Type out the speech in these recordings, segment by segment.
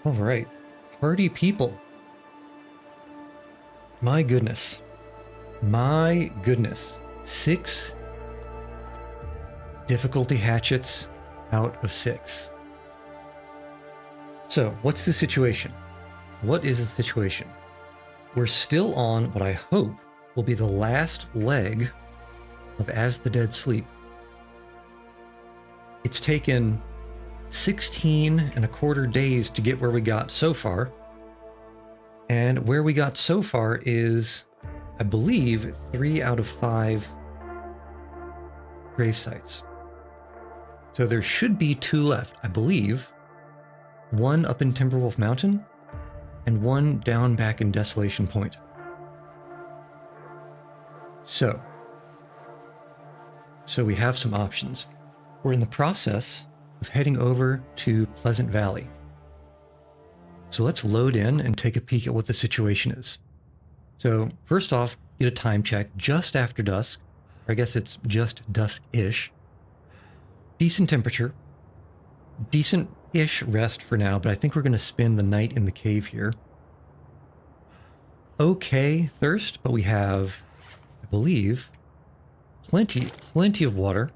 All right. Party people. My goodness. My goodness. 6 difficulty hatchets out of 6. So, what's the situation? What is the situation? We're still on what I hope will be the last leg of As the Dead Sleep. It's taken 16 and a quarter days to get where we got so far. And where we got so far is, I believe, 3 out of 5 grave sites. So there should be 2 left, I believe. 1 up in Timberwolf Mountain and 1 down back in Desolation Point. So we have some options. We're in the process of heading over to Pleasant Valley. So let's load in and take a peek at what the situation is. So first off, get a time check just after dusk. Or I guess it's just dusk-ish. Decent temperature. Decent-ish rest for now, but I think we're going to spend the night in the cave here. Okay thirst, but we have, I believe, plenty of water.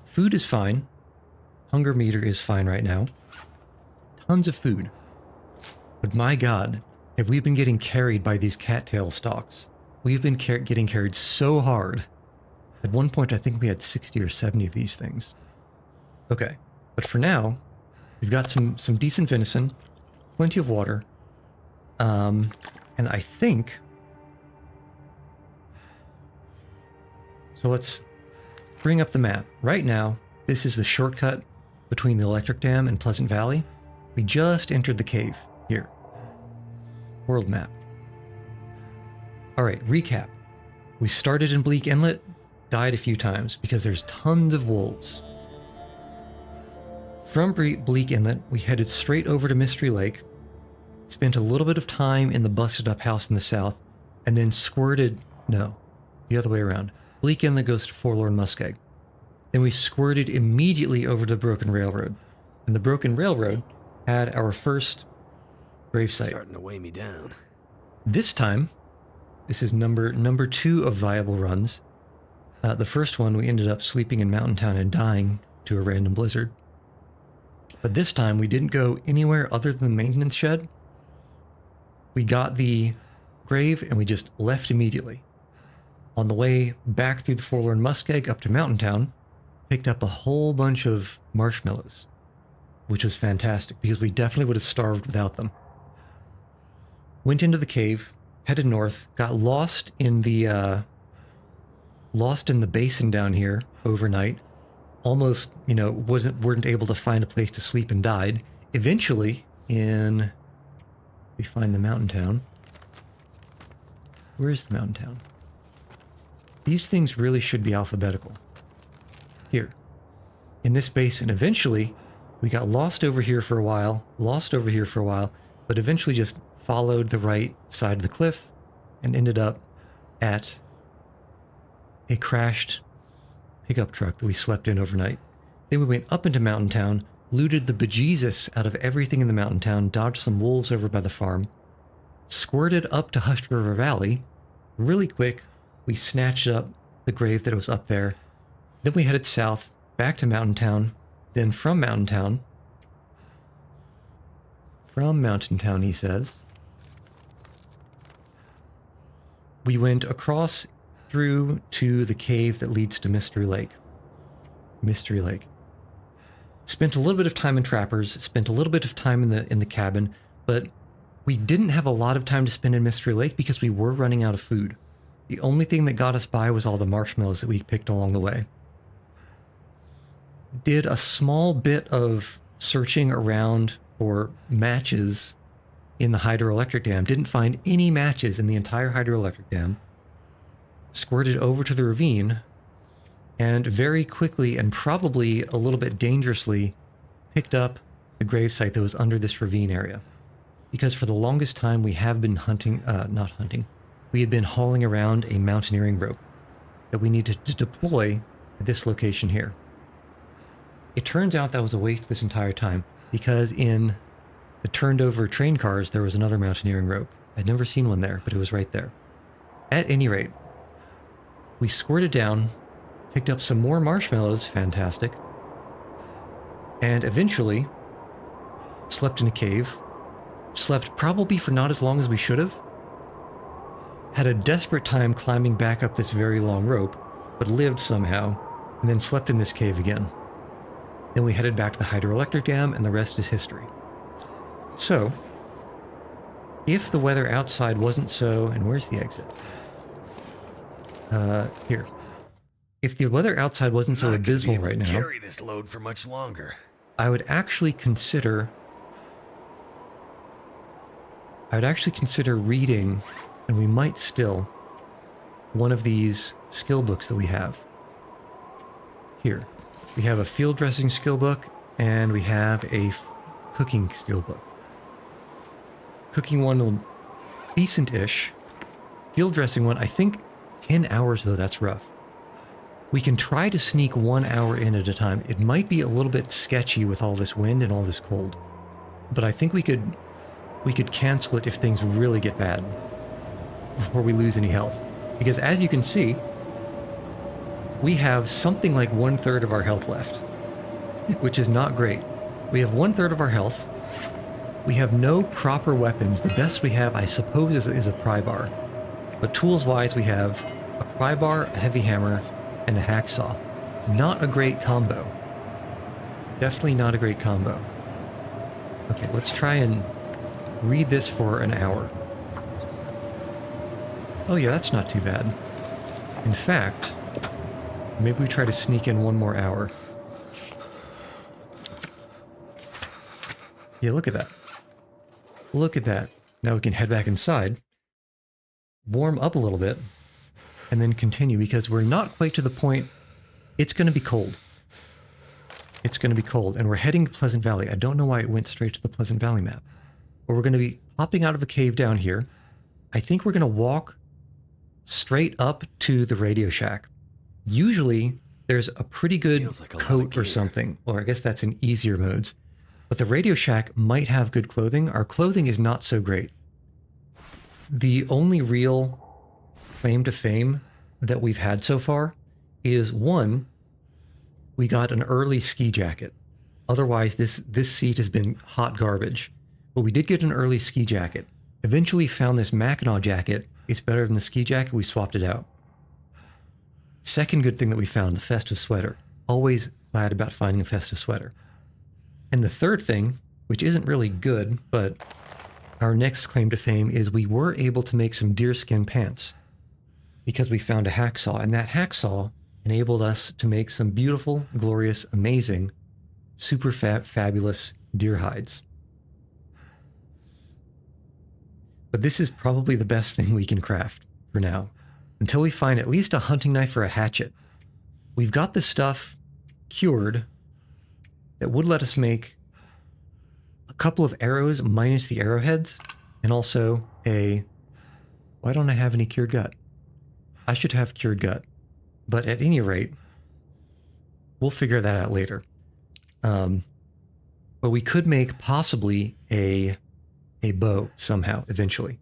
Food is fine. Hunger meter is fine right now. Tons of food. But my god, have we been getting carried by these cattail stalks? We've been getting carried so hard. At one point, I think we had 60 or 70 of these things. Okay, but for now, we've got some decent venison, plenty of water, and I think... So let's bring up the map. Right now, this is the shortcut between the electric dam and Pleasant Valley. We just entered the cave here. World map. All right, recap. We started in Bleak Inlet, died a few times because there's tons of wolves. From Bleak Inlet, we headed straight over to Mystery Lake, spent a little bit of time in the busted up house in the south, and then no, the other way around. Bleak Inlet goes to Forlorn Muskeg. Then we squirted immediately over to the Broken Railroad. And the Broken Railroad had our first gravesite. Starting to weigh me down. This time, this is number 2 of viable runs. The first one, we ended up sleeping in Mountain Town and dying to a random blizzard. But this time, we didn't go anywhere other than the maintenance shed. We got the grave and we just left immediately. On the way back through the Forlorn Muskeg up to Mountain Town, picked up a whole bunch of marshmallows, which was fantastic because we definitely would have starved without them. Went into the cave, headed north, got lost in the basin down here overnight. Almost, weren't able to find a place to sleep and died. Eventually, we find the mountain town. Where is the mountain town? These things really should be alphabetical. Here. In this basin, eventually, we got lost over here for a while, but eventually just followed the right side of the cliff and ended up at a crashed pickup truck that we slept in overnight. Then we went up into Mountain Town, looted the bejesus out of everything in the Mountain Town, dodged some wolves over by the farm, squirted up to Hushed River Valley. Really quick, we snatched up the grave that was up there. Then we headed south, back to Mountain Town. Then from Mountain Town, he says, we went across through to the cave that leads to Mystery Lake. Spent a little bit of time in Trappers, spent a little bit of time in the cabin, but we didn't have a lot of time to spend in Mystery Lake because we were running out of food. The only thing that got us by was all the marshmallows that we picked along the way. Did a small bit of searching around for matches in the hydroelectric dam. Didn't find any matches in the entire hydroelectric dam. Squirted over to the ravine and very quickly and probably a little bit dangerously picked up the gravesite that was under this ravine area. Because for the longest time we have been we had been hauling around a mountaineering rope that we needed to deploy at this location here. It turns out that was a waste this entire time, because in the turned over train cars, there was another mountaineering rope. I'd never seen one there, but it was right there. At any rate, we squirted down, picked up some more marshmallows, fantastic, and eventually slept in a cave. Slept probably for not as long as we should have. Had a desperate time climbing back up this very long rope, but lived somehow, and then slept in this cave again. Then we headed back to the hydroelectric dam, and the rest is history. So, if the weather outside wasn't so... And where's the exit? Here. If the weather outside wasn't so abysmal right now... carry this load for much longer. I would actually consider reading, and we might still, one of these skill books that we have. Here. We have a field dressing skill book, and we have a cooking skill book. Cooking one will decent-ish. Field dressing one, I think 10 hours though, that's rough. We can try to sneak 1 hour in at a time. It might be a little bit sketchy with all this wind and all this cold, but I think we could cancel it if things really get bad before we lose any health. Because as you can see, we have something like 1/3 of our health left, which is not great. We have 1/3 of our health. We have no proper weapons. The best we have, I suppose, is a pry bar. But tools-wise, we have a pry bar, a heavy hammer, and a hacksaw. Not a great combo. Definitely not a great combo. Okay, let's try and read this for an hour. Oh yeah, that's not too bad. In fact, maybe we try to sneak in 1 more hour. Yeah, look at that. Look at that. Now we can head back inside, warm up a little bit, and then continue, because we're not quite to the point. It's going to be cold. It's going to be cold, and we're heading to Pleasant Valley. I don't know why it went straight to the Pleasant Valley map. But we're going to be popping out of a cave down here. I think we're going to walk straight up to the radio shack. Usually, there's a pretty good coat or something, or I guess that's in easier modes. But the Radio Shack might have good clothing. Our clothing is not so great. The only real claim to fame that we've had so far is, one, we got an early ski jacket. Otherwise, this seat has been hot garbage. But we did get an early ski jacket. Eventually found this Mackinac jacket. It's better than the ski jacket. We swapped it out. Second good thing that we found, the festive sweater. Always glad about finding a festive sweater. And the third thing, which isn't really good, but our next claim to fame, is we were able to make some deerskin pants because we found a hacksaw, and that hacksaw enabled us to make some beautiful, glorious, amazing, super fabulous deer hides. But this is probably the best thing we can craft for now, until we find at least a hunting knife or a hatchet. We've got the stuff cured that would let us make a couple of arrows minus the arrowheads, and also a... Why don't I have any cured gut? I should have cured gut. But at any rate, we'll figure that out later. But we could make possibly a bow somehow, eventually.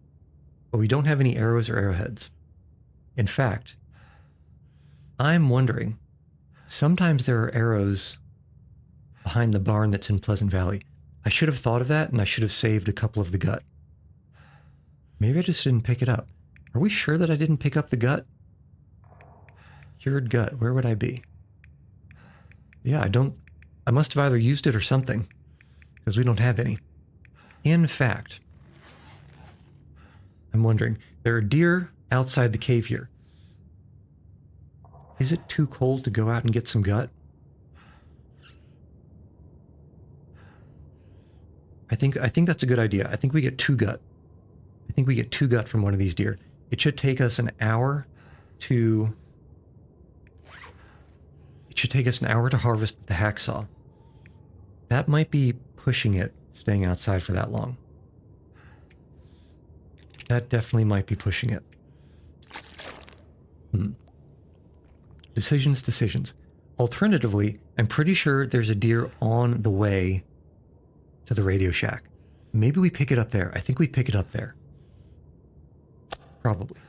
But we don't have any arrows or arrowheads. In fact, I'm wondering, sometimes there are arrows behind the barn that's in Pleasant Valley. I should have thought of that, and I should have saved a couple of the gut. Maybe I just didn't pick it up. Are we sure that I didn't pick up the gut? Cured gut, where would I be? Yeah, I must have either used it or something, because we don't have any. In fact, I'm wondering, there are deer outside the cave here. Is it too cold to go out and get some gut? I think that's a good idea. I think we get 2 gut. I think we get 2 gut from one of these deer. It should take us an hour to... It should take us an hour to harvest the hacksaw. That might be pushing it, staying outside for that long. That definitely might be pushing it. Decisions. Alternatively, I'm pretty sure there's a deer on the way to the Radio Shack. Maybe we pick it up there. I think we pick it up there. Probably.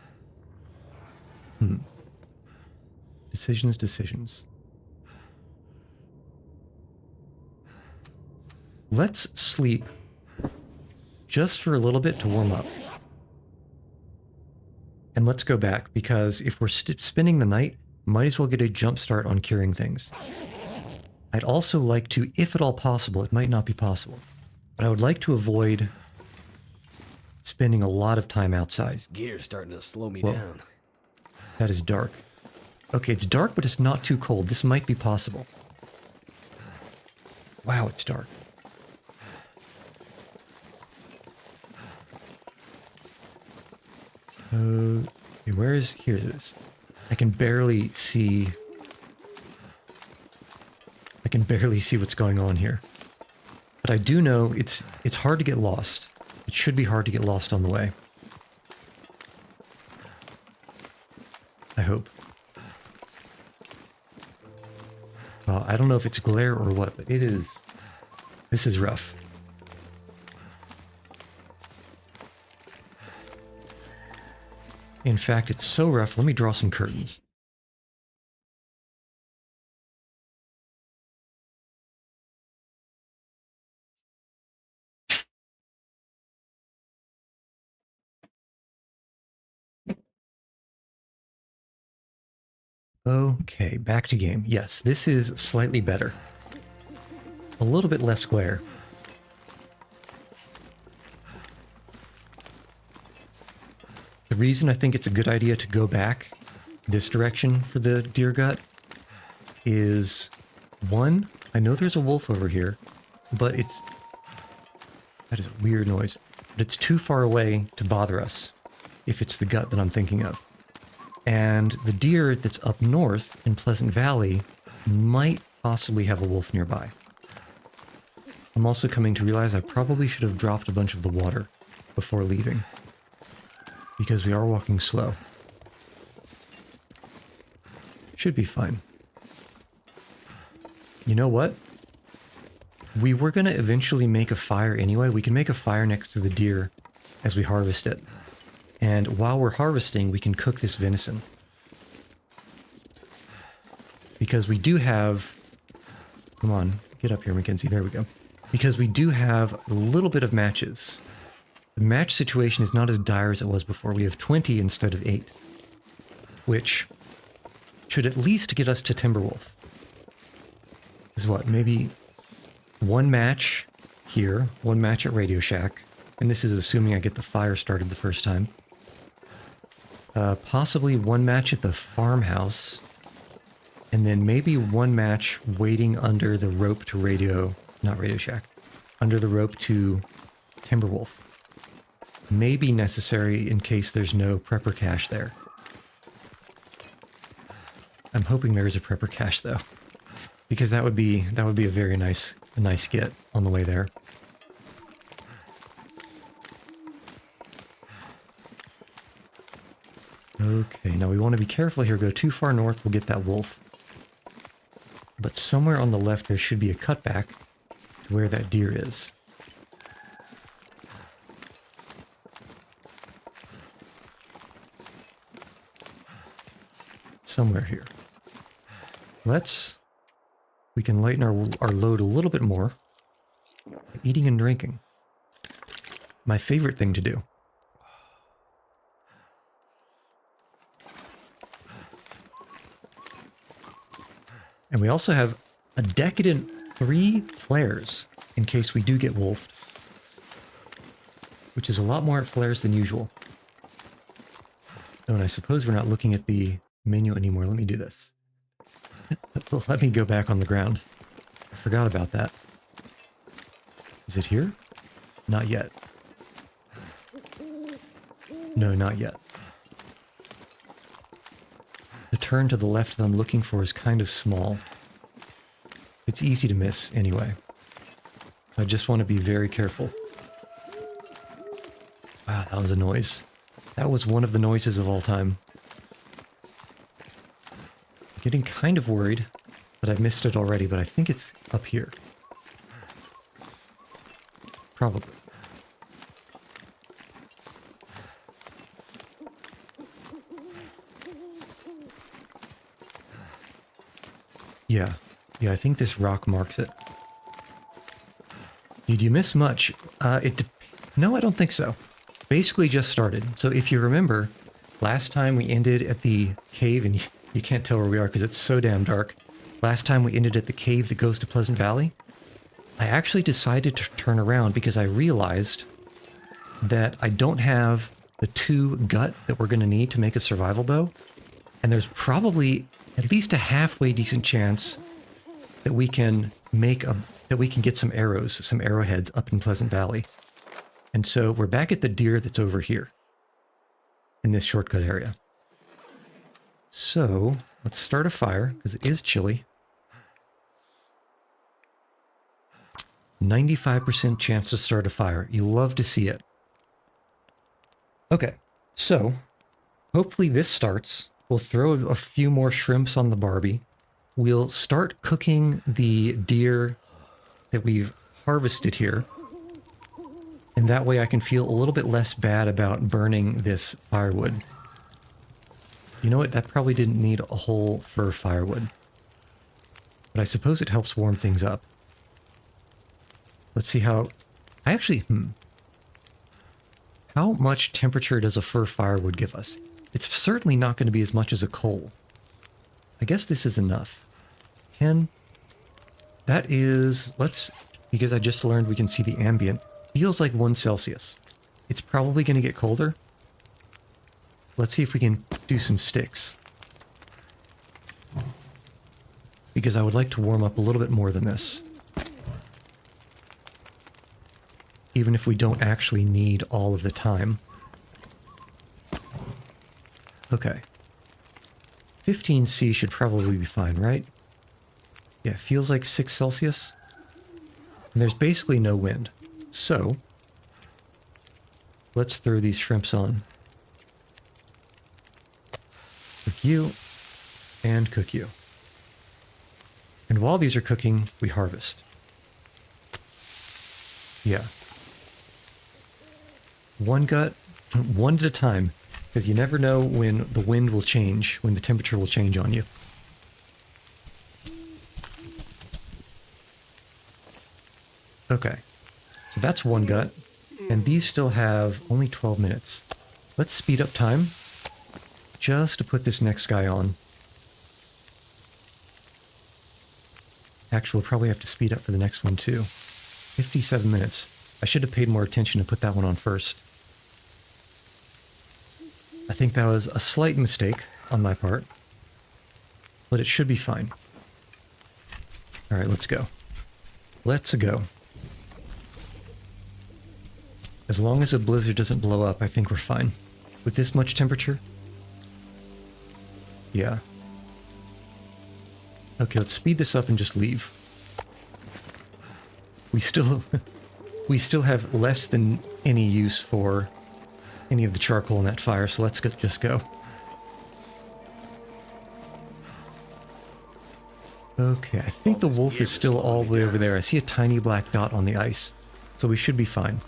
Decisions. Let's sleep just for a little bit to warm up. And let's go back, because if we're spending the night, might as well get a jump start on curing things. I'd also like to, if at all possible, it might not be possible, but I would like to avoid spending a lot of time outside. This gear's starting to slow me down. That is dark. Okay, it's dark, but it's not too cold. This might be possible. Wow, it's dark. Where is... Here it is. I can barely see what's going on here. But I do know it's hard to get lost. It should be hard to get lost on the way. I hope. Well, I don't know if it's glare or what, but it is... This is rough. In fact, it's so rough, let me draw some curtains. Okay, back to game. Yes, this is slightly better. A little bit less glare. The reason I think it's a good idea to go back this direction for the deer gut is, one, I know there's a wolf over here, but that is a weird noise, but it's too far away to bother us if it's the gut that I'm thinking of. And the deer that's up north in Pleasant Valley might possibly have a wolf nearby. I'm also coming to realize I probably should have dropped a bunch of the water before leaving, because we are walking slow. Should be fine. You know what? We were going to eventually make a fire anyway. We can make a fire next to the deer as we harvest it. And while we're harvesting, we can cook this venison. Because we do have... Come on, get up here, Mackenzie. There we go. Because we do have a little bit of matches. The match situation is not as dire as it was before. We have 20 instead of 8. Which should at least get us to Timberwolf. Is what? Maybe one match here, one match at Radio Shack. And this is assuming I get the fire started the first time. Possibly one match at the farmhouse. And then maybe one match waiting under the rope to Radio... Not Radio Shack. Under the rope to Timberwolf. May be necessary in case there's no prepper cache there. I'm hoping there is a prepper cache though, because that would be a very nice get on the way there. Okay, now we want to be careful here. Go too far north, we'll get that wolf. But somewhere on the left there should be a cutback to where that deer is. Somewhere here. We can lighten our load a little bit more. Eating and drinking. My favorite thing to do. And we also have a decadent 3 flares in case we do get wolfed. Which is a lot more flares than usual. Oh, and I suppose we're not looking at the menu anymore. Let me do this. Let me go back on the ground. I forgot about that. Is it here? Not yet. No, not yet. The turn to the left that I'm looking for is kind of small. It's easy to miss anyway. So I just want to be very careful. Wow, that was a noise. That was one of the noises of all time. I'm getting kind of worried that I've missed it already, but I think it's up here. Probably. Yeah. Yeah, I think this rock marks it. Did you miss much? No, I don't think so. Basically just started. So if you remember, last time we ended at the cave, and you can't tell where we are because it's so damn dark. Last time we ended at the cave that goes to Pleasant Valley. I actually decided to turn around because I realized that I don't have the 2 gut that we're going to need to make a survival bow. And there's probably at least a halfway decent chance that we can get some arrows, some arrowheads up in Pleasant Valley. And so we're back at the deer that's over here in this shortcut area. So let's start a fire because it is chilly. 95% chance to start a fire. You love to see it. Okay, so hopefully this starts. We'll throw a few more shrimps on the Barbie. We'll start cooking the deer that we've harvested here. And that way I can feel a little bit less bad about burning this firewood. You know what? That probably didn't need a whole fir firewood. But I suppose it helps warm things up. Let's see how... How much temperature does a fir firewood give us? It's certainly not going to be as much as a coal. I guess this is enough. 10. That is... because I just learned we can see the ambient. Feels like 1 Celsius. It's probably going to get colder. Let's see if we can do some sticks. Because I would like to warm up a little bit more than this. Even if we don't actually need all of the time. Okay. 15C should probably be fine, right? Yeah, feels like 6 Celsius. And there's basically no wind. So, let's throw these shrimps on. Cook you, and cook you. And while these are cooking, we harvest. Yeah. 1 gut, 1 at a time, because you never know when the wind will change, when the temperature will change on you. Okay, so that's 1 gut, and these still have only 12 minutes. Let's speed up time, just to put this next guy on. Actually, we'll probably have to speed up for the next one too. 57 minutes. I should have paid more attention to put that one on first. I think that was a slight mistake on my part, but it should be fine. All right, let's go. Let's go. As long as a blizzard doesn't blow up, I think we're fine. With this much temperature? Yeah. Okay, let's speed this up and just leave. We still have less than any use for any of the charcoal in that fire, so let's just go. Okay, I think the wolf is still all the way over there. I see a tiny black dot on the ice, so we should be fine.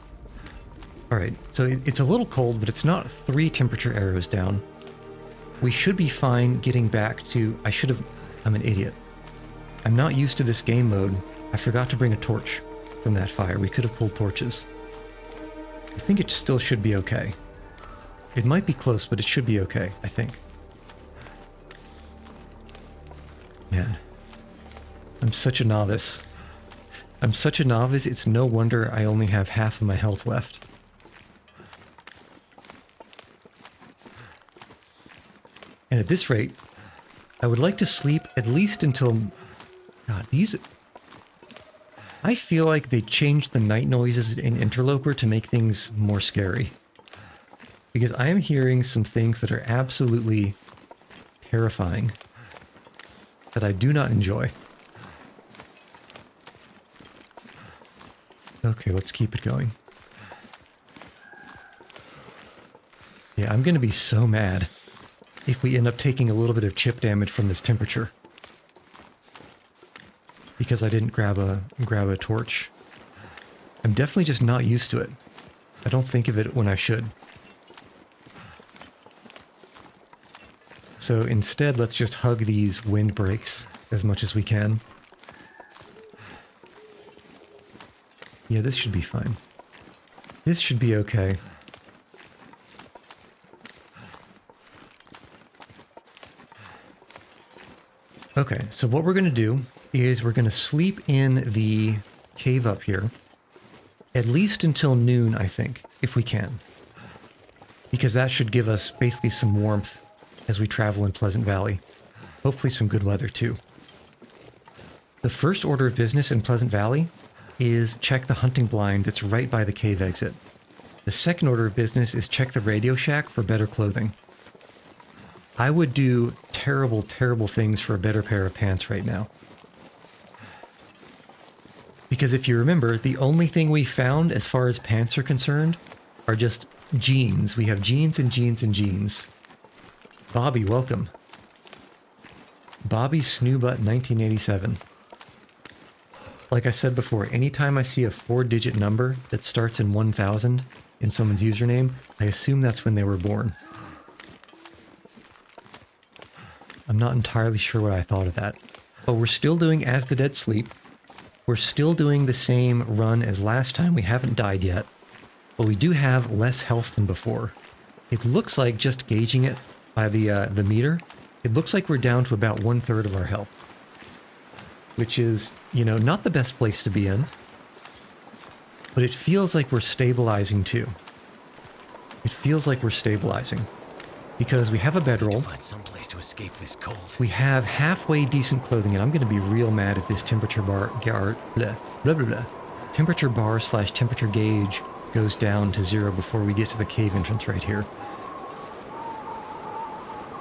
Alright, so it's a little cold, but it's not 3 temperature arrows down. We should be fine getting back to... I'm an idiot. I'm not used to this game mode. I forgot to bring a torch from that fire. We could have pulled torches. I think it still should be okay. It might be close, but it should be okay, I think. Man. I'm such a novice. I'm such a novice, it's no wonder I only have half of my health left. And at this rate, I would like to sleep at least until... God, these... I feel like they changed the night noises in Interloper to make things more scary. Because I am hearing some things that are absolutely terrifying. That I do not enjoy. Okay, let's keep it going. Yeah, I'm gonna be so mad if we end up taking a little bit of chip damage from this temperature. Because I didn't grab a torch. I'm definitely just not used to it. I don't think of it when I should. So instead, let's just hug these windbreaks as much as we can. Yeah, this should be fine. This should be okay. Okay, so what we're going to do is we're going to sleep in the cave up here. At least until noon, I think, if we can. Because that should give us basically some warmth as we travel in Pleasant Valley. Hopefully some good weather, too. The first order of business in Pleasant Valley is check the hunting blind that's right by the cave exit. The second order of business is check the radio shack for better clothing. I would do terrible, terrible things for a better pair of pants right now. Because if you remember, the only thing we found as far as pants are concerned are just jeans. We have jeans and jeans and jeans. Bobby, welcome. Bobby Snoobutt 1987. Like I said before, anytime I see a 4-digit number that starts in 1000 in someone's username, I assume that's when they were born. I'm not entirely sure what I thought of that. But we're still doing As the Dead Sleep. We're still doing the same run as last time. We haven't died yet. But we do have less health than before. It looks like, just gauging it by the meter, it looks like we're down to about 1/3 of our health. Which is, you know, not the best place to be in. But it feels like we're stabilizing too. It feels like we're stabilizing. Because we have a bedroll. Find some place to escape this cold. We have halfway decent clothing, and I'm going to be real mad if this temperature bar temperature bar / temperature gauge goes down to 0 before we get to the cave entrance right here.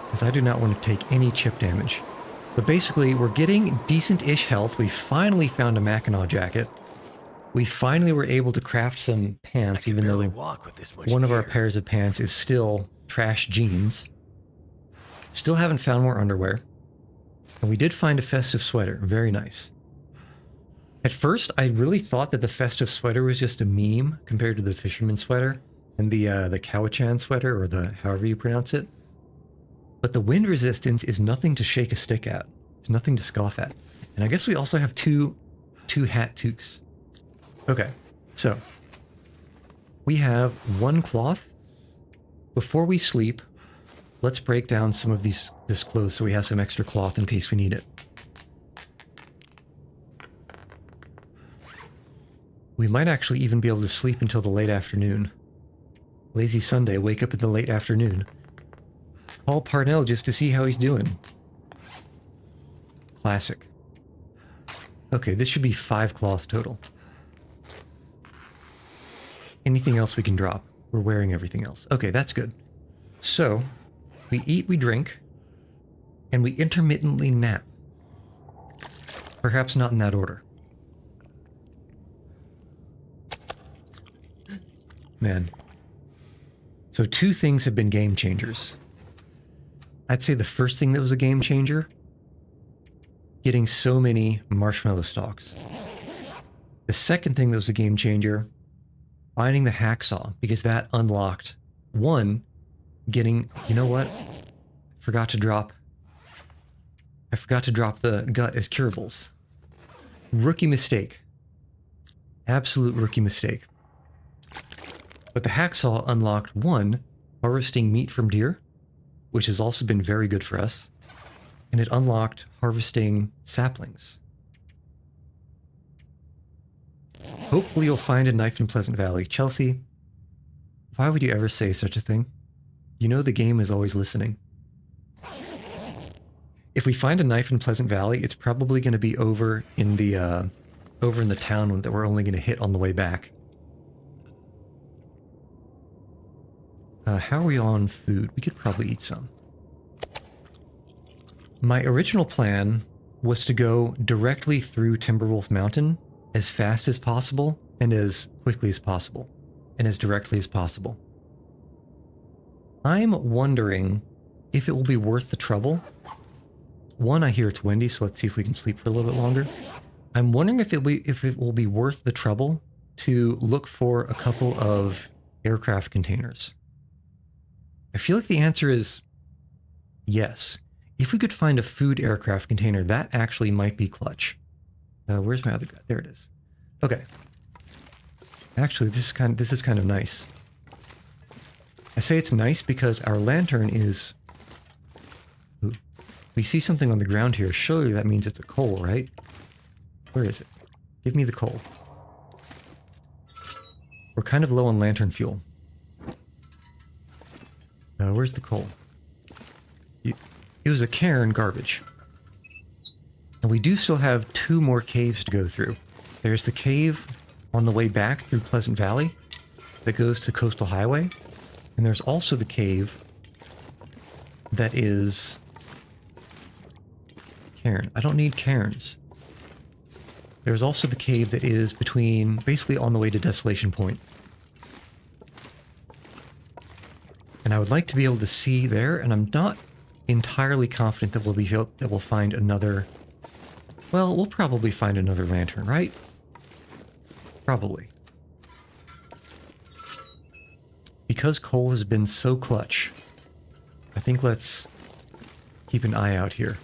Because I do not want to take any chip damage. But basically, we're getting decent-ish health. We finally found a Mackinaw jacket. We finally were able to craft some pants, even though walk with this much one of our gear. pairs of pants is still trash jeans. Still haven't found more underwear. And we did find a festive sweater. Very nice. At first, I really thought that the festive sweater was just a meme compared to the fisherman sweater and the Cowichan sweater, or the however you pronounce it. But the wind resistance is nothing to shake a stick at. It's nothing to scoff at. And I guess we also have two hat toques. Okay, so we have one cloth. Before we sleep, let's break down some of this clothes so we have some extra cloth in case we need it. We might actually even be able to sleep until the late afternoon. Lazy Sunday, wake up in the late afternoon. Call Parnell just to see how he's doing. Classic. Okay, this should be 5 cloth total. Anything else we can drop? We're wearing everything else. Okay, that's good. So, we eat, we drink, and we intermittently nap. Perhaps not in that order. Man. So 2 things have been game changers. I'd say the first thing that was a game changer, getting so many marshmallow stalks. The second thing that was a game changer, finding the hacksaw, because that unlocked, one, getting, you know what? I forgot to drop the gut as curables. Rookie mistake. Absolute rookie mistake. But the hacksaw unlocked, one, harvesting meat from deer, which has also been very good for us, and it unlocked harvesting saplings. Hopefully you'll find a knife in Pleasant Valley. Chelsea, why would you ever say such a thing? You know the game is always listening. If we find a knife in Pleasant Valley, it's probably going to be over in the town that we're only going to hit on the way back. How are we on food? We could probably eat some. My original plan was to go directly through Timberwolf Mountain as fast as possible and as quickly as possible and as directly as possible. I'm wondering if it will be worth the trouble. One, I hear it's windy, so let's see if we can sleep for a little bit longer. I'm wondering if it will be worth the trouble to look for a couple of aircraft containers. I feel like the answer is yes. If we could find a food aircraft container, that actually might be clutch. Where's my other guy? There it is. Okay. Actually, this is kind of nice. I say it's nice because our lantern is... Ooh. We see something on the ground here. Surely that means it's a coal, right? Where is it? Give me the coal. We're kind of low on lantern fuel. Where's the coal? It was a cairn garbage. And we do still have 2 more caves to go through. There's the cave on the way back through Pleasant Valley that goes to Coastal Highway. And there's also the cave that is... cairn. I don't need cairns. There's also the cave that is between... basically on the way to Desolation Point. And I would like to be able to see there, and I'm not entirely confident that we'll find another... Well, we'll probably find another lantern, right? Probably. Because coal has been so clutch, I think let's keep an eye out here.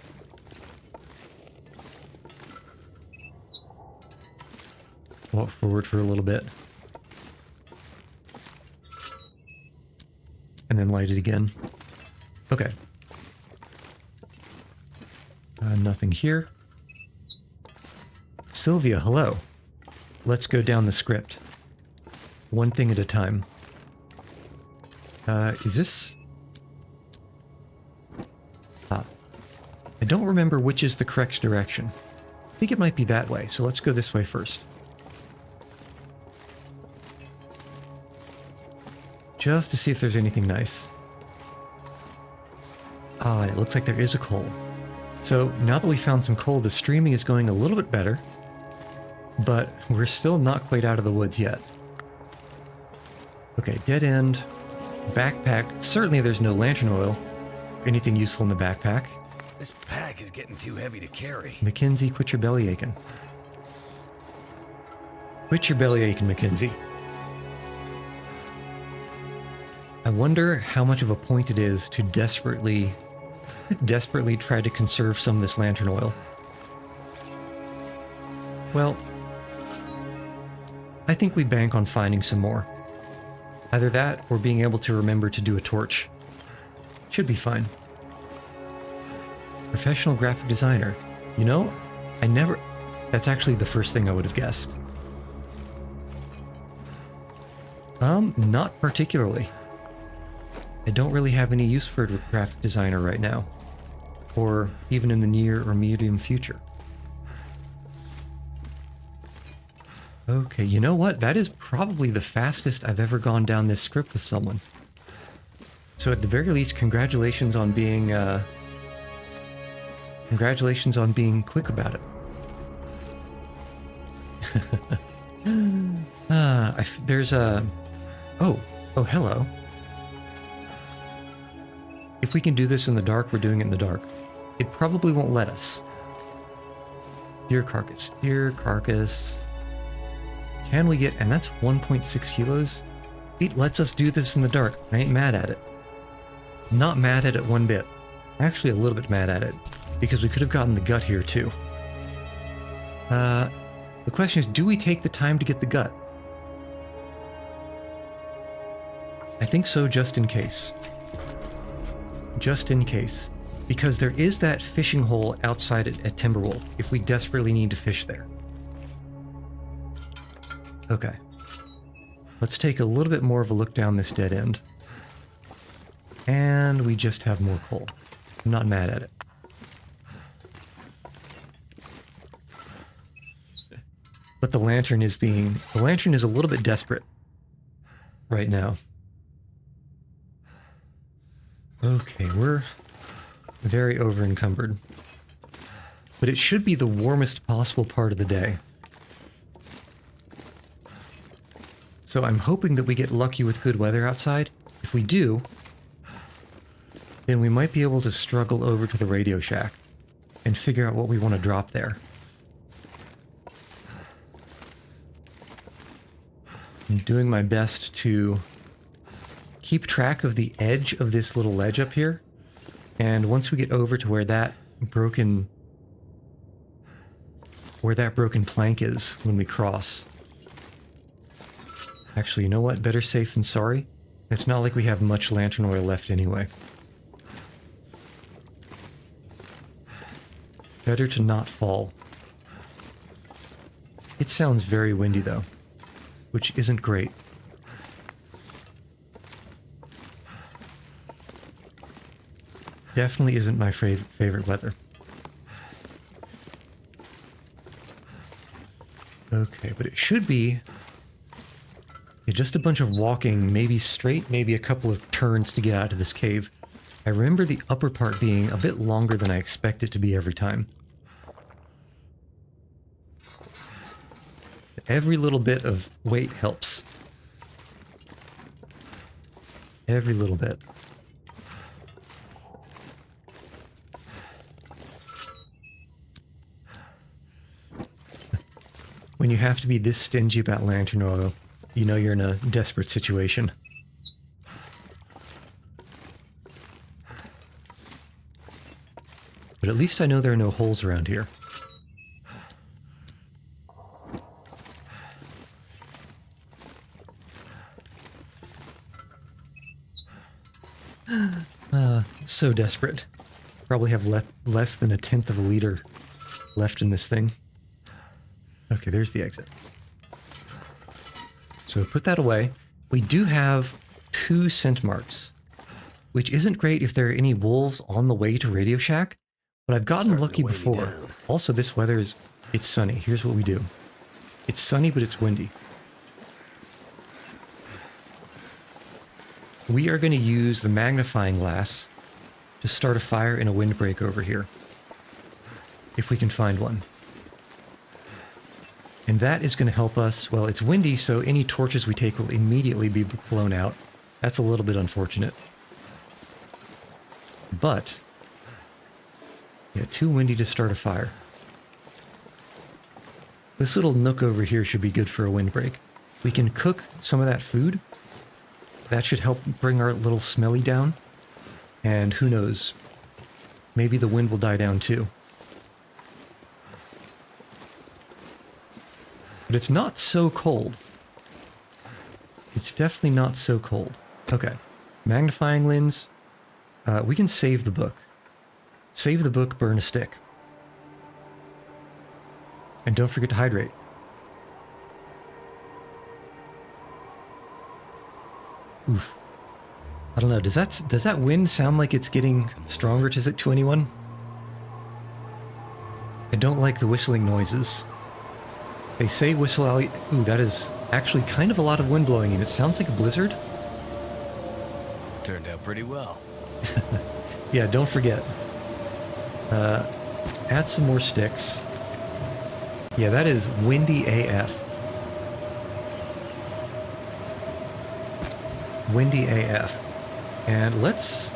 Walk forward for a little bit. And then light it again. Okay. Nothing here. Sylvia, hello. Let's go down the script. One thing at a time. Is this... Ah. I don't remember which is the correct direction. I think it might be that way, so let's go this way first. Just to see if there's anything nice. Ah, it looks like there is a coal. So now that we found some coal, the streaming is going a little bit better, but we're still not quite out of the woods yet. Okay, dead end, backpack. Certainly there's no lantern oil. Anything useful in the backpack. This pack is getting too heavy to carry. Mackenzie, quit your belly aching. Quit your belly aching, Mackenzie. I wonder how much of a point it is to desperately try to conserve some of this lantern oil. Well, I think we bank on finding some more. Either that or being able to remember to do a torch. Should be fine. Professional graphic designer. You know, that's actually the first thing I would have guessed. Not particularly. I don't really have any use for a graphic designer right now, or even in the near or medium future. Okay, you know what? That is probably the fastest I've ever gone down this script with someone. So at the very least, congratulations on being quick about it. There's a... Oh, hello. If we can do this in the dark, we're doing it in the dark. It probably won't let us. Deer carcass. Can we get... And that's 1.6 kilos? It lets us do this in the dark. I ain't mad at it. Not mad at it one bit. Actually a little bit mad at it. Because we could have gotten the gut here too. The question is, do we take the time to get the gut? I think so, just in case. Just in case. Because there is that fishing hole outside at Timberwolf, if we desperately need to fish there. Okay. Let's take a little bit more of a look down this dead end. And we just have more coal. I'm not mad at it. But the lantern is a little bit desperate right now. Okay, we're very over encumbered. But it should be the warmest possible part of the day. So I'm hoping that we get lucky with good weather outside. If we do, then we might be able to struggle over to the Radio Shack and figure out what we want to drop there. I'm doing my best to keep track of the edge of this little ledge up here And once we get over to where that broken plank is when we cross. Actually, you know what? Better safe than sorry. It's not like we have much lantern oil left anyway. Better to not fall. It sounds very windy though, which isn't great. Definitely isn't my favorite weather. Okay, but it should be just a bunch of walking, maybe straight, maybe a couple of turns to get out of this cave. I remember the upper part being a bit longer than I expect it to be every time. Every little bit of weight helps. Every little bit. When you have to be this stingy about lantern oil, you know you're in a desperate situation. But at least I know there are no holes around here. So desperate. Probably have less than 1/10 of a liter left in this thing. Okay, there's the exit. So put that away. We do have 2 scent marks, which isn't great if there are any wolves on the way to Radio Shack, but I've gotten lucky before. Also, this weather it's sunny. Here's what we do. It's sunny, but it's windy. We are going to use the magnifying glass to start a fire in a windbreak over here, if we can find one. And that is going to help us. Well, it's windy, so any torches we take will immediately be blown out. That's a little bit unfortunate. But, yeah, too windy to start a fire. This little nook over here should be good for a windbreak. We can cook some of that food. That should help bring our little smelly down. And who knows, maybe the wind will die down too. But it's not so cold. It's definitely not so cold. Okay. Magnifying lens. We can save the book. Save the book, burn a stick. And don't forget to hydrate. Oof. I don't know, does that wind sound like it's getting stronger to anyone? I don't like the whistling noises. They say whistle out. Ooh, that is actually kind of a lot of wind blowing in. It sounds like a blizzard. Turned out pretty well. Yeah, don't forget. Add some more sticks. Yeah, that is windy AF. Windy AF. And let's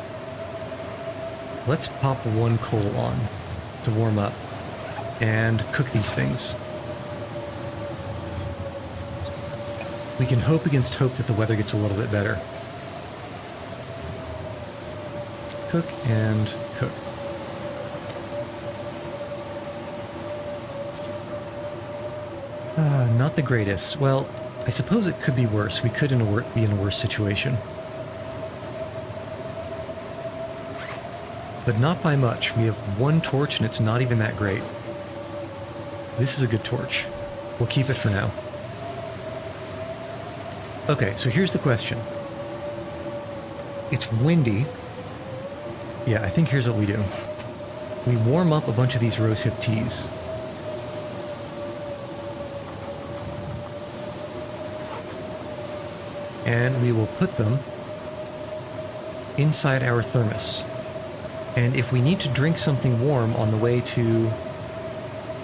pop 1 coal on to warm up and cook these things. We can hope against hope that the weather gets a little bit better. Cook and cook. Not the greatest. Well, I suppose it could be worse. We could be in a worse situation. But not by much. We have 1 torch and it's not even that great. This is a good torch. We'll keep it for now. Okay, so here's the question. It's windy. Yeah, I think here's what we do. We warm up a bunch of these rosehip teas. And we will put them inside our thermos. And if we need to drink something warm on the way to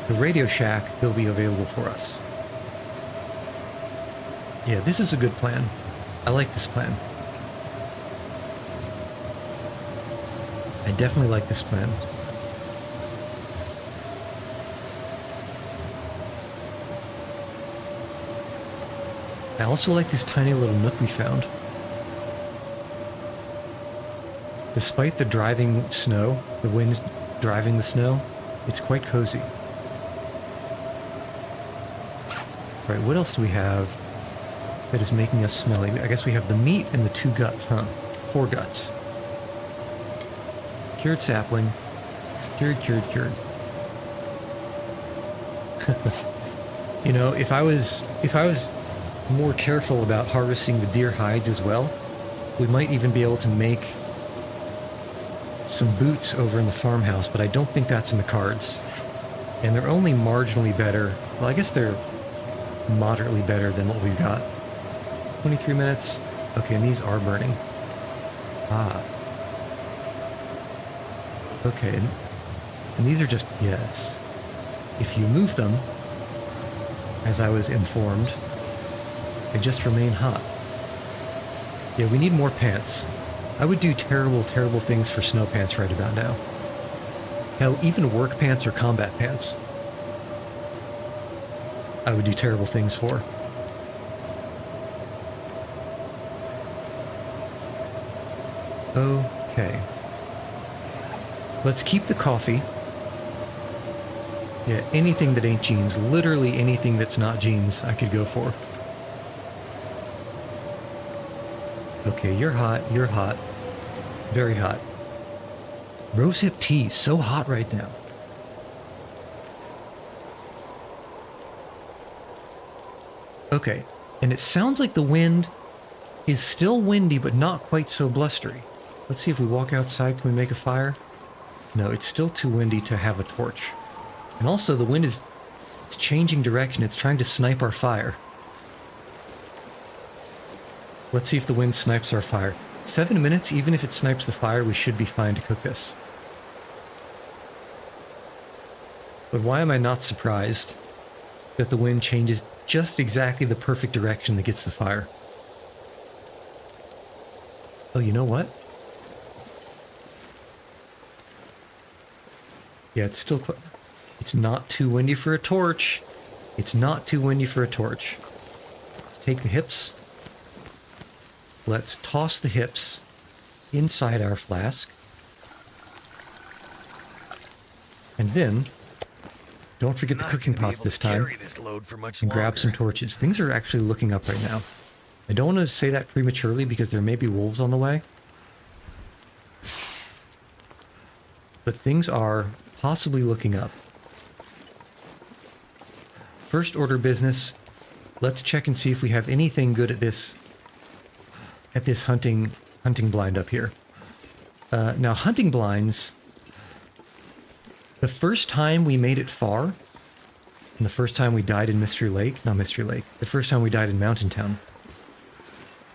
the Radio Shack, they'll be available for us. Yeah, this is a good plan. I like this plan. I definitely like this plan. I also like this tiny little nook we found. Despite the driving snow, the wind driving the snow, it's quite cozy. All right, what else do we have that is making us smelly? I guess we have the meat and the 2 guts, huh? 4 guts. Cured sapling. Cured. You know, if I was more careful about harvesting the deer hides as well, we might even be able to make some boots over in the farmhouse, but I don't think that's in the cards. And they're only marginally better. Well, I guess they're moderately better than what we've got. 23 minutes. Okay, and these are burning. Ah. Okay, and these are just, yes. If you move them, as I was informed, they just remain hot. Yeah, we need more pants. I would do terrible, terrible things for snow pants right about now. Hell, even work pants or combat pants, I would do terrible things for. Okay. Let's keep the coffee. Yeah, anything that ain't jeans. Literally anything that's not jeans I could go for. Okay, you're hot. You're hot. Very hot. Rosehip tea, so hot right now. Okay, and it sounds like the wind is still windy, but not quite so blustery. Let's see if we walk outside, can we make a fire? No, it's still too windy to have a torch. And also the wind it's changing direction, it's trying to snipe our fire. Let's see if the wind snipes our fire. 7 minutes, even if it snipes the fire, we should be fine to cook this. But why am I not surprised that the wind changes just exactly the perfect direction that gets the fire? Oh, you know what? Yeah, it's still quite... It's not too windy for a torch. It's not too windy for a torch. Let's take the hips. Let's toss the hips inside our flask. And then, don't forget the cooking pots this time. And grab some torches. Things are actually looking up right now. I don't want to say that prematurely because there may be wolves on the way. But things are possibly looking up. First order business, let's check and see if we have anything good at this hunting blind up here. Now hunting blinds, the first time we made it far, and the first time we died in the first time we died in Mountain Town,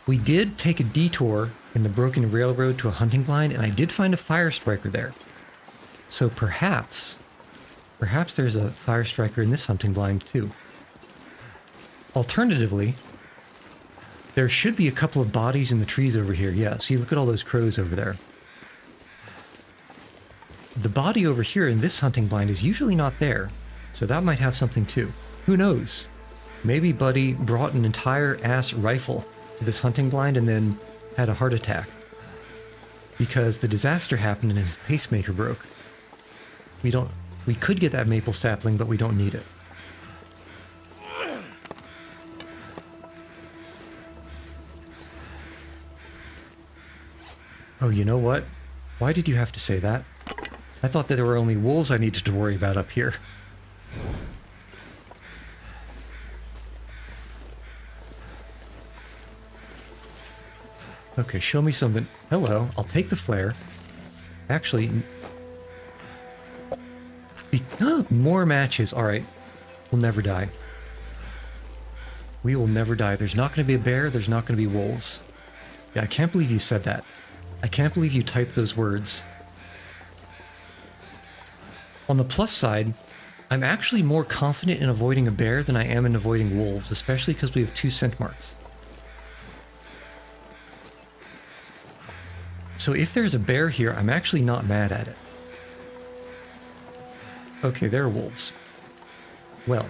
we did take a detour in the broken railroad to a hunting blind, and I did find a fire striker there. So perhaps there's a fire striker in this hunting blind too. Alternatively, there should be a couple of bodies in the trees over here. Yeah, see, look at all those crows over there. The body over here in this hunting blind is usually not there, so that might have something too. Who knows? Maybe Buddy brought an entire ass rifle to this hunting blind and then had a heart attack because the disaster happened and his pacemaker broke. We could get that maple sapling, but we don't need it. Oh, you know what? Why did you have to say that? I thought that there were only wolves I needed to worry about up here. Okay, show me something. Hello, I'll take the flare. Actually... more matches. Alright. We'll never die. We will never die. There's not going to be a bear. There's not going to be wolves. Yeah, I can't believe you said that. I can't believe you typed those words. On the plus side, I'm actually more confident in avoiding a bear than I am in avoiding wolves, especially because we have 2 scent marks. So if there's a bear here, I'm actually not mad at it. Okay, there are wolves. Well.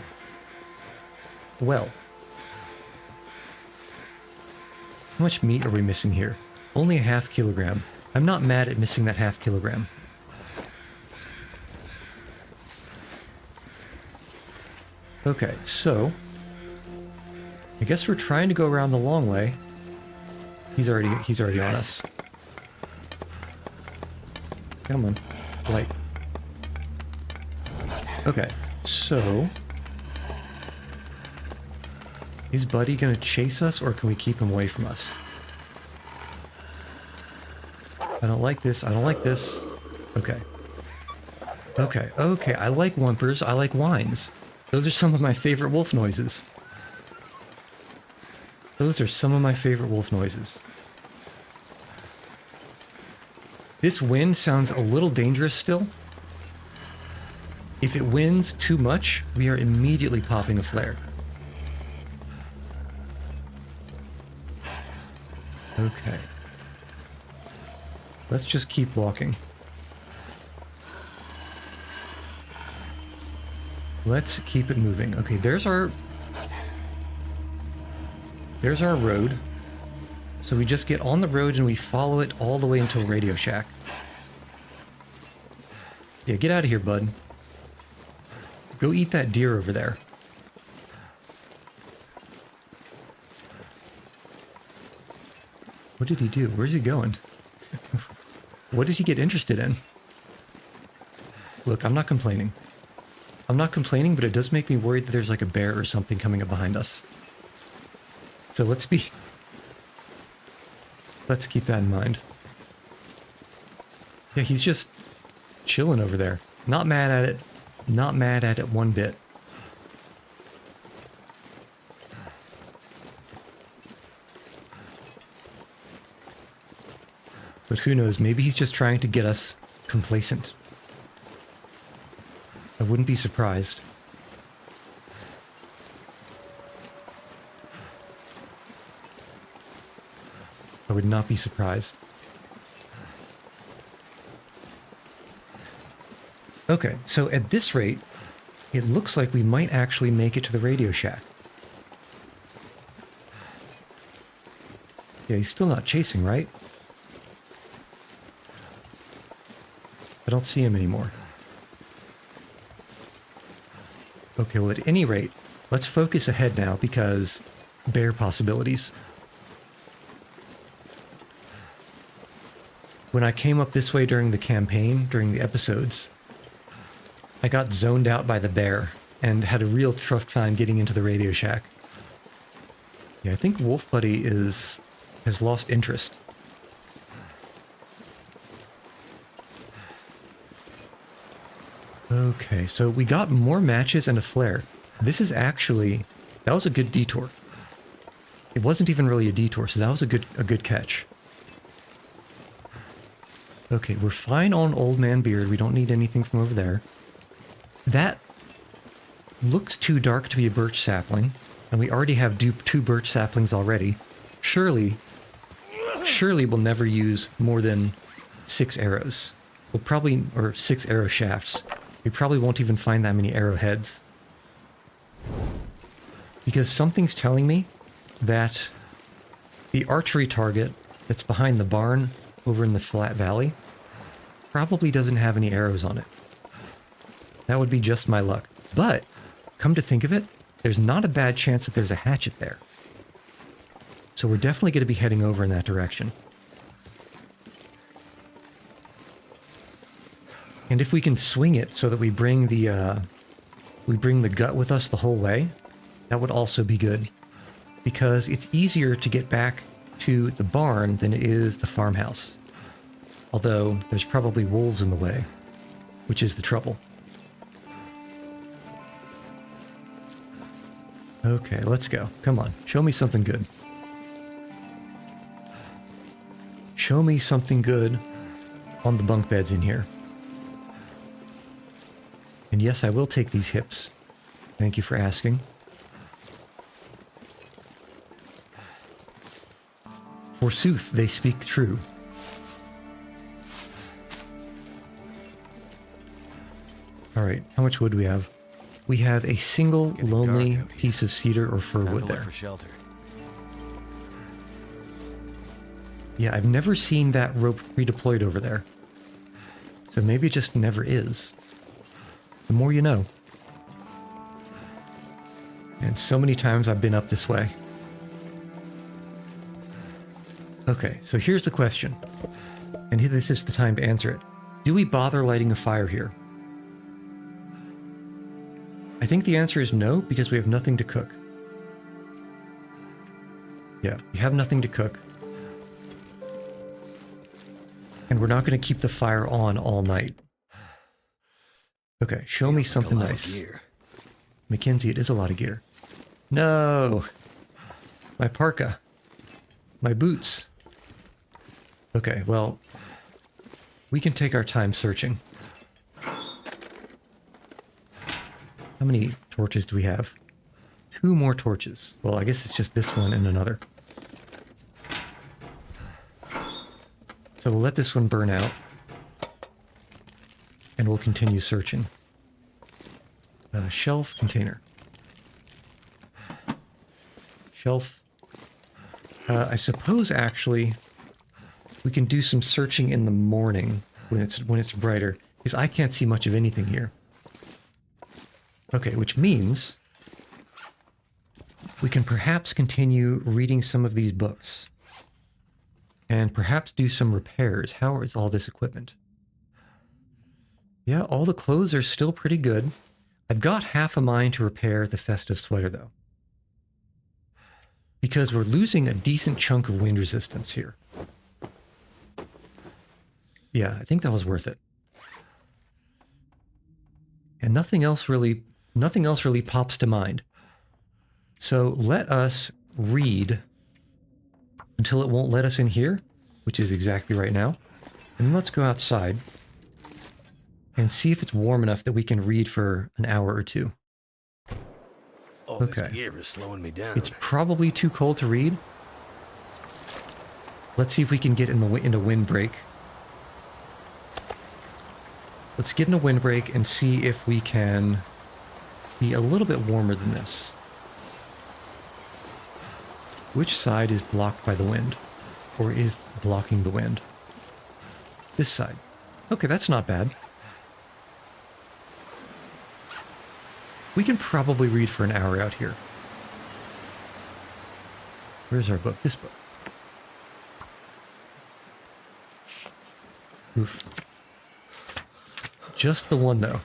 How much meat are we missing here? Only a half kilogram. I'm not mad at missing that half kilogram. Okay, so I guess we're trying to go around the long way. He's already on us. Come on, light. Okay, so is Buddy gonna chase us, or can we keep him away from us? I don't like this. I don't like this. Okay. Okay, okay. I like whimpers. I like whines. Those are some of my favorite wolf noises. Those are some of my favorite wolf noises. This wind sounds a little dangerous still. If it winds too much, we are immediately popping a flare. Okay. Let's just keep walking. Let's keep it moving. Okay, there's our road. So we just get on the road and we follow it all the way until Radio Shack. Yeah, get out of here, bud. Go eat that deer over there. What did he do? Where's he going? What does he get interested in? Look, I'm not complaining. I'm not complaining, but it does make me worried that there's like a bear or something coming up behind us. So let's keep that in mind. Yeah, he's just chilling over there. Not mad at it. Not mad at it one bit. But who knows, maybe he's just trying to get us complacent. I wouldn't be surprised. I would not be surprised. Okay, so at this rate, it looks like we might actually make it to the Radio Shack. Yeah, he's still not chasing, right? I don't see him anymore. Okay, well at any rate, let's focus ahead now because bear possibilities. When I came up this way during the campaign, during the episodes, I got zoned out by the bear and had a real tough time getting into the Radio Shack. Yeah, I think Wolf Buddy has lost interest. Okay, so we got more matches and a flare. This is actually... that was a good detour. It wasn't even really a detour, so that was a good catch. Okay, we're fine on Old Man Beard. We don't need anything from over there. That looks too dark to be a birch sapling, and we already have two birch saplings already. Surely we'll never use more than 6 arrows. We'll probably... or 6 arrow shafts. We probably won't even find that many arrowheads. Because something's telling me that the archery target that's behind the barn over in the flat valley probably doesn't have any arrows on it. That would be just my luck. But, come to think of it, there's not a bad chance that there's a hatchet there. So we're definitely going to be heading over in that direction. And if we can swing it so that we bring the gut with us the whole way, that would also be good. Because it's easier to get back to the barn than it is the farmhouse. Although, there's probably wolves in the way, which is the trouble. Okay, let's go. Come on, show me something good. Show me something good on the bunk beds in here. And yes, I will take these hips. Thank you for asking. Forsooth, they speak true. Alright, how much wood do we have? We have a single lonely piece of cedar or fir wood there. For shelter. Yeah, I've never seen that rope redeployed over there. So maybe it just never is. The more you know. And so many times I've been up this way. Okay, so here's the question. And this is the time to answer it. Do we bother lighting a fire here? I think the answer is no, because we have nothing to cook. Yeah, we have nothing to cook. And we're not going to keep the fire on all night. Okay, show me something nice. Mackenzie, it is a lot of gear. No! My parka. My boots. Okay, well, we can take our time searching. How many torches do we have? 2 more torches. Well, I guess it's just this one and another. So we'll let this one burn out. And we'll continue searching. Shelf, container. Shelf. I suppose, actually, we can do some searching in the morning when it's brighter, because I can't see much of anything here. Okay, which means we can perhaps continue reading some of these books. And perhaps do some repairs. How is all this equipment? Yeah, all the clothes are still pretty good. I've got half a mind to repair the festive sweater, though. Because we're losing a decent chunk of wind resistance here. Yeah, I think that was worth it. And nothing else really pops to mind. So let us read until it won't let us in here, which is exactly right now. And then let's go outside and see if it's warm enough that we can read for an hour or 2. Oh, okay. This gear is slowing me down. It's probably too cold to read. Let's see if we can get in a windbreak. Let's get in a windbreak and see if we can be a little bit warmer than this. Which side is blocked by the wind? Or is blocking the wind? This side. Okay, that's not bad. We can probably read for an hour out here. Where's our book? This book. Oof. Just the one, though.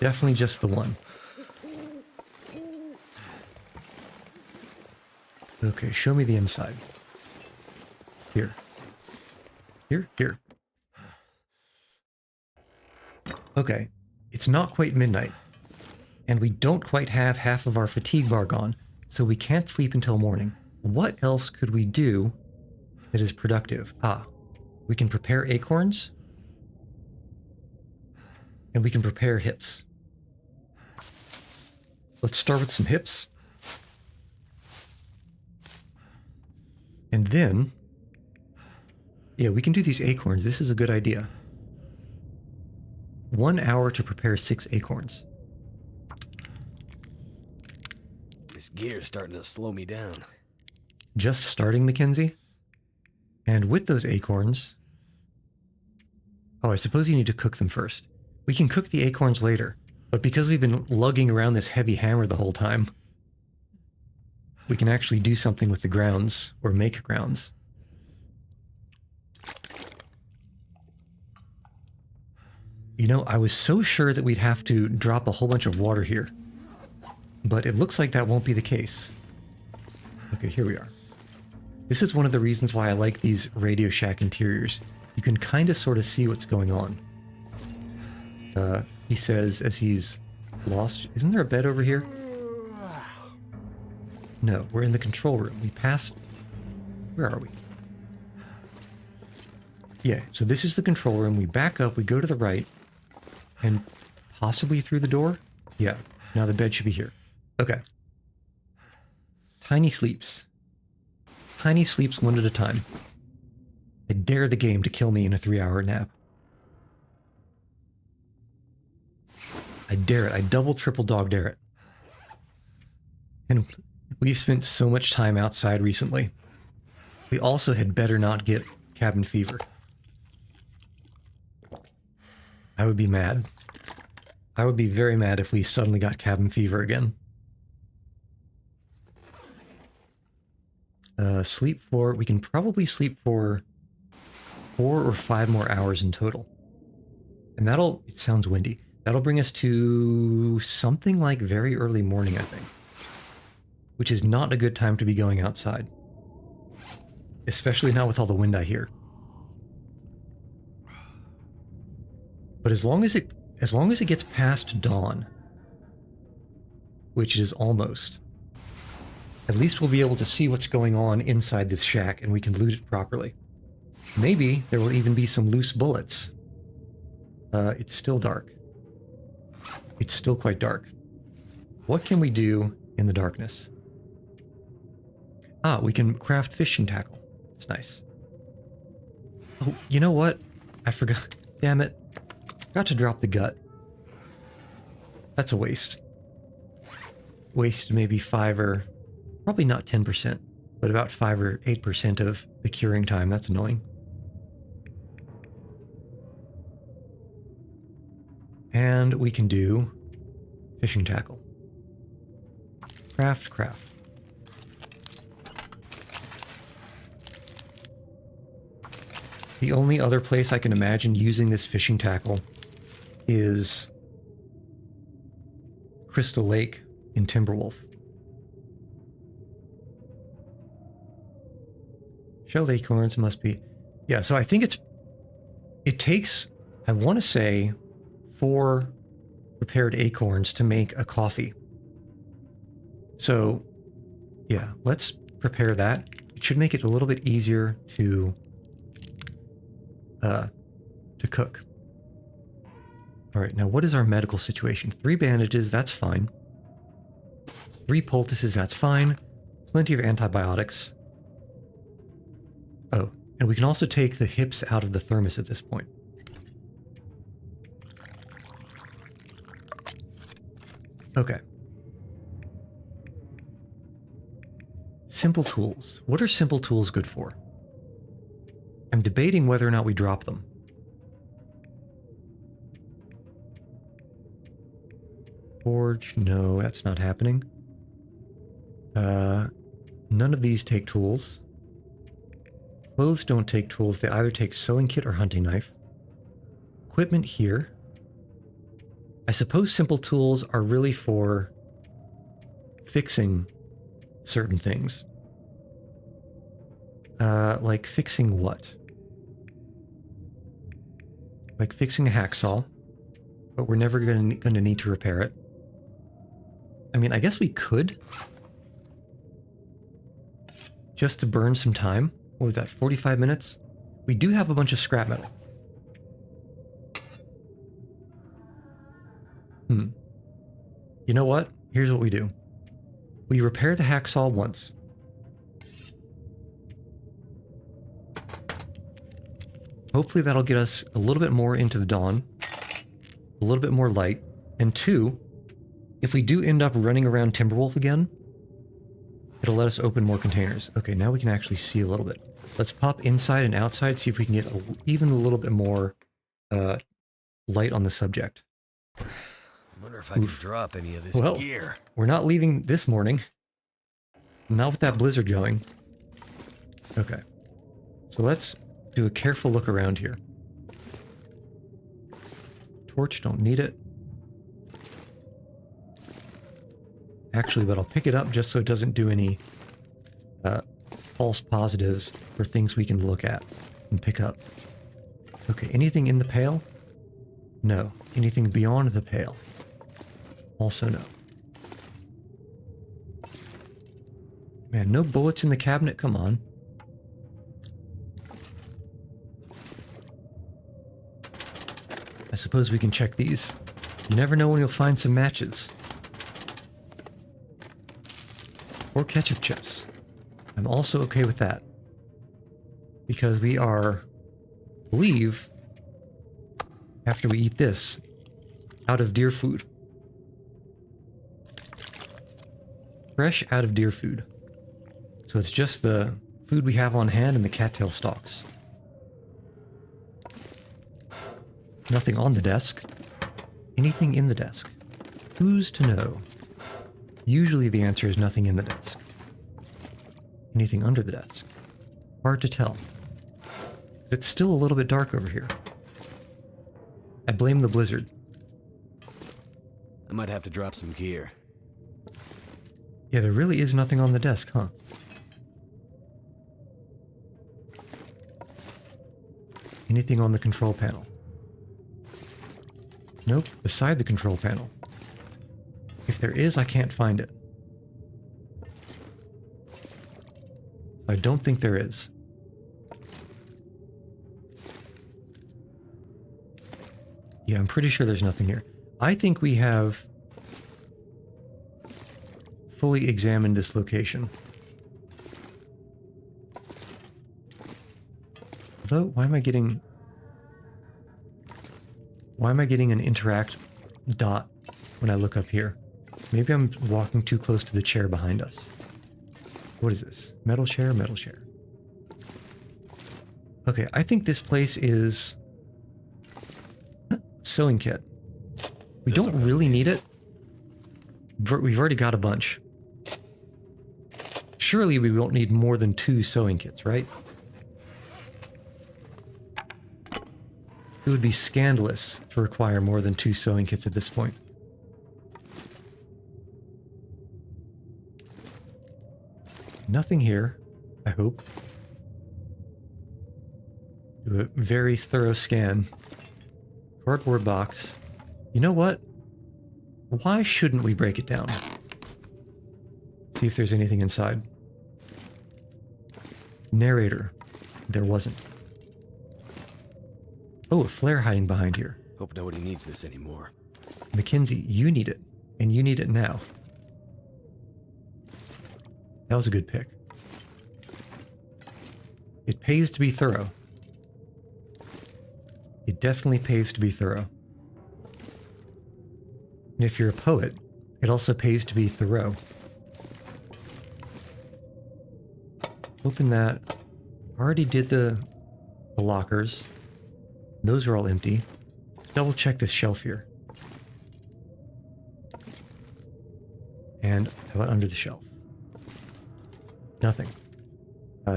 Definitely just the one. Okay, show me the inside. Here. Here, here. Okay, it's not quite midnight. And we don't quite have half of our fatigue bar gone, so we can't sleep until morning. What else could we do that is productive? We can prepare acorns. And we can prepare hips. Let's start with some hips. And then, yeah, we can do these acorns. This is a good idea. 1 hour to prepare 6 acorns. This gear is starting to slow me down. Just starting, Mackenzie? And with those acorns... Oh, I suppose you need to cook them first. We can cook the acorns later, but because we've been lugging around this heavy hammer the whole time, we can actually do something with the grounds, or make grounds. You know, I was so sure that we'd have to drop a whole bunch of water here, but it looks like that won't be the case. Okay, here we are. This is one of the reasons why I like these Radio Shack interiors. You can kind of sort of see what's going on. He says as he's lost... Isn't there a bed over here? No, we're in the control room. We passed... Where are we? Yeah, so this is the control room. We back up, we go to the right, and possibly through the door? Yeah, now the bed should be here. Okay. Tiny sleeps. Tiny sleeps one at a time. I dare the game to kill me in a 3-hour nap. I dare it. I double, triple dog dare it. And we've spent so much time outside recently. We also had better not get cabin fever. I would be mad. I would be very mad if we suddenly got cabin fever again. Sleep for... We can probably sleep for 4 or 5 more hours in total. And that'll... It sounds windy. That'll bring us to something like very early morning, I think. Which is not a good time to be going outside. Especially not with all the wind I hear. But as long as it gets past dawn, which is almost, at least we'll be able to see what's going on inside this shack and we can loot it properly. Maybe there will even be some loose bullets. It's still dark. It's still quite dark. What can we do in the darkness? Ah, we can craft fishing tackle. That's nice. Oh, you know what? I forgot. Damn it. Forgot to drop the gut. That's a waste. Waste maybe 5 or... Probably not 10%, but about 5 or 8% of the curing time. That's annoying. And we can do fishing tackle. Craft. The only other place I can imagine using this fishing tackle is Crystal Lake in Timberwolf. Shelled acorns must be... Yeah, so I think it takes, I want to say, 4 prepared acorns to make a coffee. So, yeah, let's prepare that. It should make it a little bit easier to cook. All right, now what is our medical situation? 3 bandages, that's fine. 3 poultices, that's fine. Plenty of antibiotics. Oh, and we can also take the hips out of the thermos at this point. Okay. Simple tools. What are simple tools good for? I'm debating whether or not we drop them. Forge, no, that's not happening. None of these take tools. Clothes don't take tools. They either take sewing kit or hunting knife. Equipment here. I suppose simple tools are really for fixing certain things. Like fixing what? Like fixing a hacksaw, but we're never going to need to repair it. I mean, I guess we could. Just to burn some time. What was that, 45 minutes? We do have a bunch of scrap metal. You know what? Here's what we do. We repair the hacksaw once. Hopefully that'll get us a little bit more into the dawn. A little bit more light. And 2, if we do end up running around Timberwolf again, it'll let us open more containers. Okay, now we can actually see a little bit. Let's pop inside and outside, see if we can get even a little bit more light on the subject. I wonder if I can drop any of this gear. We're not leaving this morning. Not with that blizzard going. Okay. So let's do a careful look around here. Torch, don't need it. Actually, but I'll pick it up just so it doesn't do any false positives for things we can look at and pick up. Okay, anything in the pail? No. Anything beyond the pail? Also no. Man, no bullets in the cabinet? Come on. I suppose we can check these. You never know when you'll find some matches. Or ketchup chips. I'm also okay with that. Because we are, I believe, after we eat this, out of deer food. Fresh out of deer food. So it's just the food we have on hand and the cattail stalks. Nothing on the desk. Anything in the desk? Who's to know? Usually the answer is nothing in the desk. Anything under the desk? Hard to tell. It's still a little bit dark over here. I blame the blizzard. I might have to drop some gear. Yeah, there really is nothing on the desk, huh? Anything on the control panel? Nope, beside the control panel. If there is, I can't find it. I don't think there is. Yeah, I'm pretty sure there's nothing here. I think we have fully examined this location. Although, why am I getting an interact dot when I look up here? Maybe I'm walking too close to the chair behind us. What is this? Metal chair, metal chair. Okay, I think this place is sewing kit. We don't really need it. We've already got a bunch. Surely we won't need more than 2 sewing kits, right? It would be scandalous to require more than 2 sewing kits at this point. Nothing here, I hope. Do a very thorough scan. Cardboard box. You know what? Why shouldn't we break it down? See if there's anything inside. Narrator. There wasn't. Oh, a flare hiding behind here. Hope nobody needs this anymore. Mackenzie, you need it. And you need it now. That was a good pick. It pays to be thorough. It definitely pays to be thorough. And if you're a poet, it also pays to be thorough. Open that. Already did the lockers. Those are all empty. Double check this shelf here. And how about under the shelf? Nothing.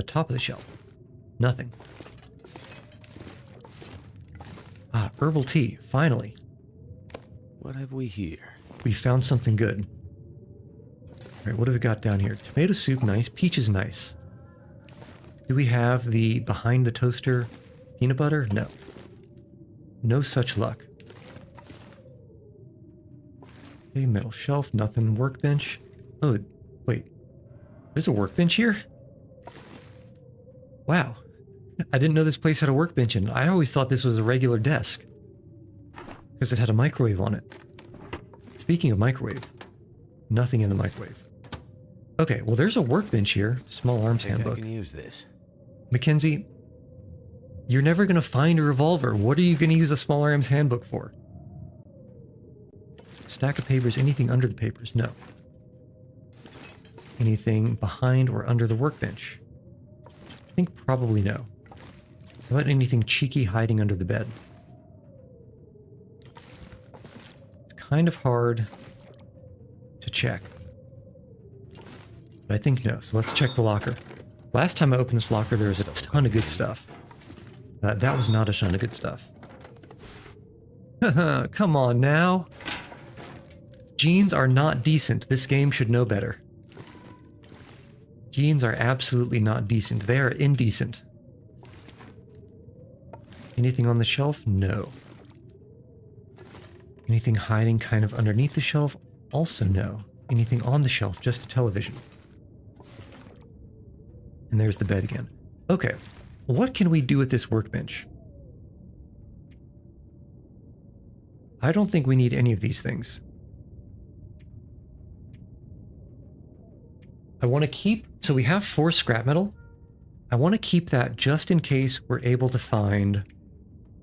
Top of the shelf. Nothing. Ah, herbal tea, finally. What have we here? We found something good. Alright, what have we got down here? Tomato soup, nice. Peach is nice. Do we have the behind the toaster peanut butter? No. No such luck. Okay, metal shelf, nothing. Workbench. Oh, wait. There's a workbench here? Wow. I didn't know this place had a workbench in it. I always thought this was a regular desk. Because it had a microwave on it. Speaking of microwave, nothing in the microwave. Okay, well there's a workbench here. Small arms handbook. I can use this. Mackenzie, you're never going to find a revolver. What are you going to use a small arms handbook for? Stack of papers, anything under the papers? No. Anything behind or under the workbench? I think probably no. How about anything cheeky hiding under the bed? It's kind of hard to check. But I think no, so let's check the locker. Last time I opened this locker, there was a ton of good stuff. That was not a ton of good stuff. Come on now. Jeans are not decent. This game should know better. Jeans are absolutely not decent. They are indecent. Anything on the shelf? No. Anything hiding kind of underneath the shelf? Also no. Anything on the shelf? Just a television. And there's the bed again. Okay. What can we do with this workbench? I don't think we need any of these things. I want to keep... So we have 4 scrap metal. I want to keep that just in case we're able to find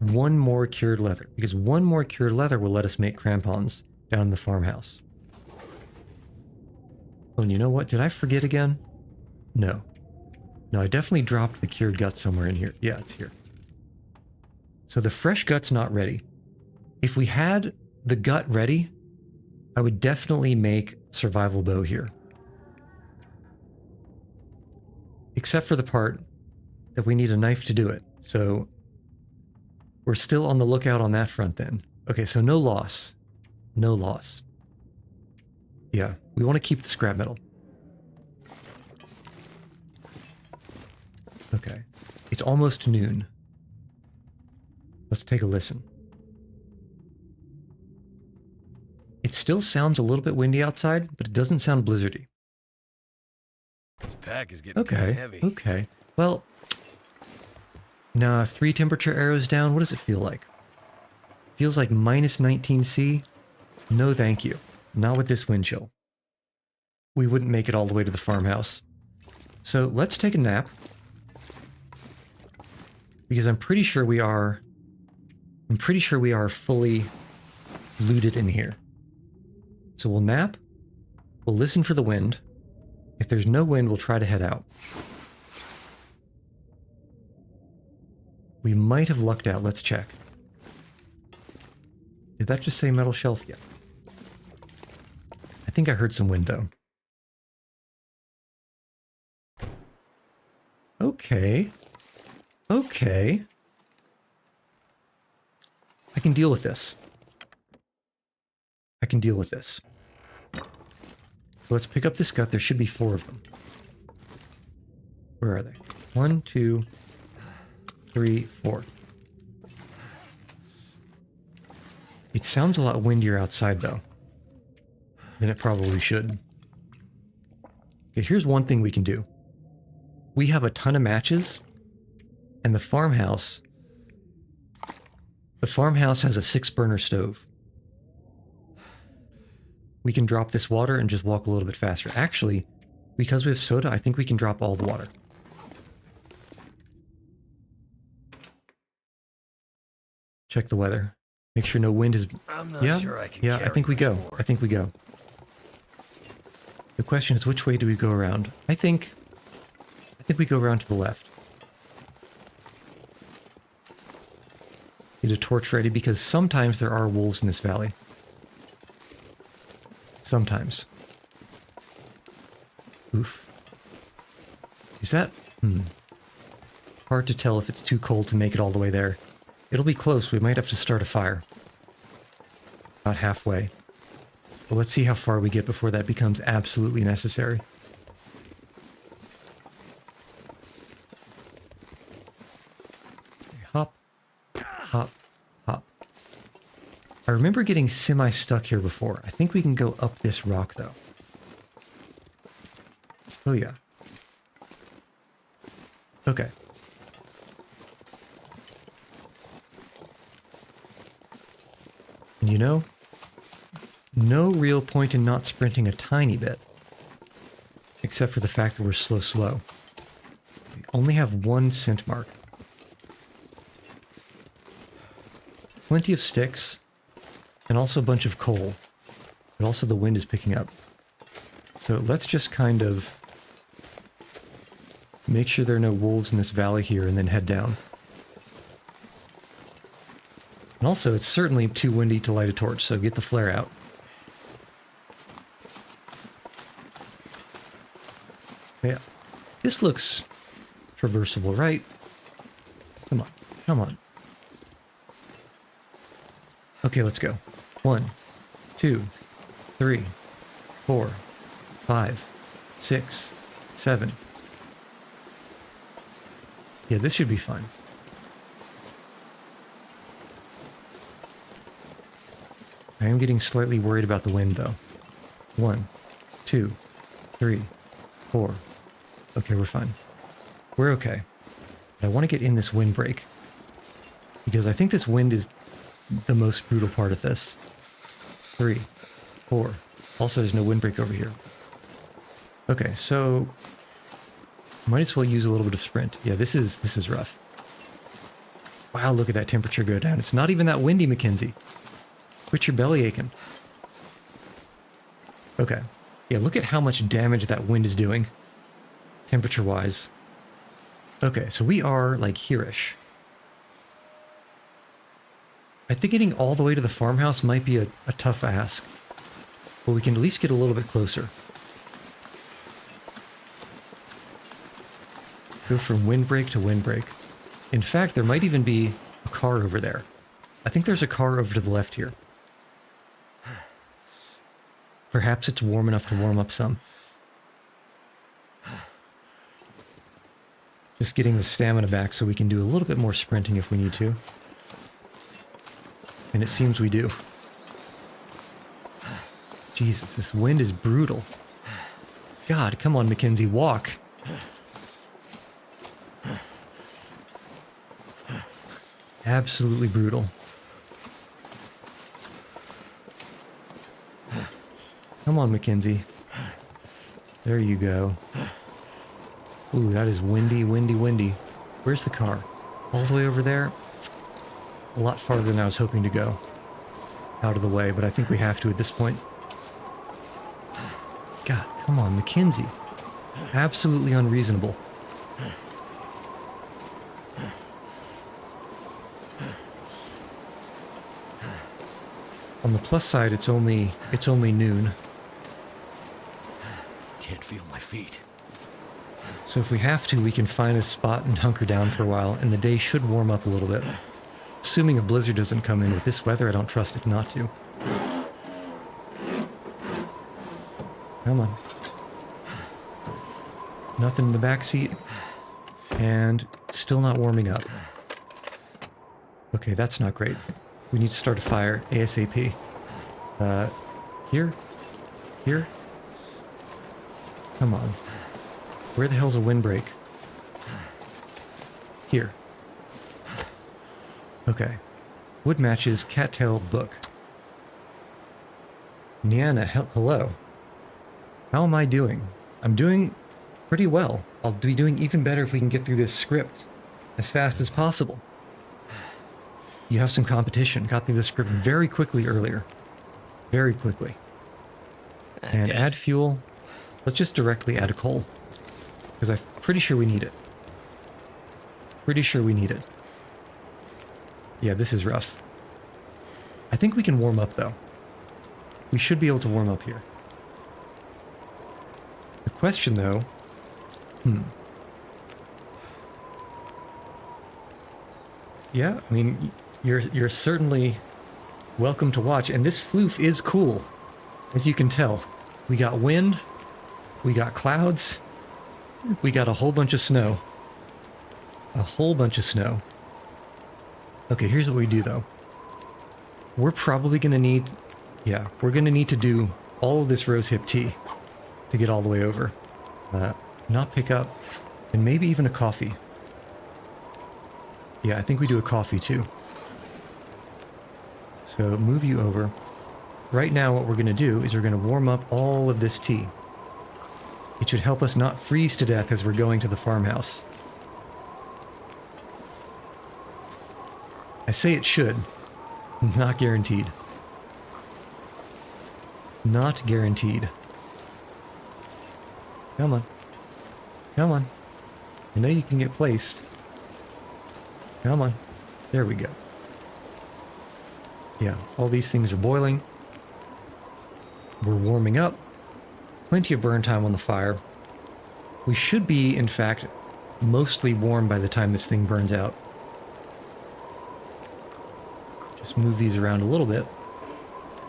1 more cured leather. Because 1 more cured leather will let us make crampons down in the farmhouse. Oh, and you know what? Did I forget again? No. No, I definitely dropped the cured gut somewhere in here. Yeah, it's here. So the fresh gut's not ready. If we had the gut ready, I would definitely make survival bow here. Except for the part that we need a knife to do it. So we're still on the lookout on that front then. Okay, so no loss. No loss. Yeah, we want to keep the scrap metal. Okay. It's almost noon. Let's take a listen. It still sounds a little bit windy outside, but it doesn't sound blizzardy. This pack is getting kind Okay, of heavy. okay. Well, nah, 3 temperature arrows down, what does it feel like? Feels like minus 19°C? No thank you. Not with this wind chill. We wouldn't make it all the way to the farmhouse. So let's take a nap. Because I'm pretty sure we are fully looted in here. So we'll nap. We'll listen for the wind. If there's no wind, we'll try to head out. We might have lucked out. Let's check. Did that just say metal shelf? Yeah. I think I heard some wind, though. Okay. Okay. I can deal with this. I can deal with this. So let's pick up this gut. There should be 4 of them. Where are they? 1, 2, 3, 4. It sounds a lot windier outside, though, than it probably should. Okay, here's one thing we can do. We have a ton of matches, and the farmhouse has a 6-burner stove. We can drop this water and just walk a little bit faster. Actually, because we have soda, I think we can drop all the water. Check the weather. Make sure no wind is... I'm not sure I can yeah, I carry think we much go. more. I think we go. The question is, which way do we go around? I think we go around to the left. Get a torch ready, because sometimes there are wolves in this valley. Sometimes. Oof. Is that... Hard to tell if it's too cold to make it all the way there. It'll be close. We might have to start a fire. About halfway. But let's see how far we get before that becomes absolutely necessary. Hop. Hop. Hop. I remember getting semi-stuck here before. I think we can go up this rock, though. Oh, yeah. Okay. And you know, no real point in not sprinting a tiny bit. Except for the fact that we're slow. We only have 1 scent mark. Plenty of sticks. And also a bunch of coal. But also the wind is picking up. So let's just kind of make sure there are no wolves in this valley here and then head down. And also, it's certainly too windy to light a torch, so get the flare out. Yeah. This looks traversable, right? Come on. Come on. Okay, let's go. 1, 2, 3, 4, 5, 6, 7. Yeah, this should be fine. I am getting slightly worried about the wind, though. 1, 2, 3, 4. Okay, we're fine. We're okay. But I want to get in this windbreak. Because I think this wind is the most brutal part of this. 3, 4. Also, there's no windbreak over here. Okay, so... might as well use a little bit of sprint. Yeah, this is rough. Wow, look at that temperature go down. It's not even that windy, Mackenzie. Quit your belly aching. Okay. Yeah, look at how much damage that wind is doing. Temperature-wise. Okay, so we are like here-ish. I think getting all the way to the farmhouse might be a tough ask, but we can at least get a little bit closer. Go from windbreak to windbreak. In fact, there might even be a car over there. I think there's a car over to the left here. Perhaps it's warm enough to warm up some. Just getting the stamina back so we can do a little bit more sprinting if we need to. And it seems we do. Jesus, this wind is brutal. God, come on, Mackenzie, walk. Absolutely brutal. Come on, Mackenzie. There you go. Ooh, that is windy, windy, windy. Where's the car? All the way over there? A lot farther than I was hoping to go. Out of the way, but I think we have to at this point. God, come on, Mackenzie. Absolutely unreasonable. On the plus side, it's only noon. Can't feel my feet. So if we have to, we can find a spot and hunker down for a while, and the day should warm up a little bit. Assuming a blizzard doesn't come in with this weather, I don't trust it not to. Come on. Nothing in the back seat. And still not warming up. Okay, that's not great. We need to start a fire ASAP. Here? Here? Come on. Where the hell's a windbreak? Here. Okay. Wood matches, cattail book. Niana, hello. How am I doing? I'm doing pretty well. I'll be doing even better if we can get through this script as fast as possible. You have some competition. Got through the script very quickly earlier. Very quickly. And add fuel. Let's just directly add coal. Because I'm pretty sure we need it. Pretty sure we need it. Yeah, this is rough. I think we can warm up, though. We should be able to warm up here. The question, though... Yeah, I mean, you're certainly welcome to watch. And this floof is cool, as you can tell. We got wind. We got clouds. We got a whole bunch of snow. A whole bunch of snow. Okay, here's what we do, though. We're probably going to need... Yeah, we're going to need to do all of this rosehip tea to get all the way over. Not pick up, and maybe even a coffee. Yeah, I think we do a coffee, too. So, move you over. Right now, what we're going to do is we're going to warm up all of this tea. It should help us not freeze to death as we're going to the farmhouse. I say it should. Not guaranteed. Not guaranteed. Come on. Come on. I know you can get placed. Come on. There we go. Yeah, all these things are boiling. We're warming up. Plenty of burn time on the fire. We should be, in fact, mostly warm by the time this thing burns out. Just move these around a little bit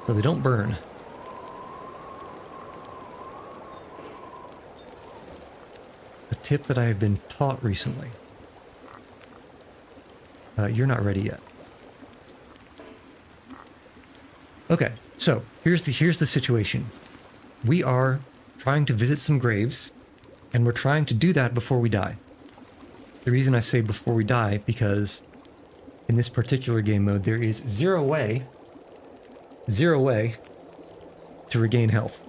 so they don't burn. A tip that I have been taught recently. You're not ready yet. Okay, so here's the situation. We are trying to visit some graves, and we're trying to do that before we die. The reason I say before we die, because in this particular game mode, there is zero way to regain health.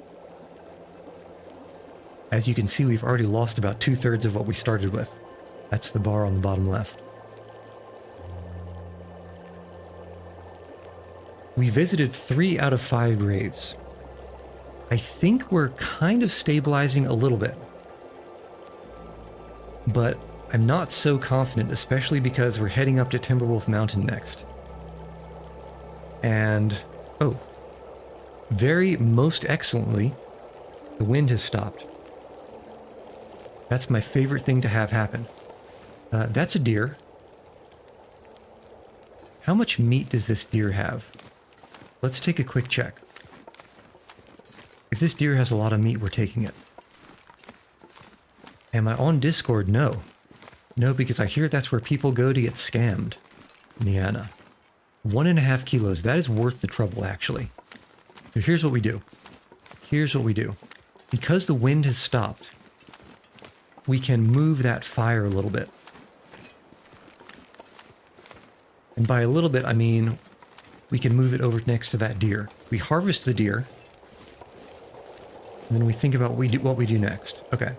As you can see, we've already lost about 2/3 of what we started with. That's the bar on the bottom left. We visited 3 out of 5 graves. I think we're kind of stabilizing a little bit. But I'm not so confident, especially because we're heading up to Timberwolf Mountain next. And, oh, very most excellently, the wind has stopped. That's my favorite thing to have happen. That's a deer. How much meat does this deer have? Let's take a quick check. If this deer has a lot of meat, we're taking it. Am I on Discord? No. No, because I hear that's where people go to get scammed. Niana. 1.5 kilos. That is worth the trouble, actually. So here's what we do. Here's what we do. Because the wind has stopped, we can move that fire a little bit. And by a little bit, I mean we can move it over next to that deer. We harvest the deer, and then we think about what we do next. Okay.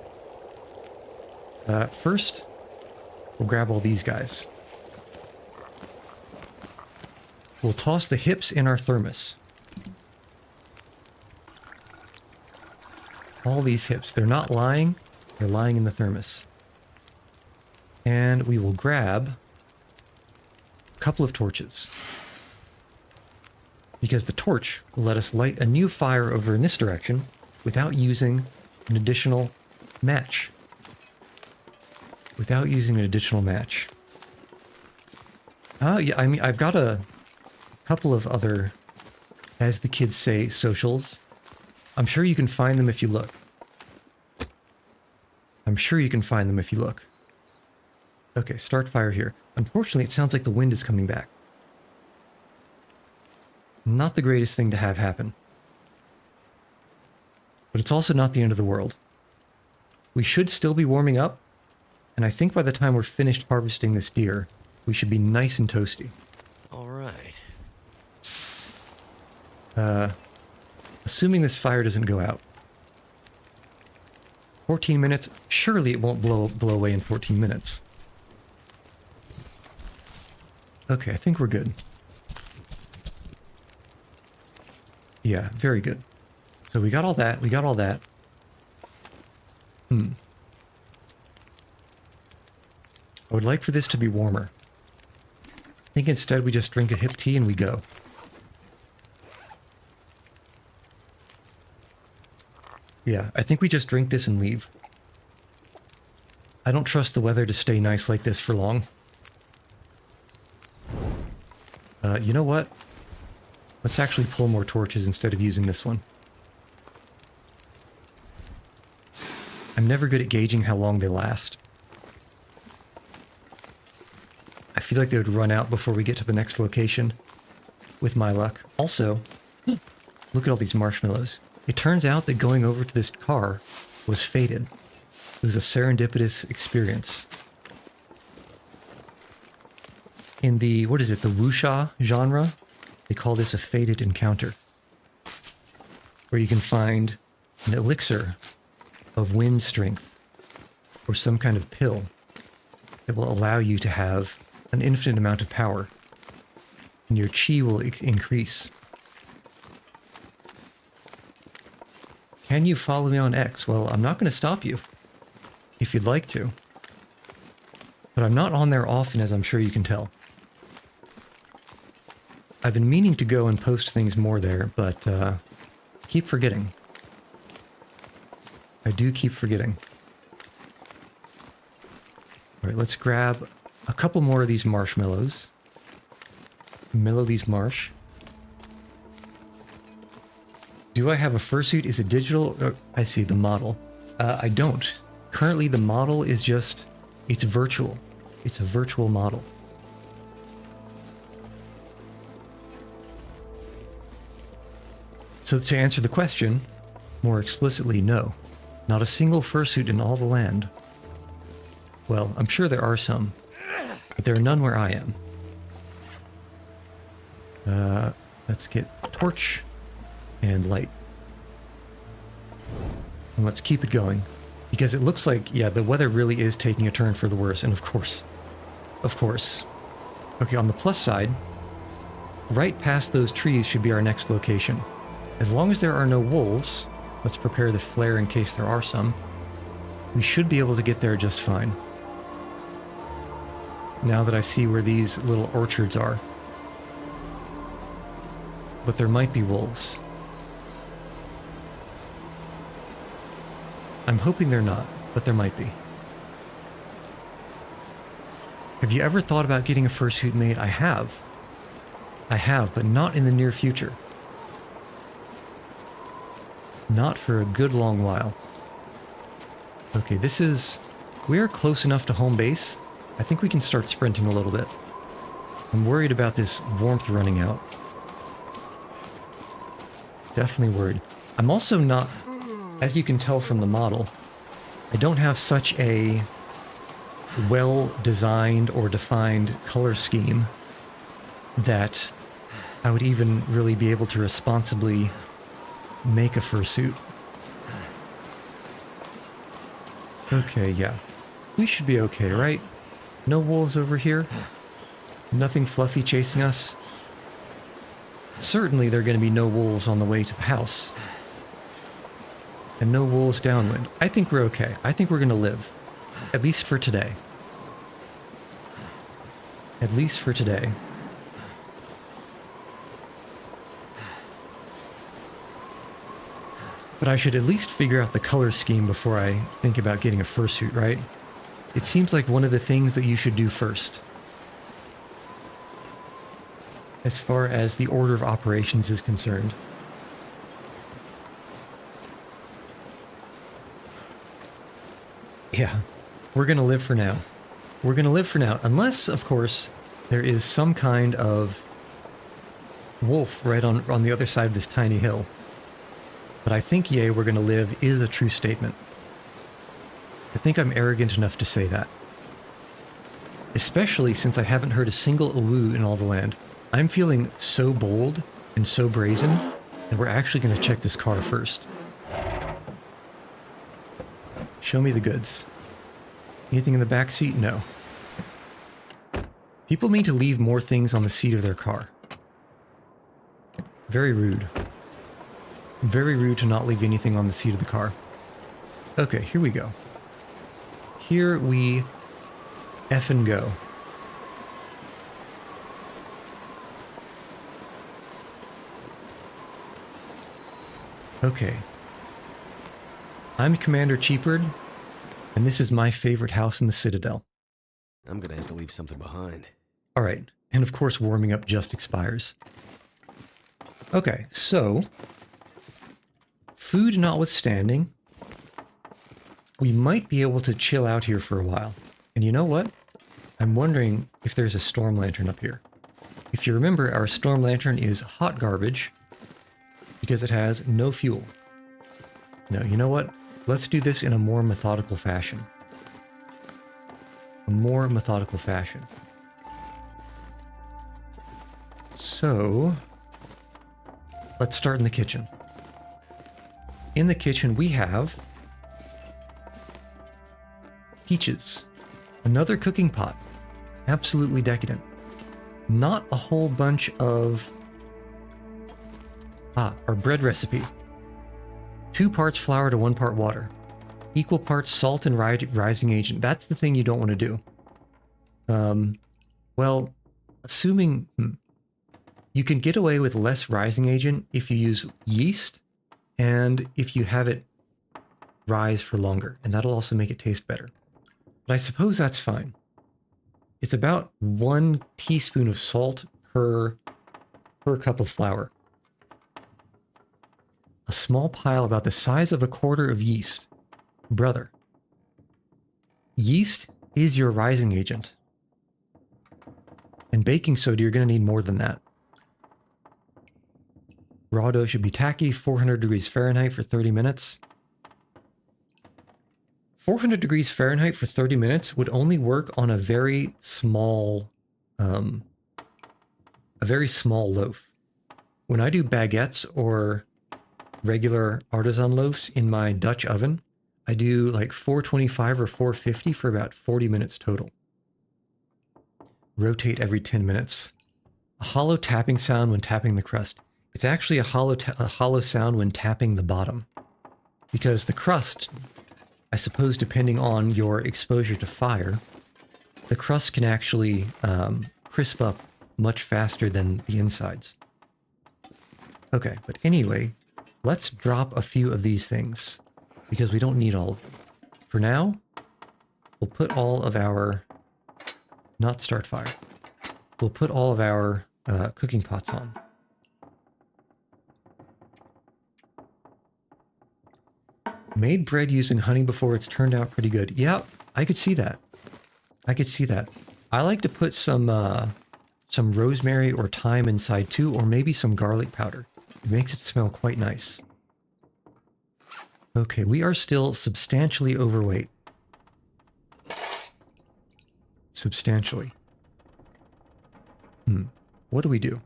First, we'll grab all these guys. We'll toss the hips in our thermos. All these hips. They're not lying. They're lying in the thermos. And we will grab a couple of torches. Because the torch will let us light a new fire over in this direction without using an additional match. Without using an additional match. Yeah, I mean, I've got a couple of other, as the kids say, socials. I'm sure you can find them if you look. I'm sure you can find them if you look. Okay, start fire here. Unfortunately, it sounds like the wind is coming back. Not the greatest thing to have happen. But it's also not the end of the world. We should still be warming up, and I think by the time we're finished harvesting this deer, we should be nice and toasty. All right. Assuming this fire doesn't go out. 14 minutes? Surely it won't blow away in 14 minutes. Okay, I think we're good. Yeah, very good. So we got all that, we got all that. I would like for this to be warmer. I think instead we just drink a hip tea and we go. Yeah, I think we just drink this and leave. I don't trust the weather to stay nice like this for long. You know what? Let's actually pull more torches instead of using this one. I'm never good at gauging how long they last. I feel like they would run out before we get to the next location, with my luck. Also, look at all these marshmallows. It turns out that going over to this car was fated. It was a serendipitous experience. In the, what is it, the wuxia genre, they call this a fated encounter, where you can find an elixir of wind strength or some kind of pill that will allow you to have an infinite amount of power, and your chi will increase. Can you follow me on X? Well, I'm not going to stop you if you'd like to, but I'm not on there often, as I'm sure you can tell. I've been meaning to go and post things more there, but keep forgetting. I do keep forgetting. All right, let's grab a couple more of these marshmallows. Mellow these marsh. Do I have a fursuit? Is it digital? Oh, I see the model. I don't. Currently, the model is just, it's virtual. It's a virtual model. So to answer the question, more explicitly, no. Not a single fursuit in all the land. Well, I'm sure there are some, but there are none where I am. Let's get torch and light. And let's keep it going. Because it looks like, yeah, the weather really is taking a turn for the worse. And of course. Okay, on the plus side, right past those trees should be our next location. As long as there are no wolves, let's prepare the flare in case there are some, we should be able to get there just fine. now that I see where these little orchards are. But there might be wolves. I'm hoping they're not, but there might be. Have you ever thought about getting a fursuit made? I have. I have, but not in the near future. Not for a good long while. Okay, this is... We are close enough to home base. I think we can start sprinting a little bit. I'm worried about this warmth running out. Definitely worried. I'm also not... As you can tell from the model, I don't have such a well-designed or defined color scheme that I would even really be able to responsibly make a fursuit. Okay, yeah. We should be okay, right? No wolves over here? Nothing fluffy chasing us? Certainly there are going to be no wolves on the way to the house. And no wolves downwind. I think we're okay. I think we're going to live. At least for today. At least for today. But I should at least figure out the color scheme before I think about getting a fursuit, right? It seems like one of the things that you should do first. As far as the order of operations is concerned. Yeah, we're going to live for now. We're going to live for now. Unless, of course, there is some kind of wolf right on the other side of this tiny hill. But I think, yay, we're going to live is a true statement. I think I'm arrogant enough to say that. Especially since I haven't heard a single awoo in all the land. I'm feeling so bold and so brazen that we're actually going to check this car first. Show me the goods. Anything in the back seat? No. People need to leave more things on the seat of their car. Very rude. Very rude to not leave anything on the seat of the car. Okay, here we go. Here we effing go. Okay. I'm Commander Cheapard, and this is my favorite house in the Citadel. I'm gonna have to leave something behind. Alright, and of course warming up just expires. Okay, so... Food notwithstanding, we might be able to chill out here for a while. And you know what? I'm wondering if there's a storm lantern up here. If you remember, our storm lantern is hot garbage because it has no fuel. No, you know what? Let's do this in a more methodical fashion. A more methodical fashion. So, let's start in the kitchen. In the kitchen we have peaches. Another cooking pot. Absolutely decadent. Not a whole bunch of... our bread recipe. 2 parts flour to 1 part water. Equal parts salt and rising agent. That's the thing you don't want to do. Well, assuming... You can get away with less rising agent if you use yeast and if you have it rise for longer. And that'll also make it taste better. But I suppose that's fine. It's about 1 teaspoon of salt per cup of flour. A small pile about the size of a quarter of yeast. Brother. Yeast is your rising agent. And baking soda, you're going to need more than that. Raw dough should be tacky, 400 degrees Fahrenheit for 30 minutes. 400 degrees Fahrenheit for 30 minutes would only work on a very small loaf. When I do baguettes or regular artisan loaves in my Dutch oven, I do like 425 or 450 for about 40 minutes total. Rotate every 10 minutes. A hollow tapping sound when tapping the crust. It's actually a hollow sound when tapping the bottom. Because the crust, I suppose depending on your exposure to fire, the crust can actually crisp up much faster than the insides. Okay, but anyway, let's drop a few of these things because we don't need all of them. For now, we'll put all of our, not start fire, we'll put all of our cooking pots on. Made bread using honey before, it's turned out pretty good. Yeah, I could see that. I could see that. I like to put some rosemary or thyme inside too, or maybe some garlic powder. It makes it smell quite nice. Okay, we are still substantially overweight. Substantially. What do we do?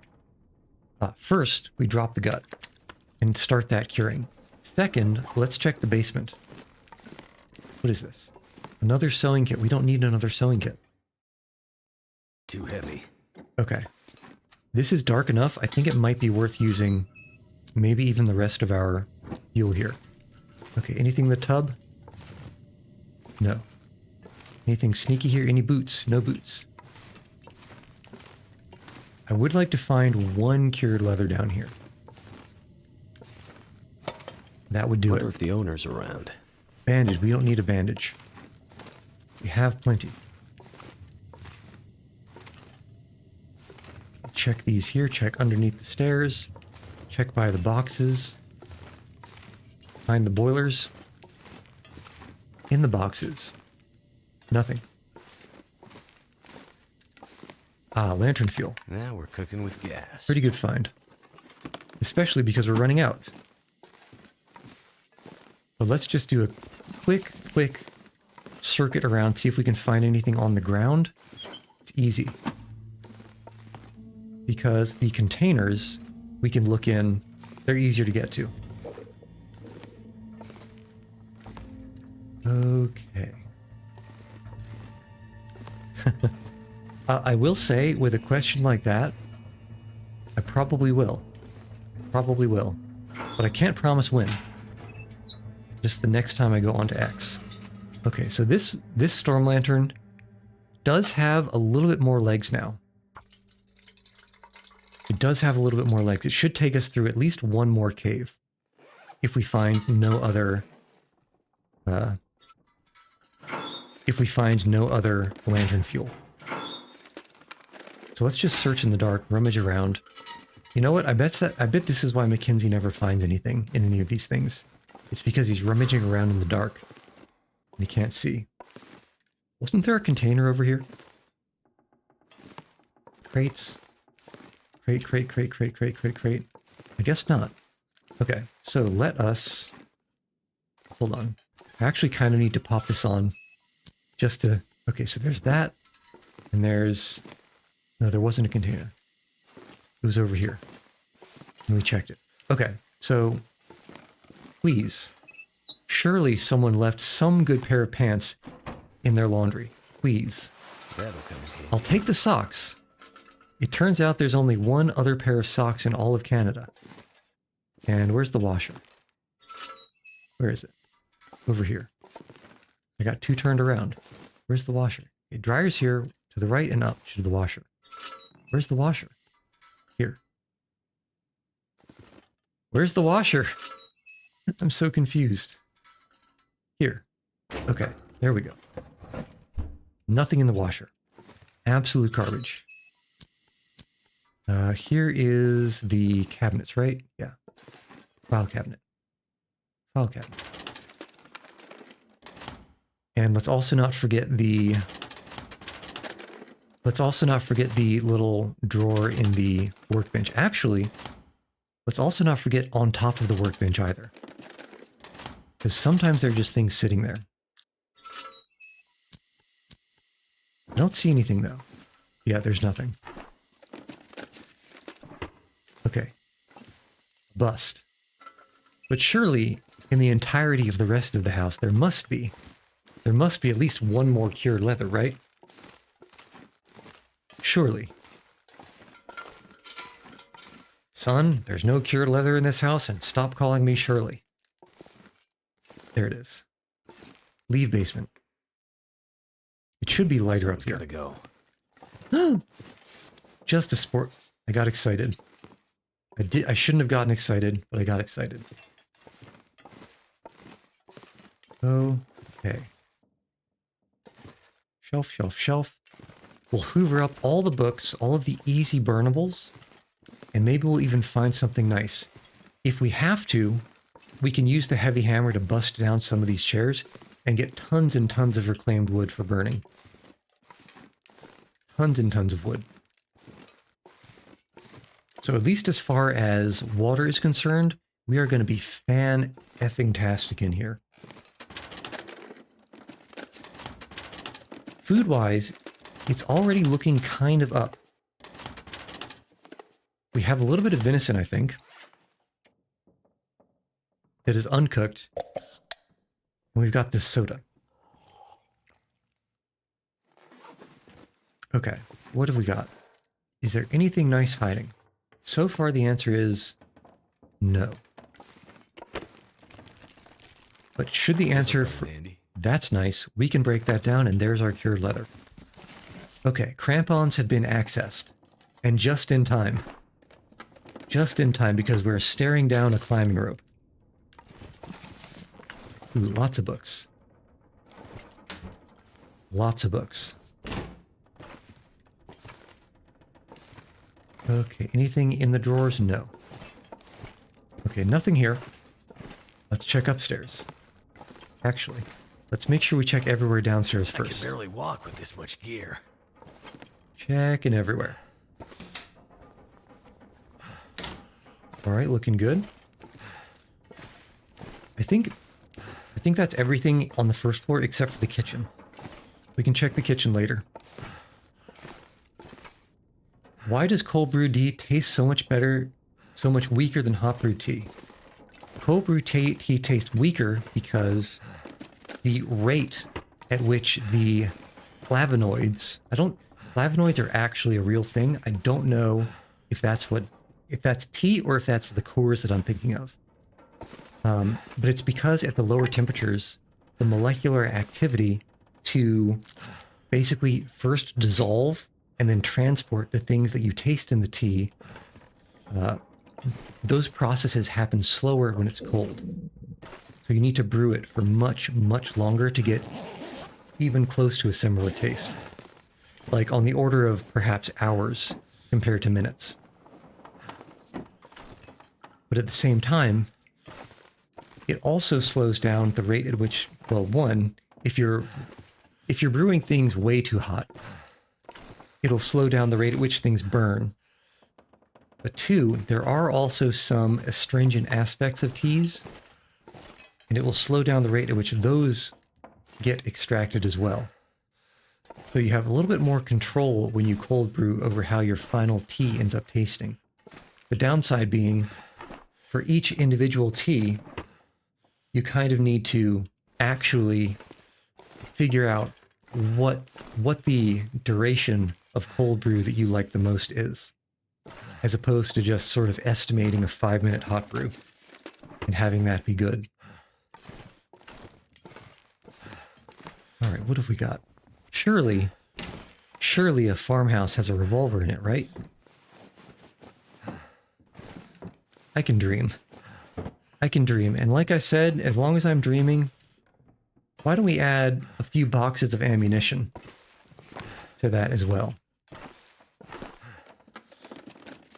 First, we drop the gut and start that curing. Second, let's check the basement. What is this? Another sewing kit. We don't need another sewing kit. Too heavy. Okay. This is dark enough. I think it might be worth using maybe even the rest of our fuel here. Okay, anything in the tub? No. Anything sneaky here? Any boots? No boots. I would like to find one cured leather down here. That would do it. Wonder if the owner's around. Bandage. We don't need a bandage. We have plenty. Check these here. Check underneath the stairs. Check by the boxes. Find the boilers. In the boxes. Nothing. Lantern fuel. Now we're cooking with gas. Pretty good find. Especially because we're running out. But let's just do a quick circuit around, see if we can find anything on the ground. It's easy. Because the containers, we can look in, they're easier to get to. Okay. I will say, with a question like that, I probably will. Probably will. But I can't promise when. Just the next time I go onto X. Okay, so this storm lantern does have a little bit more legs now. It does have a little bit more legs. It should take us through at least one more cave. If we find no other... if we find no other lantern fuel. So let's just search in the dark, rummage around. You know what? I bet this is why Mackenzie never finds anything in any of these things. It's because he's rummaging around in the dark. And he can't see. Wasn't there a container over here? Crates. Crate. I guess not. Okay, so let us... Hold on. I actually kind of need to pop this on. Just to... Okay, so there's that. And there's... No, there wasn't a container. It was over here. And we checked it. Okay, so... Please. Surely someone left some good pair of pants in their laundry. Please. That'll come in handy. I'll take the socks. It turns out there's only one other pair of socks in all of Canada. And where's the washer? Where is it? Over here. I got two turned around. Where's the washer? Okay, dryer's here, to the right and up to the washer. Where's the washer? Here. Where's the washer? I'm so confused. Here. Okay, there we go. Nothing in the washer. Absolute garbage. Here is the cabinets, right? Yeah. File cabinet. File cabinet. And let's also not forget the... Let's also not forget the little drawer in the workbench. Actually, let's also not forget on top of the workbench either. Because sometimes there are just things sitting there. I don't see anything though. Yeah, there's nothing. Okay. Bust. But surely, in the entirety of the rest of the house, there must be at least one more cured leather, right? Surely. Son, there's no cured leather in this house, and stop calling me Shirley. There it is. Leave basement. It should be lighter Someone's up here. gotta go. Just a sport. I got excited. I shouldn't have gotten excited, but I got excited. Okay. Shelf, shelf, shelf. We'll hoover up all the books, all of the easy burnables, and maybe we'll even find something nice. If we have to, we can use the heavy hammer to bust down some of these chairs and get tons and tons of reclaimed wood for burning. Tons and tons of wood. So at least as far as water is concerned, we are going to be fan-effing-tastic in here. Food-wise, it's already looking kind of up. We have a little bit of venison, I think, that is uncooked. And we've got this soda. Okay, what have we got? Is there anything nice hiding? So far, the answer is no. But should the answer for that's nice, we can break that down, and there's our cured leather. Okay, crampons have been accessed, and just in time. Just in time, because we're staring down a climbing rope. Ooh, lots of books. Lots of books. Okay, anything in the drawers? No. Okay, nothing here. Let's check upstairs. Actually, let's make sure we check everywhere downstairs first. I can barely walk with this much gear. Checking everywhere. Alright, looking good. I think that's everything on the first floor except for the kitchen. We can check the kitchen later. Why does cold brew tea taste so much better, so much weaker than hot brew tea? Cold brew tea tastes weaker because the rate at which the flavonoids, flavonoids are actually a real thing. I don't know if that's tea or if that's the cores that I'm thinking of. But it's because at the lower temperatures, the molecular activity to basically first dissolve and then transport the things that you taste in the tea, those processes happen slower when it's cold. So you need to brew it for much, much longer to get even close to a similar taste. Like on the order of perhaps hours compared to minutes. But at the same time, it also slows down the rate at which, well, one, if you're brewing things way too hot, it'll slow down the rate at which things burn. But two, there are also some astringent aspects of teas, and it will slow down the rate at which those get extracted as well. So you have a little bit more control when you cold brew over how your final tea ends up tasting. The downside being, for each individual tea, you kind of need to actually figure out what the duration of cold brew that you like the most is, as opposed to just sort of estimating a 5-minute hot brew and having that be good. All right, what have we got? Surely a farmhouse has a revolver in it, right? I can dream. I can dream. And like I said, as long as I'm dreaming, why don't we add a few boxes of ammunition to that as well?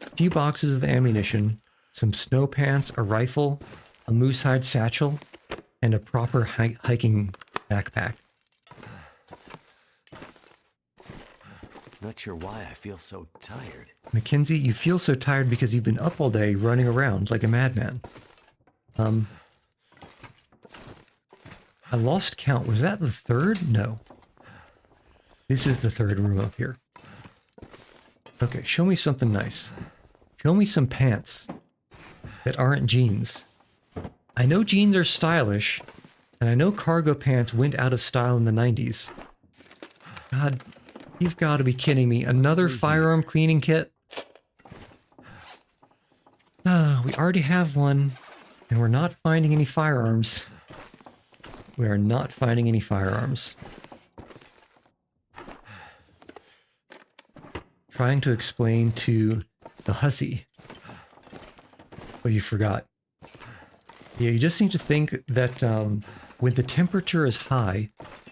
A few boxes of ammunition, some snow pants, a rifle, a moose hide satchel, and a proper hiking backpack. Not sure why I feel so tired. Mackenzie, you feel so tired because you've been up all day running around like a madman. I lost count. Was that the third? No. This is the third room up here. Okay, show me something nice. Show me some pants that aren't jeans. I know jeans are stylish, and I know cargo pants went out of style in the 90s. God, you've got to be kidding me. Another firearm cleaning kit? We already have one, and we're not finding any firearms. We are not finding any firearms. trying to explain to the hussy. Oh, you forgot. Yeah, you just need to think that when the temperature is high,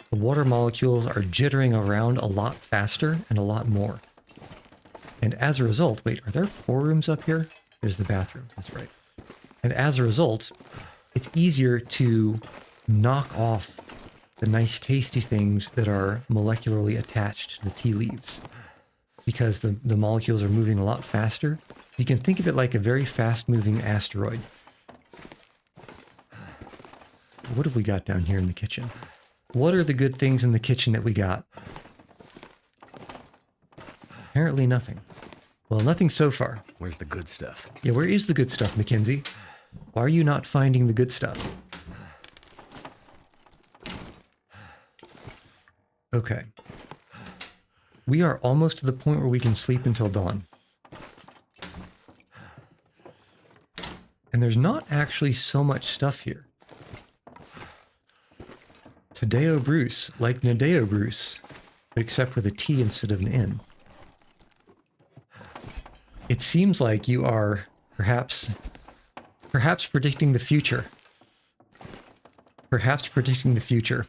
the water molecules are jittering around a lot faster and a lot more. And as a result, wait, are there 4 rooms up here? There's the bathroom, that's right. And as a result, it's easier to knock off the nice tasty things that are molecularly attached to the tea leaves. Because the molecules are moving a lot faster. You can think of it like a very fast-moving asteroid. What have we got down here in the kitchen? What are the good things in the kitchen that we got? Apparently nothing. Well, nothing so far. Where's the good stuff? Yeah, where is the good stuff, Mackenzie? Why are you not finding the good stuff? Okay. We are almost to the point where we can sleep until dawn. And there's not actually so much stuff here. Tadeo Bruce, like Nadeo Bruce, but except with a T instead of an N. It seems like you are perhaps predicting the future. Perhaps predicting the future.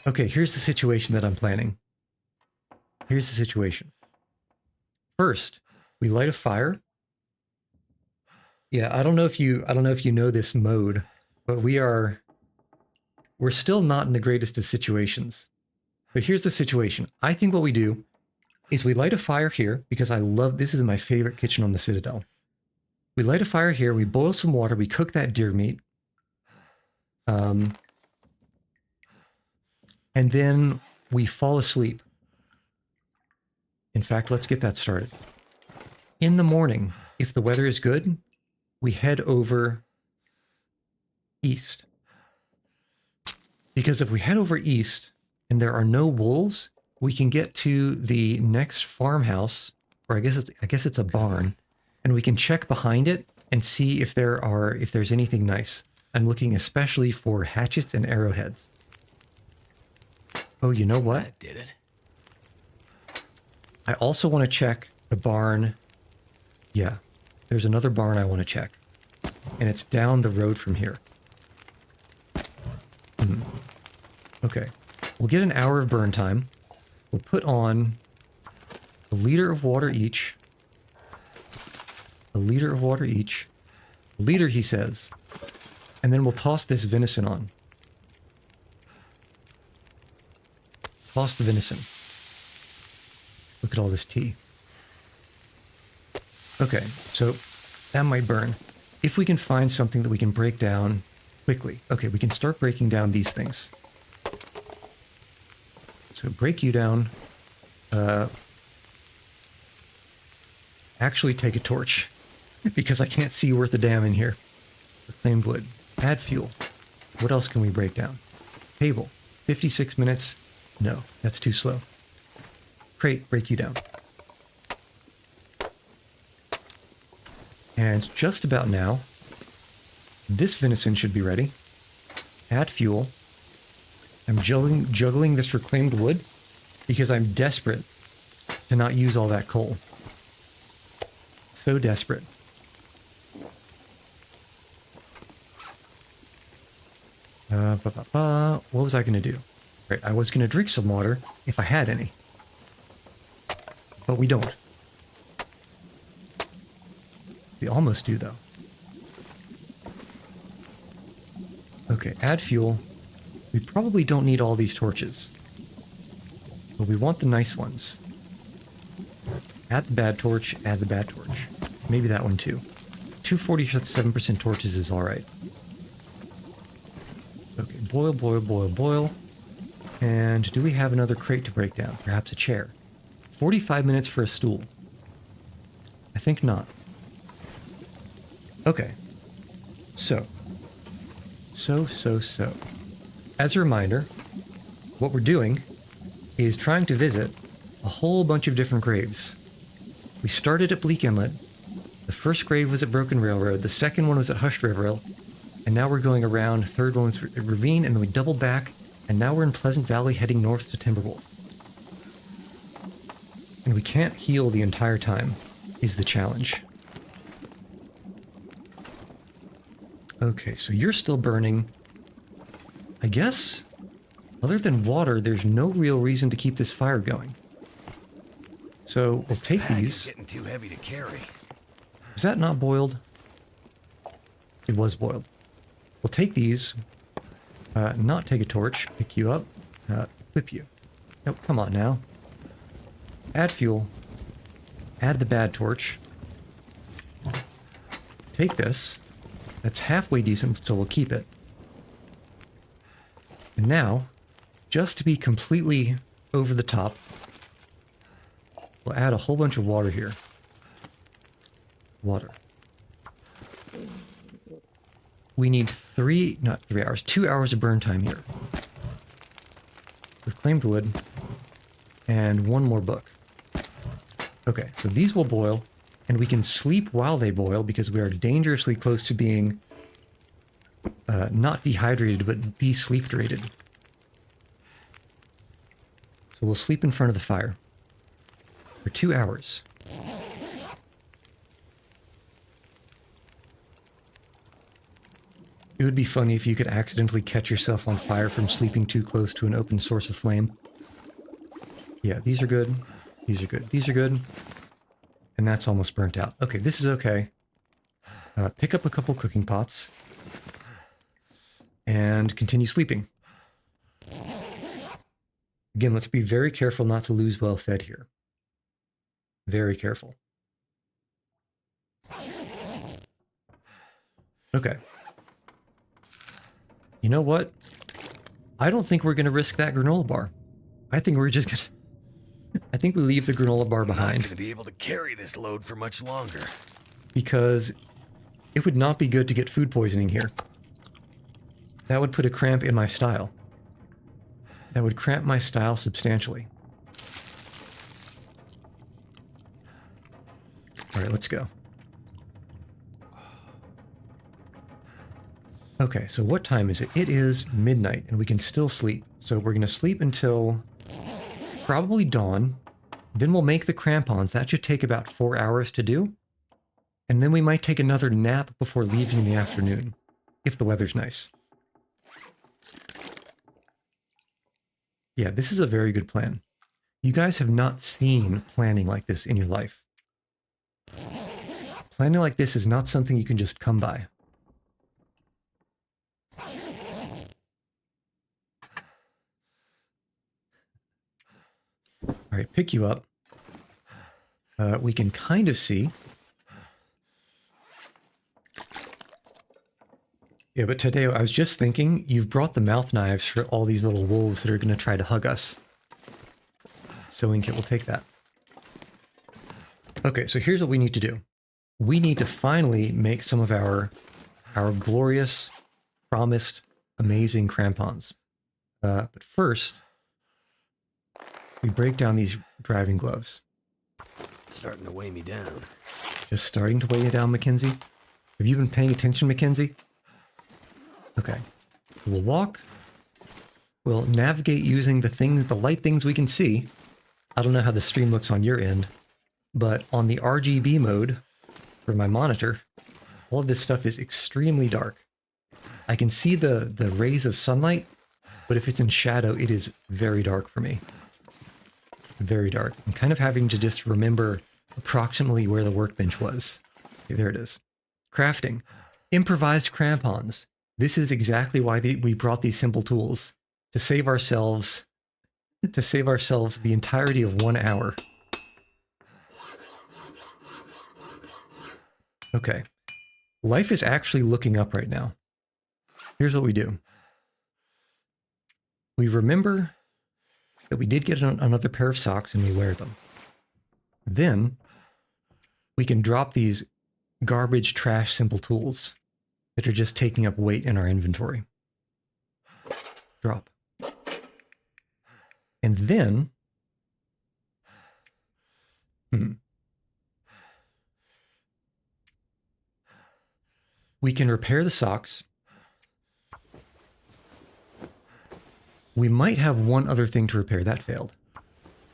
Okay, here's the situation that I'm planning. Here's the situation. First, we light a fire. Yeah, I don't know if you know this mode, but we're still not in the greatest of situations. But here's the situation. I think what we do is we light a fire here because this is my favorite kitchen on the Citadel. We light a fire here, we boil some water, we cook that deer meat. And then we fall asleep. In fact, let's get that started. In the morning, if the weather is good, we head over east. Because if we head over east and there are no wolves, we can get to the next farmhouse, or I guess it's a barn, and we can check behind it and see if there's anything nice. I'm looking especially for hatchets and arrowheads. Oh, you know what? That did it. I also want to check the barn. Yeah, there's another barn I want to check. And it's down the road from here. Okay. We'll get an hour of burn time. We'll put on a liter of water each. A liter of water each. A liter, he says. And then we'll toss this venison on. Toss the venison. Look at all this tea. Okay, so that might burn. If we can find something that we can break down quickly. Okay, we can start breaking down these things. So break you down. Actually take a torch. Because I can't see worth a damn in here. Reclaimed wood. Add fuel. What else can we break down? Table. 56 minutes. No, that's too slow. Crate, break you down. And just about now, this venison should be ready. Add fuel. I'm juggling this reclaimed wood because I'm desperate to not use all that coal. So desperate. What was I going to do? Right, I was going to drink some water if I had any. But we don't. We almost do, though. Okay, add fuel. We probably don't need all these torches. But we want the nice ones. Add the bad torch, add the bad torch. Maybe that one too. 247% torches is alright. Okay, boil, boil, boil, boil. And do we have another crate to break down? Perhaps a chair. 45 minutes for a stool. I think not. Okay. So. As a reminder, what we're doing is trying to visit a whole bunch of different graves. We started at Bleak Inlet. The first grave was at Broken Railroad. The second one was at Hushed River. And now we're going around. The third one was at Ravine, and then we doubled back. And now we're in Pleasant Valley heading north to Timberwolf. And we can't heal the entire time, is the challenge. Okay, so you're still burning. I guess, other than water, there's no real reason to keep this fire going. So we'll take these. Getting too heavy to carry. Was that not boiled? It was boiled. We'll take these, not take a torch, pick you up, whip you. Nope, come on now. Add fuel. Add the bad torch. Take this. That's halfway decent, so we'll keep it. And now, just to be completely over the top, we'll add a whole bunch of water here. Water. We need 2 hours of burn time here. Reclaimed wood. And 1 more book. Okay, so these will boil, and we can sleep while they boil because we are dangerously close to being not dehydrated, but de-sleep-drated. So we'll sleep in front of the fire for 2 hours. It would be funny if you could accidentally catch yourself on fire from sleeping too close to an open source of flame. Yeah, these are good. These are good. These are good. And that's almost burnt out. Okay, this is okay. Pick up a couple cooking pots. And continue sleeping. Again, let's be very careful not to lose well fed here. Very careful. Okay. You know what? I don't think we're going to risk that granola bar. I think we're just going to... I think we leave the granola bar behind. I'm not going to be able to carry this load for much longer. Because it would not be good to get food poisoning here. That would put a cramp in my style. That would cramp my style substantially. Alright, let's go. Okay, so what time is it? It is midnight, and we can still sleep. So we're going to sleep until probably dawn. Then we'll make the crampons. That should take about 4 hours to do. And then we might take another nap before leaving in the afternoon, if the weather's nice. Yeah, this is a very good plan. You guys have not seen planning like this in your life. Planning like this is not something you can just come by. All right, pick you up. We can kind of see. Yeah, but Tadeo, I was just thinking, you've brought the mouth knives for all these little wolves that are going to try to hug us. Sewing kit will take that. Okay, so here's what we need to do. We need to finally make some of our glorious, promised, amazing crampons. But first, we break down these driving gloves. It's starting to weigh me down. Just starting to weigh you down, Mackenzie? Have you been paying attention, Mackenzie? Okay. We'll walk. We'll navigate using the light things we can see. I don't know how the stream looks on your end, but on the RGB mode for my monitor, all of this stuff is extremely dark. I can see the rays of sunlight, but if it's in shadow, it is very dark for me. Very dark. I'm kind of having to just remember approximately where the workbench was. Okay, there it is. Crafting. Improvised crampons. This is exactly why we brought these simple tools. To save ourselves the entirety of 1 hour. Okay. Life is actually looking up right now. Here's what we do. We remember that we did get another pair of socks and we wear them. Then we can drop these garbage trash simple tools that are just taking up weight in our inventory. Drop. And then we can repair the socks. We might have one other thing to repair. That failed.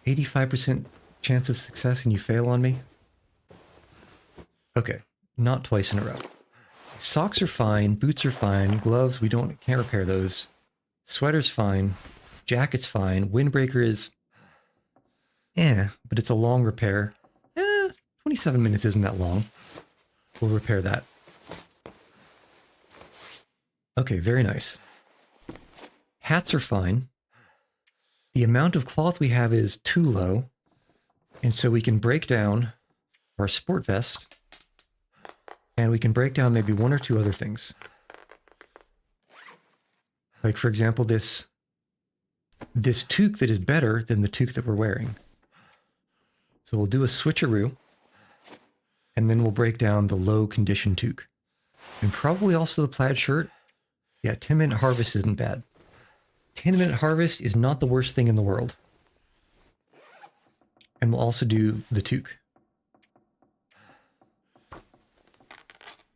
85% chance of success and you fail on me? Okay, not twice in a row. Socks are fine, boots are fine, gloves, can't repair those. Sweater's fine, jacket's fine, windbreaker is but it's a long repair. 27 minutes isn't that long. We'll repair that. Okay, very nice. Hats are fine. The amount of cloth we have is too low, and so we can break down our sport vest, and we can break down maybe one or two other things. Like, for example, this toque that is better than the toque that we're wearing. So we'll do a switcheroo, and then we'll break down the low condition toque. And probably also the plaid shirt. Yeah, 10-minute harvest isn't bad. 10-minute harvest is not the worst thing in the world. And we'll also do the toque.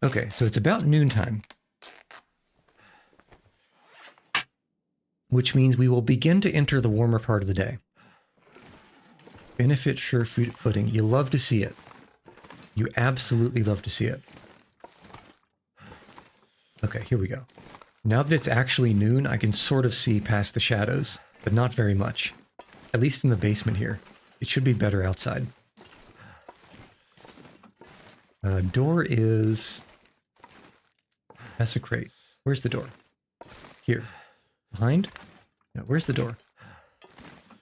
Okay, so it's about noontime. Which means we will begin to enter the warmer part of the day. Benefit sure footing. You love to see it. You absolutely love to see it. Okay, here we go. Now that it's actually noon, I can sort of see past the shadows, but not very much. At least in the basement here. It should be better outside. Door is... Desecrate. Where's the door? Here. Behind? No, where's the door?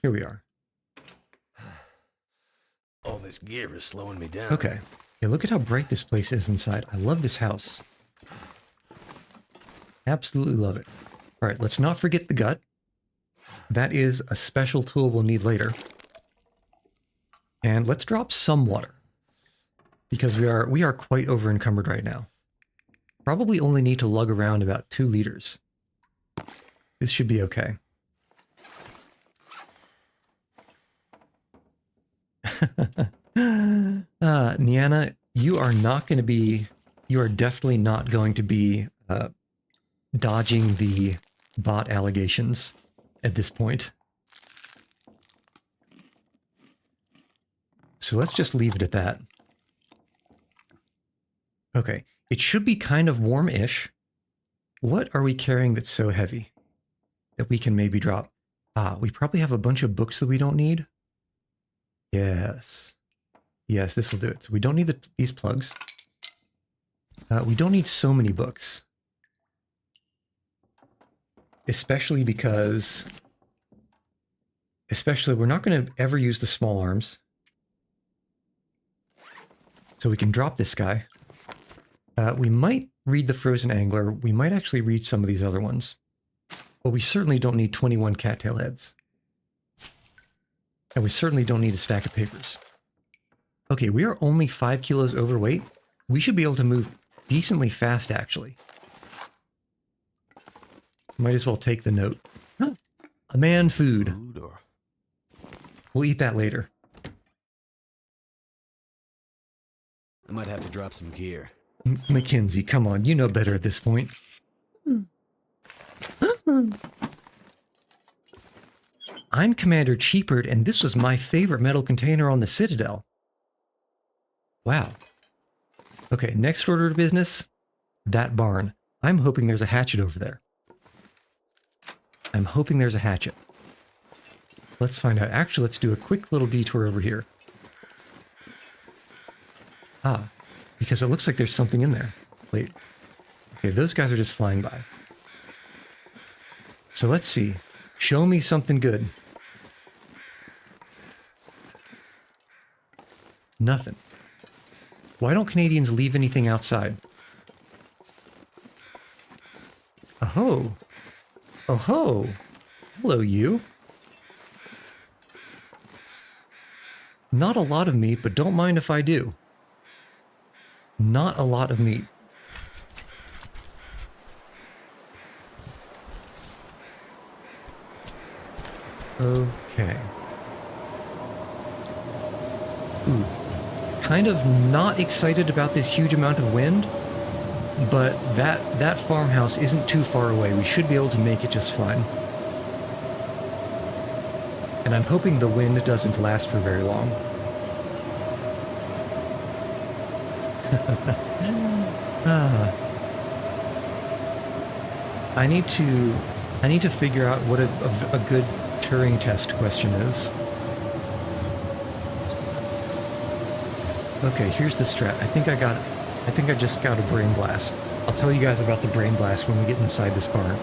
Here we are. All this gear is slowing me down. Okay. Yeah, look at how bright this place is inside. I love this house. Absolutely love it. All right, let's not forget the gut. That is a special tool we'll need later. And let's drop some water. Because we are quite over encumbered right now. Probably only need to lug around about 2 liters. This should be okay. Niana, you are definitely not going to be dodging the bot allegations at this point. So let's just leave it at that. Okay, it should be kind of warm-ish. What are we carrying that's so heavy that we can maybe drop? We probably have a bunch of books that we don't need. Yes. Yes, this will do it. So we don't need these plugs. We don't need so many books. Especially because... we're not going to ever use the small arms. So we can drop this guy. We might read the Frozen Angler. We might actually read some of these other ones. But we certainly don't need 21 cattail heads. And we certainly don't need a stack of papers. Okay, we are only 5 kilos overweight. We should be able to move decently fast, actually. Might as well take the note. Huh. A man food. We'll eat that later. I might have to drop some gear. Mackenzie, come on. You know better at this point. I'm Commander Cheapert, and this was my favorite metal container on the Citadel. Wow. Okay, next order of business. That barn. I'm hoping there's a hatchet over there. I'm hoping there's a hatchet. Let's find out. Actually, let's do a quick little detour over here. Because it looks like there's something in there. Wait. Okay, those guys are just flying by. So let's see. Show me something good. Nothing. Why don't Canadians leave anything outside? Oh-ho. Oh-ho. Hello, you. Not a lot of meat, but don't mind if I do. Not a lot of meat. Okay. Ooh. Kind of not excited about this huge amount of wind, but that farmhouse isn't too far away. We should be able to make it just fine. And I'm hoping the wind doesn't last for very long. Ah, I need to figure out what a good Turing test question is. Okay, here's the strat. I think I just got a brain blast. I'll tell you guys about the brain blast when we get inside this barn.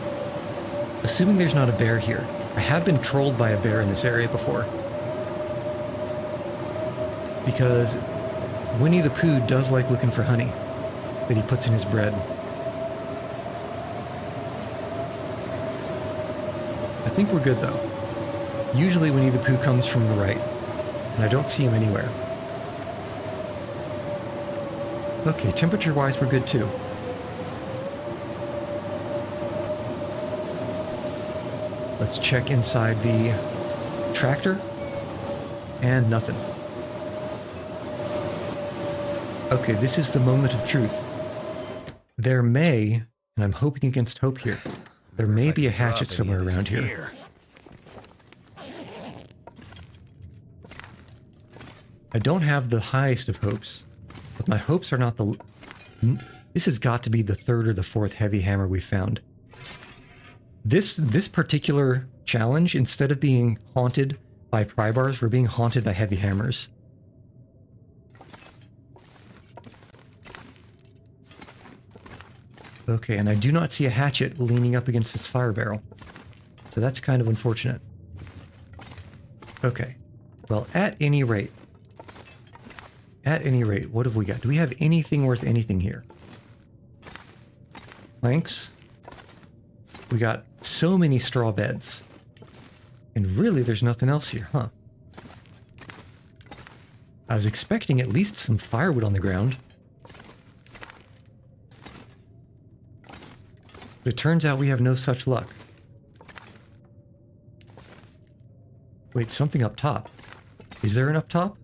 Assuming there's not a bear here. I have been trolled by a bear in this area before. Because Winnie the Pooh does like looking for honey that he puts in his bread. I think we're good though. Usually Winnie the Pooh comes from the right, and I don't see him anywhere. Okay, temperature-wise we're good too. Let's check inside the tractor, and nothing. Okay, this is the moment of truth. There may, and I'm hoping against hope here, there may be a hatchet somewhere around here. I don't have the highest of hopes, but my hopes are not the... This has got to be the third or the fourth heavy hammer we found. This particular challenge, instead of being haunted by pry bars, we're being haunted by heavy hammers. Okay, and I do not see a hatchet leaning up against its fire barrel. So that's kind of unfortunate. Okay. Well, at any rate, what have we got? Do we have anything worth anything here? Planks. We got so many straw beds. And really, there's nothing else here, huh? I was expecting at least some firewood on the ground. But it turns out we have no such luck. Wait, something up top. Is there an up top?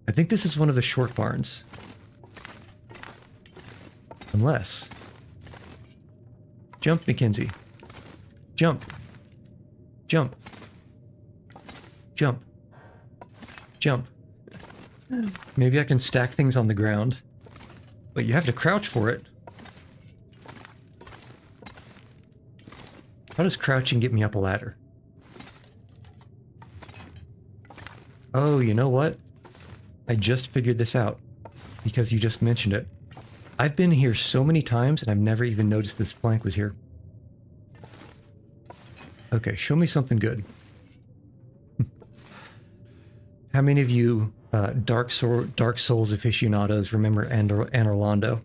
I think this is one of the short barns. Unless... Jump, Mackenzie. Jump. Jump. Jump. Jump. Maybe I can stack things on the ground. But you have to crouch for it. How does crouching get me up a ladder? Oh, you know what? I just figured this out. Because you just mentioned it. I've been here so many times and I've never even noticed this plank was here. Okay, show me something good. How many of you Dark Souls aficionados remember Anorlando?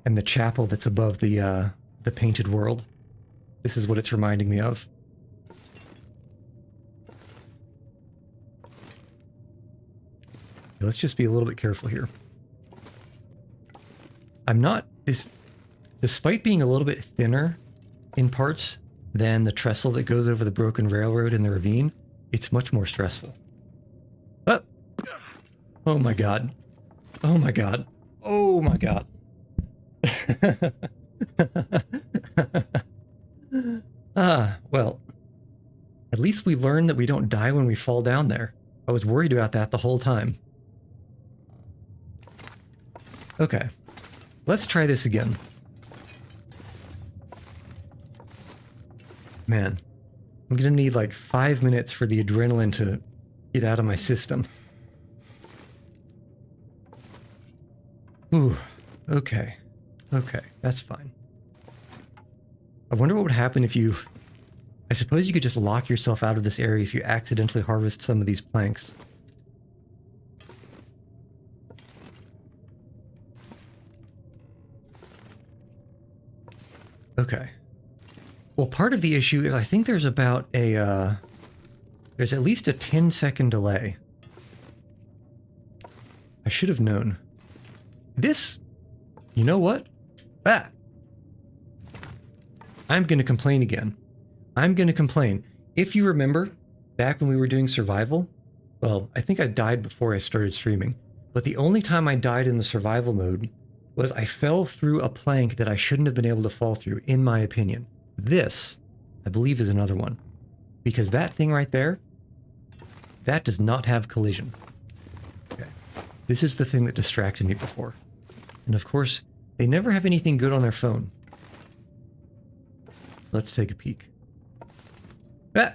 And the chapel that's above the painted world? This is what it's reminding me of. Let's just be a little bit careful here. Despite being a little bit thinner in parts than the trestle that goes over the broken railroad in the ravine, it's much more stressful. Oh! Oh my god. Oh my god. Oh my god. Well, at least we learned that we don't die when we fall down there. I was worried about that the whole time. Okay, let's try this again. Man, I'm gonna need like 5 minutes for the adrenaline to get out of my system. Ooh, okay. Okay, that's fine. I wonder what would happen if you... I suppose you could just lock yourself out of this area if you accidentally harvest some of these planks. Okay. Well, part of the issue is I think there's about a, there's at least a 10-second delay. I should have known. This... You know what? Ah! I'm going to complain again. I'm going to complain. If you remember, back when we were doing survival, well, I think I died before I started streaming, but the only time I died in the survival mode was I fell through a plank that I shouldn't have been able to fall through, in my opinion. This, I believe, is another one. Because that thing right there, That does not have collision. Okay. This is the thing that distracted me before. And of course, they never have anything good on their phone. So let's take a peek. Ah!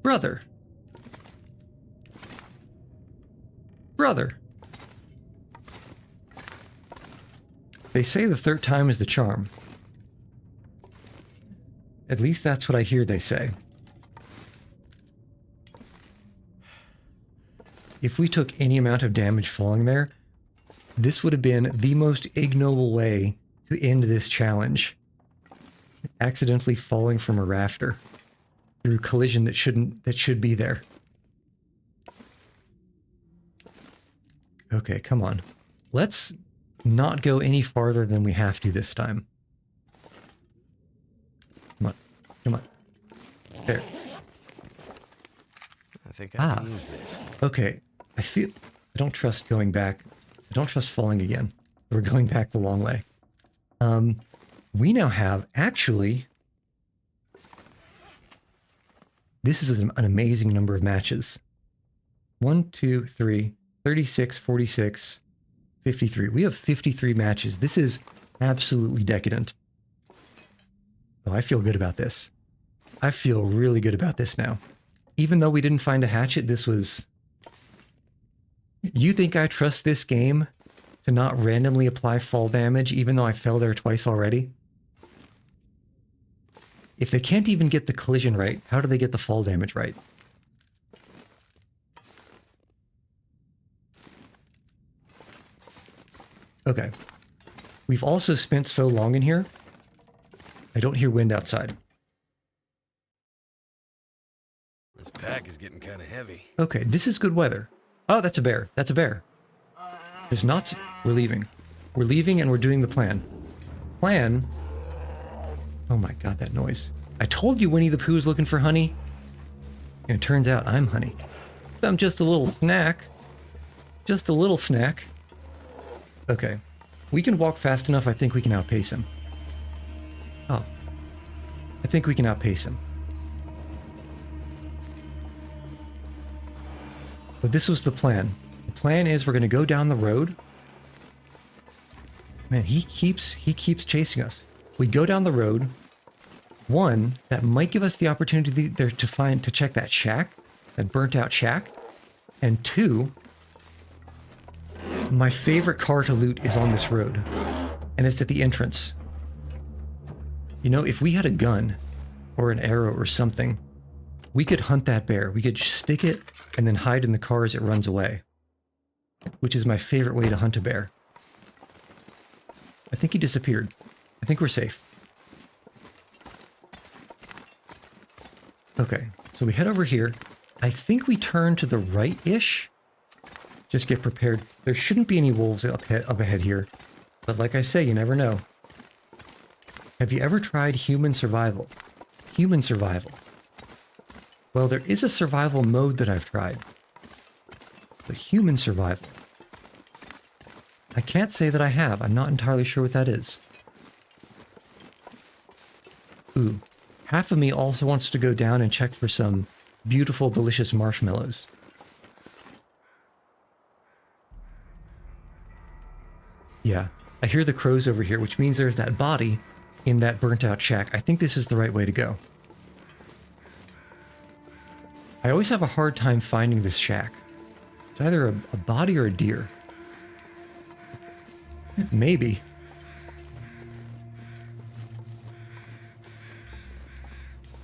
Brother. Brother. They say the third time is the charm. At least that's what I hear they say. If we took any amount of damage falling there, this would have been the most ignoble way to end this challenge. Accidentally falling from a rafter through collision that should be there. Okay, come on. Let's not go any farther than we have to this time. Come on. Come on. There. I think I can use this. Okay. I don't trust going back. I don't trust falling again. We're going back the long way. We now have, actually, this is an amazing number of matches. 1, 2, 3, 36, 46, 53. We have 53 matches. This is absolutely decadent. Oh, I feel good about this. I feel really good about this now. Even though we didn't find a hatchet, this was... You think I trust this game to not randomly apply fall damage even though I fell there twice already? If they can't even get the collision right, how do they get the fall damage right? Okay. We've also spent so long in here, I don't hear wind outside. This pack is getting kind of heavy. Okay, this is good weather. Oh, that's a bear. That's a bear. It's not... We're leaving. We're leaving and we're doing the plan. Plan... Oh my god, that noise. I told you Winnie the Pooh is looking for honey. And it turns out I'm honey. I'm just a little snack. Just a little snack. Okay. We can walk fast enough, I think we can outpace him. Oh. I think we can outpace him. But this was the plan. The plan is we're going to go down the road. Man, he keeps chasing us. We go down the road. One, that might give us the opportunity there to check that shack, that burnt out shack. And two, my favorite car to loot is on this road. And it's at the entrance. You know, if we had a gun or an arrow or something, we could hunt that bear. We could stick it and then hide in the car as it runs away. Which is my favorite way to hunt a bear. I think he disappeared. I think we're safe. Okay, so we head over here. I think we turn to the right-ish. Just get prepared. There shouldn't be any wolves up ahead here. But like I say, you never know. Have you ever tried human survival? Human survival. Well, there is a survival mode that I've tried. But human survival. I can't say that I have. I'm not entirely sure what that is. Ooh. Half of me also wants to go down and check for some beautiful, delicious marshmallows. Yeah. I hear the crows over here, which means there's that body in that burnt-out shack. I think this is the right way to go. I always have a hard time finding this shack. It's either a body or a deer. Maybe.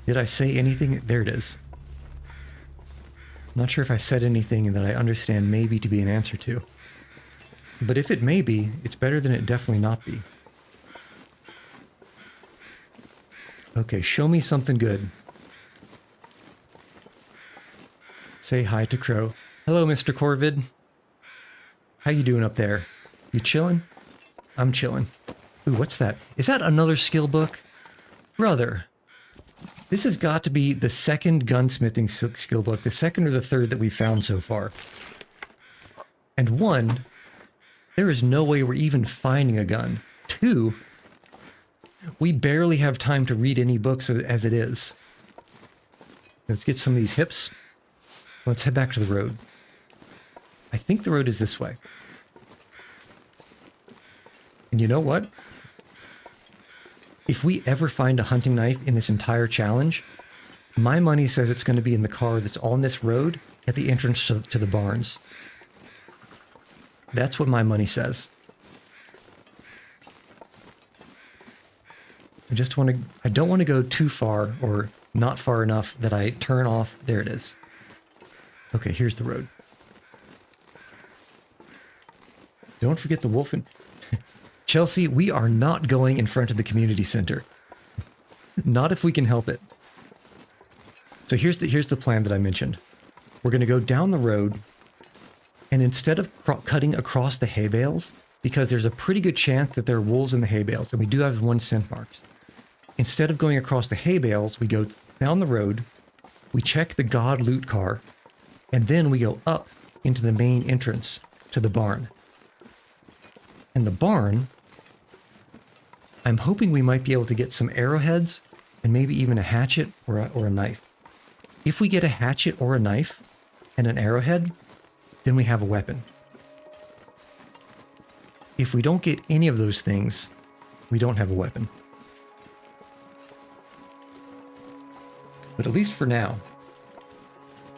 Did I say anything? There it is. Not sure if I said anything that I understand maybe to be an answer to. But if it may be, it's better than it definitely not be. Okay, show me something good. Say hi to Crow. Hello, Mr. Corvid. How you doing up there? You chilling? I'm chilling. Ooh, what's that? Is that another skill book? Brother. This has got to be the second gunsmithing skill book, the second or the third that we've found so far. And one, there is no way we're even finding a gun. Two, we barely have time to read any books as it is. Let's get some of these hips. Let's head back to the road. I think the road is this way. And you know what? If we ever find a hunting knife in this entire challenge, my money says it's going to be in the car that's on this road at the entrance to the barns. That's what my money says. I don't want to go too far or not far enough that I turn off. There it is. Okay, here's the road. Don't forget the wolf and... Chelsea, we are not going in front of the community center. Not if we can help it. So here's the plan that I mentioned. We're going to go down the road, and instead of cutting across the hay bales, because there's a pretty good chance that there are wolves in the hay bales, and we do have 1 scent marks. Instead of going across the hay bales, we go down the road, we check the God loot car, and then we go up into the main entrance to the barn. And the barn, I'm hoping we might be able to get some arrowheads and maybe even a hatchet or a knife. If we get a hatchet or a knife and an arrowhead, then we have a weapon. If we don't get any of those things, we don't have a weapon. But at least for now,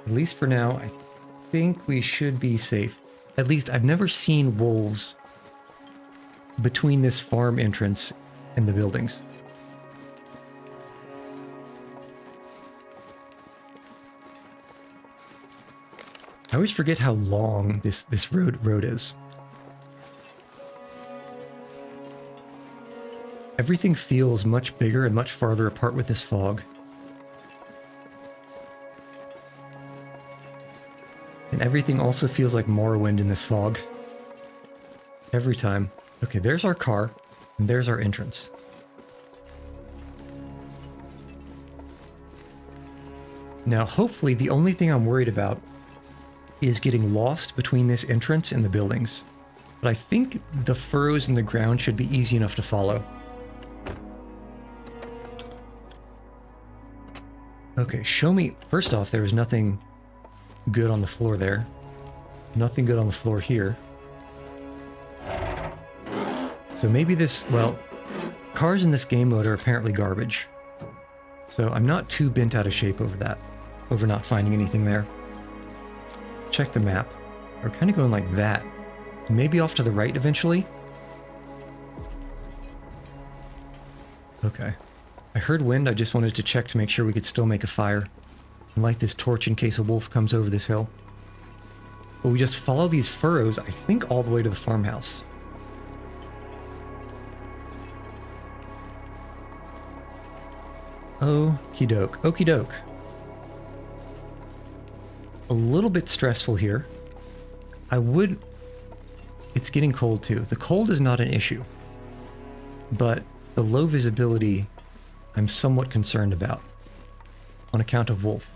I think we should be safe. At least I've never seen wolves between this farm entrance and the buildings. I always forget how long this road is. Everything feels much bigger and much farther apart with this fog. And everything also feels like Morrowind in this fog. Every time. Okay, there's our car, and there's our entrance. Now, hopefully, the only thing I'm worried about is getting lost between this entrance and the buildings. But I think the furrows in the ground should be easy enough to follow. Okay, show me... First off, there was nothing good on the floor there. Nothing good on the floor here. So maybe this... Well, cars in this game mode are apparently garbage. So I'm not too bent out of shape over that. Over not finding anything there. Check the map. We're kind of going like that. Maybe off to the right eventually. Okay. I heard wind. I just wanted to check to make sure we could still make a fire. And light this torch in case a wolf comes over this hill. But we just follow these furrows, I think, all the way to the farmhouse. Okie doke. Okie doke. A little bit stressful here. It's getting cold too. The cold is not an issue. But the low visibility, I'm somewhat concerned about. On account of wolf.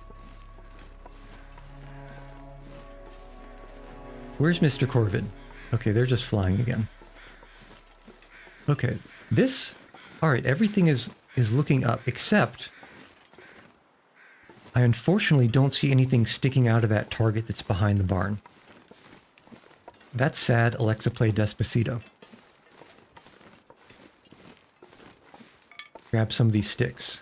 Where's Mr. Corvid? Okay, they're just flying again. Okay, this... Alright, everything is looking up, except... I unfortunately don't see anything sticking out of that target that's behind the barn. That's sad. Alexa, play Despacito. Grab some of these sticks.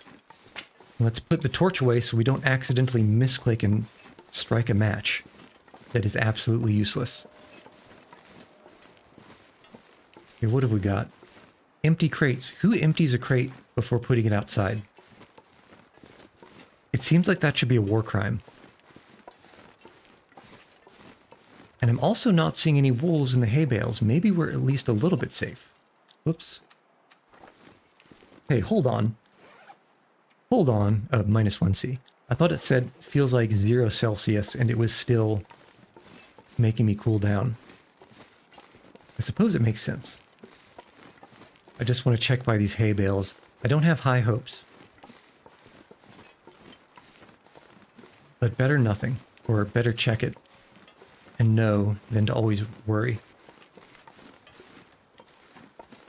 Let's put the torch away so we don't accidentally misclick and strike a match. That is absolutely useless. Okay, what have we got? Empty crates. Who empties a crate before putting it outside? It seems like that should be a war crime. And I'm also not seeing any wolves in the hay bales. Maybe we're at least a little bit safe. Whoops. Hey, hold on. Hold on. -1C. I thought it said feels like 0 Celsius and it was still making me cool down. I suppose it makes sense. I just want to check by these hay bales. I don't have high hopes. But better nothing, or better check it and know than to always worry.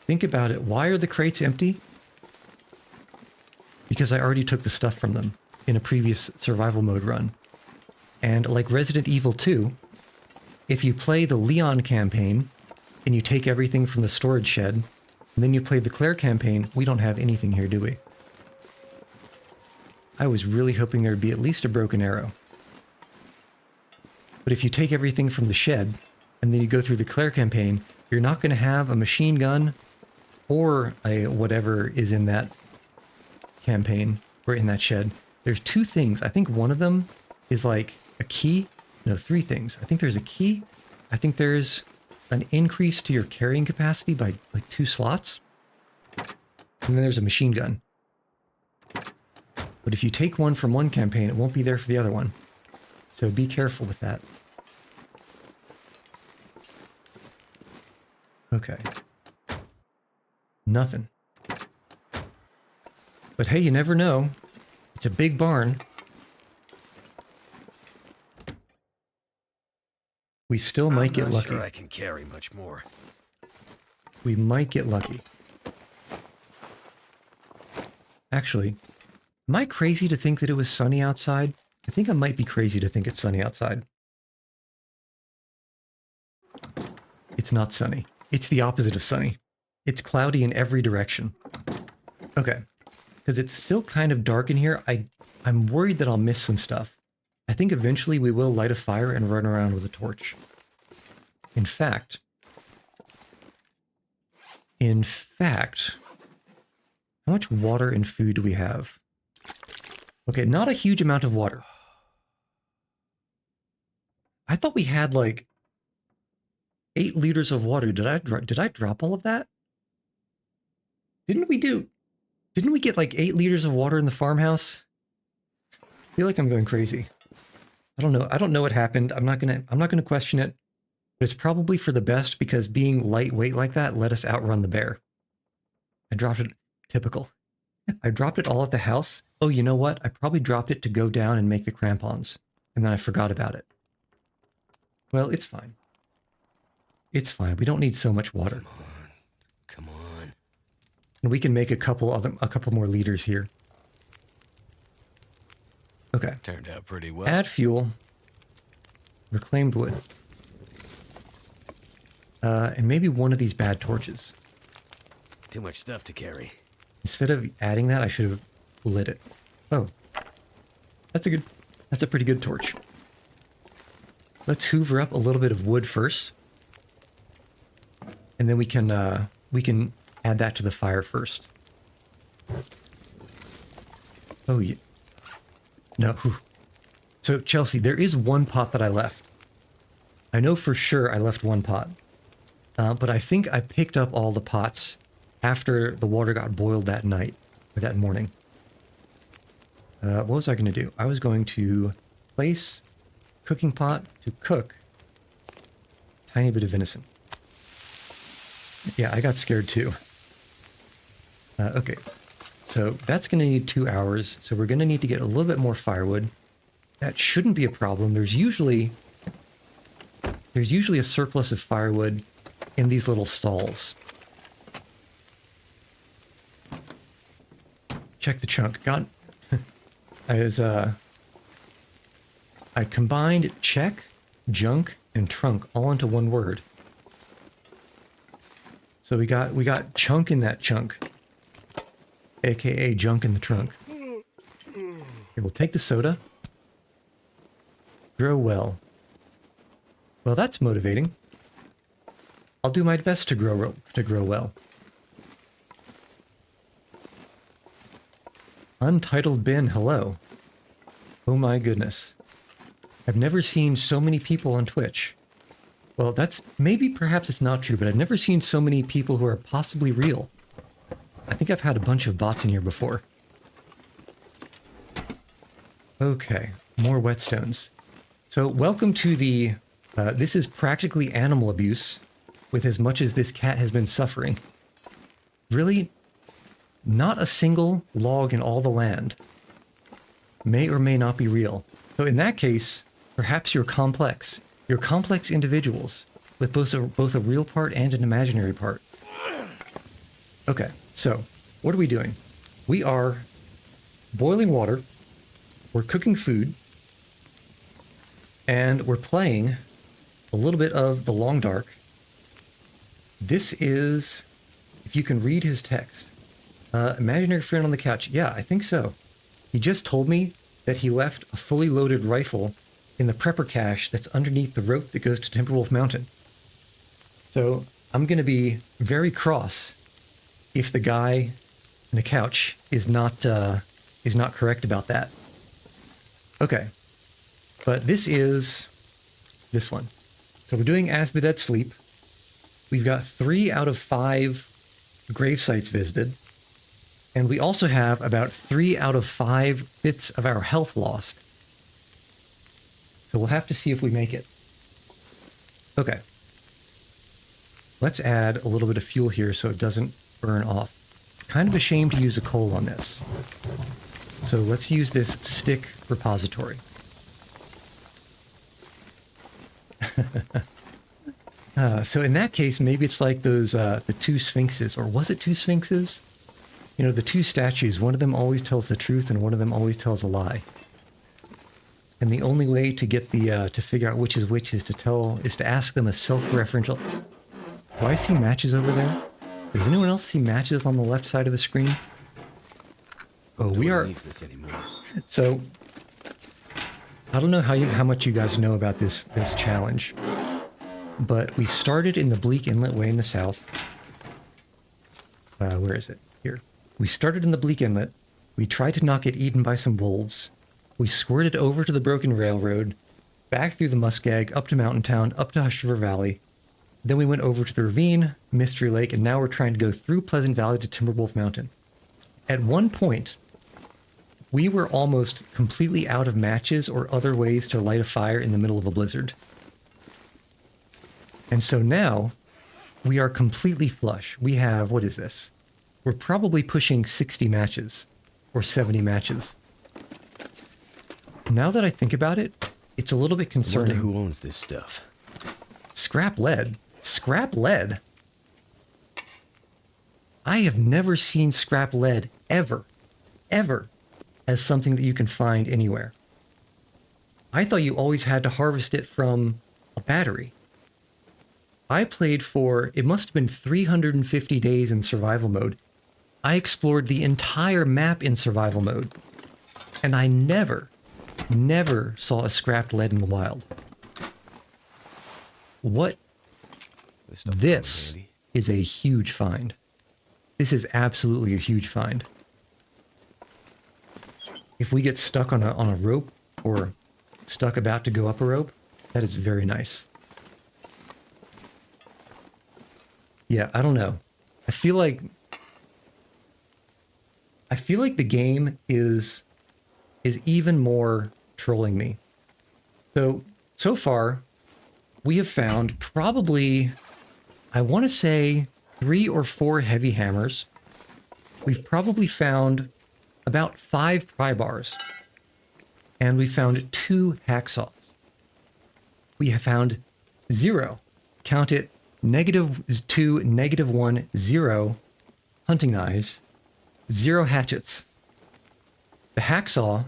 Think about it. Why are the crates empty? Because I already took the stuff from them in a previous survival mode run. And like Resident Evil 2, if you play the Leon campaign and you take everything from the storage shed, and then you play the Claire campaign, we don't have anything here, do we? I was really hoping there'd be at least a broken arrow. But if you take everything from the shed, and then you go through the Claire campaign, you're not going to have a machine gun or a whatever is in that campaign or in that shed. There's two things. I think one of them is like a key. No, three things. I think there's a key. I think there's an increase to your carrying capacity by like 2 slots. And then there's a machine gun. But if you take one from one campaign, it won't be there for the other one. So be careful with that. Okay. Nothing. But hey, you never know. It's a big barn. We still might get lucky. I'm not sure I can carry much more. We might get lucky. Actually, am I crazy to think that it was sunny outside? I think I might be crazy to think it's sunny outside. It's not sunny. It's the opposite of sunny. It's cloudy in every direction. Okay. Because it's still kind of dark in here, I'm worried that I'll miss some stuff. I think eventually we will light a fire and run around with a torch. In fact, how much water and food do we have? Okay, not a huge amount of water. I thought we had like 8 liters of water. Did I drop all of that? Didn't we get like 8 liters of water in the farmhouse? I feel like I'm going crazy. I don't know. I don't know what happened. I'm not gonna question it. But it's probably for the best because being lightweight like that let us outrun the bear. I dropped it. Typical. I dropped it all at the house. Oh, you know what? I probably dropped it to go down and make the crampons. And then I forgot about it. Well, it's fine. It's fine. We don't need so much water. Come on. And we can make a couple more liters here. Okay. Turned out pretty well. Add fuel. Reclaimed wood. And maybe one of these bad torches. Too much stuff to carry. Instead of adding that, I should have lit it. Oh. That's a pretty good torch. Let's hoover up a little bit of wood first. And then we can add that to the fire first. Oh, yeah. No. So, Chelsea, there is one pot that I left. I know for sure I left one pot. But I think I picked up all the pots after the water got boiled that night, or that morning. What was I going to do? I was going to place cooking pot to cook tiny bit of venison. Yeah, I got scared too. Okay, so that's going to need 2 hours, so we're going to need to get a little bit more firewood. That shouldn't be a problem. There's usually a surplus of firewood in these little stalls. Check the chunk. I combined check, junk, and trunk all into one word. So we got chunk in that chunk, aka junk in the trunk. Okay, we'll take the soda. Grow well. Well, that's motivating. I'll do my best to grow well. Untitled bin, hello. Oh my goodness. I've never seen so many people on Twitch. Well, perhaps it's not true, but I've never seen so many people who are possibly real. I think I've had a bunch of bots in here before. Okay, more whetstones. So welcome to the, this is practically animal abuse, with as much as this cat has been suffering. Really, not a single log in all the land may or may not be real. So in that case, perhaps you're complex. You're complex individuals with both a real part and an imaginary part. Okay, so what are we doing? We are boiling water. We're cooking food. And we're playing a little bit of The Long Dark. This is, if you can read his text, imaginary friend on the couch. Yeah, I think so. He just told me that he left a fully loaded rifle in the prepper cache that's underneath the rope that goes to Timberwolf Mountain. So I'm going to be very cross if the guy on the couch is not correct about that. Okay, but this is this one. So we're doing As the Dead Sleep. We've got 3 out of 5 grave sites visited. And we also have about 3 out of 5 bits of our health lost. So we'll have to see if we make it. Okay. Let's add a little bit of fuel here so it doesn't burn off. Kind of ashamed to use a coal on this. So let's use this stick repository. So in that case, maybe it's like those the 2 sphinxes, or was it 2 sphinxes? You know, the 2 statues, one of them always tells the truth and one of them always tells a lie. And the only way to get the to figure out which is to ask them a self-referential. Do I see matches over there? Does anyone else see matches on the left side of the screen? Oh, we are. So I don't know how much you guys know about this challenge, but we started in the Bleak Inlet Way in the south. Where is it? Here. We started in the Bleak Inlet. We tried to not get eaten by some wolves. We squirted over to the Broken Railroad, back through the Muskeg, up to Mountain Town, up to Hush River Valley. Then we went over to the ravine, Mystery Lake, and now we're trying to go through Pleasant Valley to Timberwolf Mountain. At one point, we were almost completely out of matches or other ways to light a fire in the middle of a blizzard. And so now, we are completely flush. We have, what is this? We're probably pushing 60 matches, or 70 matches. Now that I think about it, it's a little bit concerning. Wonder who owns this stuff? Scrap lead? Scrap lead? I have never seen scrap lead ever as something that you can find anywhere. I thought you always had to harvest it from a battery. I played for, it must have been 350 days in survival mode. I explored the entire map in survival mode. And I never saw a scrapped lead in the wild. What? This is a huge find. This is absolutely a huge find. If we get stuck on a rope, or stuck about to go up a rope, that is very nice. Yeah, I don't know. I feel like the game is even more trolling me. So far, we have found probably, I want to say, 3 or 4 heavy hammers. We've probably found about 5 pry bars. And we found 2 hacksaws. We have found 0, count it, -2, -1, 0 hunting knives, 0 hatchets. The hacksaw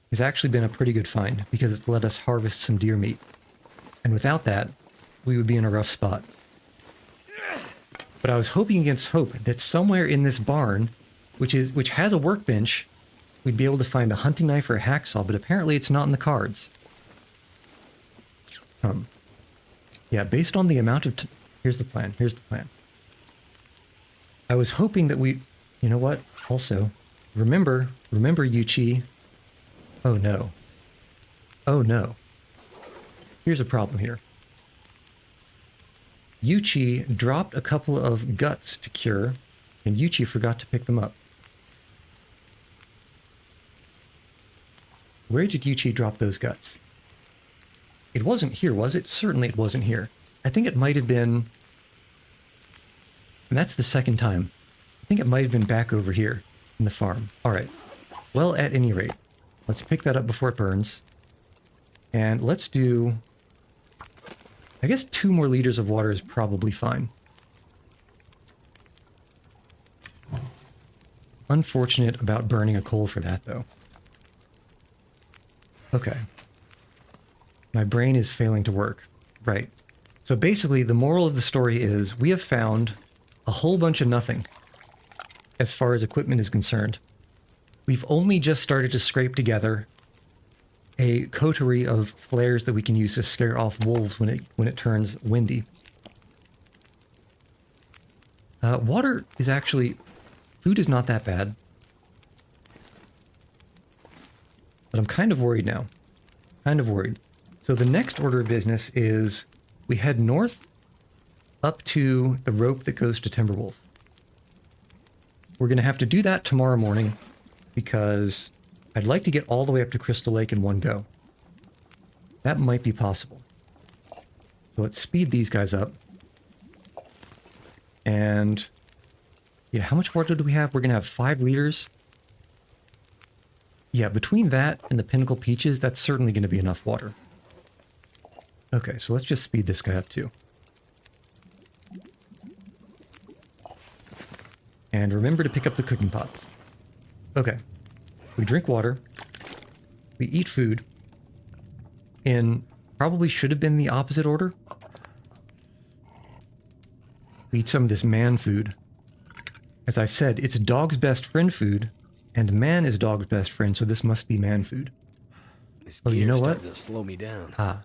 has actually been a pretty good find because it's let us harvest some deer meat. And without that, we would be in a rough spot. But I was hoping against hope that somewhere in this barn, which has a workbench, we'd be able to find a hunting knife or a hacksaw, but apparently it's not in the cards. Yeah, based on the amount of... Here's the plan. I was hoping that we... You know what? Also, remember Yuchi. Oh no. Oh no. Here's a problem here. Yuchi dropped a couple of guts to cure, and Yuchi forgot to pick them up. Where did Yuchi drop those guts? It wasn't here, was it? Certainly it wasn't here. I think it might have been... And that's the second time. I think it might have been back over here in the farm. Alright. Well, at any rate, let's pick that up before it burns. And let's do... I guess 2 more liters of water is probably fine. Unfortunate about burning a coal for that, though. Okay. My brain is failing to work. Right. So basically, the moral of the story is we have found a whole bunch of nothing as far as equipment is concerned. We've only just started to scrape together a coterie of flares that we can use to scare off wolves when it turns windy. Water is actually... Food is not that bad. But I'm kind of worried now. Kind of worried. So the next order of business is we head north up to the rope that goes to Timberwolf. We're going to have to do that tomorrow morning because I'd like to get all the way up to Crystal Lake in one go. That might be possible. So let's speed these guys up. And yeah, how much water do we have? We're going to have 5 liters. Yeah, between that and the Pinnacle Peaches, that's certainly going to be enough water. Okay, so let's just speed this guy up too. And remember to pick up the cooking pots. Okay. We drink water. We eat food. In probably should have been the opposite order. We eat some of this man food. As I've said, it's dog's best friend food, and man is dog's best friend, so this must be man food. This Oh, you know what? To slow me down. Ah.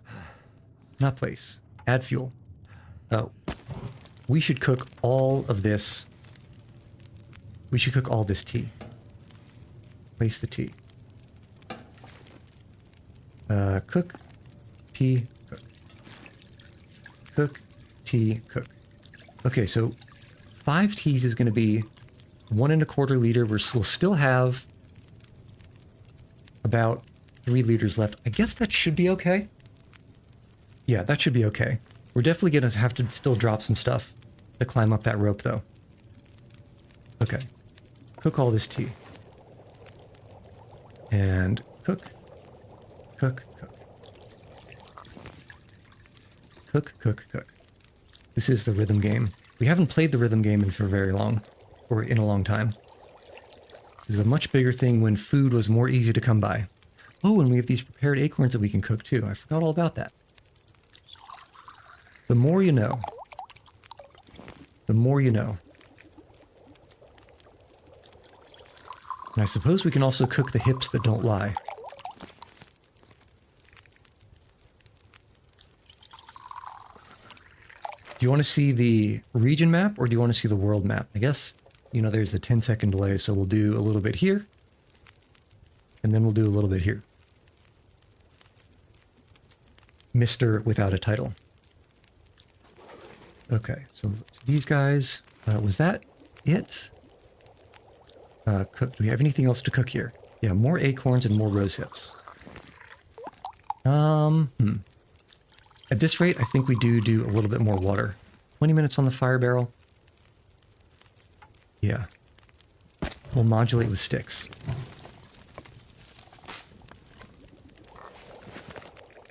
Not place. Add fuel. Oh. We should cook all of this. We should cook all this tea. Place the tea. Cook, tea, cook. Cook, tea, cook. Okay, so 5 teas is going to be 1 1/4 liter. We'll still have about 3 liters left. I guess that should be okay. Yeah, that should be okay. We're definitely going to have to still drop some stuff to climb up that rope, though. Okay. Cook all this tea. And cook. Cook, cook. Cook, cook, cook. This is the rhythm game. We haven't played the rhythm game in for very long. Or in a long time. This is a much bigger thing when food was more easy to come by. Oh, and we have these prepared acorns that we can cook too. I forgot all about that. The more you know. The more you know. And I suppose we can also cook the hips that don't lie. Do you want to see the region map or do you want to see the world map? I guess, you know, there's the 10-second delay, so we'll do a little bit here. And then we'll do a little bit here. Mr. without a title. Okay, so these guys, was that it? Cook. Do we have anything else to cook here? Yeah, more acorns and more rose hips. At this rate, I think we do a little bit more water. 20 minutes on the fire barrel. Yeah. We'll modulate with sticks.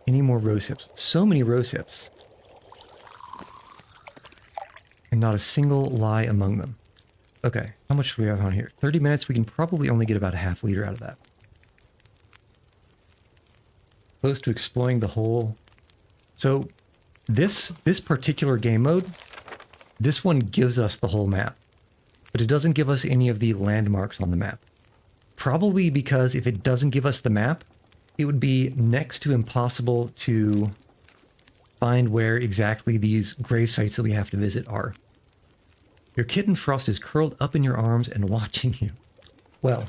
Any more rose hips? So many rose hips. And not a single lie among them. Okay, how much do we have on here? 30 minutes, we can probably only get about a half liter out of that. Close to exploring the whole... So, this particular game mode, this one gives us the whole map. But it doesn't give us any of the landmarks on the map. Probably because if it doesn't give us the map, it would be next to impossible to find where exactly these grave sites that we have to visit are. Your kitten Frost is curled up in your arms and watching you. Well,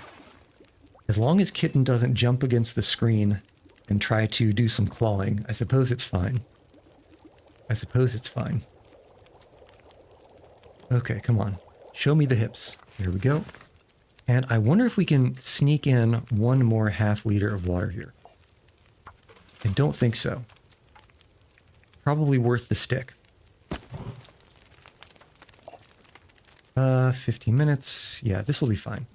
as long as Kitten doesn't jump against the screen and try to do some clawing, I suppose it's fine. I suppose it's fine. Okay, come on. Show me the hips. There we go. And I wonder if we can sneak in 1 more half liter of water here. I don't think so. Probably worth the stick. 15 minutes. Yeah, this will be fine.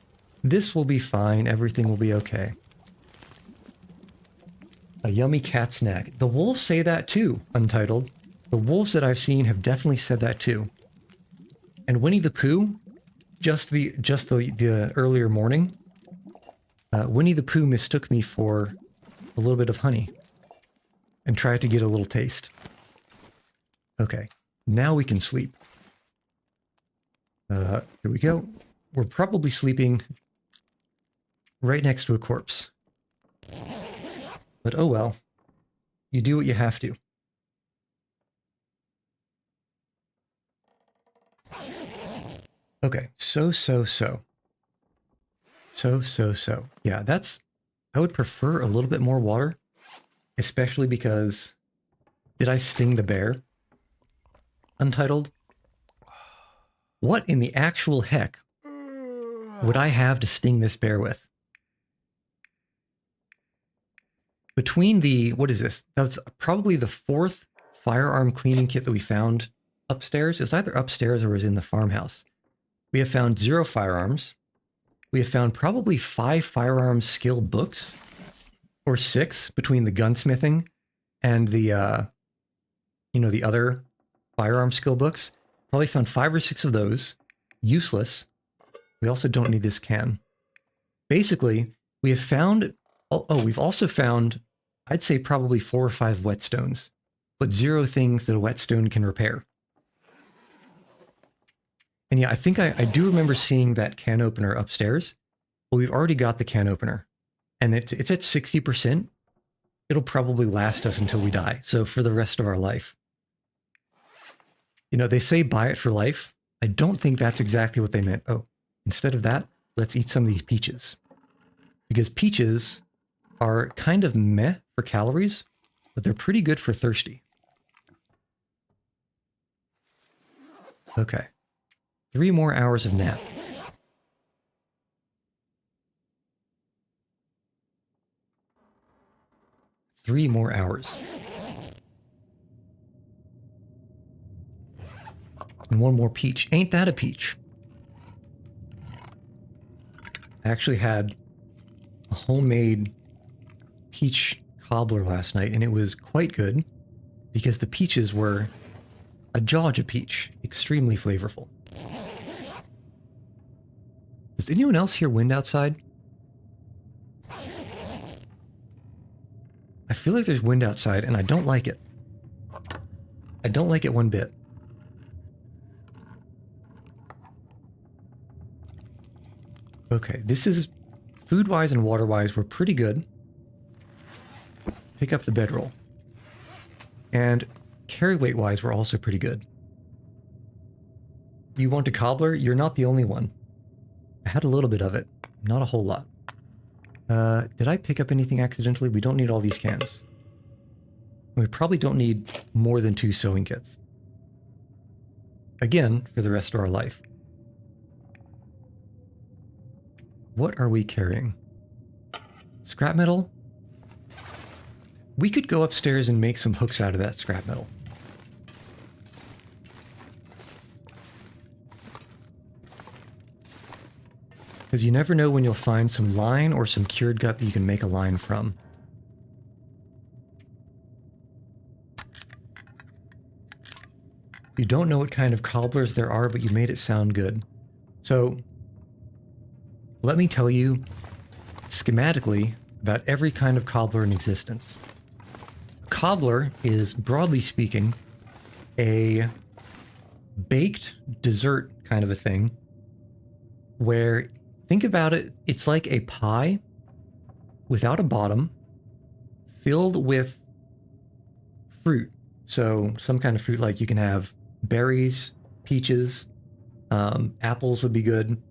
This will be fine. Everything will be okay. A yummy cat snack. The wolves say that too, Untitled. The wolves that I've seen have definitely said that too. And Winnie the Pooh, just the earlier morning, Winnie the Pooh mistook me for a little bit of honey. and try to get a little taste. Okay, now we can sleep. Here we go. We're probably sleeping right next to a corpse. But oh well. You do what you have to. Okay, so. Yeah, that's... I would prefer a little bit more water, especially because... Did I sting the bear? Untitled? What in the actual heck would I have to sting this bear with? Between the... What is this? That was probably the 4th firearm cleaning kit that we found upstairs. It was either upstairs or it was in the farmhouse. We have found 0 firearms. We have found probably 5 firearm skill books, or 6 between the gunsmithing and the, the other firearm skill books. Probably found 5 or 6 of those. Useless. We also don't need this can. Basically, we have found... we've also found, I'd say probably 4 or 5 whetstones, but 0 things that a whetstone can repair. And yeah, I think I do remember seeing that can opener upstairs, but we've already got the can opener. And it's at 60%. It'll probably last us until we die, so for the rest of our life. You know, they say buy it for life. I don't think that's exactly what they meant. Oh, instead of that, let's eat some of these peaches. Because peaches are kind of meh for calories, but they're pretty good for thirsty. Okay. 3 more hours of nap. Three more hours. And 1 more peach. Ain't that a peach? I actually had a homemade peach cobbler last night, and it was quite good because the peaches were a Georgia peach. Extremely flavorful. Does anyone else hear wind outside? I feel like there's wind outside, and I don't like it. I don't like it one bit. Okay, this is... Food-wise and water-wise, we're pretty good. Pick up the bedroll. And carry weight-wise, we're also pretty good. You want a cobbler? You're not the only one. I had a little bit of it. Not a whole lot. Did I pick up anything accidentally? We don't need all these cans. We probably don't need more than 2 sewing kits. Again, for the rest of our life. What are we carrying? Scrap metal? We could go upstairs and make some hooks out of that scrap metal. Because you never know when you'll find some line or some cured gut that you can make a line from. You don't know what kind of cobblers there are, but you made it sound good. So, let me tell you, schematically, about every kind of cobbler in existence. A cobbler is, broadly speaking, a baked dessert kind of a thing, where... Think about it, it's like a pie without a bottom, filled with fruit. So some kind of fruit, like you can have berries, peaches, apples would be good.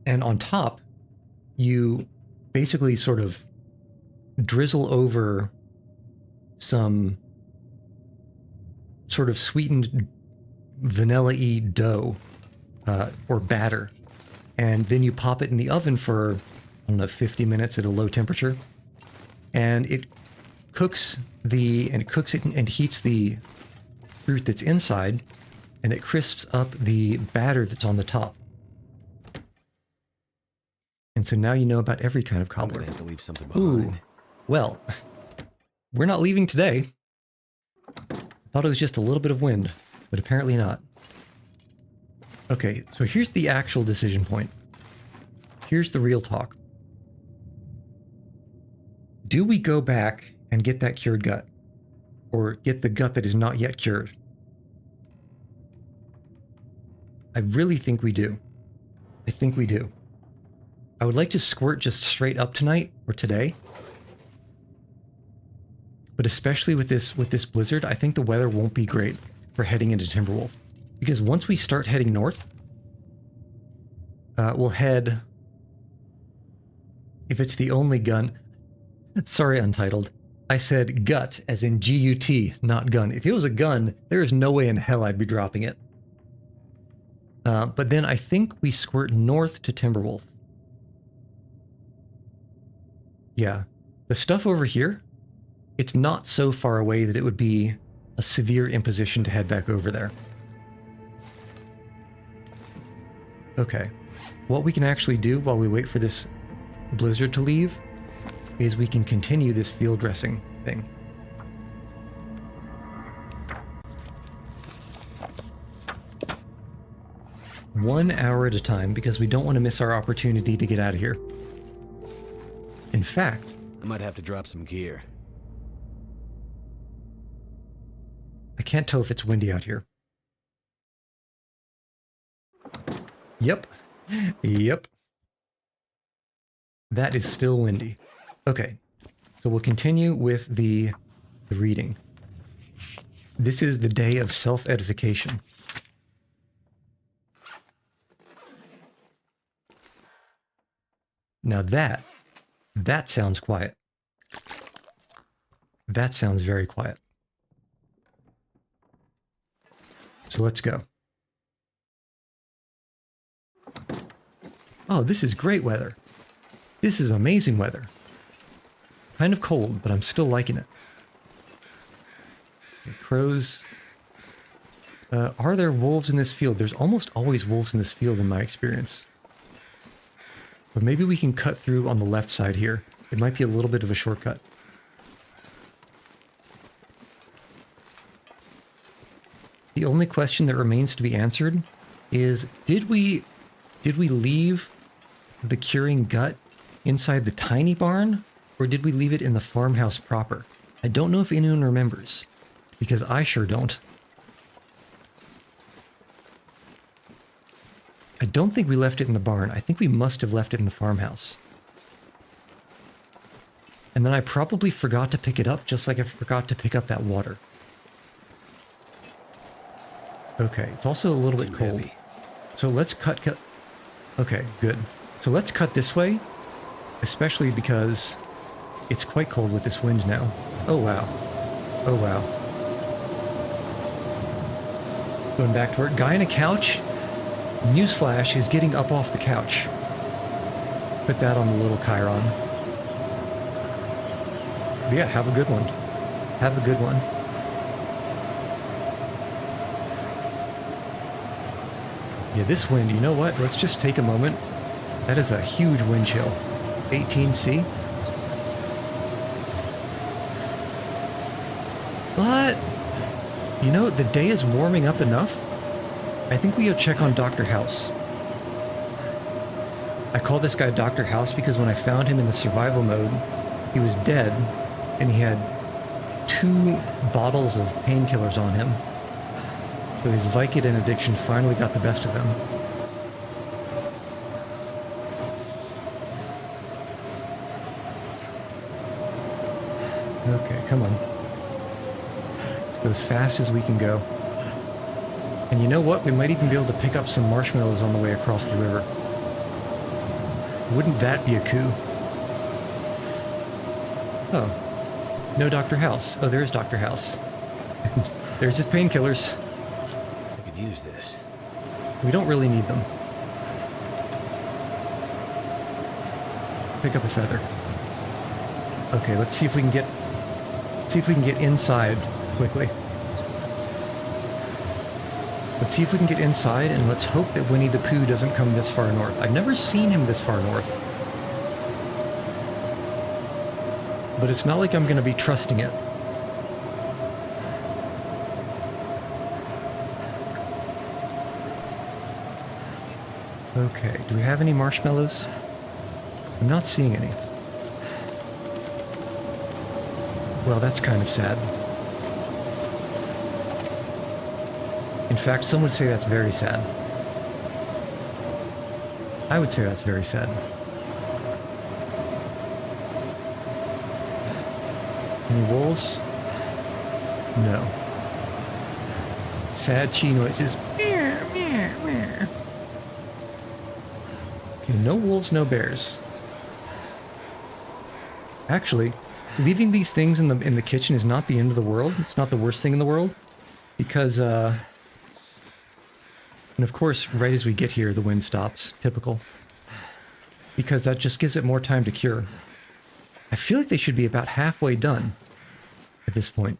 And on top, you basically sort of drizzle over some sort of sweetened vanilla-y dough or batter. And then you pop it in the oven for, I don't know, 50 minutes at a low temperature. And it cooks it and heats the fruit that's inside, and it crisps up the batter that's on the top. And so now you know about every kind of cobbler. I'm gonna have to leave something behind. Ooh, well, we're not leaving today. I thought it was just a little bit of wind, but apparently not. Okay, so here's the actual decision point. Here's the real talk. Do we go back and get that cured gut. Or get the gut that is not yet cured. I really think we do. I think we do. I would like to squirt just straight up tonight or today. But especially with this blizzard, I think the weather won't be great for heading into Timberwolf. Because once we start heading north, we'll head... If it's the only gun... Sorry, Untitled. I said gut, as in G-U-T, not gun. If it was a gun, there is no way in hell I'd be dropping it. But then I think we squirt north to Timberwolf. Yeah. The stuff over here, it's not so far away that it would be a severe imposition to head back over there. Okay. What we can actually do while we wait for this blizzard to leave is we can continue this field dressing thing. One hour at a time, because we don't want to miss our opportunity to get out of here. In fact... I might have to drop some gear. I can't tell if it's windy out here. Yep. Yep. That is still windy. Okay. So we'll continue with the reading. This is the day of self-edification. Now that sounds quiet. That sounds very quiet. So let's go. Oh, this is great weather. This is amazing weather. Kind of cold, but I'm still liking it. Okay, crows. Are there wolves in this field? There's almost always wolves in this field in my experience. But maybe we can cut through on the left side here. It might be a little bit of a shortcut. The only question that remains to be answered is, did we leave the curing gut inside the tiny barn, or did we leave it in the farmhouse proper? I don't know if anyone remembers, because I sure don't. I don't think we left it in the barn. I think we must have left it in the farmhouse. And then I probably forgot to pick it up, just like I forgot to pick up that water. Okay, it's also a little bit cold. Heavy. So let's cut... Okay, good. So let's cut this way, especially because it's quite cold with this wind now. Oh, wow. Oh, wow. Going back to work. Guy on a couch. Newsflash is getting up off the couch. Put that on the little Chiron. But yeah, have a good one. Have a good one. Yeah, this wind, you know what? Let's just take a moment. That is a huge wind chill. 18C. But, you know, the day is warming up enough. I think we go check on Dr. House. I call this guy Dr. House because when I found him in the survival mode, he was dead, and he had 2 bottles of painkillers on him. So his Vicodin addiction finally got the best of him. Okay, come on. Let's go as fast as we can go. And you know what? We might even be able to pick up some marshmallows on the way across the river. Wouldn't that be a coup? Oh. No Dr. House. Oh, there's Dr. House. There's his painkillers. I could use this. We don't really need them. Pick up a feather. Okay, let's see if we can get... See if we can get inside quickly. Let's see if we can get inside, and let's hope that Winnie the Pooh doesn't come this far north. I've never seen him this far north. But it's not like I'm going to be trusting it. Okay, do we have any marshmallows? I'm not seeing any. Well, that's kind of sad. In fact, some would say that's very sad. I would say that's very sad. Any wolves? No. Sad chi noises. Okay, no wolves, no bears. Actually, leaving these things in the kitchen is not the end of the world. It's not the worst thing in the world. Because, and of course, right as we get here, the wind stops. Typical. Because that just gives it more time to cure. I feel like they should be about halfway done at this point.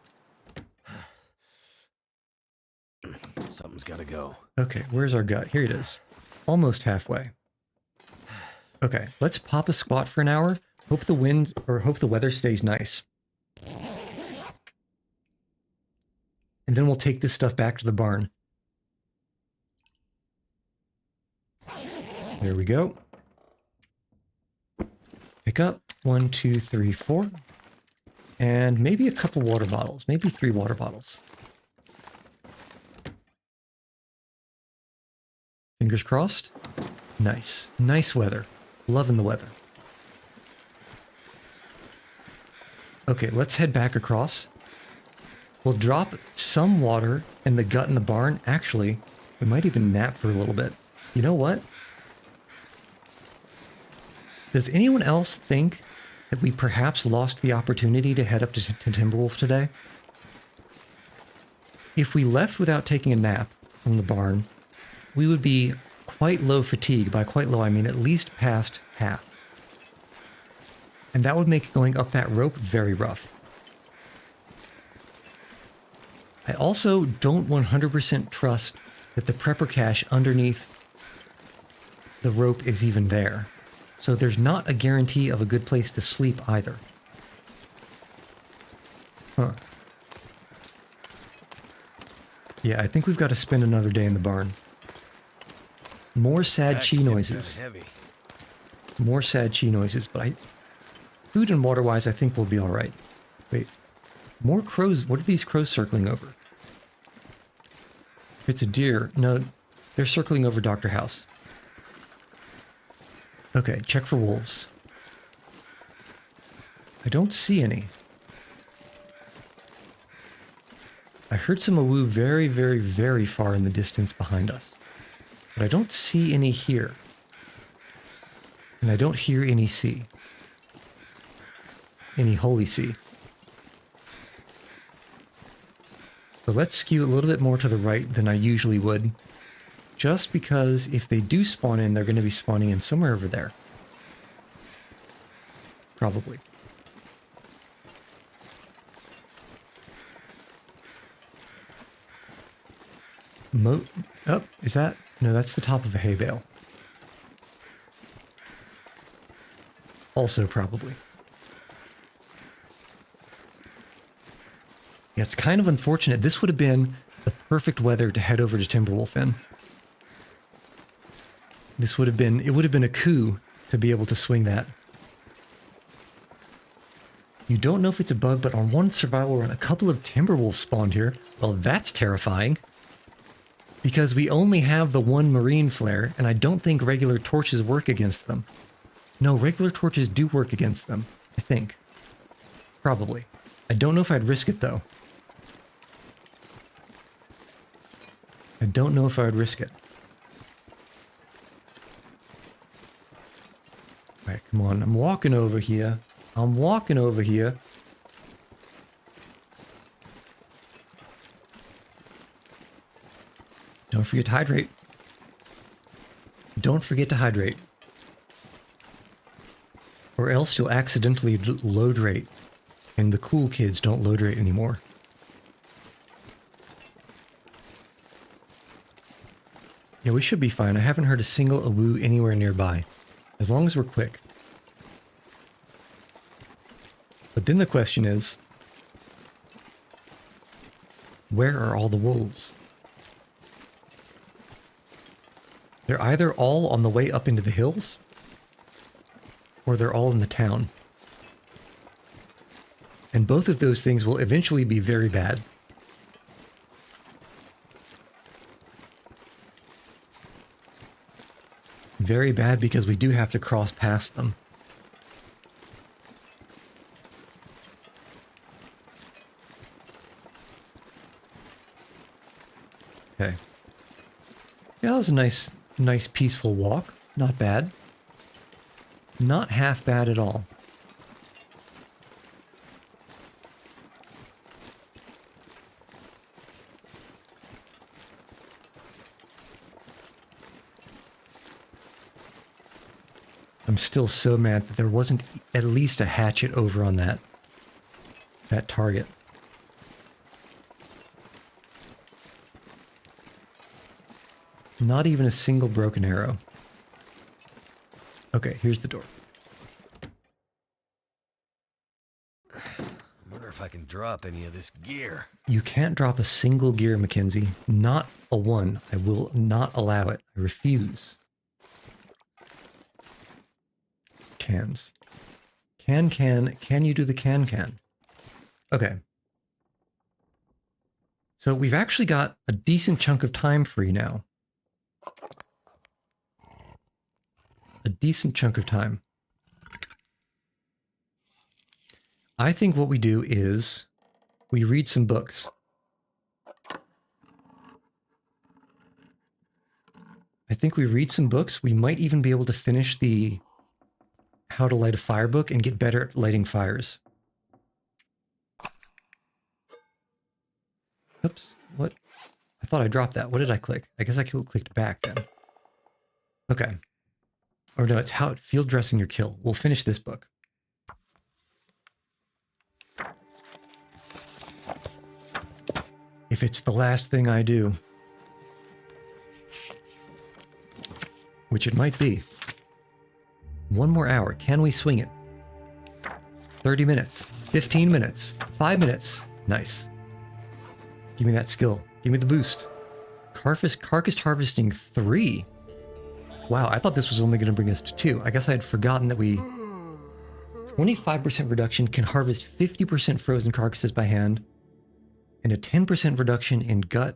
Something's gotta go. Okay, where's our gut? Here it is. Almost halfway. Okay, let's pop a squat for an hour. Hope the wind, or hope the weather stays nice. And then we'll take this stuff back to the barn. There we go. Pick up 1, 2, 3, 4. And maybe a couple water bottles. Maybe 3 water bottles. Fingers crossed. Nice. Nice weather. Loving the weather. Okay, let's head back across. We'll drop some water in the gut in the barn. Actually, we might even nap for a little bit. You know what? Does anyone else think that we perhaps lost the opportunity to head up to Timberwolf today? If we left without taking a nap from the barn, we would be quite low fatigue. By quite low, I mean at least past half. And that would make going up that rope very rough. I also don't 100% trust that the prepper cache underneath the rope is even there. So there's not a guarantee of a good place to sleep either. Huh. Yeah, I think we've got to spend another day in the barn. More sad chi noises. More sad chi noises, but food and water-wise, I think we'll be alright. Wait. More crows. What are these crows circling over? If it's a deer, no, they're circling over Dr. House. Okay, check for wolves. I don't see any. I heard some awoo very, very, very far in the distance behind us. But I don't see any here. And I don't hear any sea. Any holy sea. So let's skew a little bit more to the right than I usually would. Just because if they do spawn in, they're going to be spawning in somewhere over there. Probably. Oh, is that? No, that's the top of a hay bale. Also probably. Yeah, it's kind of unfortunate. This would have been the perfect weather to head over to Timberwolf in. This would have been, it would have been a coup to be able to swing that. You don't know if it's a bug, but on one survival run, a couple of Timberwolves spawned here. Well, that's terrifying. Because we only have the one marine flare, and I don't think regular torches work against them. No, regular torches do work against them, I think. Probably. I don't know if I'd risk it, though. I don't know if I would risk it. Alright, come on. I'm walking over here. I'm walking over here. Don't forget to hydrate. Don't forget to hydrate. Or else you'll accidentally load rate. And the cool kids don't load rate anymore. Yeah, we should be fine. I haven't heard a single awoo anywhere nearby. As long as we're quick. But then the question is, where are all the wolves? They're either all on the way up into the hills, or they're all in the town. And both of those things will eventually be very bad. Very bad because we do have to cross past them. Okay. Yeah, that was a nice peaceful walk. Not bad. Not half bad at all. I'm still so mad that there wasn't at least a hatchet over on that target. Not even a single broken arrow. Okay, here's the door. I wonder if I can drop any of this gear. You can't drop a single gear, Mackenzie. Not a one. I will not allow it. I refuse. Cans. Can you do the can? Okay. So we've actually got a decent chunk of time free now. A decent chunk of time. I think what we do is we read some books. I think we read some books. We might even be able to finish the How to Light a Fire book and get better at lighting fires. Oops, what? I thought I dropped that. What did I click? I guess I clicked back then. Okay. Or no, it's how field dressing your kill. We'll finish this book. If it's the last thing I do. Which it might be. One more hour. Can we swing it? 30 minutes. 15 minutes. 5 minutes. Nice. Give me that skill. Give me the boost. Carcass harvesting 3. Wow, I thought this was only going to bring us to 2. I guess I had forgotten that we... 25% reduction, can harvest 50% frozen carcasses by hand, and a 10% reduction in gut.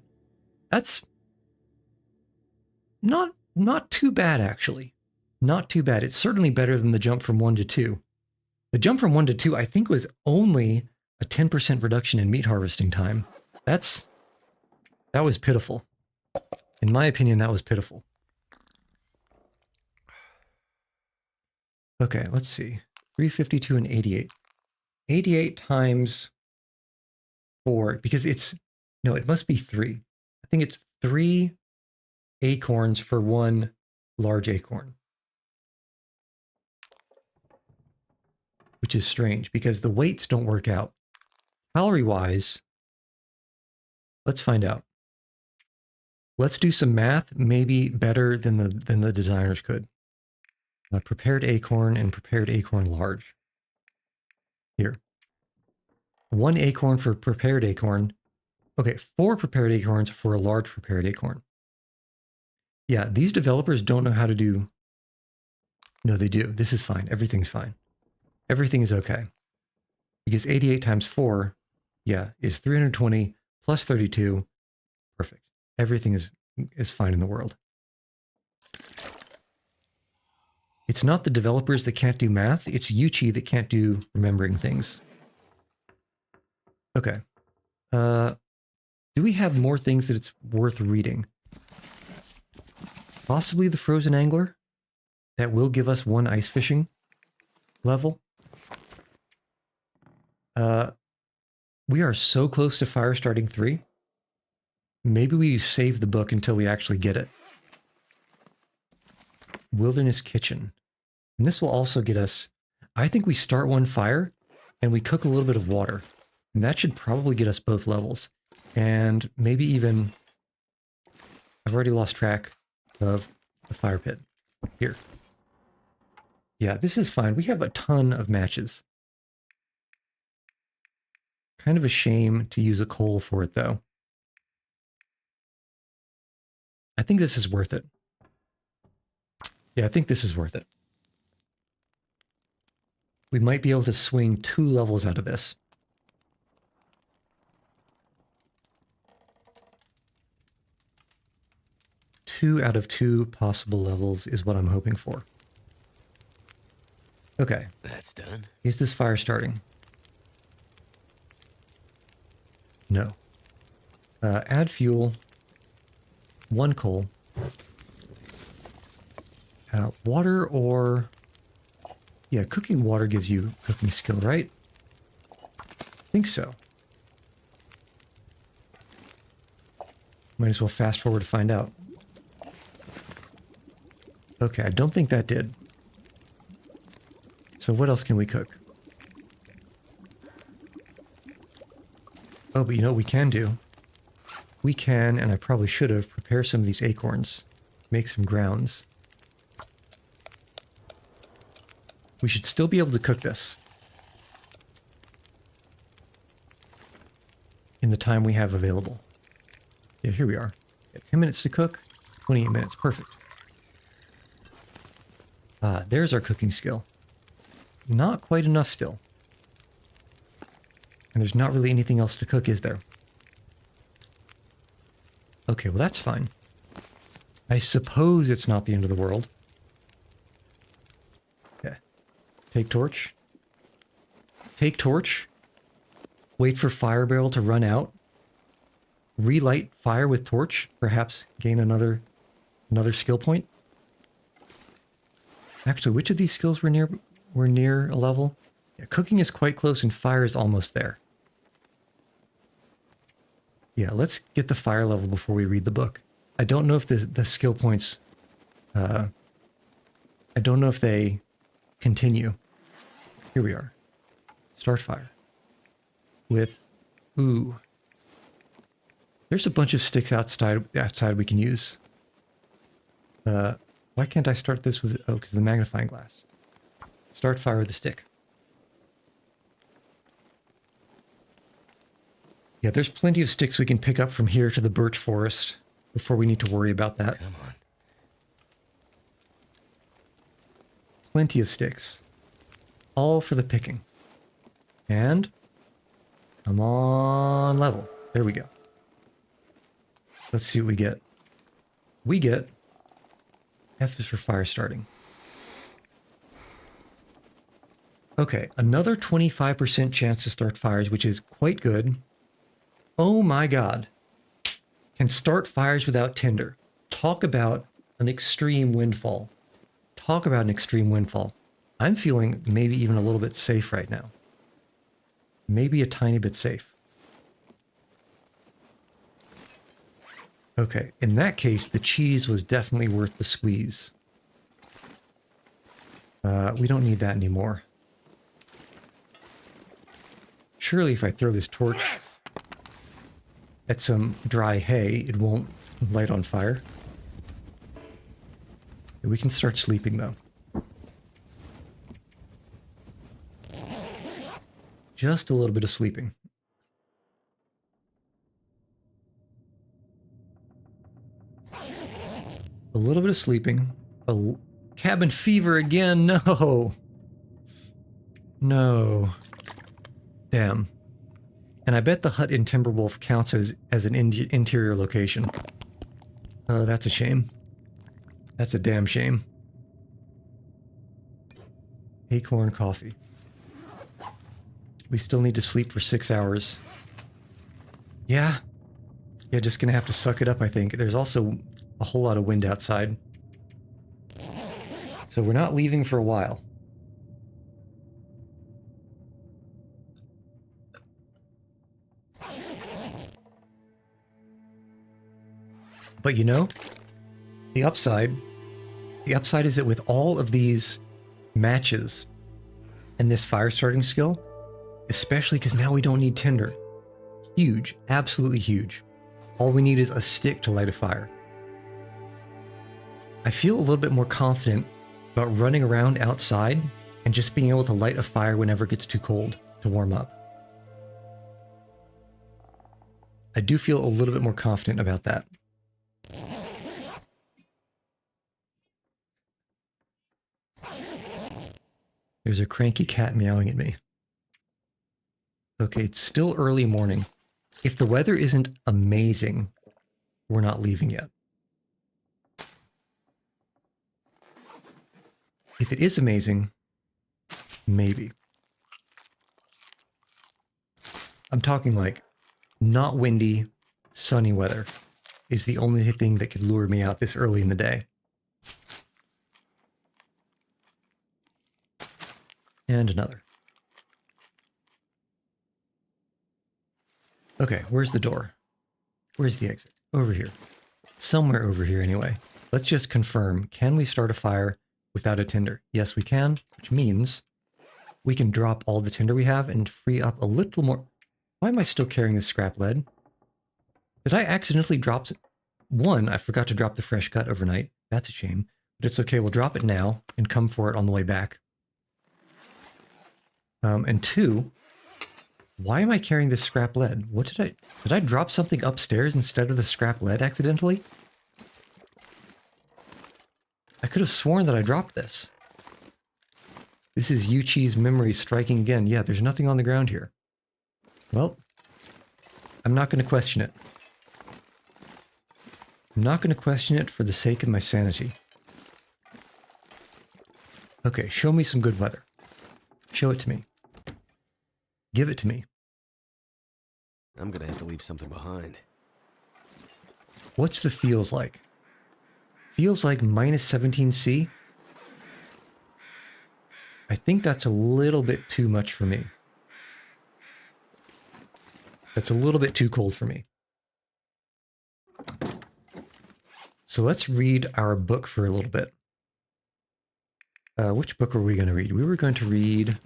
That's not too bad, actually. Not too bad. It's certainly better than the jump from 1 to 2. The jump from 1 to 2, I think, was only a 10% reduction in meat harvesting time. That was pitiful. In my opinion, that was pitiful. Okay, let's see. 352 and 88. 88 times 4, because no, it must be 3. I think it's 3 acorns for 1 large acorn. Which is strange, because the weights don't work out. Calorie-wise, let's find out. Let's do some math, maybe better than the designers could. Prepared acorn and prepared acorn large. Here. 1 acorn for prepared acorn. Okay, 4 prepared acorns for a large prepared acorn. Yeah, these developers don't know how to do... No, they do. This is fine. Everything's fine. Everything is okay. Because 88 times 4, yeah, is 320 plus 32. Perfect. Everything is fine in the world. It's not the developers that can't do math, it's Yuchi that can't do remembering things. Okay. Do we have more things that it's worth reading? Possibly the Frozen Angler. That will give us 1 ice fishing level. We are so close to fire starting 3. Maybe we save the book until we actually get it. Wilderness Kitchen. And this will also get us... I think we start 1 fire, and we cook a little bit of water. And that should probably get us both levels. And maybe even... I've already lost track of the fire pit. Here. Yeah, this is fine. We have a ton of matches. Kind of a shame to use a coal for it, though. I think this is worth it. Yeah, I think this is worth it. We might be able to swing 2 levels out of this. 2 out of 2 possible levels is what I'm hoping for. Okay. That's done. Is this fire starting? No. Add fuel. 1 coal. Water or... Yeah, cooking water gives you cooking skill, right? I think so. Might as well fast forward to find out. Okay, I don't think that did. So what else can we cook? Oh, but you know what we can do? We can, and I probably should have, prepare some of these acorns. Make some grounds. We should still be able to cook this. In the time we have available. Yeah, here we are. 10 minutes to cook, 28 minutes. Perfect. There's our cooking skill. Not quite enough still. And there's not really anything else to cook, is there? Okay, well that's fine. I suppose it's not the end of the world. Okay. Take torch. Take torch. Wait for fire barrel to run out. Relight fire with torch. Perhaps gain another skill point. Actually, which of these skills were near a level? Yeah, cooking is quite close and fire is almost there. Yeah, let's get the fire level before we read the book. I don't know if the skill points... I don't know if they continue. Here we are. Start fire. With... Ooh. There's a bunch of sticks outside we can use. Why can't I start this with... Oh, because of the magnifying glass. Start fire with a stick. Yeah, there's plenty of sticks we can pick up from here to the birch forest before we need to worry about that. Come on. Plenty of sticks. All for the picking. And... I'm on level. There we go. Let's see what we get. We get... F is for fire starting. Okay, another 25% chance to start fires, which is quite good. Oh my god. Can start fires without tinder. Talk about an extreme windfall. Talk about an extreme windfall. I'm feeling maybe even a little bit safe right now. Maybe a tiny bit safe. Okay, in that case, the cheese was definitely worth the squeeze. We don't need that anymore. Surely if I throw this torch at some dry hay, it won't light on fire. We can start sleeping, though. Just a little bit of sleeping. A little bit of sleeping. Cabin fever again. No. No. Damn. And I bet the hut in Timberwolf counts as an interior location. Oh, that's a shame. That's a damn shame. Acorn coffee. We still need to sleep for 6 hours. Yeah. Yeah, just gonna have to suck it up, I think. There's also a whole lot of wind outside. So we're not leaving for a while. But you know, the upside is that with all of these matches and this fire starting skill, especially because now we don't need tinder. Huge, absolutely huge. All we need is a stick to light a fire. I feel a little bit more confident about running around outside and just being able to light a fire whenever it gets too cold to warm up. I do feel a little bit more confident about that. There's a cranky cat meowing at me. Okay, it's still early morning. If the weather isn't amazing, we're not leaving yet. If it is amazing, maybe. I'm talking like not windy, sunny weather is the only thing that could lure me out this early in the day. And another. Okay, where's the door? Where's the exit? Over here. Somewhere over here anyway. Let's just confirm. Can we start a fire without a tinder? Yes, we can, which means we can drop all the tinder we have and free up a little more. Why am I still carrying this scrap lead? Did I accidentally drop... One, I forgot to drop the fresh cut overnight. That's a shame. But it's okay, we'll drop it now and come for it on the way back. And two, why am I carrying this scrap lead? What did I drop something upstairs instead of the scrap lead accidentally? I could have sworn that I dropped this. This is Yuchi's memory striking again. Yeah, there's nothing on the ground here. Well, I'm not going to question it. I'm not going to question it for the sake of my sanity. Okay, show me some good weather. Show it to me. Give it to me. I'm gonna have to leave something behind. What's the feels like? Feels like minus 17C? I think that's a little bit too much for me. That's a little bit too cold for me. So let's read our book for a little bit. Which book were we going to read? We were going to read...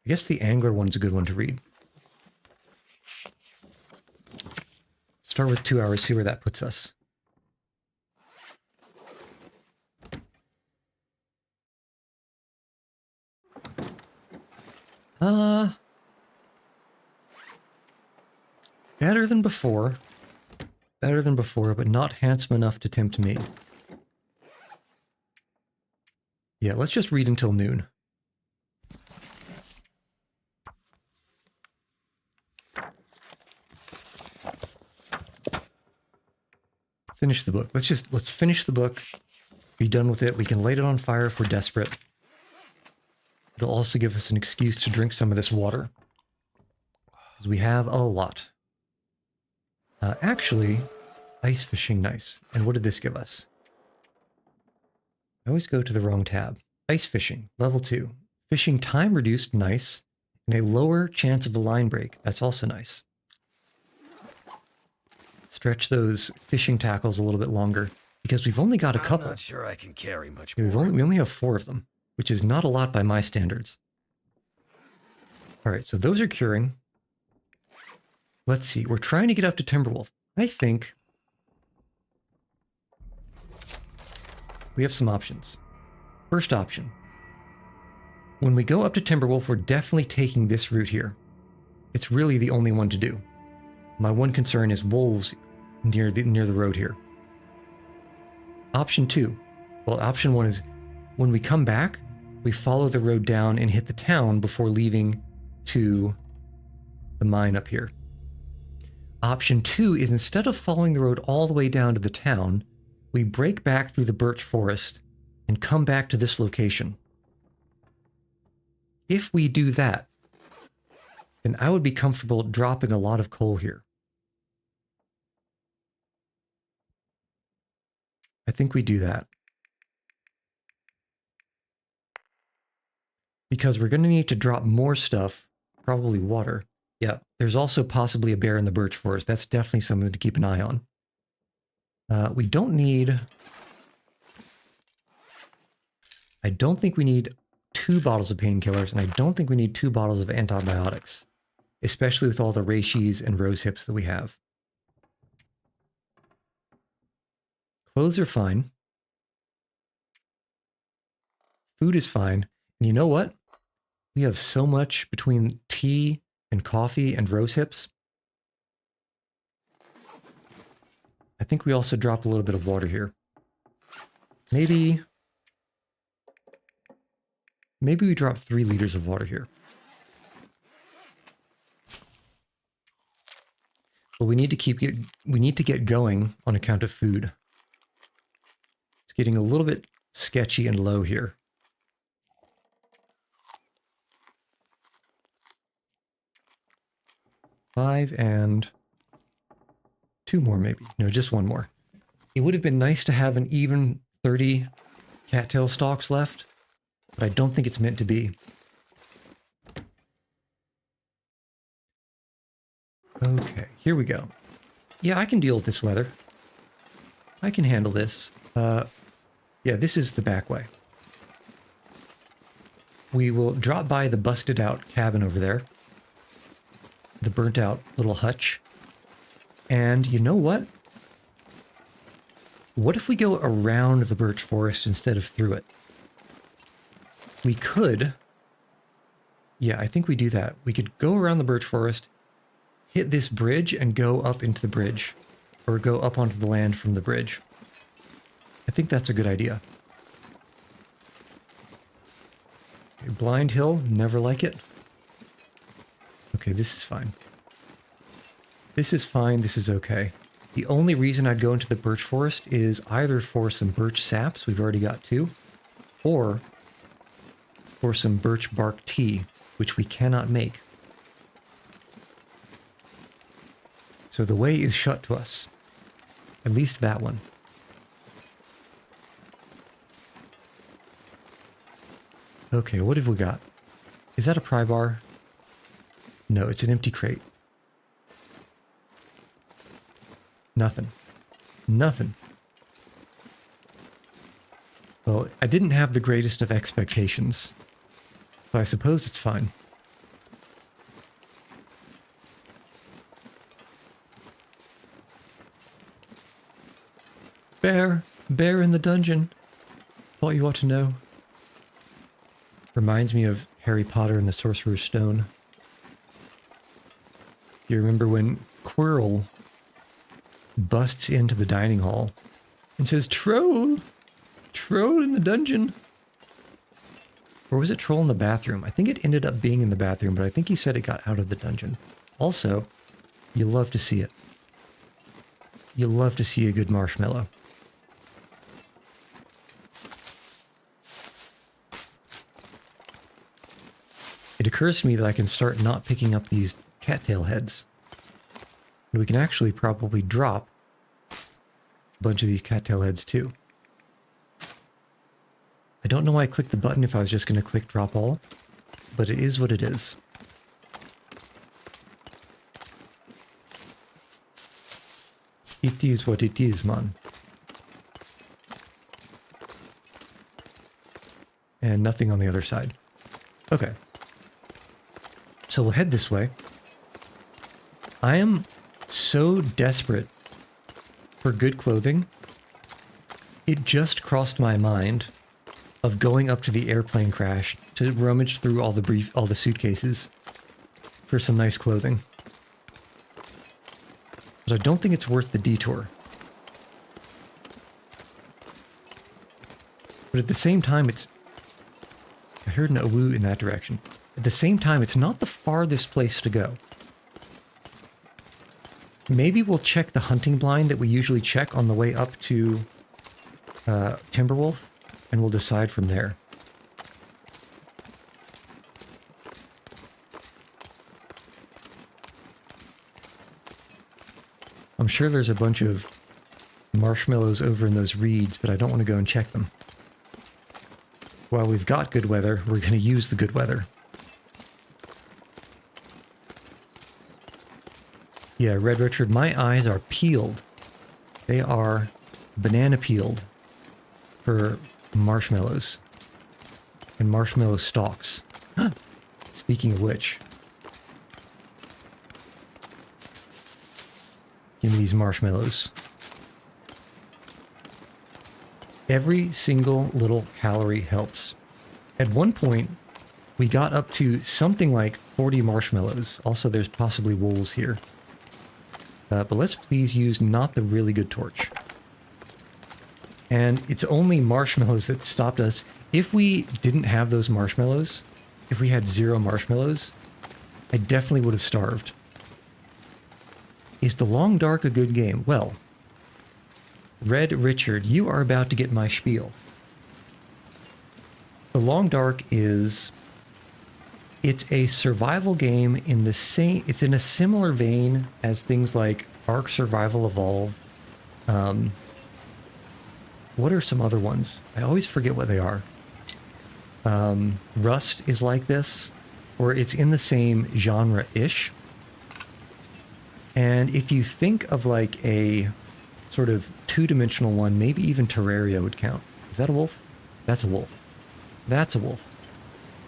I guess the Angler one's a good one to read. Start with 2 hours, see where that puts us. Better than before. Better than before, but not handsome enough to tempt me. Yeah, let's just read until noon. Finish the book. Let's finish the book. Be done with it. We can light it on fire if we're desperate. It'll also give us an excuse to drink some of this water. Because we have a lot. Actually, ice fishing, nice. And what did this give us? I always go to the wrong tab. Ice fishing, level 2. Fishing time reduced, nice. And a lower chance of a line break, that's also nice. Stretch those fishing tackles a little bit longer because we've only got a couple. I'm not sure I can carry much Yeah, more. we only have 4 of them, which is not a lot by my standards. All right, so those are curing. Let's see. We're trying to get up to Timberwolf. I think we have some options. First option. When we go up to Timberwolf, we're definitely taking this route here. It's really the only one to do. My one concern is wolves near the road here. Option 2. Well, option 1 is when we come back, we follow the road down and hit the town before leaving to the mine up here. Option 2 is instead of following the road all the way down to the town, we break back through the birch forest and come back to this location. If we do that, then I would be comfortable dropping a lot of coal here. I think we do that. Because we're going to need to drop more stuff, probably water. Yeah, there's also possibly a bear in the birch forest. That's definitely something to keep an eye on. We don't need... I don't think we need 2 bottles of painkillers, and I don't think we need 2 bottles of antibiotics. Especially with all the reishis and rose hips that we have. Clothes are fine. Food is fine. And you know what? We have so much between tea and coffee and rose hips. I think we also drop a little bit of water here. Maybe we drop 3 liters of water here. But we need to get going on account of food. It's getting a little bit sketchy and low here. 5 and 2 more maybe. No, just 1 more. It would have been nice to have an even 30 cattail stalks left, but I don't think it's meant to be. Okay, here we go. Yeah, I can deal with this weather. I can handle this. Yeah, this is the back way. We will drop by the busted out cabin over there. The burnt out little hutch. And you know what? What if we go around the birch forest instead of through it? We could. Yeah, I think we do that. We could go around the birch forest, hit this bridge, and go up into the bridge. Or go up onto the land from the bridge. I think that's a good idea. Okay, blind hill, never like it. Okay, this is fine. This is fine, this is okay. The only reason I'd go into the birch forest is either for some birch saps, we've already got 2, or for some birch bark tea, which we cannot make. So the way is shut to us. At least that one. Okay, what have we got? Is that a pry bar? No, it's an empty crate. Nothing. Nothing. Well, I didn't have the greatest of expectations, so I suppose it's fine. Bear! Bear in the dungeon! Thought you ought to know. Reminds me of Harry Potter and the Sorcerer's Stone. You remember when Quirrell busts into the dining hall and says, "Troll! Troll in the dungeon!" Or was it troll in the bathroom? I think it ended up being in the bathroom, but I think he said it got out of the dungeon. Also, you love to see it. You love to see a good marshmallow. It occurs to me that I can start not picking up these cattail heads. And we can actually probably drop a bunch of these cattail heads too. I don't know why I clicked the button if I was just going to click drop all, but it is what it is. It is what it is, man. And nothing on the other side. Okay. So we'll head this way. I am so desperate for good clothing. It just crossed my mind of going up to the airplane crash to rummage through all the suitcases for some nice clothing. But I don't think it's worth the detour. But at the same time, I heard an awoo in that direction. At the same time, it's not the farthest place to go. Maybe we'll check the hunting blind that we usually check on the way up to Timberwolf, and we'll decide from there. I'm sure there's a bunch of marshmallows over in those reeds, but I don't want to go and check them. While we've got good weather, we're going to use the good weather. Yeah, Red Richard, my eyes are peeled. They are banana peeled for marshmallows and marshmallow stalks. Speaking of which, give me these marshmallows. Every single little calorie helps. At one point, we got up to something like 40 marshmallows. Also, there's possibly wolves here. But let's please use not the really good torch. And it's only marshmallows that stopped us. If we didn't have those marshmallows, if we had 0 marshmallows, I definitely would have starved. Is the long dark a good game? Well, Red Richard, you are about to get my spiel. The long dark is It's a survival game in the same. It's in a similar vein as things like Ark Survival Evolved. What are some other ones? I always forget what they are. Rust is like this, or it's in the same genre-ish. And if you think of like a sort of two-dimensional one, maybe even Terraria would count. Is that a wolf? That's a wolf. That's a wolf.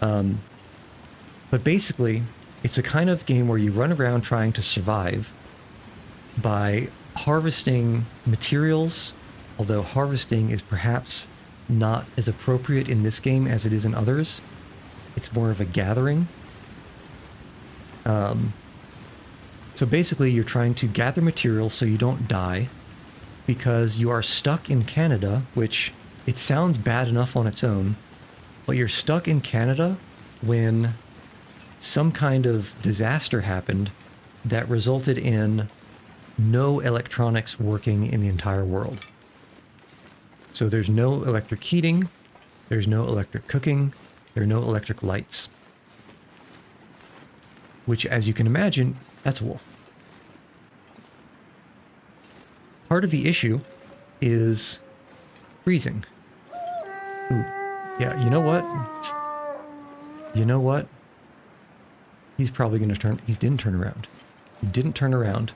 But basically, it's a kind of game where you run around trying to survive by harvesting materials, although harvesting is perhaps not as appropriate in this game as it is in others. It's more of a gathering. So basically, you're trying to gather materials so you don't die, because you are stuck in Canada, which it sounds bad enough on its own, but you're stuck in Canada when some kind of disaster happened that resulted in no electronics working in the entire world. So there's no electric heating, there's no electric cooking, there are no electric lights. Which, as you can imagine, that's a wolf. Part of the issue is freezing. Ooh. Yeah, you know what? You know what? He's probably going to turn... He didn't turn around. He didn't turn around.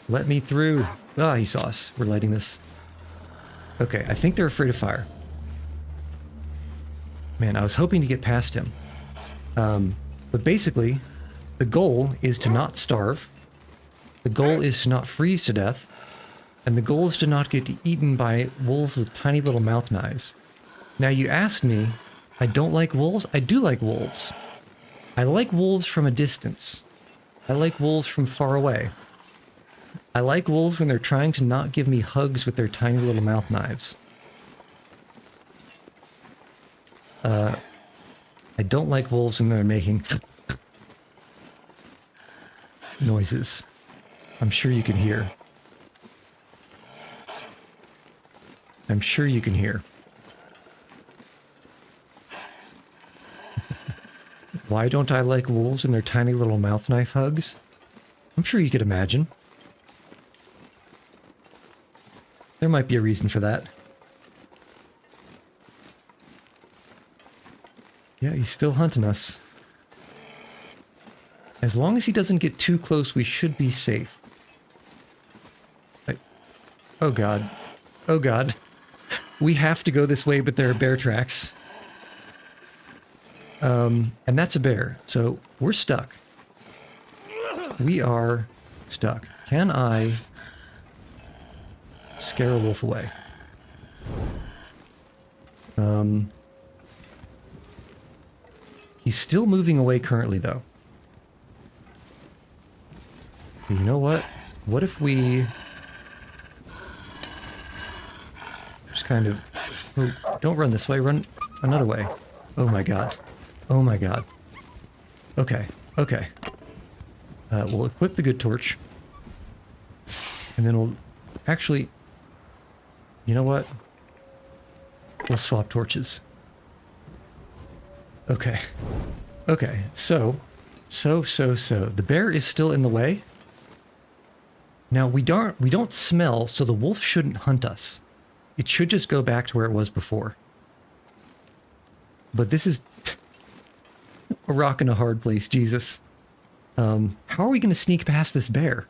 Let me through. Ah, he saw us. We're lighting this. Okay, I think they're afraid of fire. Man, I was hoping to get past him. But basically, the goal is to not starve. The goal is to not freeze to death. And the goal is to not get eaten by wolves with tiny little mouth knives. Now, you asked me, I don't like wolves? I do like wolves. I like wolves from a distance. I like wolves from far away. I like wolves when they're trying to not give me hugs with their tiny little mouth knives. I don't like wolves when they're making noises. I'm sure you can hear. I'm sure you can hear. Why don't I like wolves and their tiny little mouth knife hugs? I'm sure you could imagine. There might be a reason for that. Yeah, he's still hunting us. As long as he doesn't get too close, we should be safe. Oh god. Oh god. We have to go this way, but there are bear tracks. And that's a bear, so we're stuck. We are stuck. Can I scare a wolf away? He's still moving away currently, though. You know what? What if we just kind of... Oh, don't run this way, run another way. Oh my god. Oh my god. Okay, okay. We'll equip the good torch. And then we'll... Actually... You know what? We'll swap torches. Okay. Okay, so... The bear is still in the way. Now, we don't smell, so the wolf shouldn't hunt us. It should just go back to where it was before. But this is... a rock in a hard place, Jesus. How are we going to sneak past this bear?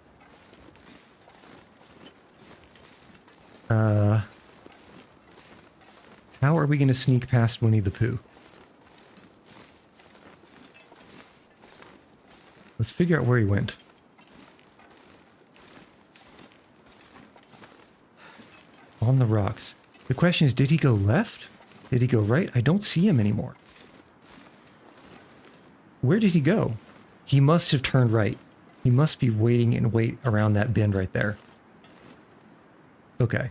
How are we going to sneak past Winnie the Pooh? Let's figure out where he went. On the rocks. The question is, did he go left? Did he go right? I don't see him anymore. Where did he go? He must have turned right. He must be waiting and wait around that bend right there. Okay.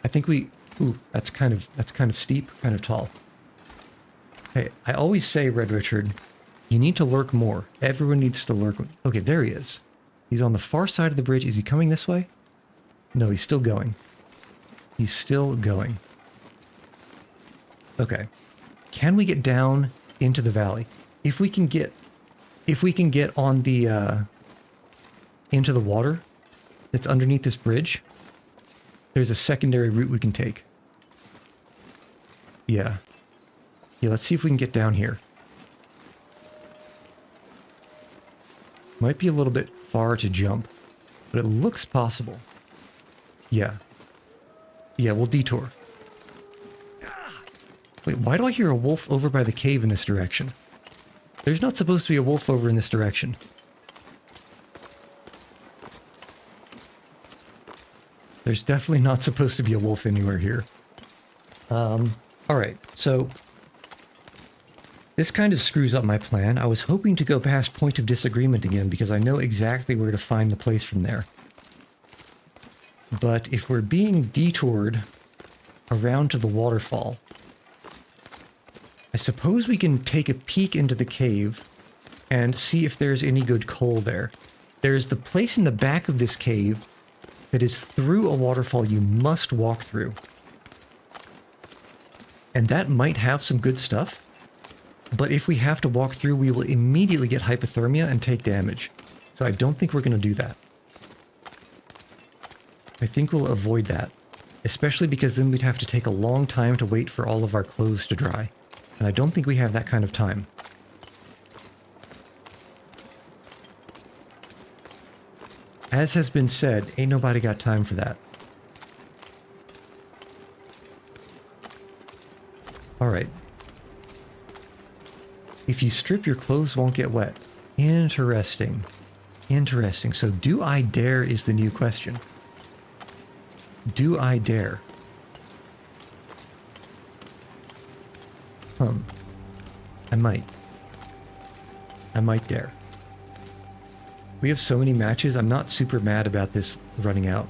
I think we... Ooh, that's kind of steep, kind of tall. Hey, I always say, Red Richard, you need to lurk more. Everyone needs to lurk. Okay, there he is. He's on the far side of the bridge. Is he coming this way? No, he's still going. He's still going. Okay. Can we get down into the valley. If we can get on the into the water that's underneath this bridge, there's a secondary route we can take. Yeah. Yeah, let's see if we can get down here. Might be a little bit far to jump, but it looks possible. Yeah. Yeah, we'll detour. Wait, why do I hear a wolf over by the cave in this direction? There's not supposed to be a wolf over in this direction. There's definitely not supposed to be a wolf anywhere here. Alright, so this kind of screws up my plan. I was hoping to go past Point of Disagreement again because I know exactly where to find the place from there. But if we're being detoured around to the waterfall, I suppose we can take a peek into the cave and see if there's any good coal there. There's the place in the back of this cave that is through a waterfall you must walk through. And that might have some good stuff. But if we have to walk through, we will immediately get hypothermia and take damage. So I don't think we're going to do that. I think we'll avoid that. Especially because then we'd have to take a long time to wait for all of our clothes to dry. And I don't think we have that kind of time. As has been said, ain't nobody got time for that. Alright. If you strip, your clothes won't get wet. Interesting. Interesting. So do I dare is the new question. Do I dare? I might. I might dare. We have so many matches, I'm not super mad about this running out.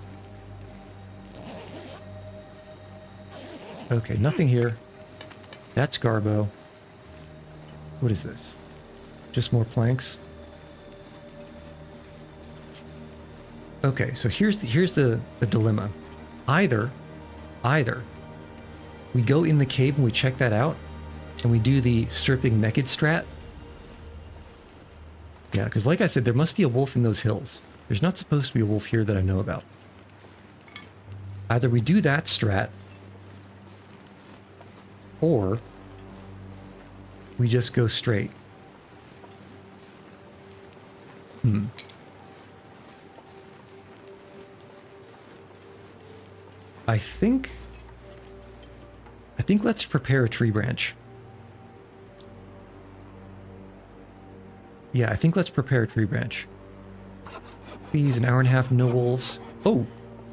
Okay, nothing here. That's Garbo. What is this? Just more planks? Okay, so here's the dilemma. Either we go in the cave and we check that out, and we do the stripping naked strat. Yeah, because like I said, there must be a wolf in those hills. There's not supposed to be a wolf here that I know about. Either we do that strat, or we just go straight. I think let's prepare a tree branch. Yeah, I think let's prepare a tree branch. Please, an hour and a half, no wolves. Oh,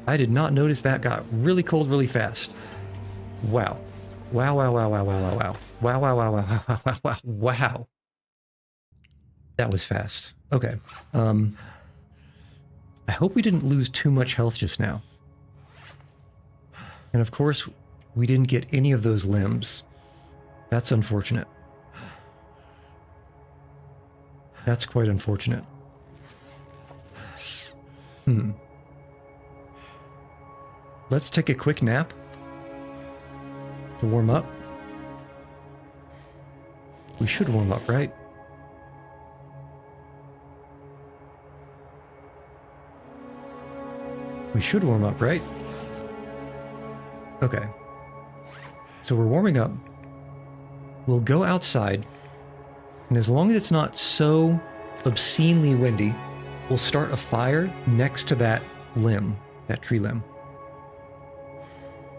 I did not notice that got really cold really fast. Wow. Wow, wow, wow, wow, wow, wow, wow. Wow, wow, wow, wow, wow, wow, wow, wow. That was fast. Okay. I hope we didn't lose too much health just now. And of course, we didn't get any of those limbs. That's unfortunate. That's quite unfortunate. Let's take a quick nap to warm up. We should warm up, right? We should warm up, right? Okay. So we're warming up. We'll go outside. And as long as it's not so obscenely windy, we'll start a fire next to that limb, that tree limb.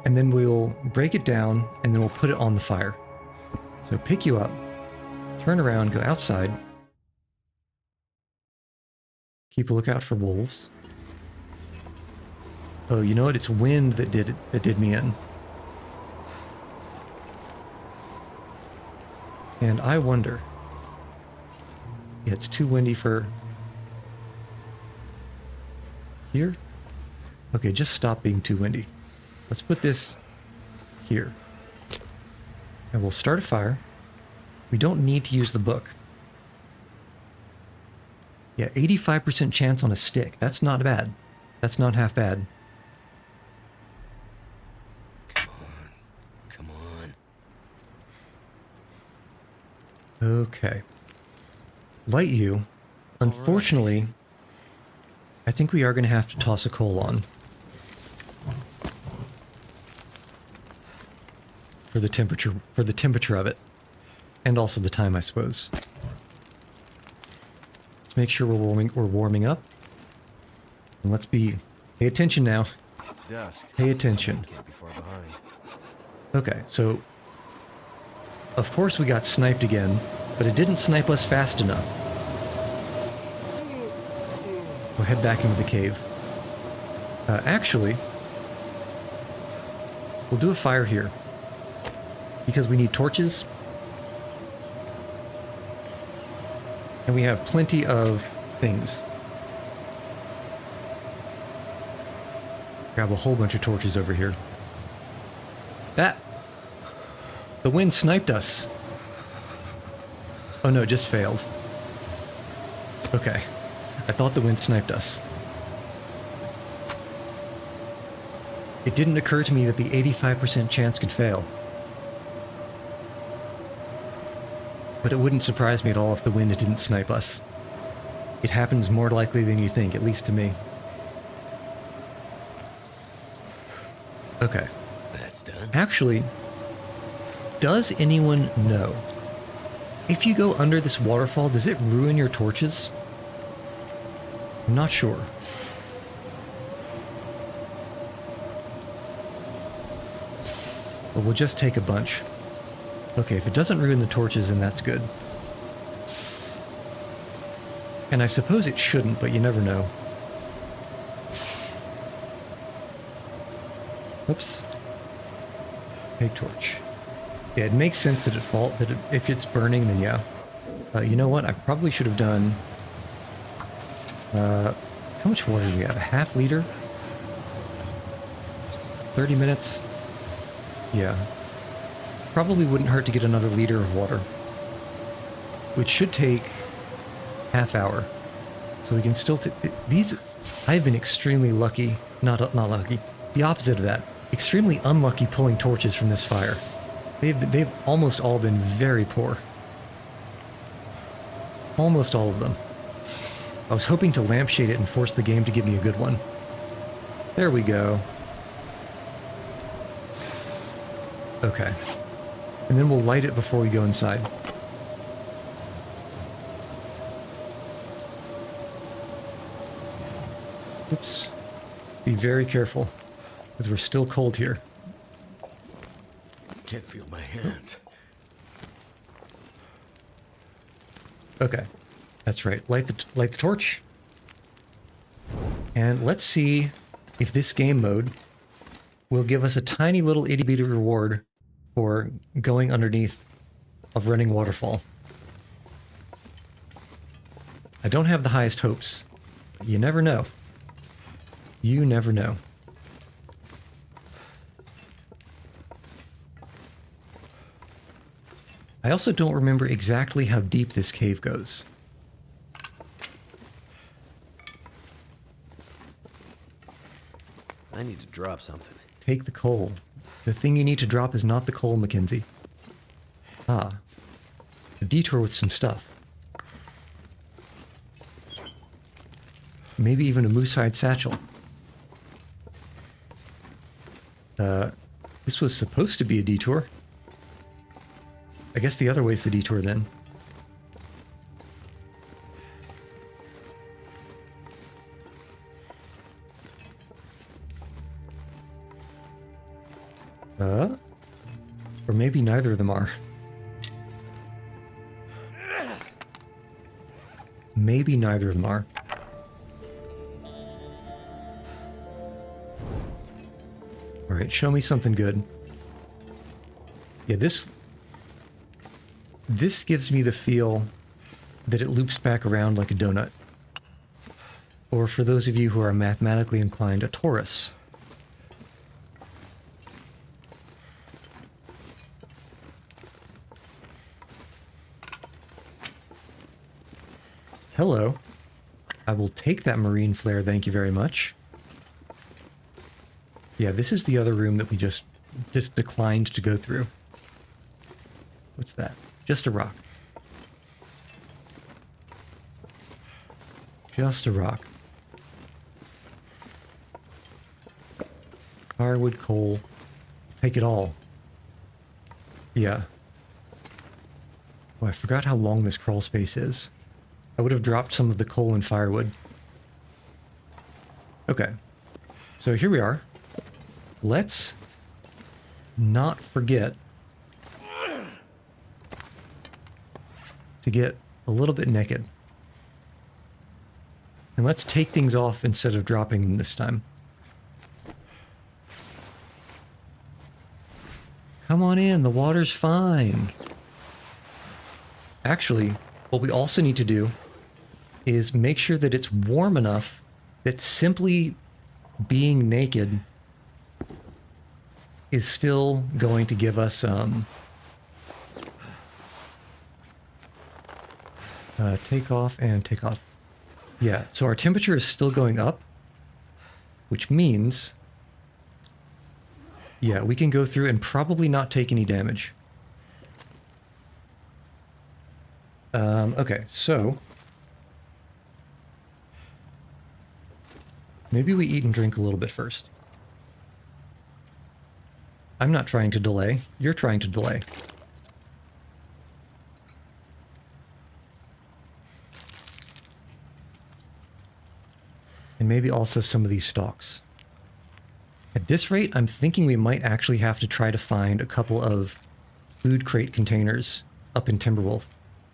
And then we'll break it down, and then we'll put it on the fire. So pick you up, turn around, go outside. Keep a lookout for wolves. Oh, you know what? It's wind that did me in. And I wonder... Yeah, it's too windy for... Here? Okay, just stop being too windy. Let's put this here. And we'll start a fire. We don't need to use the book. Yeah, 85% chance on a stick. That's not bad. That's not half bad. Come on. Okay. Light you. Unfortunately, I think we are going to have to toss a coal on. For the temperature of it. And also the time, I suppose. Let's make sure we're warming up. And let's pay attention now. It's dusk. Pay attention. Can't be far behind. Okay, so of course we got sniped again, but it didn't snipe us fast enough. We'll head back into the cave. Actually, we'll do a fire here. Because we need torches. And we have plenty of things. Grab a whole bunch of torches over here. The wind sniped us. Oh no, it just failed. Okay. I thought the wind sniped us. It didn't occur to me that the 85% chance could fail. But it wouldn't surprise me at all if the wind didn't snipe us. It happens more likely than you think, at least to me. Okay. That's done. Actually, does anyone know? If you go under this waterfall, does it ruin your torches? I'm not sure. But we'll just take a bunch. Okay, if it doesn't ruin the torches, then that's good. And I suppose it shouldn't, but you never know. Oops. Big torch. Yeah, it makes sense that if it's burning, then yeah. You know what? I probably should have done... how much water do we have? A half liter? 30 minutes? Yeah. Probably wouldn't hurt to get another liter of water. Which should take half hour. So we can still... these... I've been extremely lucky. Not lucky. The opposite of that. Extremely unlucky pulling torches from this fire. They've almost all been very poor. Almost all of them. I was hoping to lampshade it and force the game to give me a good one. There we go. Okay. And then we'll light it before we go inside. Oops. Be very careful, because we're still cold here. Can't feel my hands. Okay. That's right. Light the torch. And let's see if this game mode will give us a tiny little itty-bitty reward for going underneath a running waterfall. I don't have the highest hopes. But you never know. You never know. I also don't remember exactly how deep this cave goes. I need to drop something. Take the coal. The thing you need to drop is not the coal, Mackenzie. Ah. A detour with some stuff. Maybe even a moose-hide satchel. This was supposed to be a detour. I guess the other way's the detour then. Or maybe neither of them are. Maybe neither of them are. Alright, show me something good. Yeah, this gives me the feel that it loops back around like a donut. Or for those of you who are mathematically inclined, a torus. Hello. I will take that marine flare, thank you very much. Yeah, this is the other room that we just declined to go through. What's that? Just a rock. Just a rock. Firewood, coal. Take it all. Yeah. Oh, I forgot how long this crawl space is. I would have dropped some of the coal and firewood. Okay. So here we are. Let's not forget to get a little bit naked. And let's take things off instead of dropping them this time. Come on in, the water's fine. Actually, what we also need to do is make sure that it's warm enough that simply being naked is still going to give us take off and take off. Yeah, so our temperature is still going up, which means, yeah, we can go through and probably not take any damage. Okay, so maybe we eat and drink a little bit first. I'm not trying to delay. You're trying to delay. And maybe also some of these stalks. At this rate, I'm thinking we might actually have to try to find a couple of food crate containers up in Timberwolf,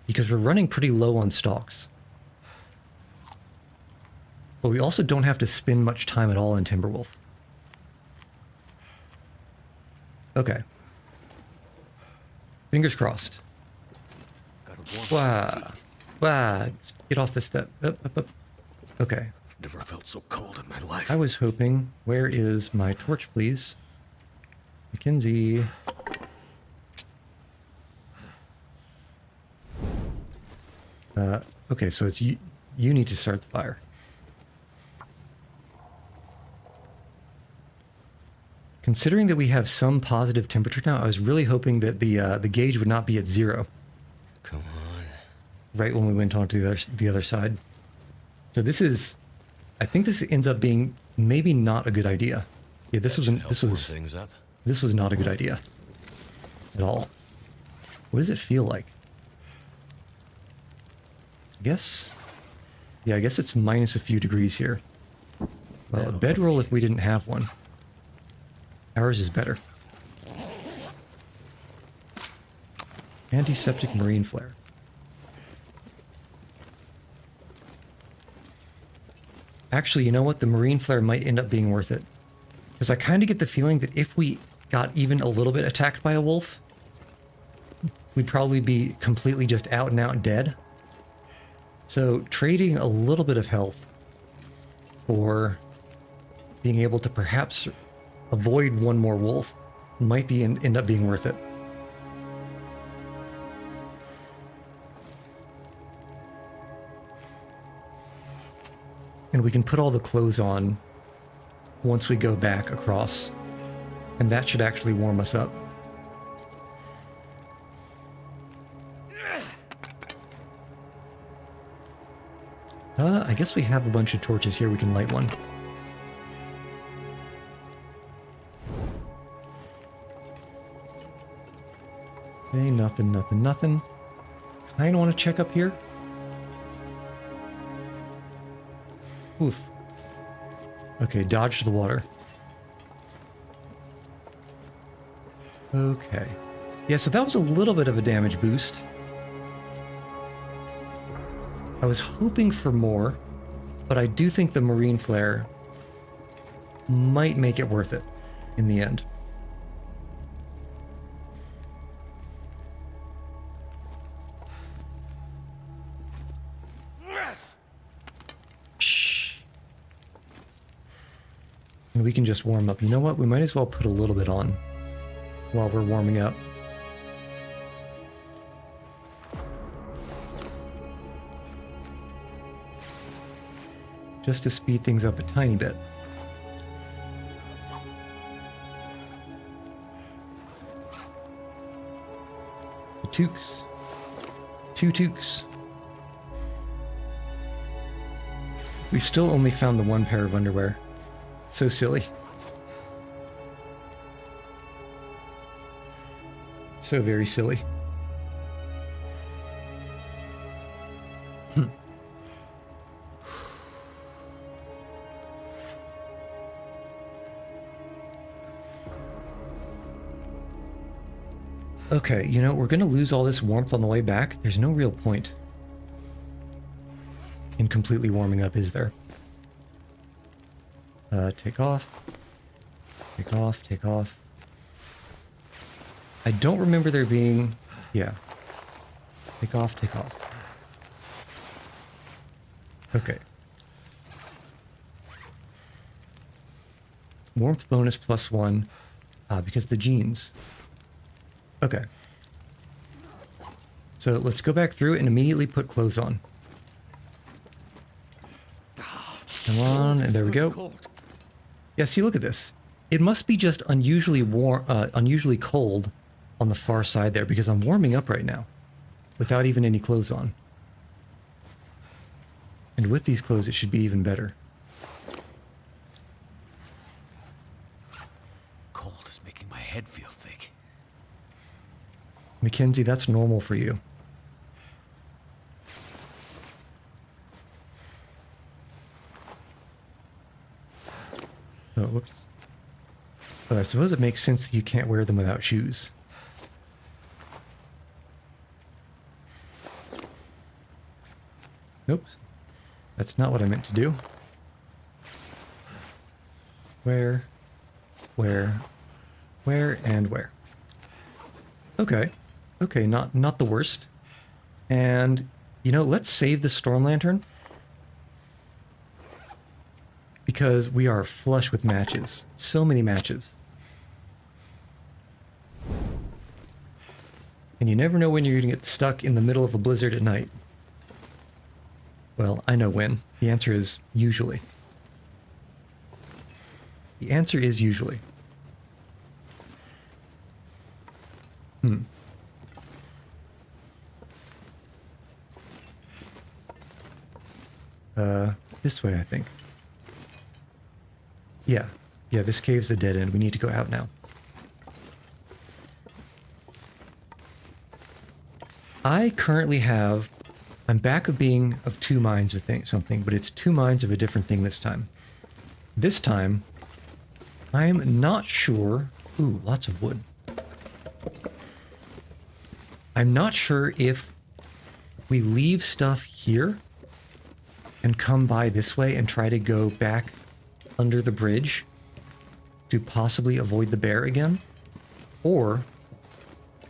because we're running pretty low on stalks. But we also don't have to spend much time at all in Timberwolf. Okay. Fingers crossed. Wow. Wow. Get off the step. Up. Okay. Never felt so cold in my life. I was hoping... Where is my torch, please? Mackenzie. Okay, so it's you. You need to start the fire. Considering that we have some positive temperature now, I was really hoping that the gauge would not be at 0. Come on. Right when we went on to the other side. So this is... I think this ends up being maybe not a good idea. Yeah, this was not a good idea at all. What does it feel like? I guess it's minus a few degrees here. Well, a bedroll if we didn't have one. Ours is better. Antiseptic marine flare. Actually, you know what? The marine flare might end up being worth it. Because I kind of get the feeling that if we got even a little bit attacked by a wolf, we'd probably be completely just out and out dead. So trading a little bit of health for being able to perhaps avoid one more wolf might end up being worth it. And we can put all the clothes on once we go back across. And that should actually warm us up. I guess we have a bunch of torches here. We can light one. Okay, nothing. I don't want to check up here. Oof. Okay, dodge the water. Okay. Yeah, so that was a little bit of a damage boost. I was hoping for more, but I do think the marine flare might make it worth it in the end. And we can just warm up. You know what? We might as well put a little bit on while we're warming up. Just to speed things up a tiny bit. The toques. 2 toques. We still only found the one pair of underwear. So silly. So very silly. Okay, you know, we're gonna lose all this warmth on the way back. There's no real point in completely warming up, is there? Take off. Take off, take off. I don't remember there being... Yeah. Take off, take off. Okay. Warmth bonus +1, because the jeans. Okay. So let's go back through and immediately put clothes on. Come on, and there we go. Yeah, see, look at this. It must be just unusually warm, unusually cold on the far side there, because I'm warming up right now without even any clothes on. And with these clothes, it should be even better. Cold is making my head feel thick. Mackenzie, that's normal for you. Oh, whoops. Oh, I suppose it makes sense that you can't wear them without shoes. Nope. That's not what I meant to do. Where, and where. Okay. Okay, not the worst. And, you know, let's save the storm lantern. Because we are flush with matches. So many matches. And you never know when you're going to get stuck in the middle of a blizzard at night. Well, I know when. The answer is usually. The answer is usually. This way, I think. Yeah. Yeah, this cave's a dead end. We need to go out now. I currently have... I'm back of being of two minds of something, but it's two minds of a different thing this time. This time, I'm not sure... Ooh, lots of wood. I'm not sure if we leave stuff here and come by this way and try to go back under the bridge to possibly avoid the bear again, or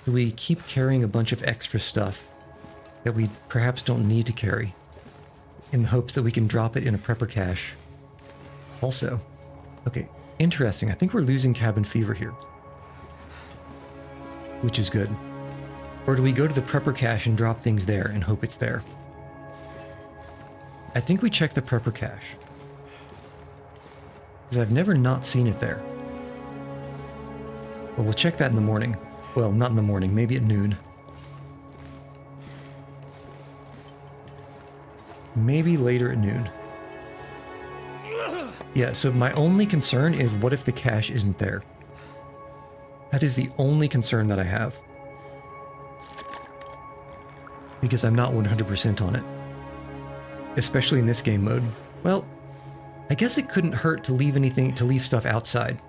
do we keep carrying a bunch of extra stuff that we perhaps don't need to carry in the hopes that we can drop it in a prepper cache also. Okay, interesting. I think we're losing cabin fever here, which is good. Or do we go to the prepper cache and drop things there and hope it's there? I think we check the prepper cache, because I've never not seen it there. But we'll check that in the morning. Well, not in the morning, maybe at noon. Maybe later at noon. Yeah, so my only concern is what if the cache isn't there? That is the only concern that I have. Because I'm not 100% on it. Especially in this game mode. Well, I guess it couldn't hurt to leave stuff outside.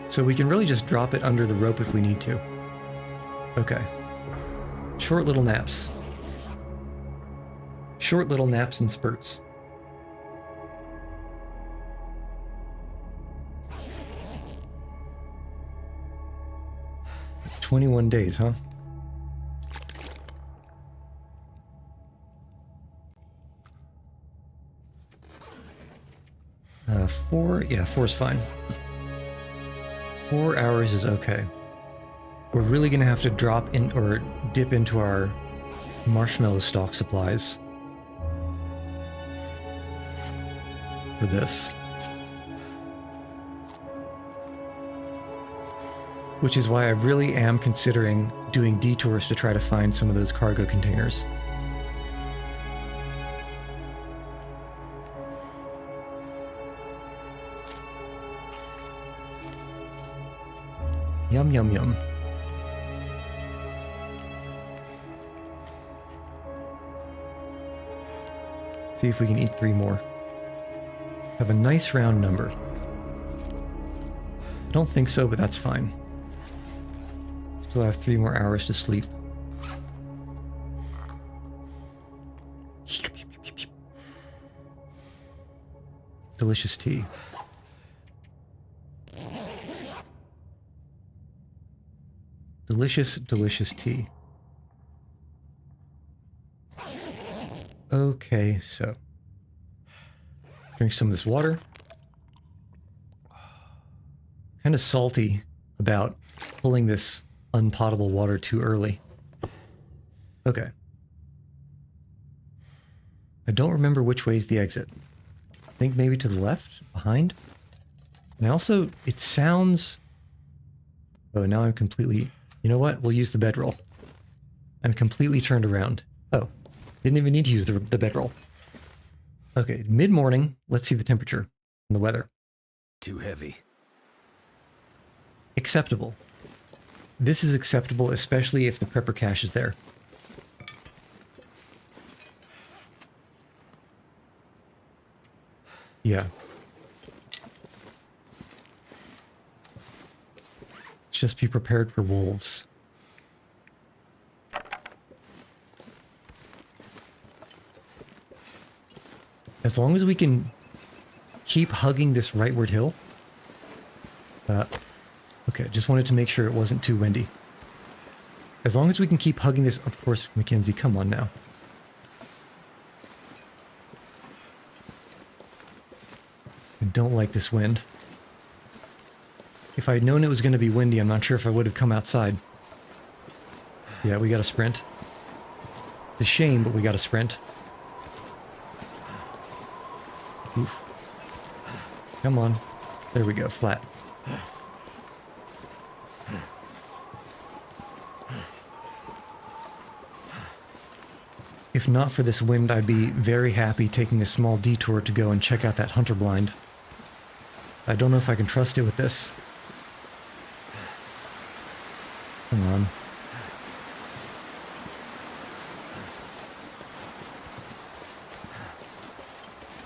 So we can really just drop it under the rope if we need to. Okay. Short little naps. Short little naps and spurts. It's 21 days, huh? Four? Yeah, 4's fine. 4 hours is okay. We're really gonna have to drop in or dip into our marshmallow stock supplies for this. Which is why I really am considering doing detours to try to find some of those cargo containers. Yum, yum, yum. See if we can eat 3 more. Have a nice round number. I don't think so, but that's fine. Still have 3 more hours to sleep. Delicious tea. Delicious, delicious tea. Okay, so. Drink some of this water. Kind of salty about pulling this unpotable water too early. Okay. I don't remember which way is the exit. I think maybe to the left, behind. And also, it sounds... Oh, now I'm completely... You know what? We'll use the bedroll. I'm completely turned around. Oh, didn't even need to use the bedroll. Okay, mid-morning. Let's see the temperature and the weather. Too heavy. Acceptable. This is acceptable, especially if the prepper cache is there. Yeah. Just be prepared for wolves. As long as we can keep hugging this rightward hill. Okay, just wanted to make sure it wasn't too windy. As long as we can keep hugging this... Of course, Mackenzie, come on now. I don't like this wind. If I had known it was going to be windy, I'm not sure if I would have come outside. Yeah, we got to sprint. It's a shame, but we got to sprint. Oof. Come on. There we go, flat. If not for this wind, I'd be very happy taking a small detour to go and check out that hunter blind. I don't know if I can trust it with this. Come on.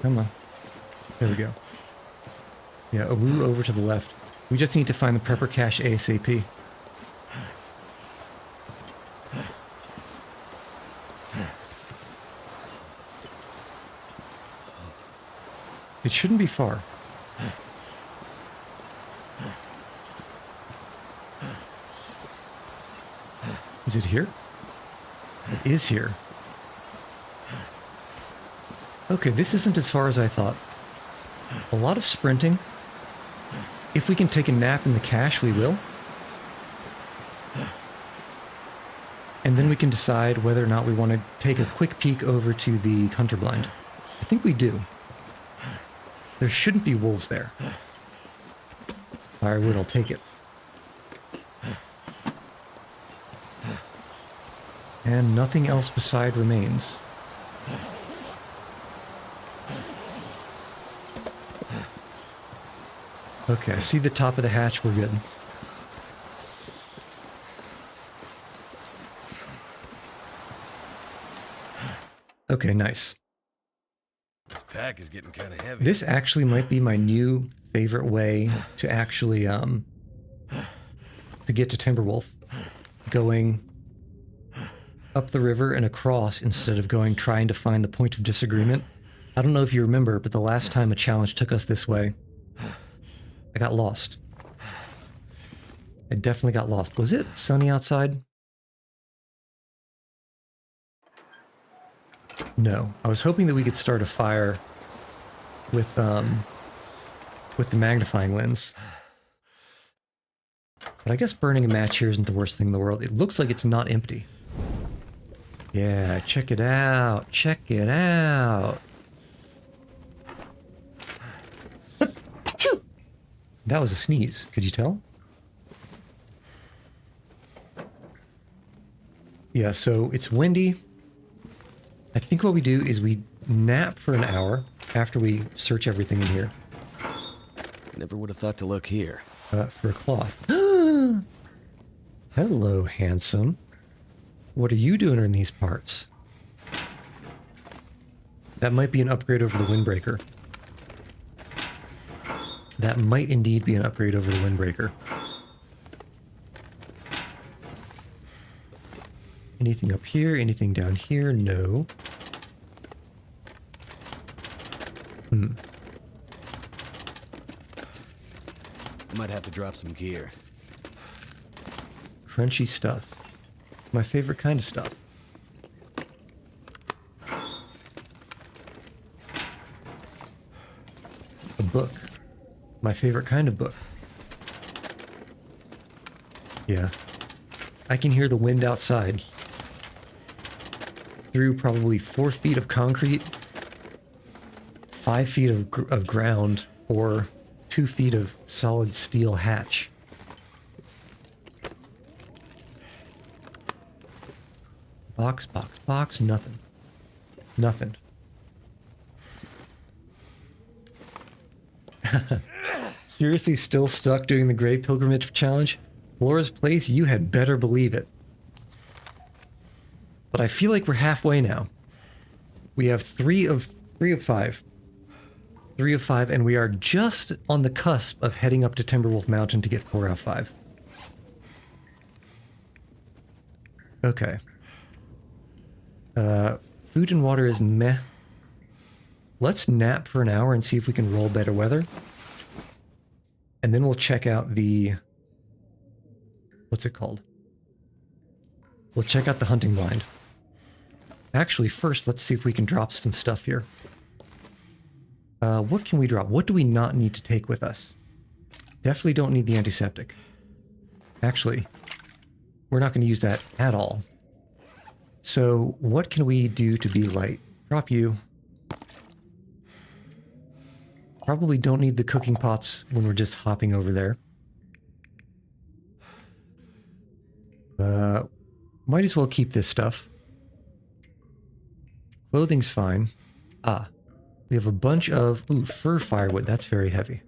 Come on. There we go. Yeah, a woo over to the left. We just need to find the prepper cache ASAP. It shouldn't be far. Is it here? It is here. Okay, this isn't as far as I thought. A lot of sprinting. If we can take a nap in the cache, we will. And then we can decide whether or not we want to take a quick peek over to the hunter blind. I think we do. There shouldn't be wolves there. Firewood, I'll take it. And nothing else beside remains. Okay, I see the top of the hatch, we're good. Okay, nice. This pack is getting kind of heavy. This actually might be my new favorite way to actually, to get to Timberwolf. Going up the river and across instead of trying to find the point of disagreement. I don't know if you remember, but the last time a challenge took us this way, I got lost. I definitely got lost. Was it sunny outside? No. I was hoping that we could start a fire with the magnifying lens. But I guess burning a match here isn't the worst thing in the world. It looks like it's not empty. Yeah, check it out. Check it out. That was a sneeze. Could you tell? Yeah, so it's windy. I think what we do is we nap for an hour after we search everything in here. Never would have thought to look here. For a cloth. Hello, handsome. What are you doing in these parts? That might be an upgrade over the windbreaker. That might indeed be an upgrade over the windbreaker. Anything up here? Anything down here? No. I might have to drop some gear. Crunchy stuff. My favorite kind of stuff. A book. My favorite kind of book. Yeah. I can hear the wind outside. Through probably 4 feet of concrete, 5 feet of ground, or 2 feet of solid steel hatch. Box, box, box, nothing. Nothing. Seriously still stuck doing the Grave Pilgrimage Challenge? Laura's Place, you had better believe it. But I feel like we're halfway now. We have 3 of 5. 3 of 5, and we are just on the cusp of heading up to Timberwolf Mountain to get 4 out of 5. Okay. Food and water is meh. Let's nap for an hour and see if we can roll better weather. And then we'll check out the... What's it called? We'll check out the hunting blind. Actually, first, let's see if we can drop some stuff here. What can we drop? What do we not need to take with us? Definitely don't need the antiseptic. Actually, we're not going to use that at all. So, what can we do to be light? Drop you. Probably don't need the cooking pots when we're just hopping over there. Might as well keep this stuff. Clothing's fine. Ah, we have a bunch of... Ooh, fir firewood. That's very heavy.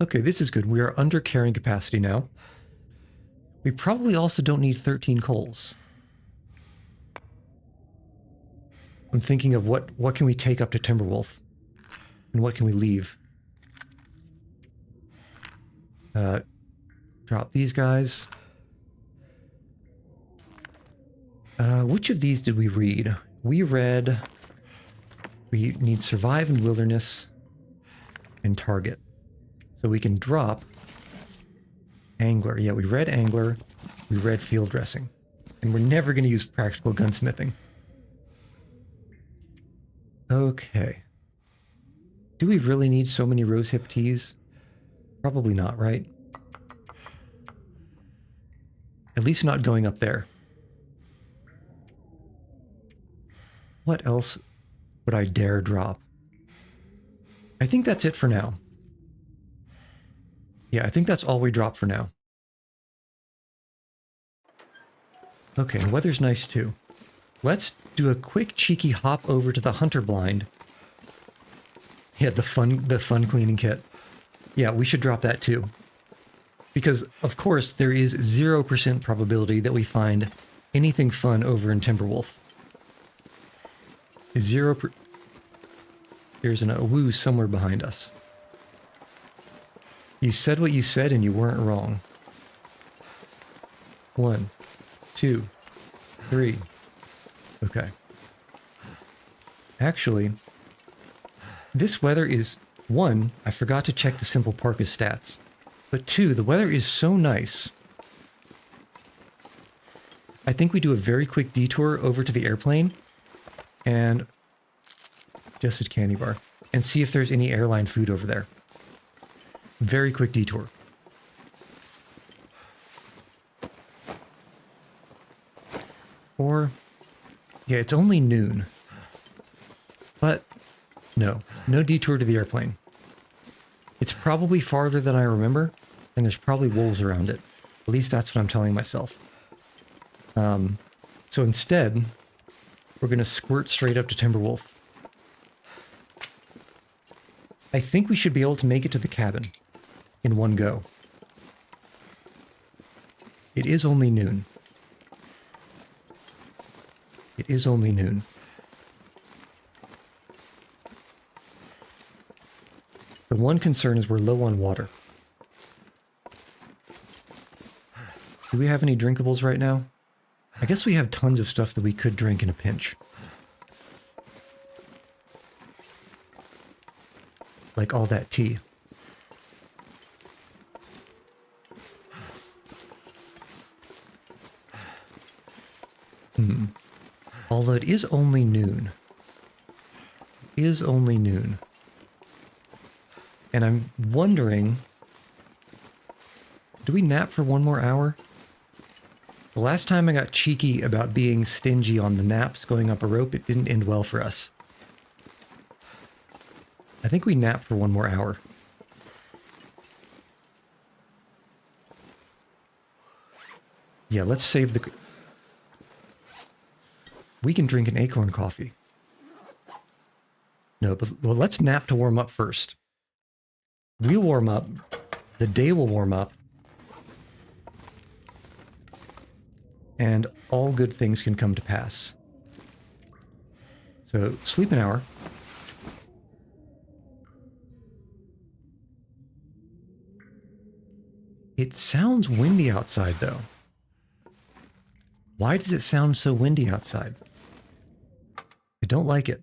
Okay, this is good. We are under carrying capacity now. We probably also don't need 13 coals. I'm thinking of what can we take up to Timberwolf? And what can we leave? Drop these guys. Which of these did we read? We read... We need Survive in Wilderness and Target. So we can drop Angler. Yeah, we read Angler. We read Field Dressing. And we're never going to use Practical Gunsmithing. Okay. Do we really need so many rosehip teas? Probably not, right? At least not going up there. What else would I dare drop? I think that's it for now. Yeah, I think that's all we drop for now. Okay, and weather's nice too. Let's do a quick cheeky hop over to the hunter blind. Yeah, the fun cleaning kit. Yeah, we should drop that too. Because, of course, there is 0% probability that we find anything fun over in Timberwolf. 0%. There's an awoo somewhere behind us. You said what you said and you weren't wrong. 1, 2, 3. Okay. Actually, this weather is... 1, I forgot to check the Simple Parka's stats. But 2, the weather is so nice. I think we do a very quick detour over to the airplane. And... just a candy bar. And see if there's any airline food over there. Very quick detour. Or... yeah, it's only noon. But... no detour to the airplane. It's probably farther than I remember, and there's probably wolves around it. At least that's what I'm telling myself. So instead, we're going to squirt straight up to Timberwolf. I think we should be able to make it to the cabin in one go. It is only noon. It is only noon. The one concern is we're low on water. Do we have any drinkables right now? I guess we have tons of stuff that we could drink in a pinch. Like all that tea. Although it is only noon. It is only noon. And I'm wondering, do we nap for one more hour? The last time I got cheeky about being stingy on the naps going up a rope, it didn't end well for us. I think we nap for one more hour. Yeah, let's save the... We can drink an acorn coffee. No, but well, let's nap to warm up first. We'll warm up. The day will warm up. And all good things can come to pass. So, sleep an hour. It sounds windy outside, though. Why does it sound so windy outside? I don't like it.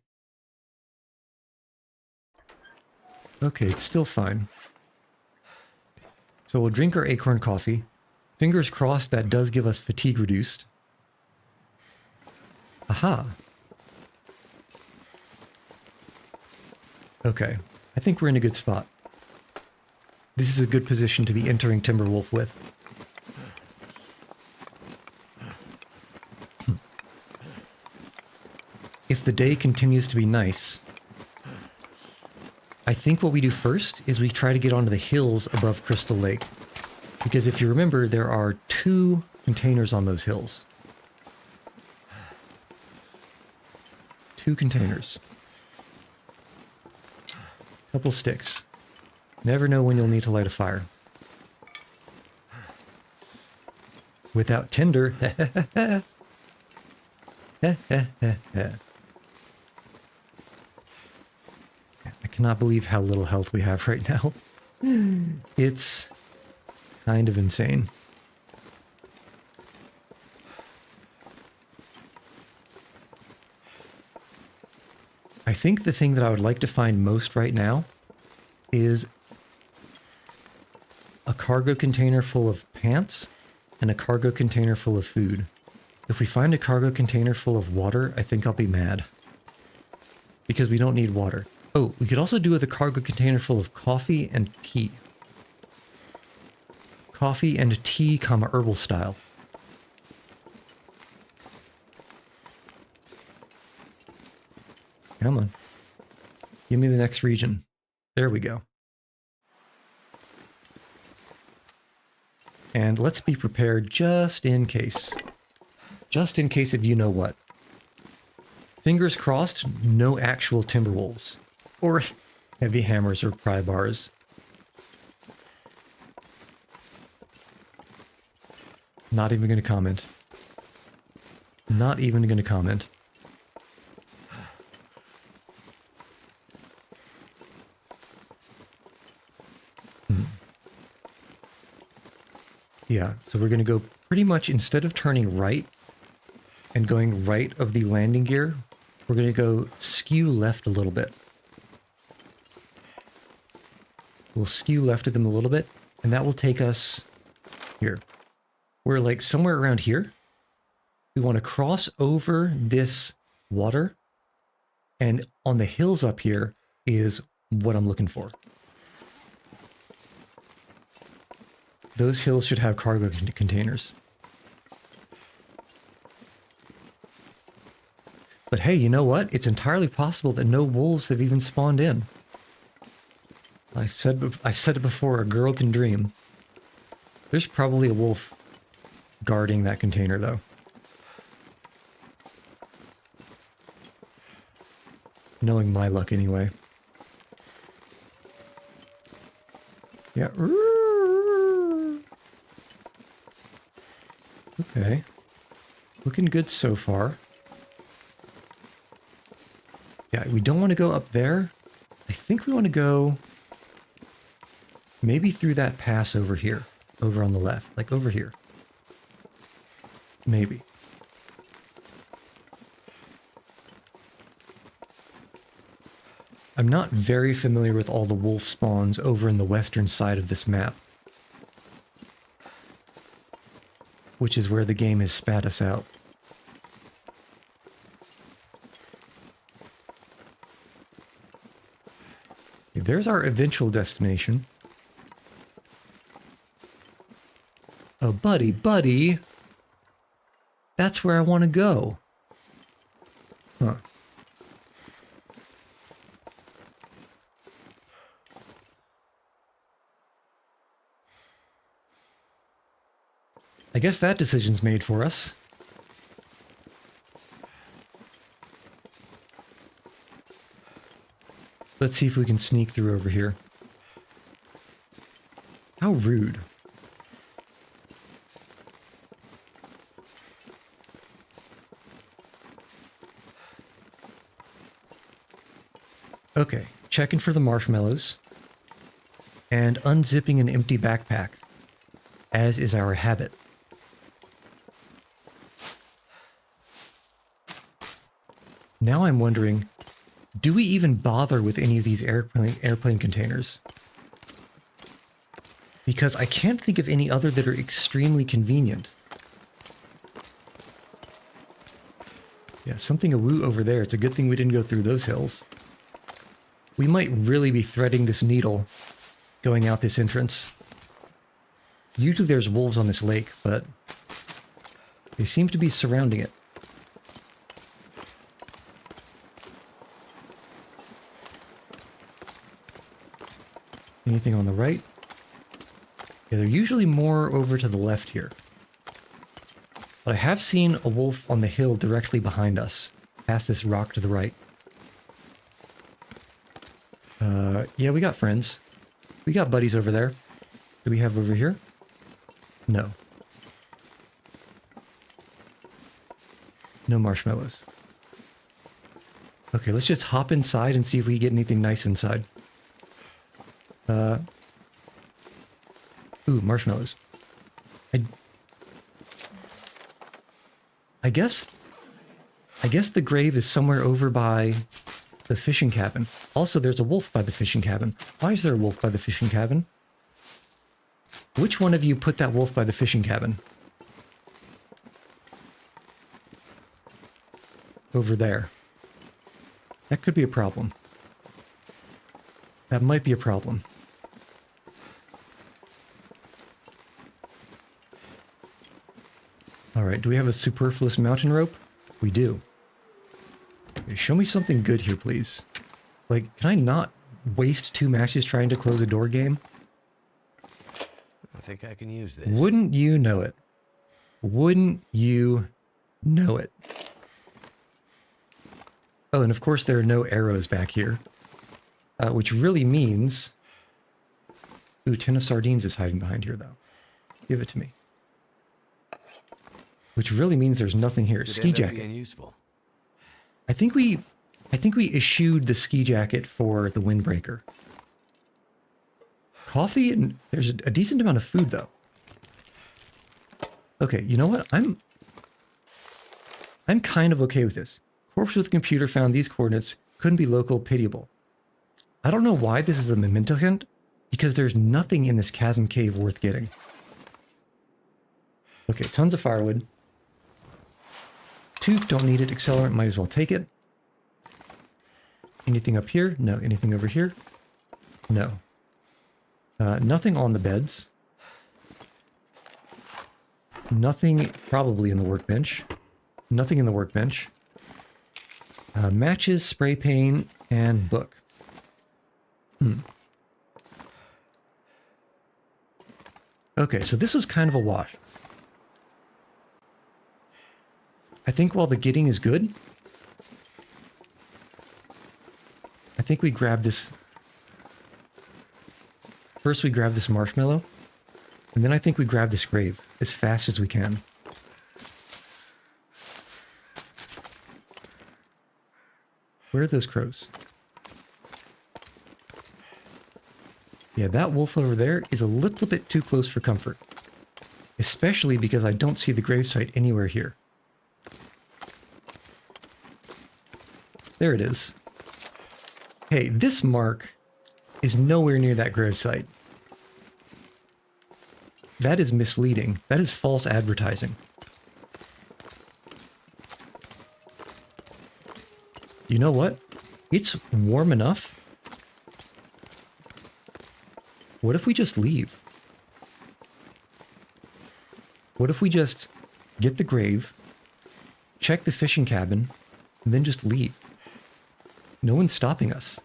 Okay, it's still fine. So we'll drink our acorn coffee. Fingers crossed that does give us fatigue reduced. Aha. Okay, I think we're in a good spot. This is a good position to be entering Timberwolf with. If the day continues to be nice, I think what we do first is we try to get onto the hills above Crystal Lake. Because if you remember, there are 2 containers on those hills. 2 containers. Couple sticks. Never know when you'll need to light a fire. Without tinder. I cannot believe how little health we have right now. It's kind of insane. I think the thing that I would like to find most right now is a cargo container full of pants and a cargo container full of food. If we find a cargo container full of water, I think I'll be mad. Because we don't need water. Oh, we could also do with a cargo container full of coffee and tea. Coffee and tea, herbal style. Come on. Give me the next region. There we go. And let's be prepared just in case. Just in case of you know what. Fingers crossed, no actual Timberwolves. Or heavy hammers or pry bars. Not even going to comment. Not even going to comment. Yeah, so we're going to go pretty much, instead of turning right and going right of the landing gear, we're going to go skew left a little bit. We'll skew left of them a little bit, and that will take us here. We're like somewhere around here. We want to cross over this water, and on the hills up here is what I'm looking for. Those hills should have cargo containers. But hey, you know what? It's entirely possible that no wolves have even spawned in. I've said it before, a girl can dream. There's probably a wolf guarding that container, though. Knowing my luck, anyway. Yeah. Okay. Looking good so far. Yeah, we don't want to go up there. I think we want to go maybe through that pass over here. Over on the left. Like over here. Maybe. I'm not very familiar with all the wolf spawns over in the western side of this map. Which is where the game has spat us out. Okay, there's our eventual destination. Oh, buddy, buddy! That's where I want to go. Huh. I guess that decision's made for us. Let's see if we can sneak through over here. How rude. Okay, checking for the marshmallows. And unzipping an empty backpack, as is our habit. Now I'm wondering, do we even bother with any of these airplane containers? Because I can't think of any other that are extremely convenient. Yeah, something a woo over there. It's a good thing we didn't go through those hills. We might really be threading this needle going out this entrance. Usually there's wolves on this lake, but they seem to be surrounding it. Anything on the right? Yeah, they're usually more over to the left here. But I have seen a wolf on the hill directly behind us, past this rock to the right. Yeah, we got friends. We got buddies over there. Do we have over here? No. No marshmallows. Okay, let's just hop inside and see if we get anything nice inside. Ooh, marshmallows. I guess the grave is somewhere over by the fishing cabin. Also, there's a wolf by the fishing cabin. Why is there a wolf by the fishing cabin? Which one of you put that wolf by the fishing cabin? Over there. That could be a problem. That might be a problem. Alright, do we have a superfluous mountain rope? We do. Okay, show me something good here, please. Like, can I not waste 2 matches trying to close a door game? I think I can use this. Wouldn't you know it? Wouldn't you know it? Oh, and of course there are no arrows back here. Which really means... Ooh, tin of sardines is hiding behind here, though. Give it to me. Which really means there's nothing here. Ski jacket. Being useful. I think we eschewed the ski jacket for the windbreaker. Coffee, and there's a decent amount of food, though. Okay, you know what? I'm kind of okay with this. Corpse with computer found these coordinates. Couldn't be local, pitiable. I don't know why this is a memento hint, because there's nothing in this chasm cave worth getting. Okay, tons of firewood. Tooth, don't need it. Accelerant, might as well take it. Anything up here? No. Anything over here? No. Nothing on the beds. Nothing probably in the workbench. Nothing in the workbench. Matches, spray paint, and book. Okay, so this is kind of a wash. I think while the getting is good, I think we grab this. First we grab this marshmallow, and then I think we grab this grave as fast as we can. Where are those crows? Yeah, that wolf over there is a little bit too close for comfort. Especially because I don't see the gravesite anywhere here. There it is. Hey, this mark is nowhere near that gravesite. That is misleading. That is false advertising. You know what? It's warm enough. What if we just leave? What if we just get the grave, check the fishing cabin, and then just leave? No one's stopping us.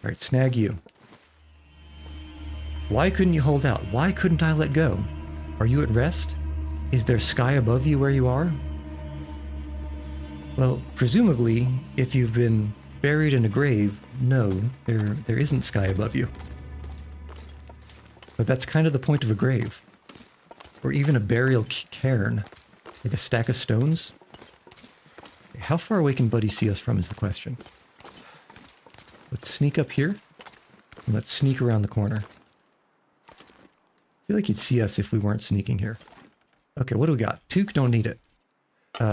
Alright, snag you. Why couldn't you hold out? Why couldn't I let go? Are you at rest? Is there sky above you where you are? Well, presumably, if you've been buried in a grave, no, there isn't sky above you. But that's kind of the point of a grave. Or even a burial cairn. Like a stack of stones. How far away can Buddy see us from is the question. Let's sneak up here. And let's sneak around the corner. I feel like he'd see us if we weren't sneaking here. Okay, what do we got? Toque, don't need it.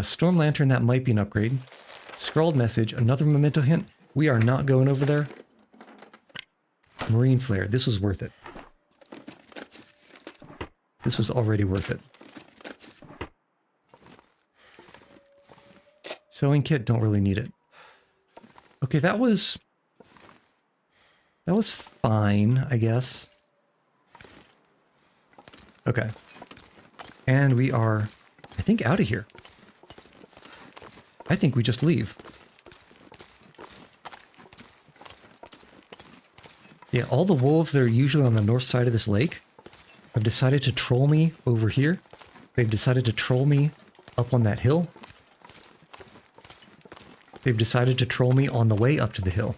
Storm Lantern, that might be an upgrade. Scrawled message, another memento hint. We are not going over there. Marine Flare, this was worth it. This was already worth it. Sewing kit, don't really need it. Okay, that was fine, I guess. Okay. And we are, I think, out of here. I think we just leave. Yeah, all the wolves that are usually on the north side of this lake have decided to troll me over here. They've decided to troll me up on that hill. They've decided to troll me on the way up to the hill.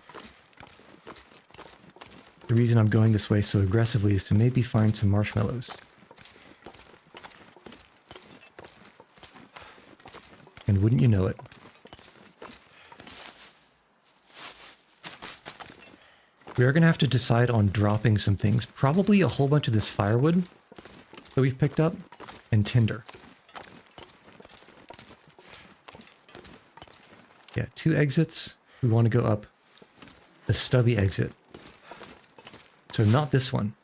The reason I'm going this way so aggressively is to maybe find some marshmallows. And wouldn't you know it? We are going to have to decide on dropping some things. Probably a whole bunch of this firewood that we've picked up, and tinder. Yeah, 2 exits. We want to go up the stubby exit. So not this one.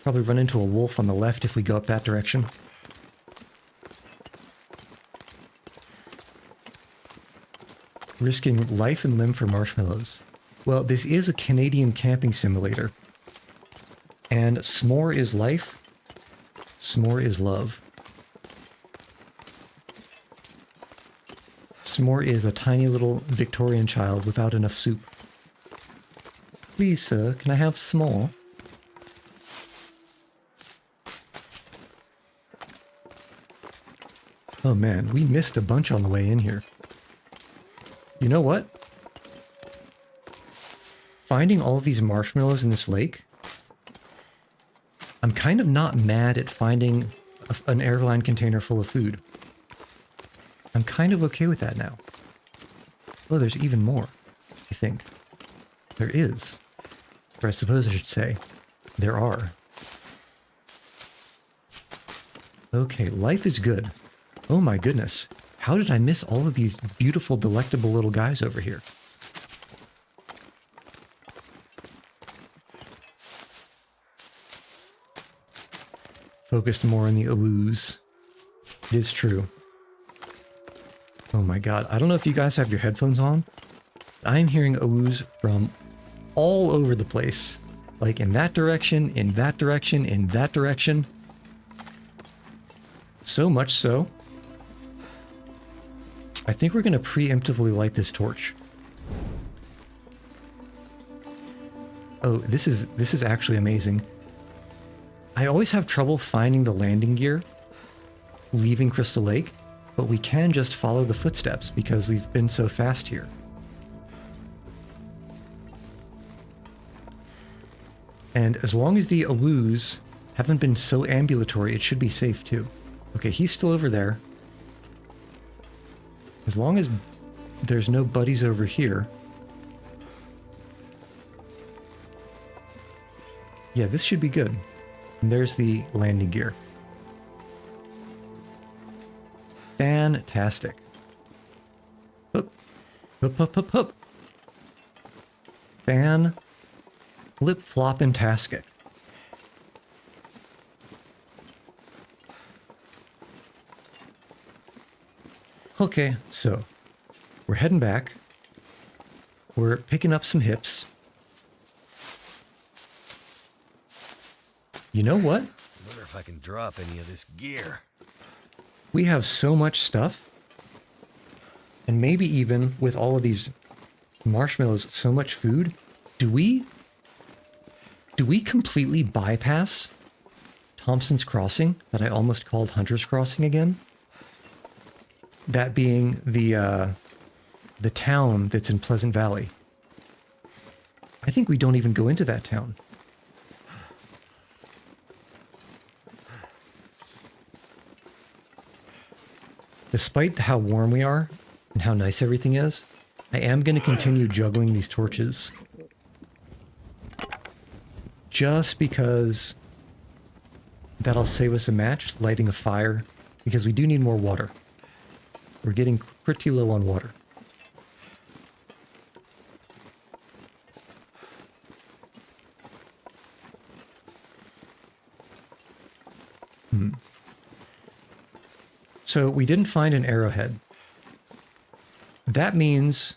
Probably run into a wolf on the left if we go up that direction. Risking life and limb for marshmallows. Well, this is a Canadian camping simulator. And s'more is life. S'more is love. S'more is a tiny little Victorian child without enough soup. Please, sir, can I have s'more? Oh man, we missed a bunch on the way in here. You know what? Finding all of these marshmallows in this lake, I'm kind of not mad at finding an airline container full of food. I'm kind of okay with that now. Oh, there's even more, I think. There is. Or I suppose I should say, there are. Okay, life is good. Oh my goodness. How did I miss all of these beautiful, delectable little guys over here? Focused more on the ooze. It is true. Oh my god. I don't know if you guys have your headphones on. I'm hearing ooze from all over the place. Like in that direction, in that direction, in that direction. So much so, I think we're going to preemptively light this torch. Oh, this is actually amazing. I always have trouble finding the landing gear leaving Crystal Lake, but we can just follow the footsteps because we've been so fast here. And as long as the awoos haven't been so ambulatory, it should be safe too. Okay, he's still over there. As long as there's no buddies over here. Yeah, this should be good. And there's the landing gear. Fantastic. Up, up, up, up, up. Fan, flip, flop, and tasket. Okay, so we're heading back. We're picking up some hips. You know what? I wonder if I can drop any of this gear. We have so much stuff. And maybe even with all of these marshmallows, so much food. Do we completely bypass Thompson's Crossing that I almost called Hunter's Crossing again? That being the town that's in Pleasant Valley. I think we don't even go into that town. Despite how warm we are and how nice everything is, I am going to continue juggling these torches. Just because that'll save us a match, lighting a fire, because we do need more water. We're getting pretty low on water. So we didn't find an arrowhead. That means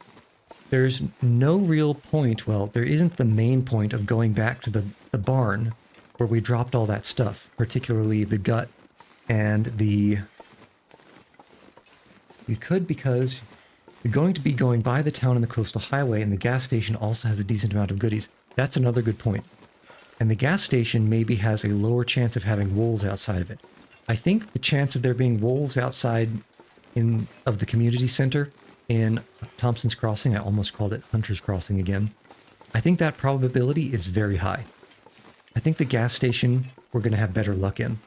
there's no real point, well, there isn't the main point of going back to the barn where we dropped all that stuff, particularly the gut and the... We could, because you're going to be going by the town and the coastal highway, and the gas station also has a decent amount of goodies. That's another good point. And the gas station maybe has a lower chance of having wolves outside of it. I think the chance of there being wolves outside of the community center in Thompson's Crossing, I almost called it Hunter's Crossing again, I think that probability is very high. I think the gas station we're going to have better luck in.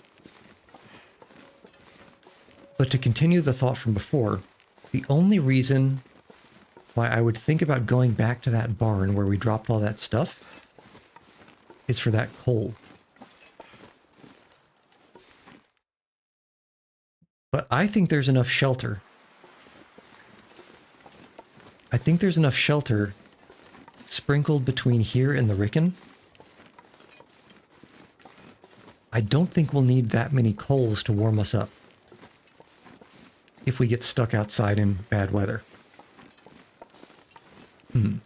But to continue the thought from before, the only reason why I would think about going back to that barn where we dropped all that stuff is for that coal. But I think there's enough shelter. I think there's enough shelter sprinkled between here and the Ricken. I don't think we'll need that many coals to warm us up if we get stuck outside in bad weather. In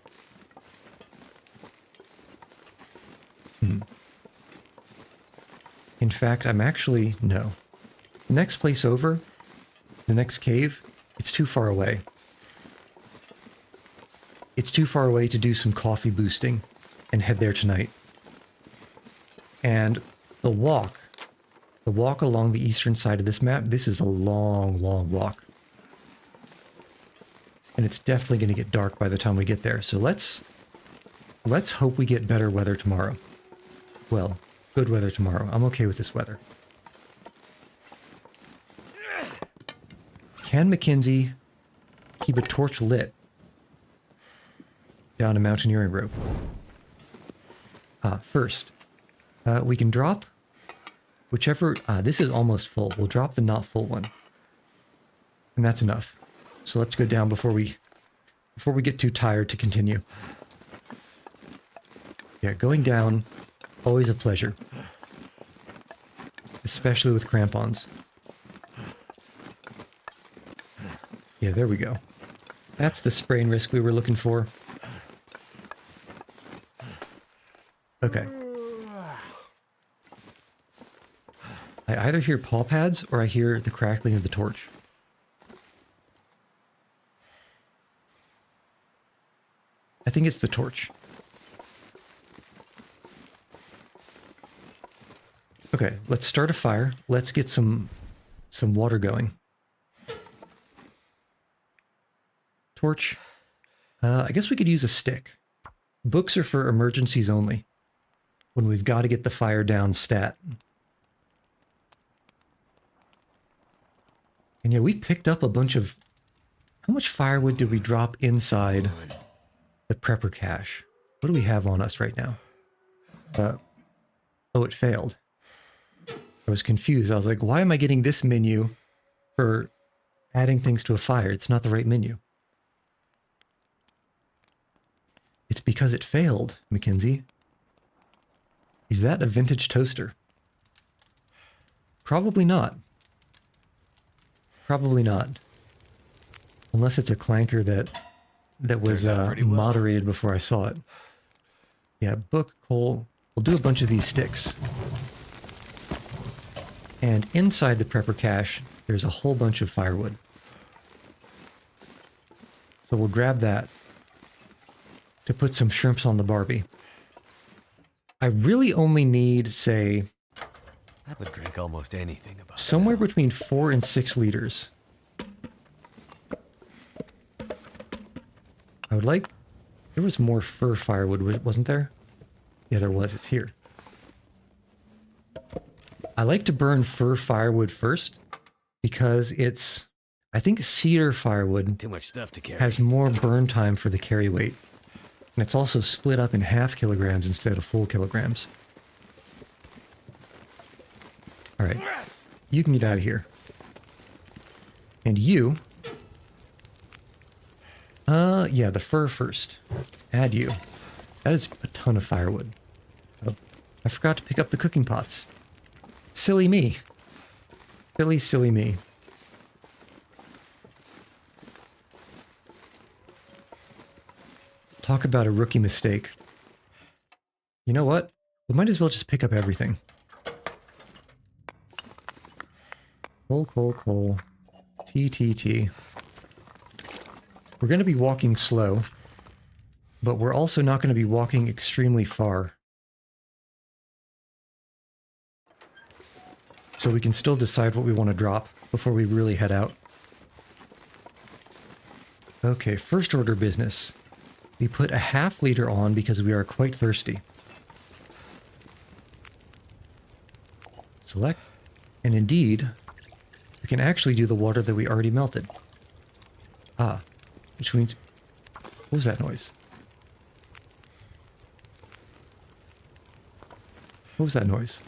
fact, I'm actually... No. The next place over, the next cave, it's too far away. It's too far away to do some coffee boosting and head there tonight. And the walk along the eastern side of this map, this is a long, long walk. And it's definitely going to get dark by the time we get there. So let's hope we get better weather tomorrow. Well, good weather tomorrow. I'm okay with this weather. Can Mackenzie keep a torch lit down a mountaineering rope? First, we can drop whichever... this is almost full. We'll drop the not full one. And that's enough. So let's go down before we get too tired to continue. Yeah, going down, always a pleasure. Especially with crampons. Yeah, there we go. That's the sprain risk we were looking for. Okay. I either hear paw pads or I hear the crackling of the torch. I think it's the torch. Okay, let's start a fire. Let's get some water going. Torch. I guess we could use a stick. Books are for emergencies only. When we've got to get the fire down stat. And yeah, we picked up a bunch of... How How much firewood did we drop inside Come on. the prepper cache? What do we have on us right now? Oh, it failed. I was confused. I was like, why am I getting this menu for adding things to a fire? It's not the right menu. It's because it failed, Mackenzie. Is that a vintage toaster? Probably not. Probably not. Unless it's a clanker that was Turned out pretty well. moderated before I saw it. Yeah, book, coal. We'll do a bunch of these sticks. And inside the prepper cache, there's a whole bunch of firewood. So we'll grab that to put some shrimps on the Barbie. I really only need, say, I would drink almost anything about somewhere that. between 4 and 6 liters. I would like... There was more fir firewood, wasn't there? Yeah, there was. It's here. I like to burn fir firewood first because it's... I think cedar firewood Too much stuff to carry. has more burn time for the carry weight. And it's also split up in half kilograms instead of full kilograms. Alright. You can get out of here. And you... yeah, the fur first. Add you. That is a ton of firewood. Oh, I forgot to pick up the cooking pots. Silly me. Silly, silly me. Talk about a rookie mistake. You know what? We might as well just pick up everything. Coal, coal, coal. T, T, T. We're going to be walking slow, but we're also not going to be walking extremely far. So we can still decide what we want to drop before we really head out. Okay, first order business. We put a ½ liter on because we are quite thirsty. Select. And indeed, we can actually do the water that we already melted. Ah, which means... What was that noise? What was that noise?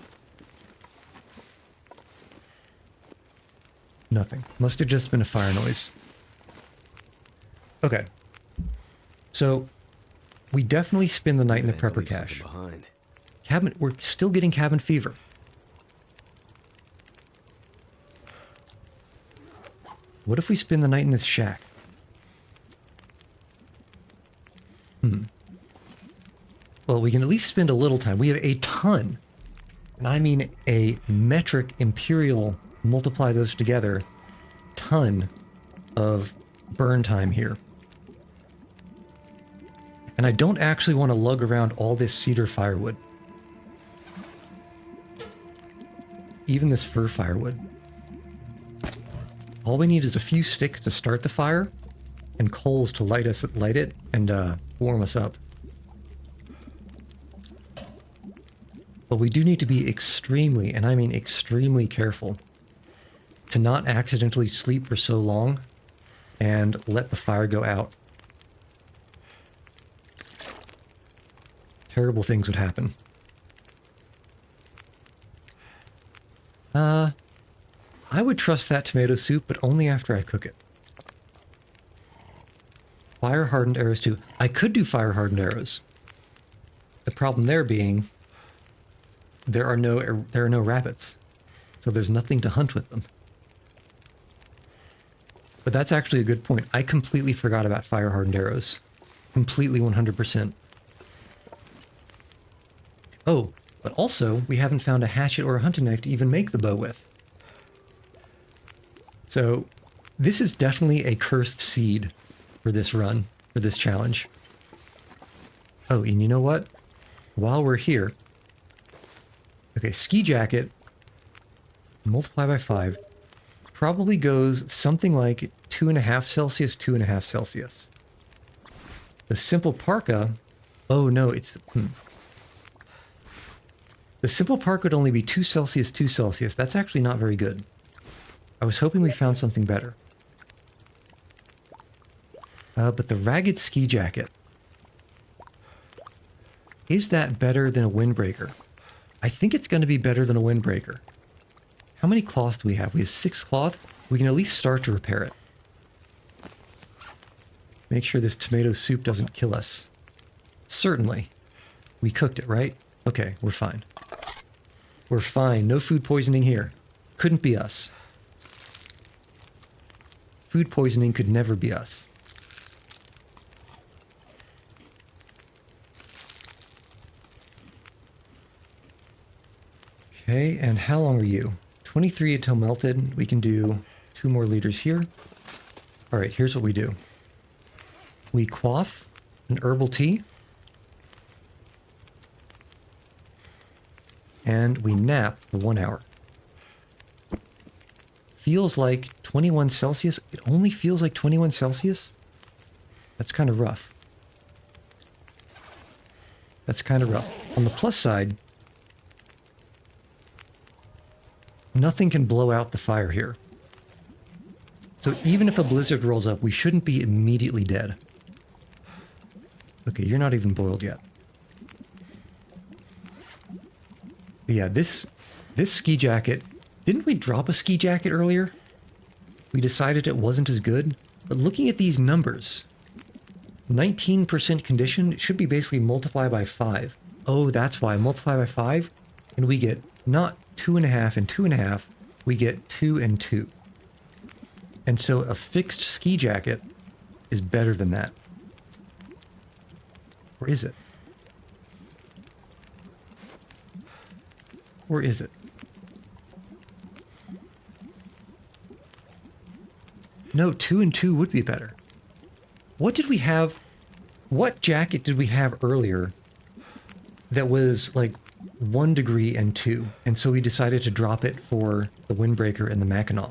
Nothing. Must have just been a fire noise. Okay. So, we definitely spend the night in the Man, I'll prepper leave something cache. behind. Cabin, we're still getting cabin fever. What if we spend the night in this shack? Well, we can at least spend a little time. We have a ton, and I mean a metric imperial, multiply those together, ton of burn time here. And I don't actually want to lug around all this cedar firewood. Even this fir firewood. All we need is a few sticks to start the fire, and coals to light it, and warm us up. But we do need to be extremely, and I mean extremely careful, to not accidentally sleep for so long and let the fire go out. Terrible things would happen. I would trust that tomato soup, but only after I cook it. Fire-hardened arrows too. I could do fire-hardened arrows. The problem there being, there are no rabbits, so there's nothing to hunt with them. But that's actually a good point. I completely forgot about fire-hardened arrows. Completely 100%. Oh, but also, we haven't found a hatchet or a hunting knife to even make the bow with. So, this is definitely a cursed seed for this run, for this challenge. Oh, and you know what? While we're here... Okay, ski jacket, multiply by 5, probably goes something like 2.5 Celsius, 2.5 Celsius. The simple parka... Oh, no, it's... The simple parka would only be 2 Celsius, 2 Celsius. That's actually not very good. I was hoping we found something better. But the ragged ski jacket. Is that better than a windbreaker? I think it's going to be better than a windbreaker. How many cloth do we have? We have 6 cloth. We can at least start to repair it. Make sure this tomato soup doesn't kill us. Certainly. We cooked it, right? Okay, we're fine. We're fine. No food poisoning here. Couldn't be us. Food poisoning could never be us. Okay, and how long are you? 23 until melted. We can do 2 more liters here. All right, here's what we do. We quaff an herbal tea. And we nap for 1 hour. Feels like 21 Celsius. It only feels like 21 Celsius? That's kind of rough. That's kind of rough. On the plus side, nothing can blow out the fire here. So even if a blizzard rolls up, we shouldn't be immediately dead. Okay, you're not even boiled yet. But yeah, this ski jacket... Didn't we drop a ski jacket earlier? We decided it wasn't as good. But looking at these numbers... 19% condition, it should be basically multiplied by 5. Oh, that's why. Multiply by 5, and we get not 2.5 and 2.5, we get 2 and 2. And so a fixed ski jacket is better than that. Or is it? Or is it? No, 2 and 2 would be better. What did we have? What jacket did we have earlier that was like 1 degree and 2? And so we decided to drop it for the windbreaker and the Mackinac.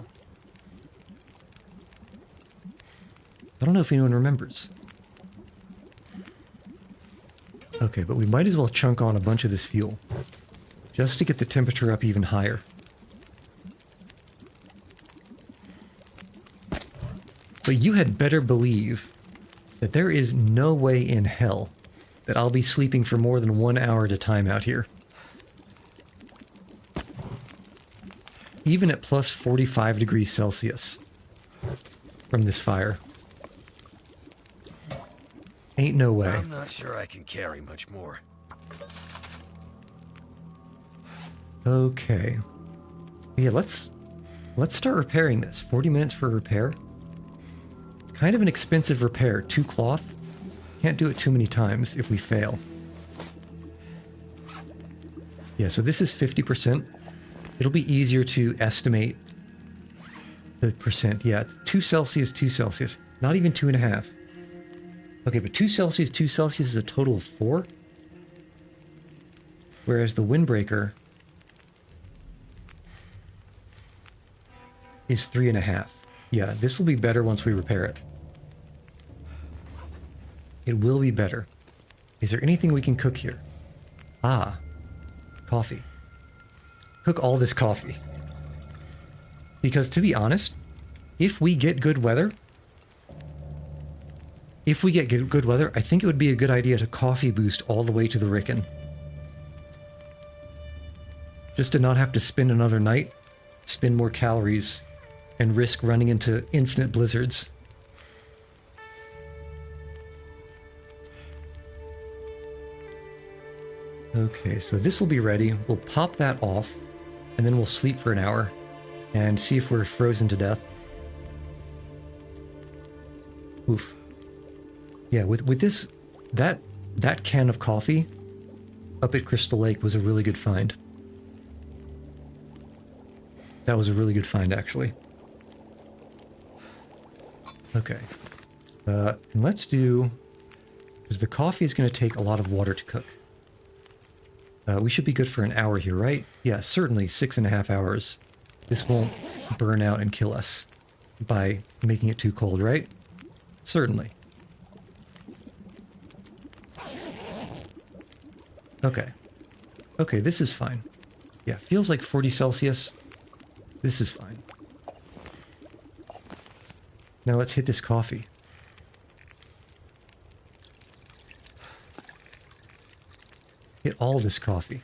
I don't know if anyone remembers. Okay, but we might as well chunk on a bunch of this fuel. Just to get the temperature up even higher. But you had better believe that there is no way in hell that I'll be sleeping for more than 1 hour at a time out here. Even at plus 45 degrees Celsius from this fire. Ain't no way. I'm not sure I can carry much more. Okay. Yeah, let's start repairing this. 40 minutes for repair. It's kind of an expensive repair. 2 cloth. Can't do it too many times if we fail. Yeah, so this is 50%. It'll be easier to estimate the percent. Yeah, 2 Celsius, 2 Celsius. Not even 2.5. Okay, but 2 Celsius, 2 Celsius is a total of 4. Whereas the windbreaker is 3.5. Yeah, this will be better once we repair it. It will be better. Is there anything we can cook here? Ah, coffee. Cook all this coffee. Because to be honest, if we get good weather, I think it would be a good idea to coffee boost all the way to the Ricken. Just to not have to spend another night, spend more calories, and risk running into infinite blizzards. Okay, so this will be ready. We'll pop that off, and then we'll sleep for an hour, and see if we're frozen to death. Oof. Yeah, with this, that can of coffee up at Crystal Lake was a really good find. That was a really good find, actually. Okay. And let's do... because the coffee is going to take a lot of water to cook. We should be good for an hour here, right? Yeah, certainly 6.5 hours. This won't burn out and kill us by making it too cold, right? Certainly. Okay. Okay, this is fine. Yeah, feels like 40 Celsius. This is fine. Now let's hit this coffee. all this coffee.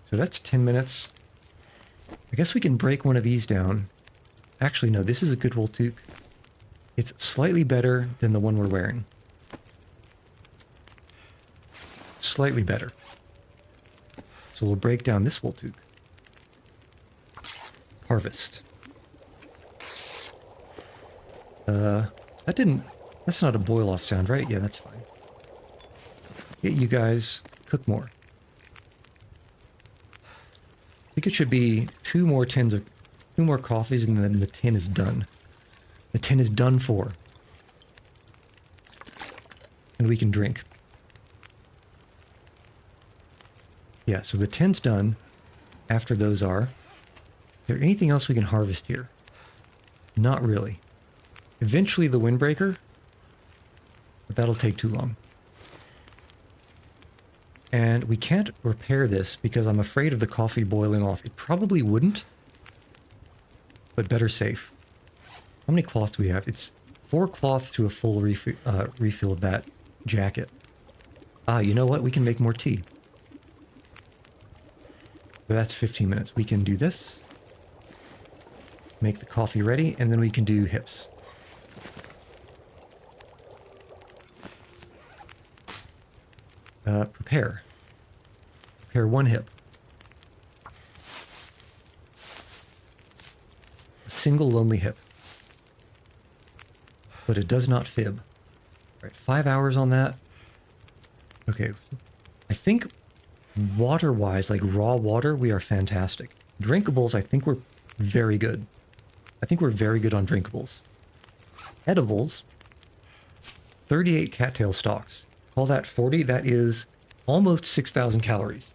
So that's 10 minutes. I guess we can break one of these down. Actually, no, this is a good wool toque. It's slightly better than the one we're wearing. Slightly better. So we'll break down this wool toque. Harvest. That's not a boil off sound, right? Yeah, that's fine. Get you guys, cook more. I think it should be two more coffees and then the tin is done. The tin is done for. And we can drink. Yeah, so the tin's done. After those are. Is there anything else we can harvest here? Not really. Eventually the windbreaker. But that'll take too long. And we can't repair this because I'm afraid of the coffee boiling off. It probably wouldn't. But better safe. How many cloth do we have? It's 4 cloth to a full refill of that jacket. Ah, you know what? We can make more tea. But that's 15 minutes. We can do this. Make the coffee ready, and then we can do hips. Prepare. Prepare 1 hip. A single lonely hip. But it does not fib. All right, 5 hours on that. Okay. I think water-wise, like raw water, we are fantastic. Drinkables, I think we're very good. I think we're very good on drinkables. Edibles, 38 cattail stalks. Call that 40, that is almost 6,000 calories.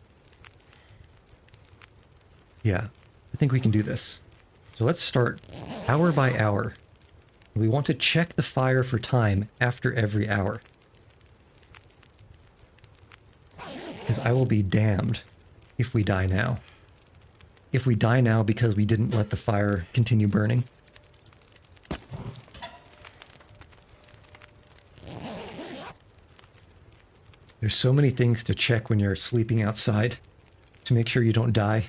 Yeah, I think we can do this. So let's start hour by hour. We want to check the fire for time after every hour. Because I will be damned if we die now. If we die now because we didn't let the fire continue burning. There's so many things to check when you're sleeping outside to make sure you don't die.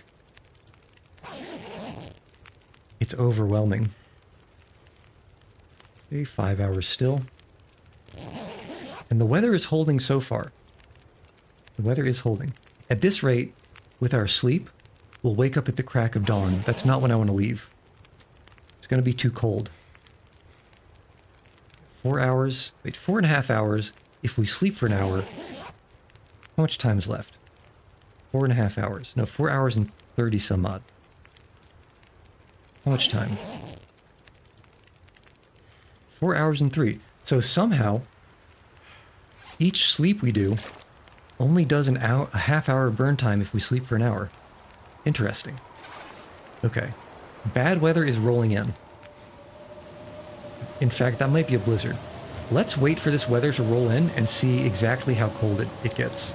It's overwhelming. Okay, 5 hours still. And the weather is holding so far. The weather is holding. At this rate, with our sleep, we'll wake up at the crack of dawn. That's not when I want to leave. It's going to be too cold. 4 hours. Wait, 4.5 hours. If we sleep for an hour, how much time is left? 4.5 hours. No, 4 hours and 30 some odd. How much time? 4 hours and 3. So somehow, each sleep we do only does a half hour burn time if we sleep for an hour. Interesting. Okay. Bad weather is rolling in. In fact, that might be a blizzard. Let's wait for this weather to roll in and see exactly how cold it gets.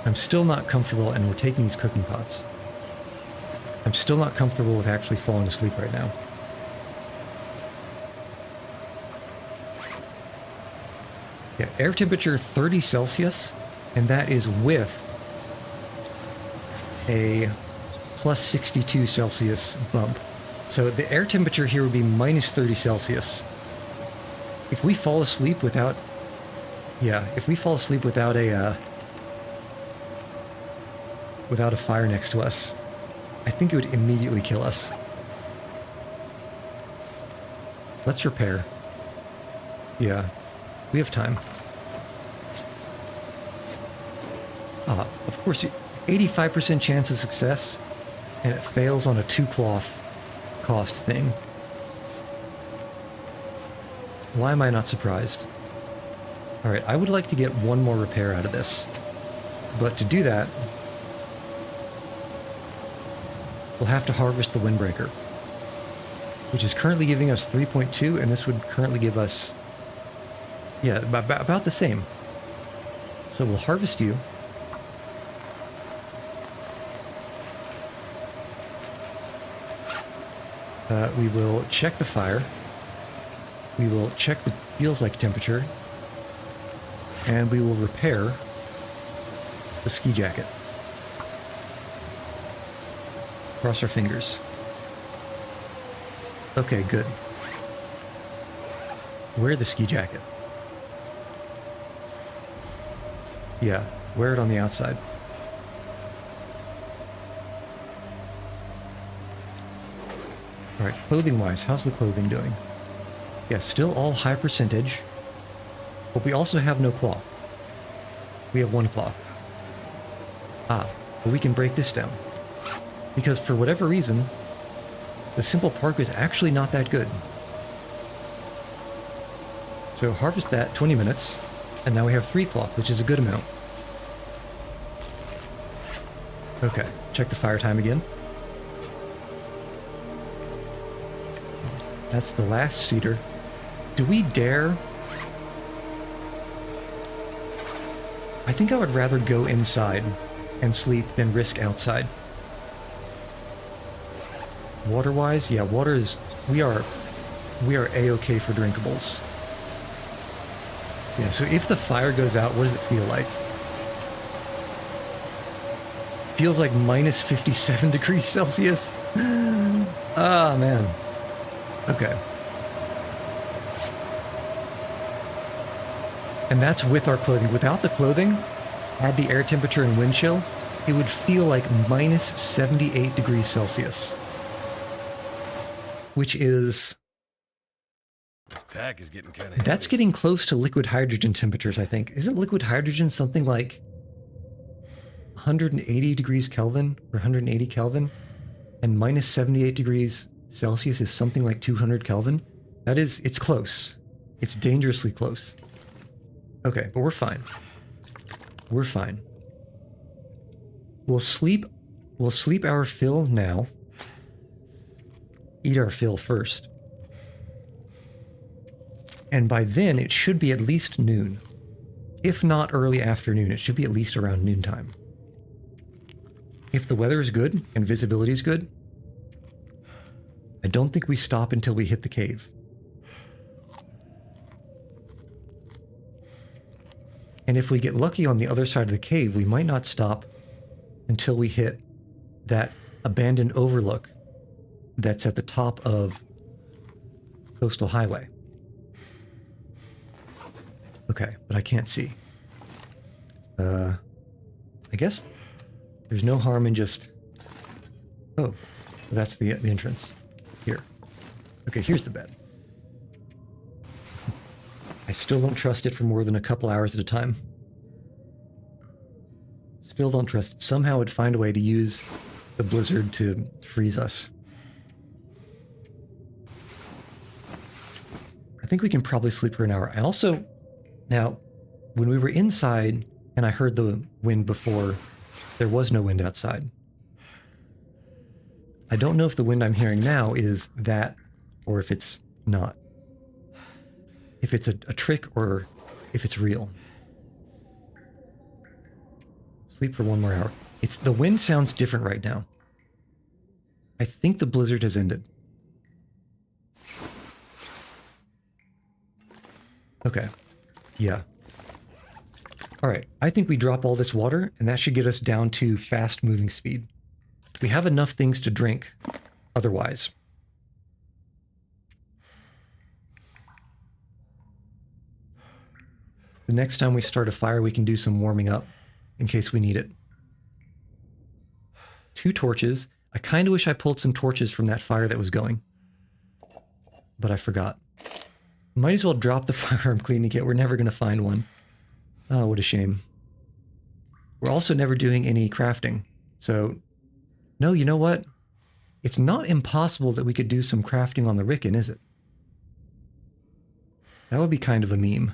I'm still not comfortable, and we're taking these cooking pots. I'm still not comfortable with actually falling asleep right now. Yeah, air temperature 30 Celsius, and that is with a plus 62 Celsius bump. So the air temperature here would be minus 30 Celsius. If we fall asleep without... Yeah, if we fall asleep without a fire next to us, I think it would immediately kill us. Let's repair. Yeah, we have time. Of course, 85% chance of success, and it fails on a 2 cloth cost thing. Why am I not surprised? Alright, I would like to get one more repair out of this. But to do that, we'll have to harvest the windbreaker, which is currently giving us 3.2, and this would currently give us, yeah, about the same. So we'll harvest you. We will check the fire. We will check the feels like temperature. And we will repair the ski jacket. Cross our fingers. Okay, good. Wear the ski jacket. Yeah, wear it on the outside. Alright, clothing-wise, how's the clothing doing? Yeah, still all high percentage. But we also have no cloth. We have one cloth. Ah, but we can break this down. Because for whatever reason, the simple parka is actually not that good. So harvest that, 20 minutes, and now we have 3 cloth, which is a good amount. Okay, check the fire time again. That's the last cedar. Do we dare? I think I would rather go inside and sleep than risk outside. Water-wise, yeah, water is... We are A-okay for drinkables. Yeah, so if the fire goes out, what does it feel like? Feels like minus 57 degrees Celsius. Ah, man. Okay. And that's with our clothing. Without the clothing, add the air temperature and wind chill, it would feel like minus 78 degrees Celsius. Which is... This pack is getting kind of heavy. That's getting close to liquid hydrogen temperatures, I think. Isn't liquid hydrogen something like 180 degrees Kelvin or 180 Kelvin? And minus 78 degrees Celsius is something like 200 Kelvin? That is, it's close. It's dangerously close. Okay, but we're fine. We're fine. We'll sleep our fill now. Eat our fill first. And by then, it should be at least noon. If not early afternoon, it should be at least around noontime. If the weather is good and visibility is good, I don't think we stop until we hit the cave. And if we get lucky on the other side of the cave, we might not stop until we hit that abandoned overlook that's at the top of Coastal Highway. Okay, but I can't see. I guess there's no harm in just... Oh, that's the entrance. Here. Okay, here's the bed. I still don't trust it for more than a couple hours at a time. Still don't trust it. Somehow it'd find a way to use the blizzard to freeze us. I think we can probably sleep for an hour. I also... Now, when we were inside and I heard the wind before, there was no wind outside. I don't know if the wind I'm hearing now is that or if it's not. If it's a trick or if it's real. Sleep for one more hour. The wind sounds different right now. I think the blizzard has ended. Okay. Yeah. Alright, I think we drop all this water, and that should get us down to fast moving speed. We have enough things to drink otherwise. The next time we start a fire, we can do some warming up in case we need it. 2 torches. I kind of wish I pulled some torches from that fire that was going. But I forgot. Might as well drop the firearm cleaning kit. We're never going to find one. Oh, what a shame. We're also never doing any crafting. So, no, you know what? It's not impossible that we could do some crafting on the Ricken, is it? That would be kind of a meme.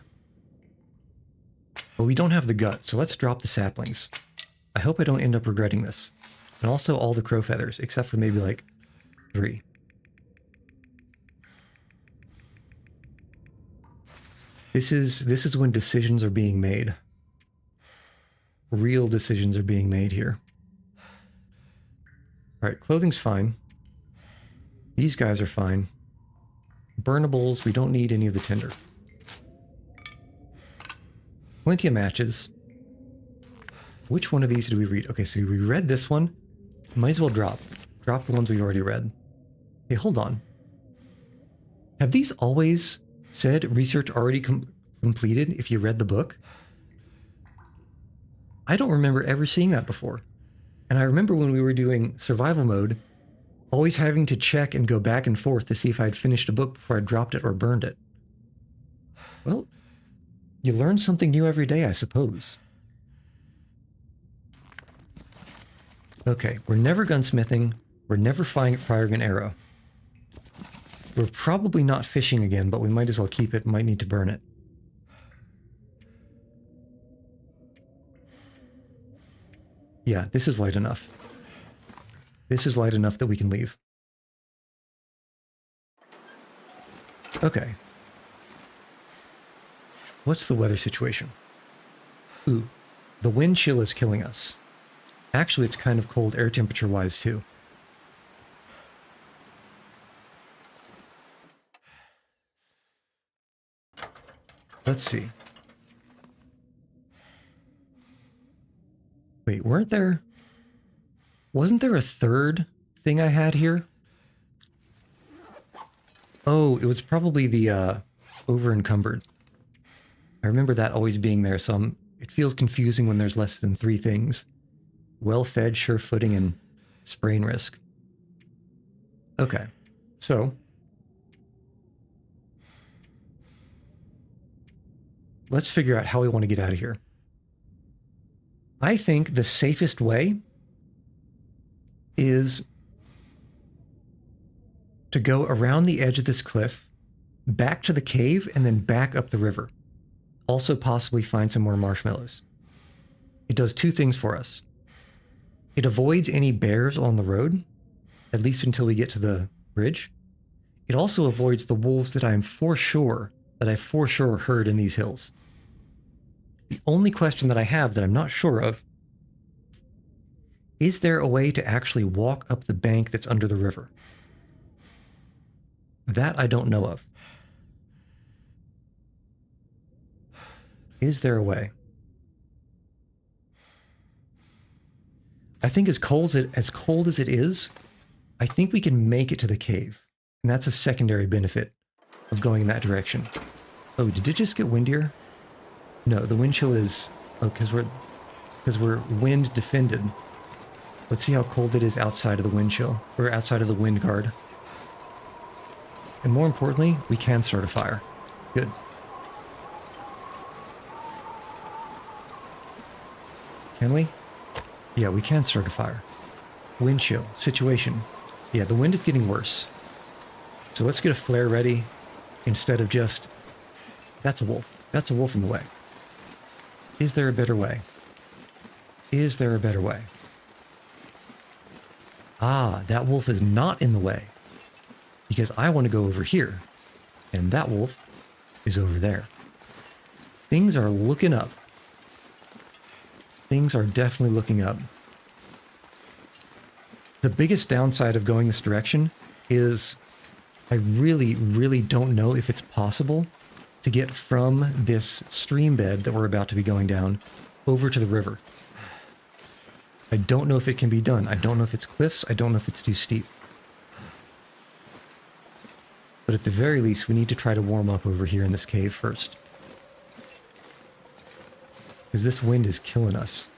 But we don't have the gut, so let's drop the saplings. I hope I don't end up regretting this. And also all the crow feathers, except for maybe like 3. This is when decisions are being made. Real decisions are being made here. Alright, clothing's fine. These guys are fine. Burnables, we don't need any of the tinder. Plenty of matches. Which one of these did we read? Okay, so we read this one. Might as well drop. Drop the ones we've already read. Hey, hold on. Have these always said research already completed if you read the book? I don't remember ever seeing that before. And I remember when we were doing survival mode, always having to check and go back and forth to see if I'd finished a book before I dropped it or burned it. Well, you learn something new every day, I suppose. Okay, we're never gunsmithing. We're never firing an arrow. We're probably not fishing again, but we might as well keep it. Might need to burn it. Yeah, this is light enough. This is light enough that we can leave. Okay. What's the weather situation? Ooh, the wind chill is killing us. Actually, it's kind of cold air temperature-wise, too. Let's see. Wait, wasn't there a third thing I had here? Oh, it was probably the over-encumbered. I remember that always being there, so it feels confusing when there's less than 3 things. Well-fed, sure footing, and sprain risk. Okay, so let's figure out how we want to get out of here. I think the safest way is to go around the edge of this cliff, back to the cave, and then back up the river. Also possibly find some more marshmallows. It does 2 things for us. It avoids any bears on the road, at least until we get to the bridge. It also avoids the wolves that I for sure heard in these hills. The only question that I have that I'm not sure of, is there a way to actually walk up the bank that's under the river? That I don't know of. Is there a way? I think as cold as it is, I think we can make it to the cave. And that's a secondary benefit of going in that direction. Oh, did it just get windier? No, the wind chill is... Oh, because we're wind defended. Let's see how cold it is outside of the wind chill, or outside of the wind guard. And more importantly, we can start a fire. Good. Can we? Yeah, we can start a fire. Wind chill. Situation. Yeah, the wind is getting worse. So let's get a flare ready instead of just... That's a wolf. That's a wolf in the way. Is there a better way? Is there a better way? Ah, that wolf is not in the way. Because I want to go over here. And that wolf is over there. Things are looking up. Things are definitely looking up. The biggest downside of going this direction is I really, really don't know if it's possible to get from this stream bed that we're about to be going down over to the river. I don't know if it can be done. I don't know if it's cliffs. I don't know if it's too steep. But at the very least, we need to try to warm up over here in this cave first. Because this wind is killing us.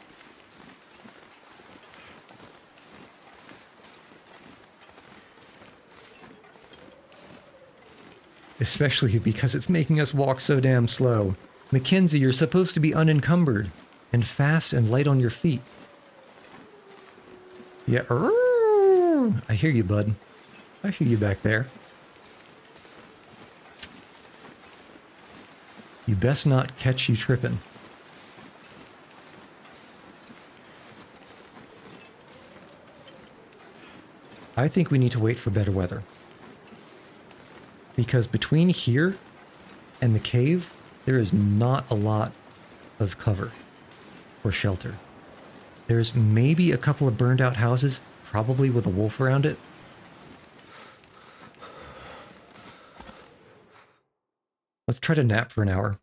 Especially because it's making us walk so damn slow. Mackenzie, you're supposed to be unencumbered and fast and light on your feet. Yeah, I hear you, bud. I hear you back there. You best not catch you tripping. I think we need to wait for better weather. Because between here and the cave, there is not a lot of cover or shelter. There's maybe a couple of burned out houses, probably with a wolf around it. Let's try to nap for an hour.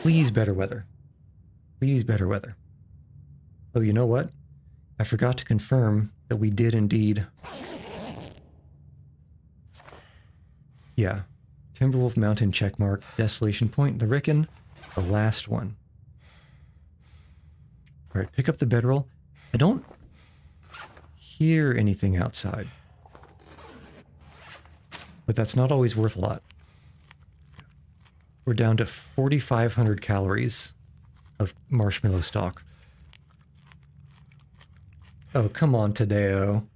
Please, better weather. Please, better weather. Oh, you know what? I forgot to confirm that we did indeed. Yeah. Timberwolf Mountain checkmark, Desolation Point, the Ricken, the last one. Alright, pick up the bedroll. I don't hear anything outside. But that's not always worth a lot. We're down to 4,500 calories of marshmallow stock. Oh, come on, Tadeo.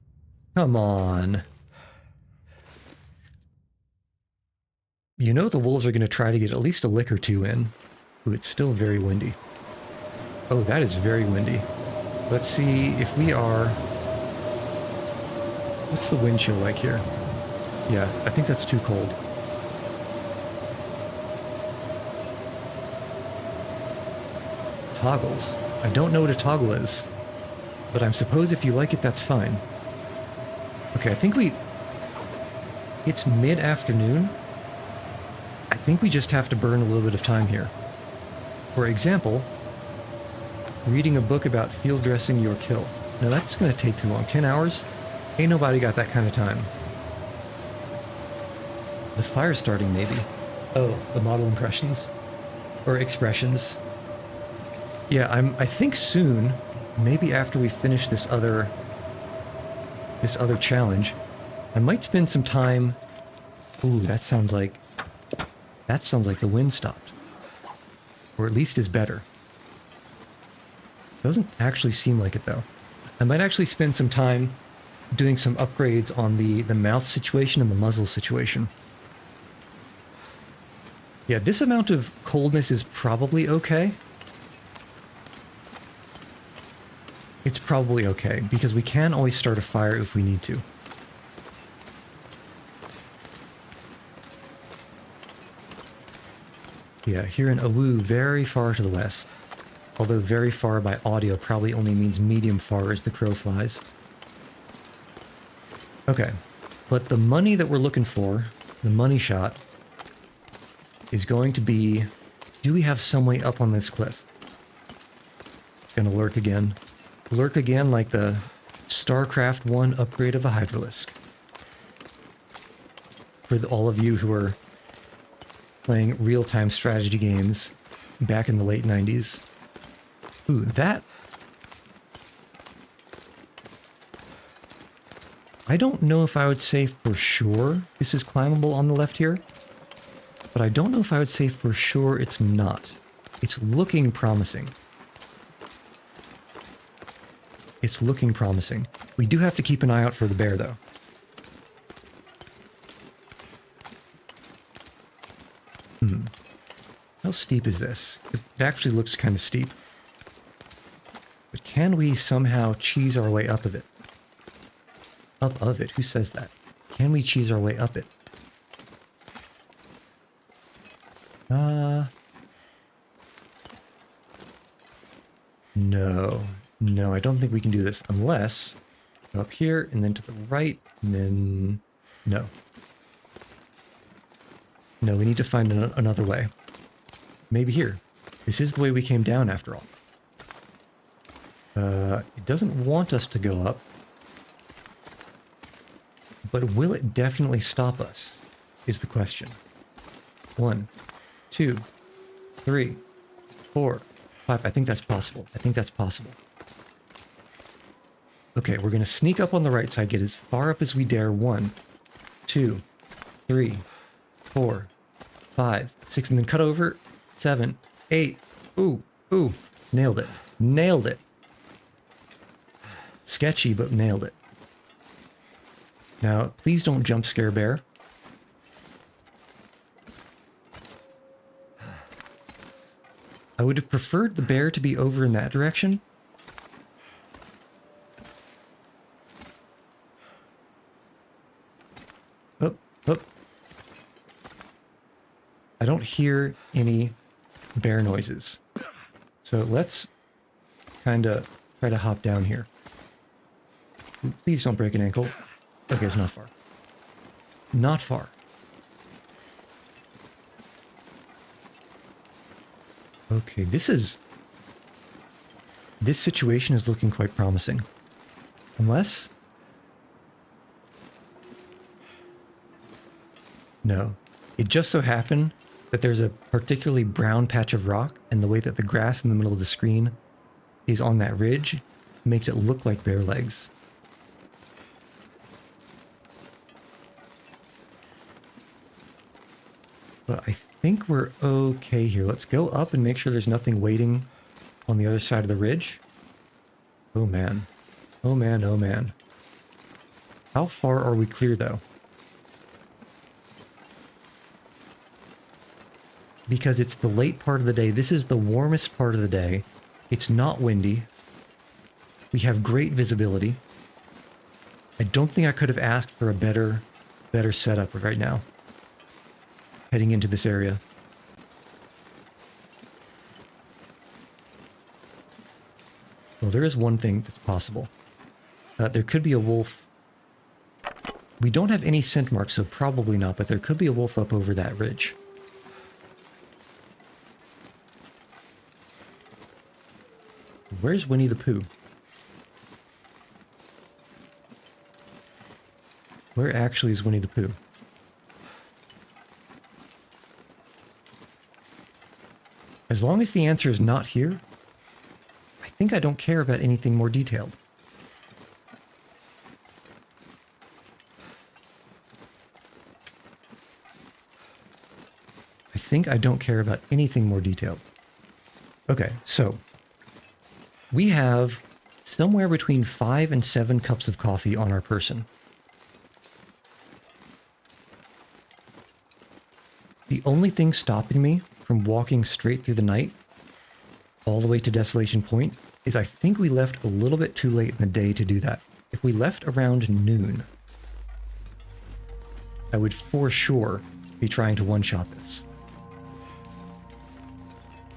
Come on. You know the wolves are going to try to get at least a lick or two in. Ooh, it's still very windy. Oh, that is very windy. Let's see if we are... What's the wind chill like here? Yeah, I think that's too cold. Toggles. I don't know what a toggle is, but I suppose if you like it, that's fine. Okay, I think we... It's mid-afternoon. I think we just have to burn a little bit of time here. For example, reading a book about field dressing your kill. Now that's going to take too long. 10 hours? Ain't nobody got that kind of time. The fire starting, maybe. Oh, the model impressions. Or expressions. Yeah, I think soon, maybe after we finish this other challenge, I might spend some time... Ooh, that sounds like the wind stopped. Or at least is better. Doesn't actually seem like it, though. I might actually spend some time doing some upgrades on the mouth situation and the muzzle situation. Yeah, this amount of coldness is probably okay. It's probably okay, because we can always start a fire if we need to. Yeah, here in Awu, very far to the west. Although very far by audio probably only means medium far as the crow flies. Okay, but the money that we're looking for, the money shot, is going to be... Do we have some way up on this cliff? Gonna lurk again. Lurk again like the StarCraft 1 upgrade of a Hydralisk. For all of you who are playing real-time strategy games back in the late 90s. Ooh, that... I don't know if I would say for sure this is climbable on the left here, but I don't know if I would say for sure it's not. It's looking promising. It's looking promising. We do have to keep an eye out for the bear, though. How steep is this? It actually looks kind of steep. But can we somehow cheese our way up of it? Up of it? Who says that? Can we cheese our way up it? No. No, I don't think we can do this unless go up here and then to the right and then... No. No, we need to find another way. Maybe here. This is the way we came down after all. It doesn't want us to go up. But will it definitely stop us? Is the question. 1, 2, 3, 4, 5. I think that's possible. I think that's possible. Okay, we're going to sneak up on the right side, get as far up as we dare. 1, 2, 3, 4, 5, 6, and then cut over. 7, 8. Ooh, ooh. Nailed it. Nailed it. Sketchy, but nailed it. Now, please don't jump scare bear. I would have preferred the bear to be over in that direction. Oh, oh. I don't hear any bear noises. So let's kind of try to hop down here. Please don't break an ankle. Okay, it's not far. Not far. Okay, this situation is looking quite promising. Unless... No. It just so happened that there's a particularly brown patch of rock, and the way that the grass in the middle of the screen is on that ridge makes it look like bare legs. But I think we're okay here. Let's go up and make sure there's nothing waiting on the other side of the ridge. Oh man. Oh man, oh man. How far are we clear though? Because it's the late part of the day. This is the warmest part of the day. It's not windy. We have great visibility. I don't think I could have asked for a better setup right now. Heading into this area. Well, there is one thing that's possible. There could be a wolf. We don't have any scent marks, so probably not, but there could be a wolf up over that ridge. Where's Winnie the Pooh? Where actually is Winnie the Pooh? As long as the answer is not here, I think I don't care about anything more detailed. I think I don't care about anything more detailed. Okay, so we have somewhere between 5 and 7 cups of coffee on our person. The only thing stopping me from walking straight through the night all the way to Desolation Point is I think we left a little bit too late in the day to do that. If we left around noon, I would for sure be trying to one-shot this.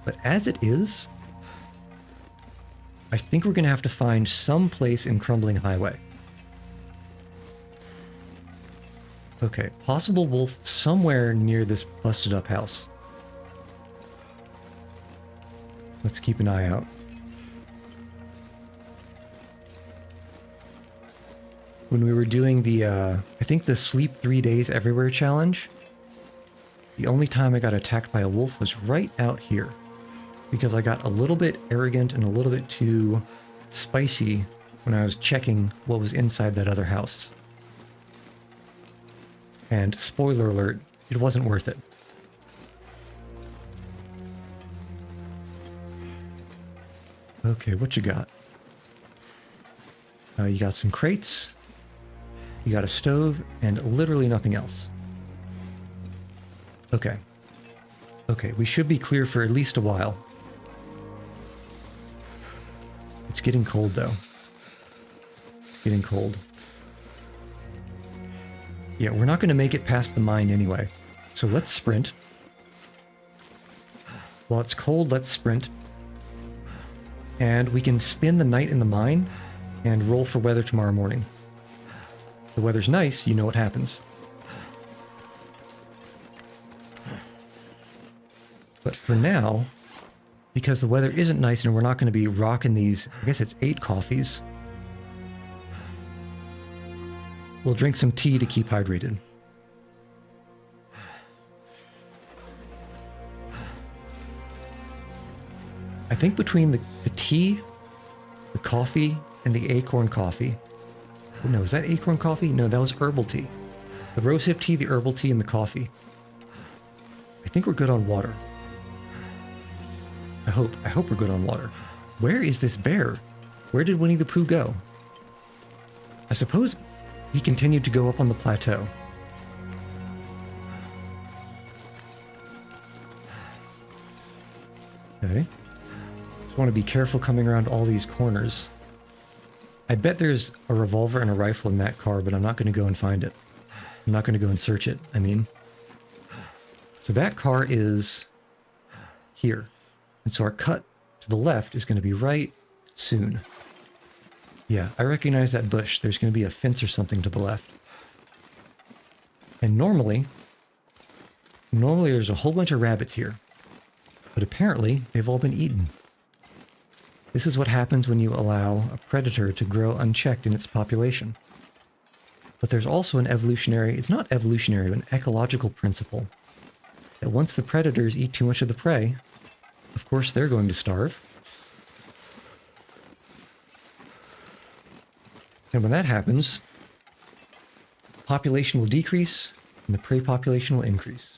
But as it is, I think we're going to have to find some place in Crumbling Highway. Okay, possible wolf somewhere near this busted up house. Let's keep an eye out. When we were doing the, I think the Sleep 3 Days Everywhere challenge, the only time I got attacked by a wolf was right out here. Because I got a little bit arrogant and a little bit too spicy when I was checking what was inside that other house. And spoiler alert, it wasn't worth it. Okay, what you got? You got some crates, you got a stove, and literally nothing else. Okay. Okay, we should be clear for at least a while. It's getting cold, though. It's getting cold. Yeah, we're not going to make it past the mine anyway. So let's sprint. While it's cold, let's sprint. And we can spend the night in the mine and roll for weather tomorrow morning. If the weather's nice, you know what happens. But for now, because the weather isn't nice and we're not going to be rocking these, I guess it's 8 coffees, we'll drink some tea to keep hydrated. I think between the tea, the coffee, and the acorn coffee... Oh, no, is that acorn coffee? No, that was herbal tea. The rosehip tea, the herbal tea, and the coffee. I think we're good on water. I hope we're good on water. Where is this bear? Where did Winnie the Pooh go? I suppose he continued to go up on the plateau. Okay. Just want to be careful coming around all these corners. I bet there's a revolver and a rifle in that car, but I'm not going to go and find it. I'm not going to go and search it, I mean. So that car is here. And so our cut to the left is going to be right soon. Yeah, I recognize that bush. There's going to be a fence or something to the left. And normally there's a whole bunch of rabbits here. But apparently, they've all been eaten. This is what happens when you allow a predator to grow unchecked in its population. But there's also an evolutionary, it's not evolutionary, but an ecological principle. That once the predators eat too much of the prey, of course they're going to starve. And when that happens, population will decrease and the prey population will increase.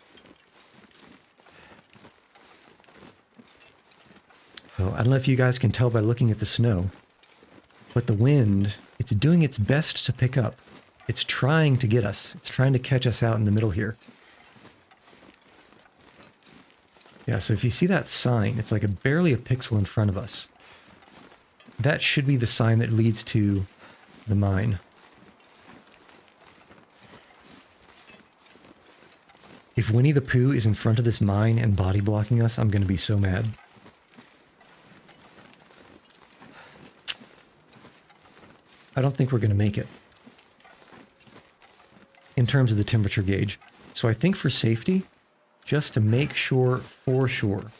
So I don't know if you guys can tell by looking at the snow, but the wind, it's doing its best to pick up. It's trying to get us. It's trying to catch us out in the middle here. Yeah, so if you see that sign, it's like barely a pixel in front of us. That should be the sign that leads to the mine. If Winnie the Pooh is in front of this mine and body blocking us, I'm going to be so mad. I don't think we're going to make it in terms of the temperature gauge. So I think for safety, just to make sure for sure,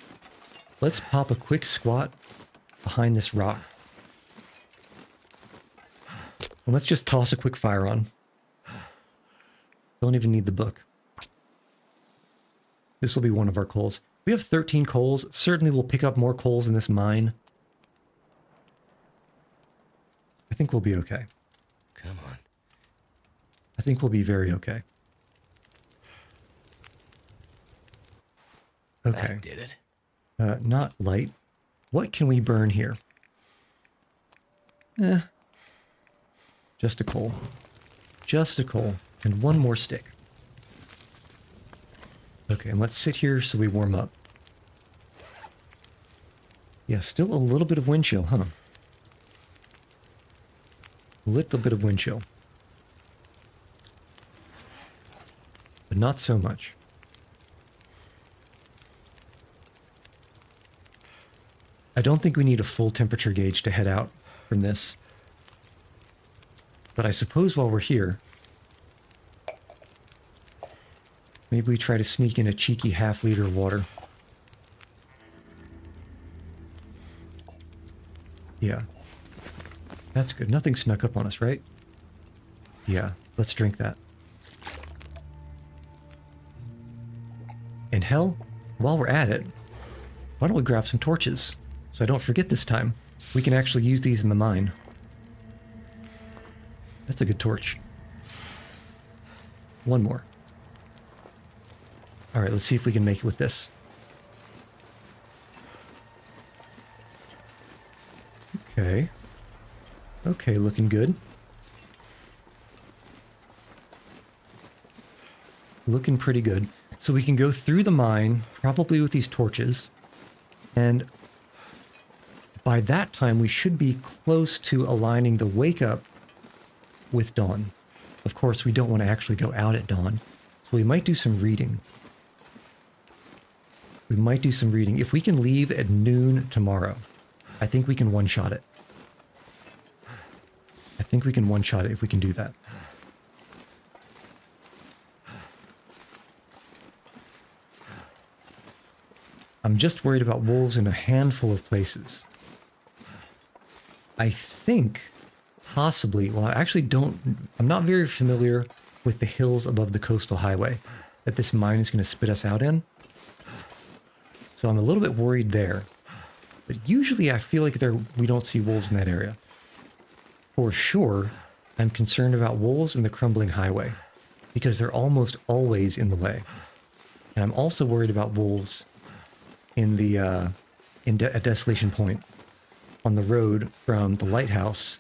let's pop a quick squat behind this rock. And let's just toss a quick fire on. Don't even need the book. This will be one of our coals. We have 13 coals. Certainly we'll pick up more coals in this mine. I think we'll be okay. Come on. I think we'll be very okay. Okay. That did it. Not light. What can we burn here? Just a coal. Just a coal. And one more stick. Okay, and let's sit here so we warm up. Yeah, still a little bit of wind chill, huh? A little bit of wind chill. But not so much. I don't think we need a full temperature gauge to head out from this. But I suppose while we're here, maybe we try to sneak in a cheeky half-liter of water. Yeah. That's good. Nothing snuck up on us, right? Yeah, let's drink that. And hell, while we're at it, why don't we grab some torches? So I don't forget this time. We can actually use these in the mine. That's a good torch. One more. Alright, let's see if we can make it with this. Okay. Okay, looking good. Looking pretty good. So we can go through the mine, probably with these torches, and by that time we should be close to aligning the wake up with dawn. Of course, we don't want to actually go out at dawn, so we might do some reading. We might do some reading. If we can leave at noon tomorrow, I think we can one-shot it. I think we can one-shot it if we can do that. I'm just worried about wolves in a handful of places. I think possibly, well, I actually don't, I'm not very familiar with the hills above the coastal highway that this mine is going to spit us out in. So I'm a little bit worried there. But usually I feel like we don't see wolves in that area. For sure, I'm concerned about wolves in the crumbling highway because they're almost always in the way. And I'm also worried about wolves in the at Desolation Point on the road from the lighthouse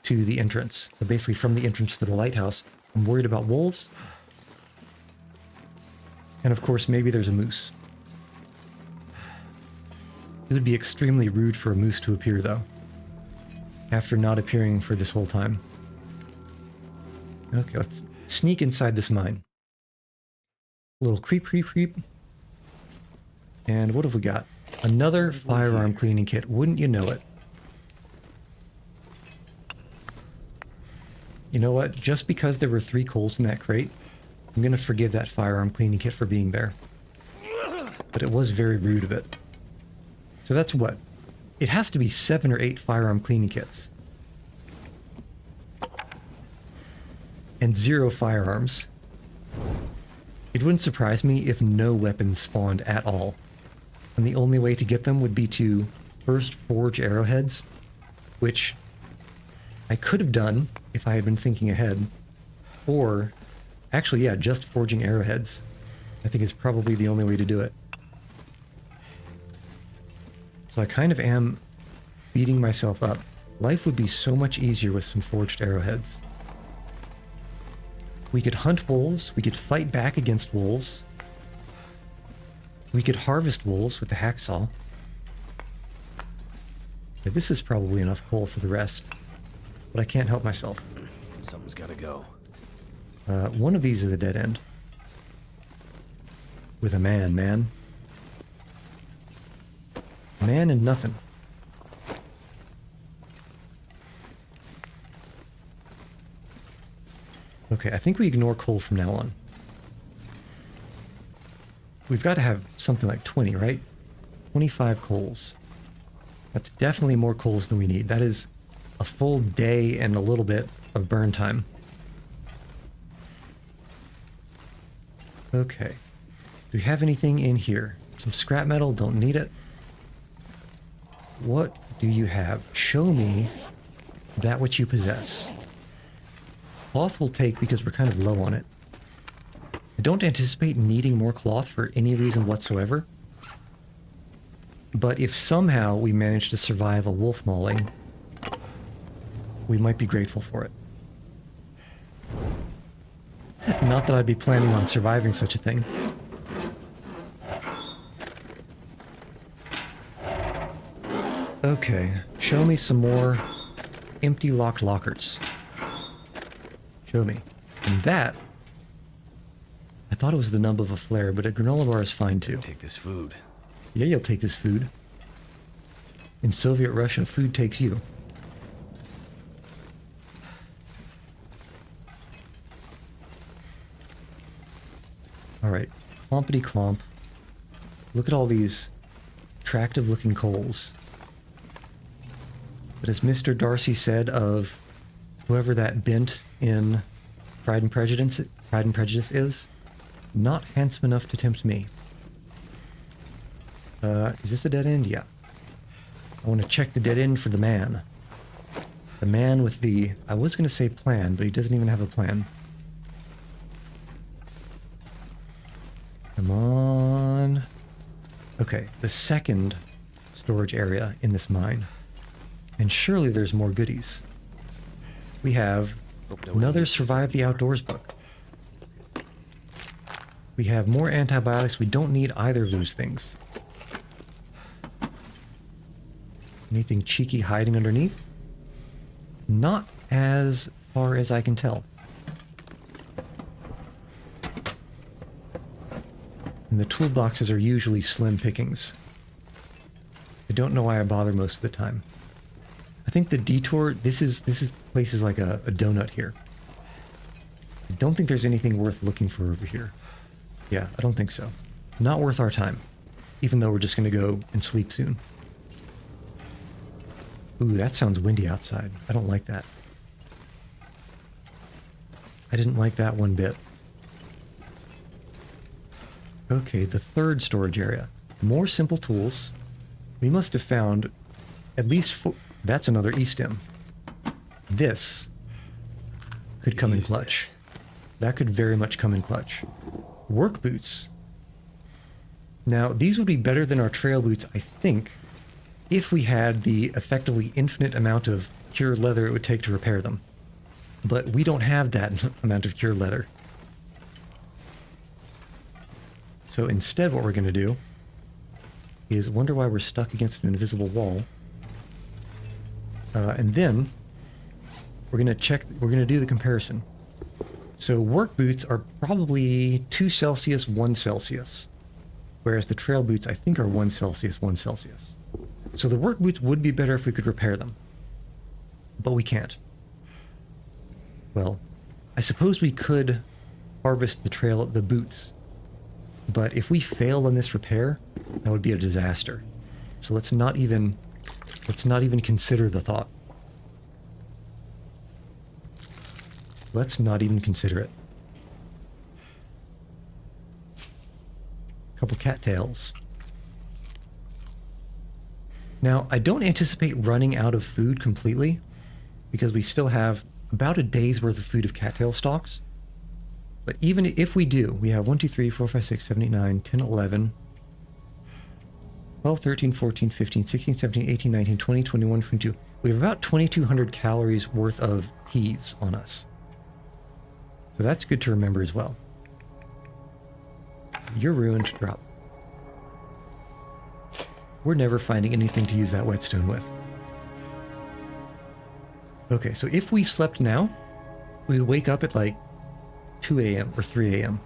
to the entrance. So basically from the entrance to the lighthouse, I'm worried about wolves. And of course, maybe there's a moose. It would be extremely rude for a moose to appear, though, after not appearing for this whole time. Okay, let's sneak inside this mine. A little creep, creep, creep. And what have we got? Another firearm cleaning kit. Wouldn't you know it? You know what? Just because there were 3 coals in that crate, I'm gonna forgive that firearm cleaning kit for being there. But it was very rude of it. So that's what? It has to be 7 or 8 firearm cleaning kits. And 0 firearms. It wouldn't surprise me if no weapons spawned at all. And the only way to get them would be to first forge arrowheads, which I could have done if I had been thinking ahead. Or, actually, yeah, just forging arrowheads, I think is probably the only way to do it. So I kind of am beating myself up. Life would be so much easier with some forged arrowheads. We could hunt wolves, we could fight back against wolves. We could harvest wolves with the hacksaw. Yeah, this is probably enough coal for the rest, but I can't help myself. Something's gotta go. One of these is a dead end. With a man. Man and nothing. Okay, I think we ignore coal from now on. We've got to have something like 20, right? 25 coals. That's definitely more coals than we need. That is a full day and a little bit of burn time. Okay. Do we have anything in here? Some scrap metal, don't need it. What do you have? Show me that which you possess. Cloth will take because we're kind of low on it. I don't anticipate needing more cloth for any reason whatsoever. But if somehow we manage to survive a wolf mauling, we might be grateful for it. Not that I'd be planning on surviving such a thing. Okay, show me some more empty locked lockers. Show me. And that, I thought it was the nub of a flare, but a granola bar is fine too. Take this food. Yeah, you'll take this food. In Soviet Russia, food takes you. Alright, clompity clomp. Look at all these attractive looking coals. But as Mr. Darcy said of whoever that bent in Pride and Prejudice is, not handsome enough to tempt me. Is this a dead end? Yeah. I want to check the dead end for the man. The man with the... I was going to say plan, but he doesn't even have a plan. Come on. Okay, the second storage area in this mine. And surely there's more goodies. We have another Survive the Outdoors book. We have more antibiotics. We don't need either of those things. Anything cheeky hiding underneath? Not as far as I can tell. And the toolboxes are usually slim pickings. I don't know why I bother most of the time. I think the detour, this place is like a donut here. I don't think there's anything worth looking for over here. Yeah, I don't think so. Not worth our time. Even though we're just going to go and sleep soon. Ooh, that sounds windy outside. I don't like that. I didn't like that one bit. Okay, the third storage area. More simple tools. We must have found at least four... That's another E-stem. This could come in clutch. That could very much come in clutch. Work boots. Now, these would be better than our trail boots, I think, if we had the effectively infinite amount of cured leather it would take to repair them. But we don't have that amount of cured leather. So instead what we're going to do is wonder why we're stuck against an invisible wall. And then we're going to do the comparison. So work boots are probably 2 Celsius, 1 Celsius. Whereas the trail boots, I think, are 1 Celsius, 1 Celsius. So the work boots would be better if we could repair them. But we can't. Well, I suppose we could harvest the boots. But if we fail on this repair, that would be a disaster. So let's not even consider the thought. Let's not even consider it. Couple cattails. Now, I don't anticipate running out of food completely, because we still have about a day's worth of food of cattail stalks. But even if we do, we have 1, 2, 3, 4, 5, 6, 7, 8, 9, 10, 11, 12, 13, 14, 15, 16, 17, 18, 19, 20, 21, 22. We have about 2,200 calories worth of teas on us. So that's good to remember as well. You're ruined. Drop. We're never finding anything to use that whetstone with. Okay, so if we slept now, we would wake up at like 2 a.m. or 3 a.m.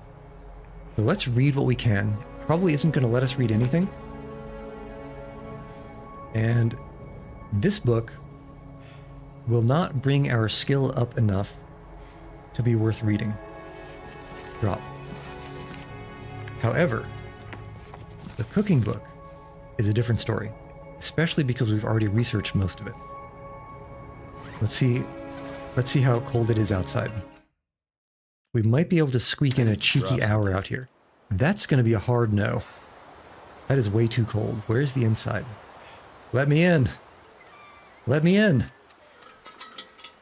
So let's read what we can. Probably isn't going to let us read anything. And this book will not bring our skill up enough to be worth reading. Drop. However, the cooking book is a different story, especially because we've already researched most of it. Let's see how cold it is outside. We might be able to squeak in a cheeky hour out here. That's going to be a hard no. That is way too cold. Where's the inside? Let me in. Let me in.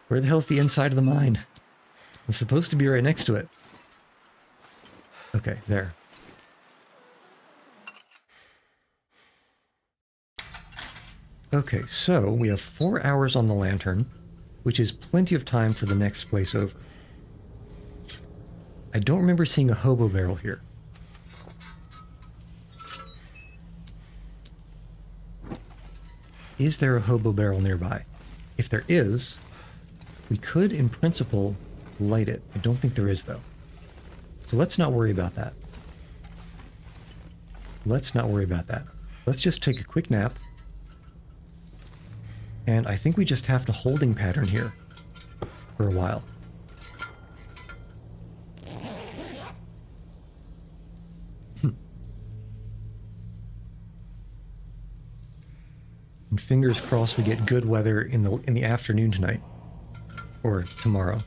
Where the hell's the inside of the mine? I'm supposed to be right next to it. Okay, there. Okay, so we have 4 hours on the lantern, which is plenty of time for the next place over. I don't remember seeing a hobo barrel here. Is there a hobo barrel nearby? If there is, we could, in principle, light it. I don't think there is, though. So let's not worry about that. Let's not worry about that. Let's just take a quick nap. And I think we just have to holding pattern here for a while. And fingers crossed we get good weather in the afternoon tonight. Or tomorrow.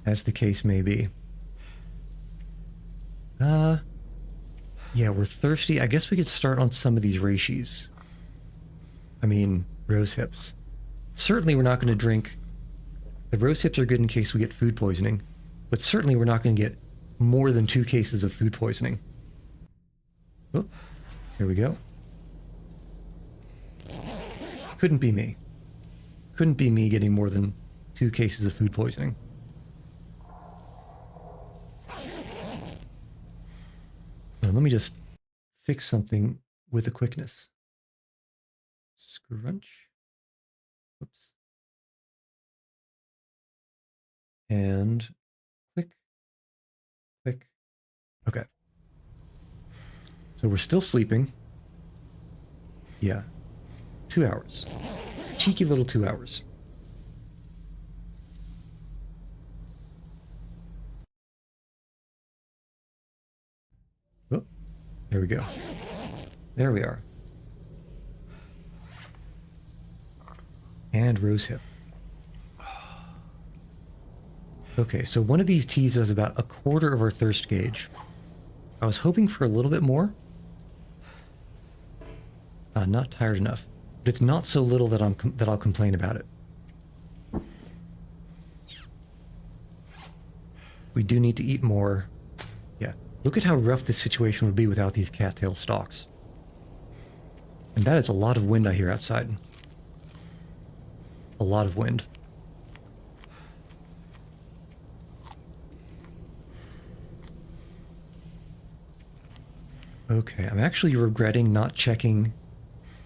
As the case may be. Yeah, we're thirsty. I guess we could start on some of these reishis. I mean, rose hips. Certainly we're not going to drink... The rose hips are good in case we get food poisoning. But certainly we're not going to get more than 2 cases of food poisoning. Oh, there we go. Couldn't be me. Couldn't be me getting more than 2 cases of food poisoning. Now, let me just fix something with a quickness. Scrunch. Oops. And click. Click. Okay. So we're still sleeping. Yeah. 2 hours. Cheeky little 2 hours. Oh, there we go. There we are. And rosehip. Okay, so one of these teas does about 1/4 of our thirst gauge. I was hoping for a little bit more. Not tired enough. But it's not so little that I'll complain about it. We do need to eat more. Yeah. Look at how rough this situation would be without these cattail stalks. And that is a lot of wind I hear outside. A lot of wind. Okay, I'm actually regretting not checking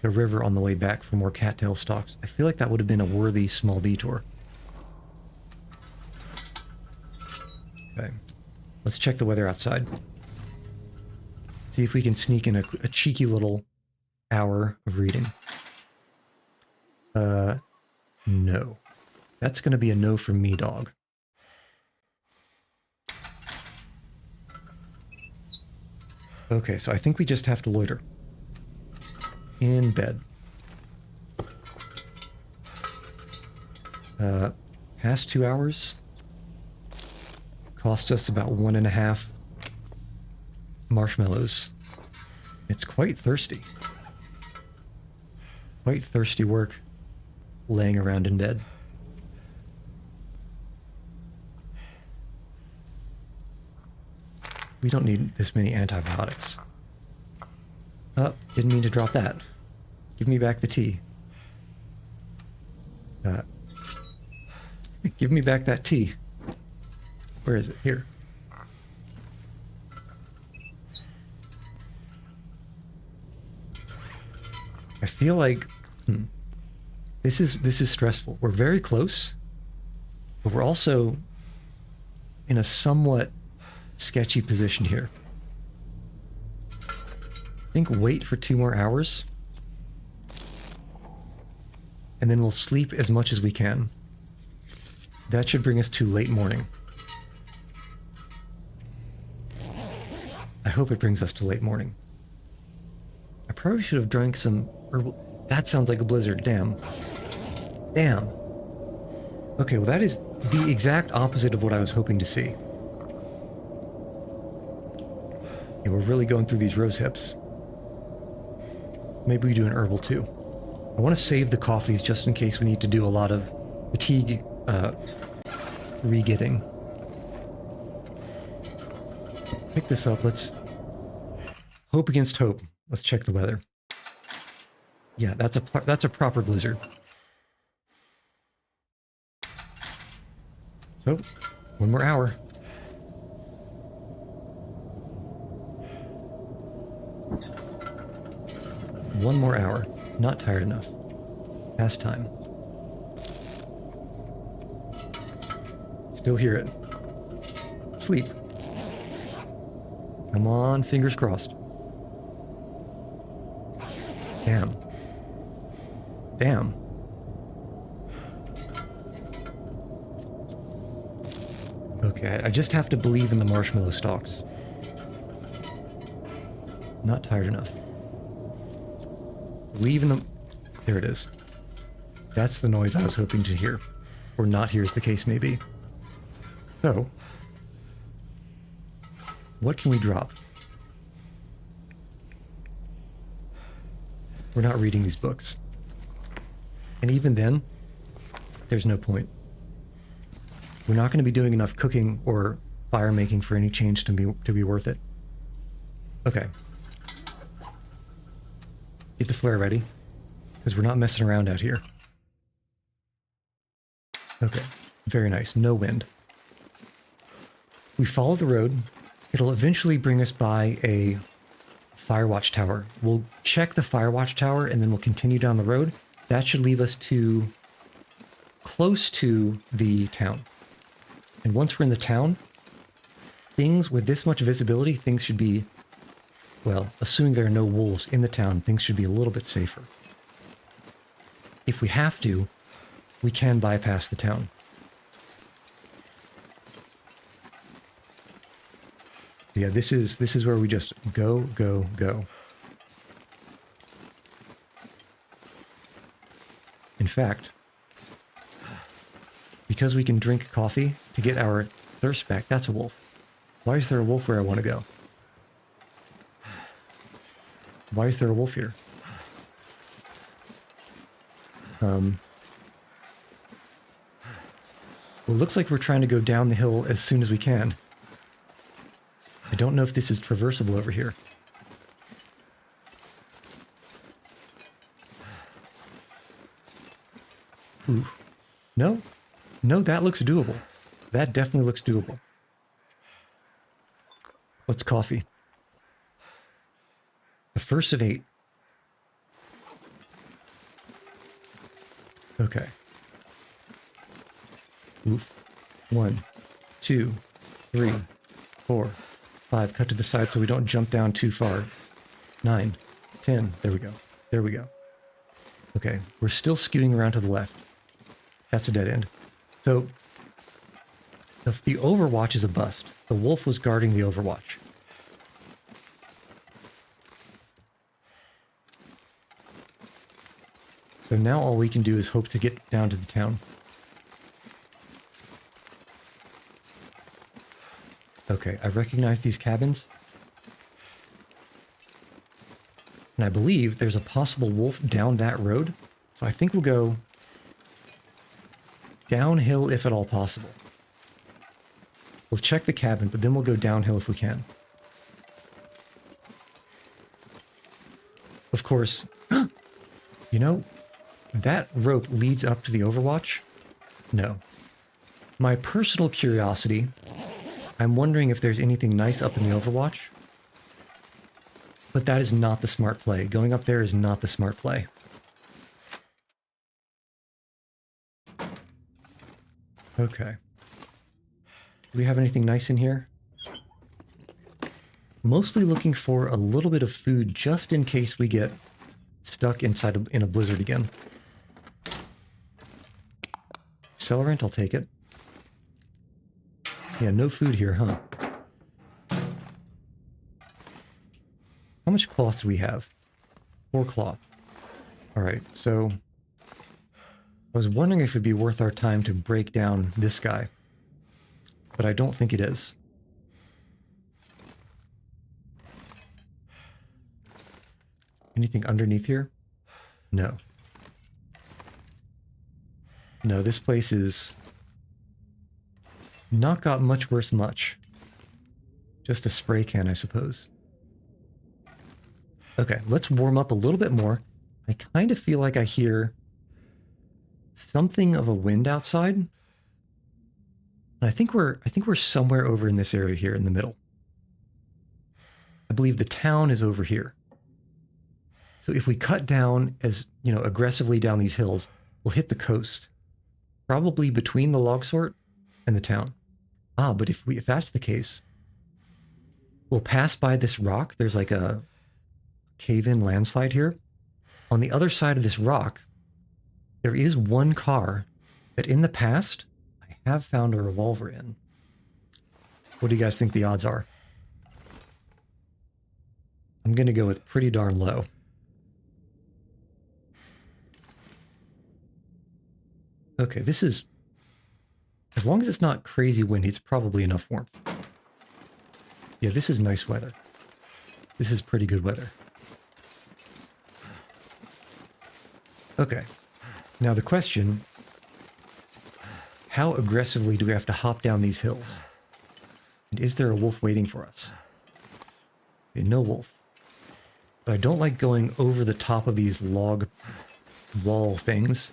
the river on the way back for more cattail stalks. I feel like that would have been a worthy small detour. Okay, let's check the weather outside. See if we can sneak in a cheeky little hour of reading. No. That's going to be a no from me, dog. Okay, so I think we just have to loiter. In bed. Past 2 hours. Cost us about 1.5 marshmallows. It's quite thirsty. Quite thirsty work laying around in bed. We don't need this many antibiotics. Oh, didn't mean to drop that. Give me back the tea. Give me back that tea. Where is it? Here. I feel like this is stressful. We're very close, but we're also in a somewhat sketchy position here. I think wait for 2 more hours, and then we'll sleep as much as we can. That should bring us to late morning. I hope it brings us to late morning. I probably should have drank some herbal... That sounds like a blizzard. Damn. Damn. Okay, well that is the exact opposite of what I was hoping to see. Yeah, we're really going through these rose hips. Maybe we do an herbal too. I want to save the coffees just in case we need to do a lot of fatigue re-getting. Pick this up. Let's hope against hope. Let's check the weather. Yeah, that's a proper blizzard. So, 1 more hour. One more hour. Not tired enough. Past time. Still hear it. Sleep. Come on, fingers crossed. Damn. Damn. Okay, I just have to believe in the marshmallow stalks. Not tired enough. Believe in them. There it is. That's the noise I was hoping to hear. Or not hear, as the case may be. So, what can we drop? We're not reading these books. And even then, there's no point. We're not going to be doing enough cooking or fire making for any change to be worth it. Okay. Get the flare ready, because we're not messing around out here. Okay, very nice. No wind. We follow the road. It'll eventually bring us by a firewatch tower. We'll check the firewatch tower, and then we'll continue down the road. That should leave us to close to the town. And once we're in the town, things with this much visibility, things should be, well, assuming there are no wolves in the town, things should be a little bit safer. If we have to, we can bypass the town. Yeah, this is where we just go, go, go. In fact, because we can drink coffee to get our thirst back, that's a wolf. Why is there a wolf where I want to go? Why is there a wolf here? Well, it looks like we're trying to go down the hill as soon as we can. I don't know if this is traversable over here. Ooh. No? No, that looks doable. That definitely looks doable. What's coffee? The first of 8. Okay. Oof. 1, 2, 3, 4, 5. Cut to the side so we don't jump down too far. 9, 10. There we go. There we go. Okay, we're still skewing around to the left. That's a dead end. So, the Overwatch is a bust. The wolf was guarding the Overwatch. So now all we can do is hope to get down to the town. Okay, I recognize these cabins. And I believe there's a possible wolf down that road. So I think we'll go downhill if at all possible. We'll check the cabin, but then we'll go downhill if we can. Of course, you know, that rope leads up to the Overwatch? No. My personal curiosity, I'm wondering if there's anything nice up in the Overwatch. But that is not the smart play. Going up there is not the smart play. Okay. Do we have anything nice in here? Mostly looking for a little bit of food just in case we get stuck inside in a blizzard again. Accelerant, I'll take it. Yeah, no food here, huh? How much cloth do we have? 4 cloth. Alright, so I was wondering if it'd be worth our time to break down this guy. But I don't think it is. Anything underneath here? No. No, this place is not got much worse much. Just a spray can, I suppose. Okay, let's warm up a little bit more. I kind of feel like I hear something of a wind outside. And I think we're somewhere over in this area here in the middle. I believe the town is over here. So if we cut down as, you know, aggressively down these hills, we'll hit the coast. Probably between the log sort and the town. Ah, but if that's the case, we'll pass by this rock. There's like a cave-in landslide here. On the other side of this rock, there is one car that in the past I have found a revolver in. What do you guys think the odds are? I'm going to go with pretty darn low. Okay, this is... As long as it's not crazy windy, it's probably enough warmth. Yeah, this is nice weather. This is pretty good weather. Okay. Now the question... How aggressively do we have to hop down these hills? And is there a wolf waiting for us? Okay, no wolf. But I don't like going over the top of these log wall things,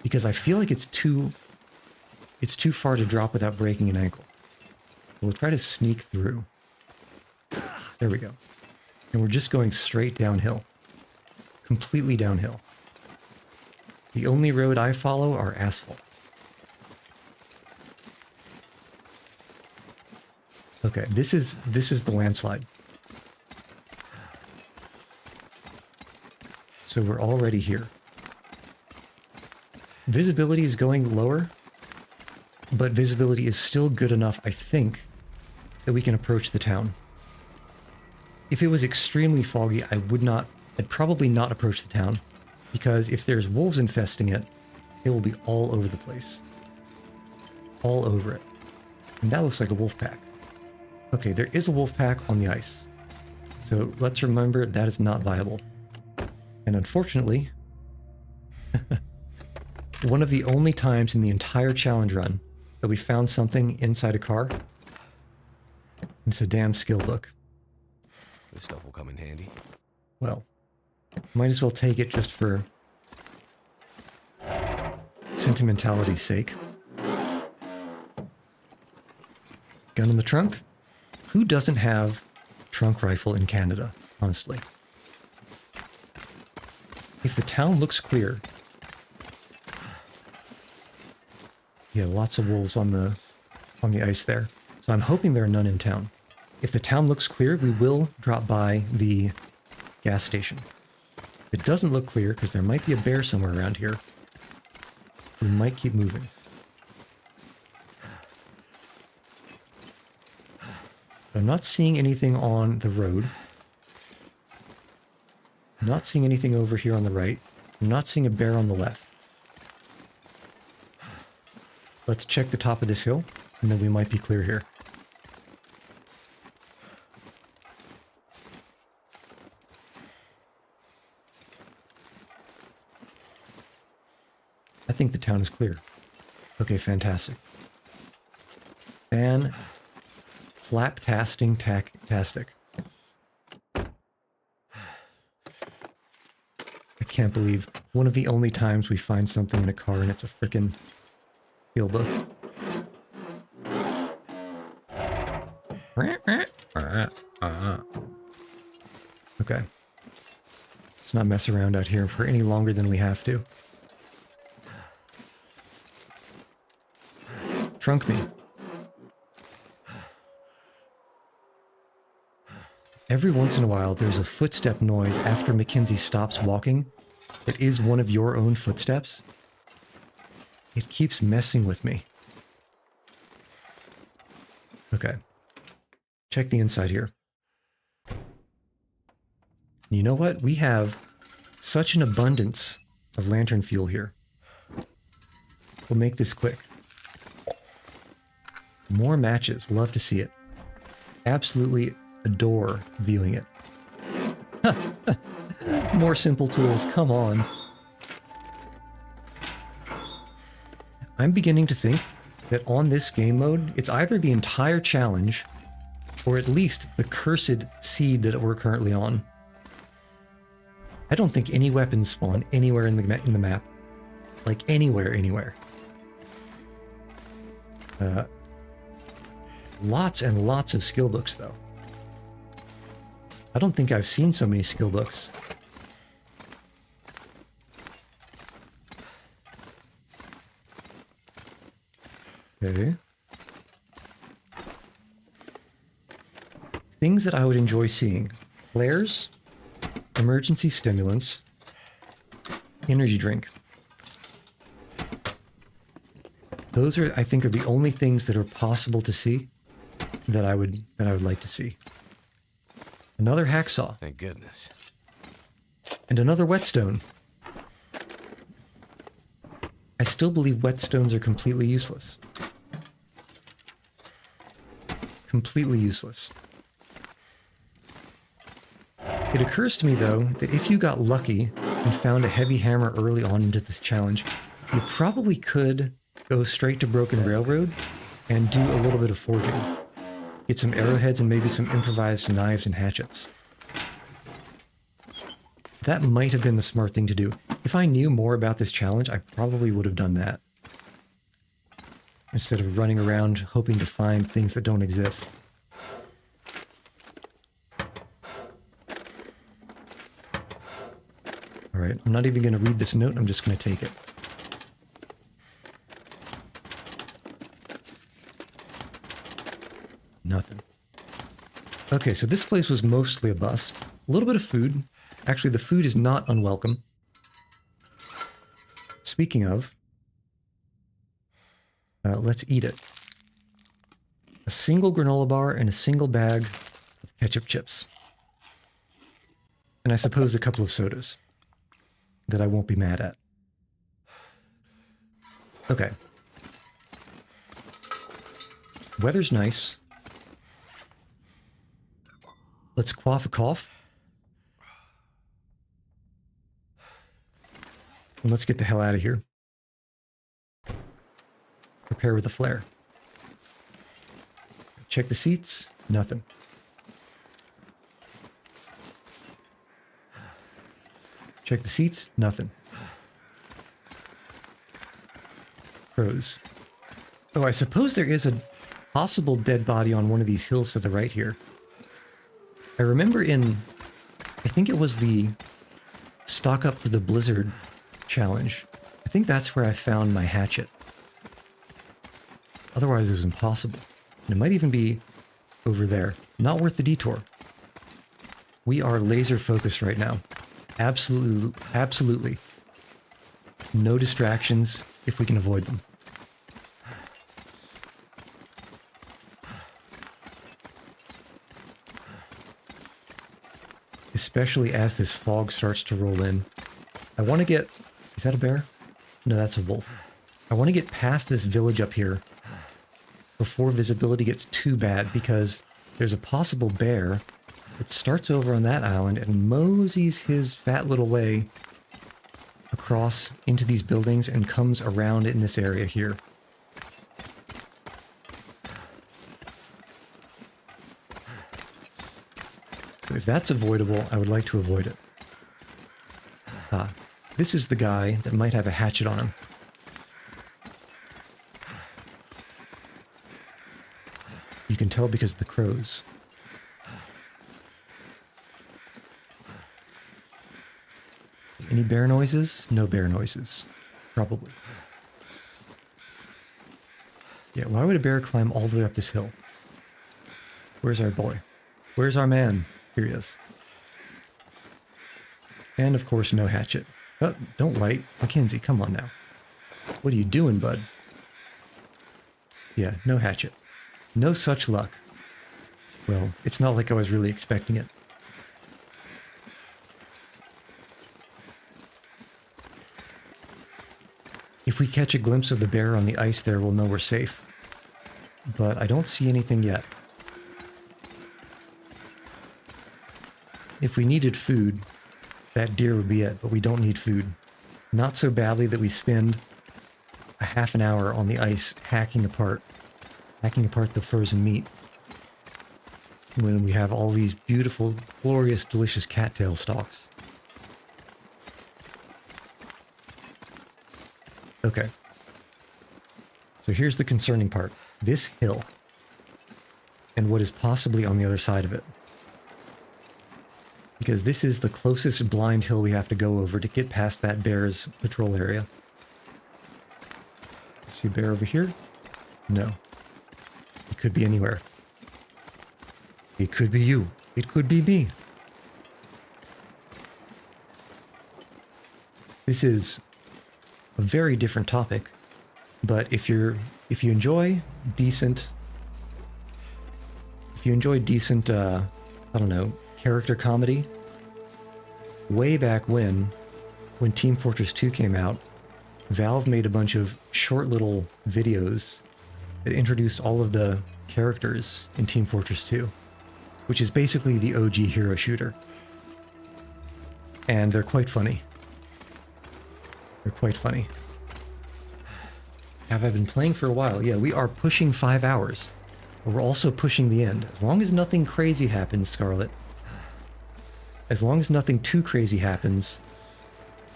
because I feel like it's too far to drop without breaking an ankle. We'll try to sneak through. There we go. And we're just going straight downhill. Completely downhill. The only road I follow are asphalt. Okay, this is the landslide. So we're already here. Visibility is going lower, but visibility is still good enough, I think, that we can approach the town. If it was extremely foggy, I'd probably not approach the town, because if there's wolves infesting it, it will be all over the place. All over it. And that looks like a wolf pack. Okay, there is a wolf pack on the ice. So let's remember that is not viable. And unfortunately, one of the only times in the entire challenge run that we found something inside a car, it's a damn skill book. This stuff will come in handy. Well, might as well take it just for sentimentality's sake. Gun in the trunk? Who doesn't have trunk rifle in Canada, honestly? If the town looks clear... Yeah, lots of wolves on the ice there. So I'm hoping there are none in town. If the town looks clear, we will drop by the gas station. If it doesn't look clear, because there might be a bear somewhere around here, we might keep moving. I'm not seeing anything on the road. I'm not seeing anything over here on the right. I'm not seeing a bear on the left. Let's check the top of this hill, and then we might be clear here. I think the town is clear. Okay, fantastic. Flaptastic. I can't believe one of the only times we find something in a car and it's a frickin' field book. Okay. Let's not mess around out here for any longer than we have to. Trunk me. Every once in a while, there's a footstep noise after Mackenzie stops walking that is one of your own footsteps. It keeps messing with me. Okay. Check the inside here. You know what? We have such an abundance of lantern fuel here. We'll make this quick. More matches. Love to see it. Absolutely adore viewing it. More simple tools. Come on. I'm beginning to think that on this game mode, it's either the entire challenge or at least the cursed seed that we're currently on. I don't think any weapons spawn anywhere in the map. Like anywhere. Lots and lots of skill books, though. I don't think I've seen so many skill books. Okay. Things that I would enjoy seeing. Flares, emergency stimulants, energy drink. Those are, I think, are the only things that are possible to see that I would like to see. Another hacksaw. Thank goodness. And another whetstone. I still believe whetstones are completely useless. Completely useless. It occurs to me, though, that if you got lucky and found a heavy hammer early on into this challenge, you probably could go straight to Broken Railroad and do a little bit of forging. Get some arrowheads and maybe some improvised knives and hatchets. That might have been the smart thing to do. If I knew more about this challenge, I probably would have done that. Instead of running around hoping to find things that don't exist. Alright, I'm not even going to read this note, I'm just going to take it. Nothing. Okay, so this place was mostly a bust. A little bit of food. Actually, the food is not unwelcome. Speaking of, let's eat it. A single granola bar and a single bag of ketchup chips. And I suppose a couple of sodas that I won't be mad at. Okay. Weather's nice. Let's quaff a cough. And let's get the hell out of here. Prepare with a flare. Check the seats. Nothing. Check the seats. Nothing. Pros. Oh, I suppose there is a possible dead body on one of these hills to the right here. I remember I think it was the stock up for the blizzard challenge. I think that's where I found my hatchet. Otherwise it was impossible. And it might even be over there. Not worth the detour. We are laser focused right now. Absolutely. No distractions if we can avoid them. Especially as this fog starts to roll in. I want to get... Is that a bear? No, that's a wolf. I want to get past this village up here before visibility gets too bad, because there's a possible bear that starts over on that island and moseys his fat little way across into these buildings and comes around in this area here. So if that's avoidable, I would like to avoid it. Ah, this is the guy that might have a hatchet on him. You can tell because of the crows. Any bear noises? No bear noises. Probably. Yeah, why would a bear climb all the way up this hill? Where's our boy? Where's our man? Here he is. And of course, no hatchet. Oh, don't light. Mackenzie, come on now. What are you doing, bud? Yeah, no hatchet. No such luck. Well, it's not like I was really expecting it. If we catch a glimpse of the bear on the ice there, we'll know we're safe. But I don't see anything yet. If we needed food, that deer would be it, but we don't need food. Not so badly that we spend a half an hour on the ice hacking apart the frozen meat, when we have all these beautiful, glorious, delicious cattail stalks. Okay. So here's the concerning part. This hill, and what is possibly on the other side of it. Because this is the closest blind hill we have to go over to get past that bear's patrol area. See a bear over here? No. It could be anywhere. It could be you. It could be me. This is a very different topic, but if you enjoy decent, I don't know, character comedy, way back when Team Fortress 2 came out, Valve made a bunch of short little videos that introduced all of the characters in Team Fortress 2, which is basically the OG hero shooter. And they're quite funny. They're quite funny. Have I been playing for a while? Yeah, we are pushing 5 hours. But we're also pushing the end. As long as nothing crazy happens, Scarlet. As long as nothing too crazy happens,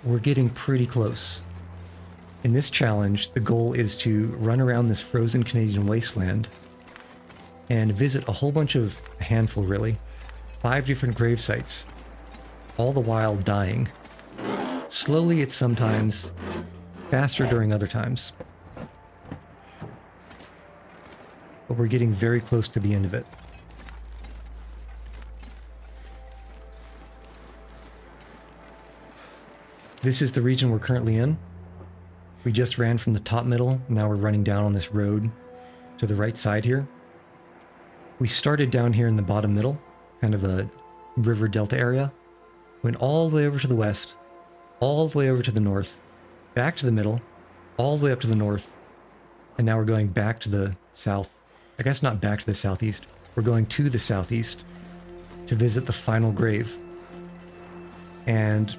we're getting pretty close. In this challenge, the goal is to run around this frozen Canadian wasteland and visit a whole bunch of, a handful really, 5 different grave sites, all the while dying. Slowly at some times, faster during other times. But we're getting very close to the end of it. This is the region we're currently in. We just ran from the top middle, now we're running down on this road to the right side here. We started down here in the bottom middle, kind of a river delta area, went all the way over to the west, all the way over to the north, back to the middle, all the way up to the north, and now we're going back to the south. I guess not back to the southeast. We're going to the southeast to visit the final grave. And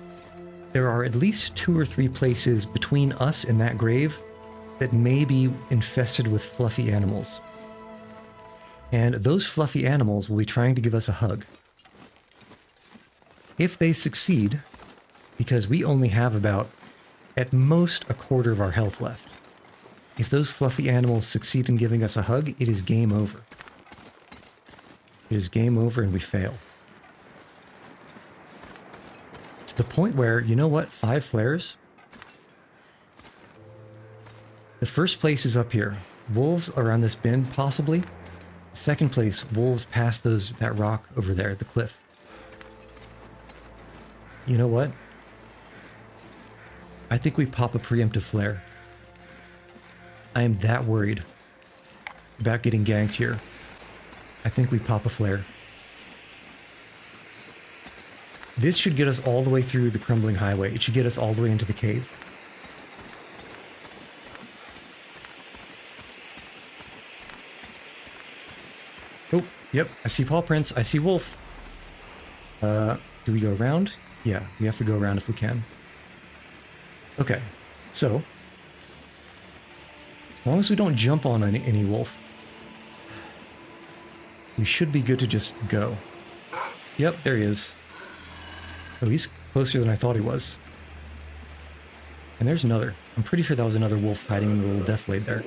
there are at least 2 or 3 places between us and that grave that may be infested with fluffy animals. And those fluffy animals will be trying to give us a hug. If they succeed, because we only have about, at most, a quarter of our health left. If those fluffy animals succeed in giving us a hug, it is game over. It is game over and we fail. To the point where, you know what, 5 flares? The first place is up here. Wolves around this bend, possibly. The second place, wolves past that rock over there, the cliff. You know what? I think we pop a preemptive flare. I am that worried about getting ganked here. I think we pop a flare. This should get us all the way through the crumbling highway. It should get us all the way into the cave. Oh, yep, I see paw prints. I see wolf. Do we go around? Yeah, we have to go around if we can. Okay, so as long as we don't jump on any wolf, we should be good to just go. Yep, there he is. Oh, he's closer than I thought he was. And there's another. I'm pretty sure that was another wolf hiding in the little deflate there.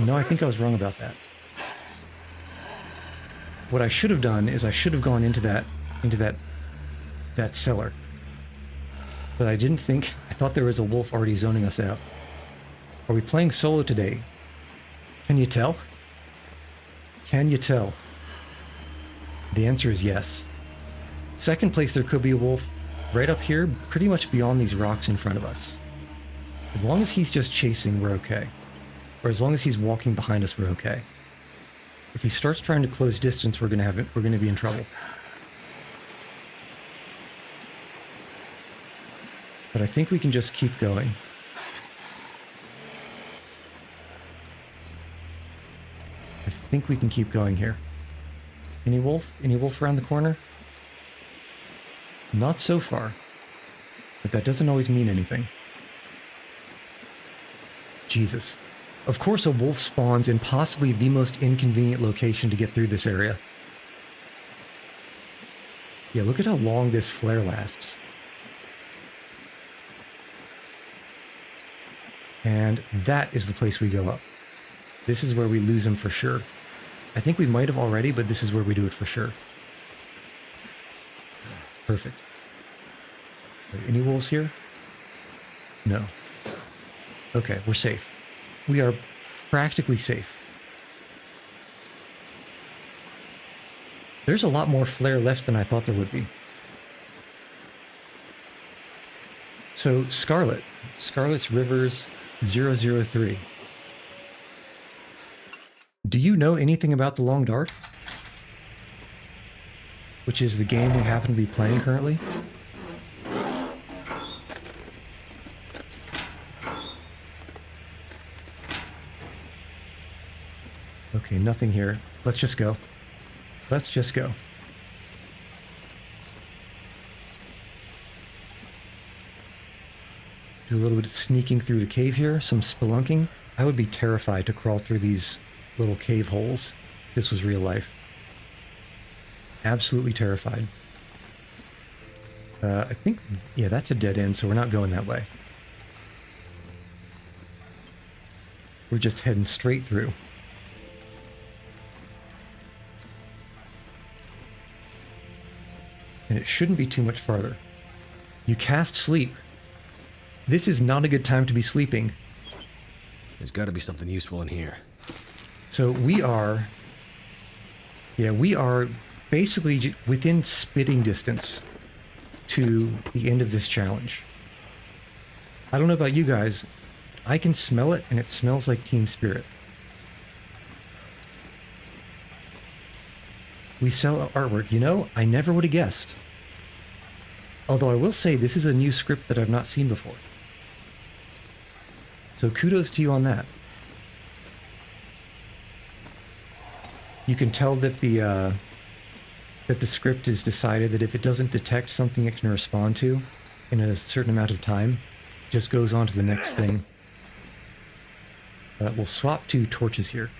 No, I think I was wrong about that. What I should have done is I should have gone into that cellar. But I didn't think, I thought there was a wolf already zoning us out. Are we playing solo today? Can you tell? Can you tell? The answer is yes. Second place, there could be a wolf right up here, pretty much beyond these rocks in front of us. As long as he's just chasing, we're okay. Or as long as he's walking behind us, we're okay. If he starts trying to close distance, we're gonna be in trouble. But I think we can just keep going. I think we can keep going here. Any wolf? Any wolf around the corner? Not so far. But that doesn't always mean anything. Jesus. Of course a wolf spawns in possibly the most inconvenient location to get through this area. Yeah, look at how long this flare lasts. And that is the place we go up. This is where we lose him for sure. I think we might have already, but this is where we do it for sure. Perfect. Any wolves here? No. Okay, we're safe. We are practically safe. There's a lot more flare left than I thought there would be. So, Scarlet. Scarlet's Rivers 003. Do you know anything about the Long Dark? Which is the game we happen to be playing currently? Okay, nothing here. Let's just go. Let's just go. Do a little bit of sneaking through the cave here, some spelunking. I would be terrified to crawl through these little cave holes. This was real life. Absolutely terrified. I think, yeah, that's a dead end, so we're not going that way. We're just heading straight through. And it shouldn't be too much farther. You cast sleep. This is not a good time to be sleeping. There's got to be something useful in here. So we are basically within spitting distance to the end of this challenge. I don't know about you guys. I can smell it, and it smells like Team Spirit. We sell artwork. You know, I never would have guessed. Although I will say this is a new script that I've not seen before. So kudos to you on that. You can tell that the script is decided that if it doesn't detect something it can respond to in a certain amount of time, it just goes on to the next thing. We'll swap two torches here.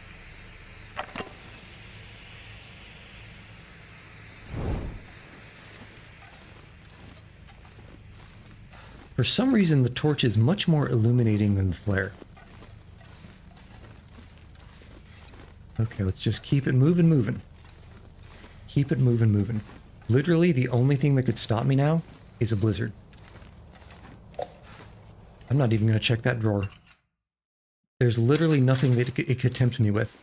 For some reason, the torch is much more illuminating than the flare. Okay, let's just keep it moving. Keep it moving. Literally, the only thing that could stop me now is a blizzard. I'm not even going to check that drawer. There's literally nothing that it could tempt me with.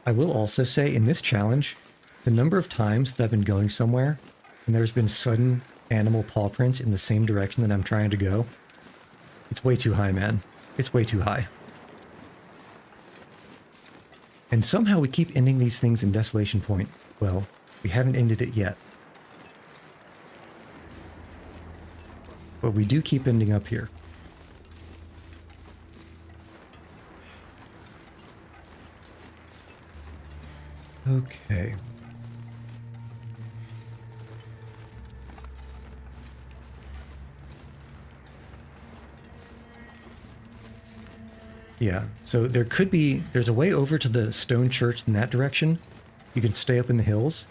I will also say, in this challenge, the number of times that I've been going somewhere and there's been sudden animal paw prints in the same direction that I'm trying to go, it's way too high, man. It's way too high. And somehow we keep ending these things in Desolation Point. Well, we haven't ended it yet. But we do keep ending up here. Okay. Yeah, so there's a way over to the stone church in that direction. You can stay up in the hills.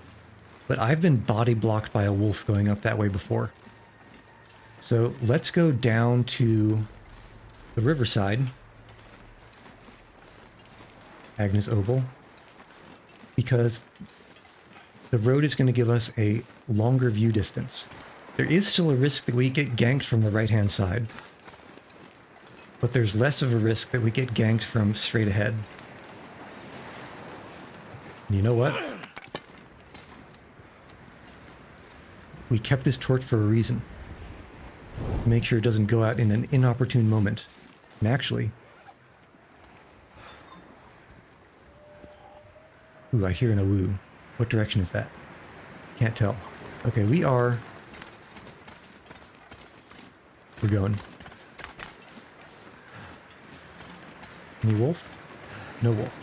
But I've been body blocked by a wolf going up that way before. So let's go down to the riverside. Agnes Oval. Because the road is going to give us a longer view distance. There is still a risk that we get ganked from the right-hand side. But there's less of a risk that we get ganked from straight ahead. And you know what? We kept this torch for a reason. To make sure it doesn't go out in an inopportune moment. And actually... Ooh, I hear an awoo. What direction is that? Can't tell. Okay, we're going. Any wolf? No wolf.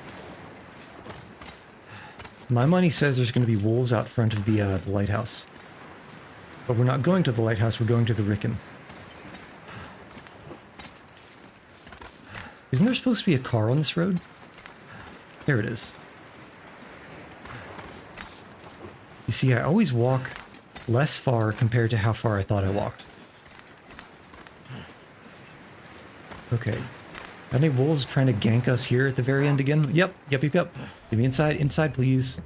My money says there's going to be wolves out front of the lighthouse. But we're not going to the lighthouse, we're going to the Ricken. Isn't there supposed to be a car on this road? There it is. You see, I always walk less far compared to how far I thought I walked. Okay. Are any wolves trying to gank us here at the very end again? Yep. Give me inside, please.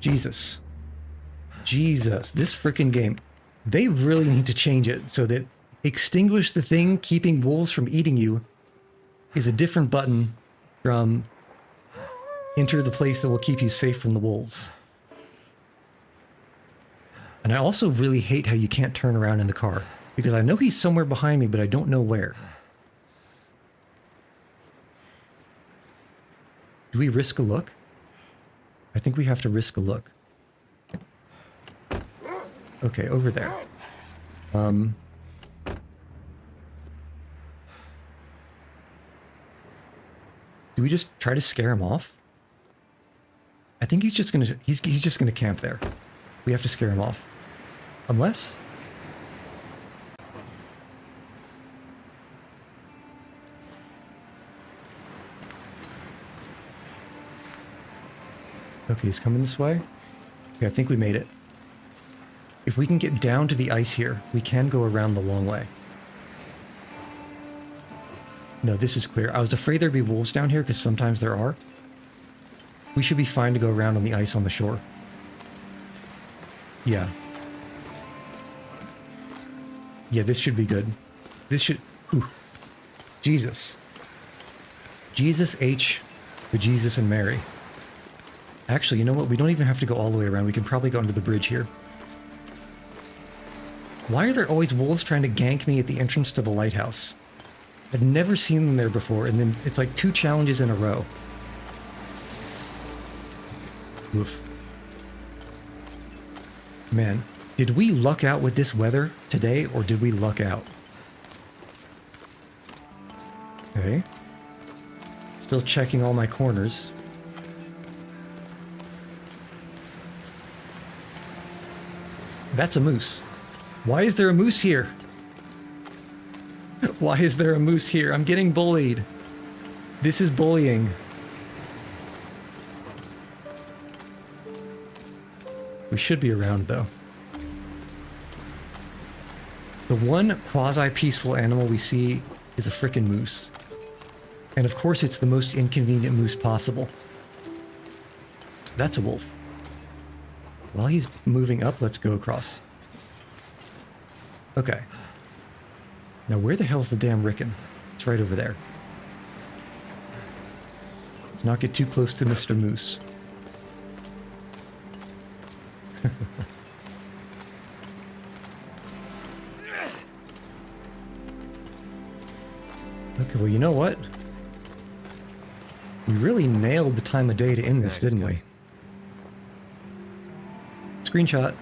Jesus. This freaking game. They really need to change it so that extinguish the thing keeping wolves from eating you is a different button from enter the place that will keep you safe from the wolves. And I also really hate how you can't turn around in the car, because I know he's somewhere behind me, but I don't know where. Do we risk a look? I think we have to risk a look. Okay, over there. Do we just try to scare him off? I think he's just gonna camp there. We have to scare him off. Unless... Okay, he's coming this way. Okay, I think we made it. If we can get down to the ice here, we can go around the long way. No, this is clear. I was afraid there'd be wolves down here, because sometimes there are. We should be fine to go around on the ice on the shore. Yeah. Yeah, this should be good. This should... Ooh. Jesus. Jesus H. for Jesus and Mary. Actually, you know what? We don't even have to go all the way around. We can probably go under the bridge here. Why are there always wolves trying to gank me at the entrance to the lighthouse? I've never seen them there before, and then it's like 2 challenges in a row. Oof. Man, did we luck out with this weather today, or did we luck out? Okay. Still checking all my corners. That's a moose. Why is there a moose here? Why is there a moose here? I'm getting bullied. This is bullying. We should be around, though. The one quasi-peaceful animal we see is a frickin' moose. And of course it's the most inconvenient moose possible. That's a wolf. While he's moving up, let's go across. Okay. Now where the hell's the damn Ricken? It's right over there. Let's not get too close to Mr. Moose. Okay, well, you know what? We really nailed the time of day to end this, Nice, didn't we? Screenshot.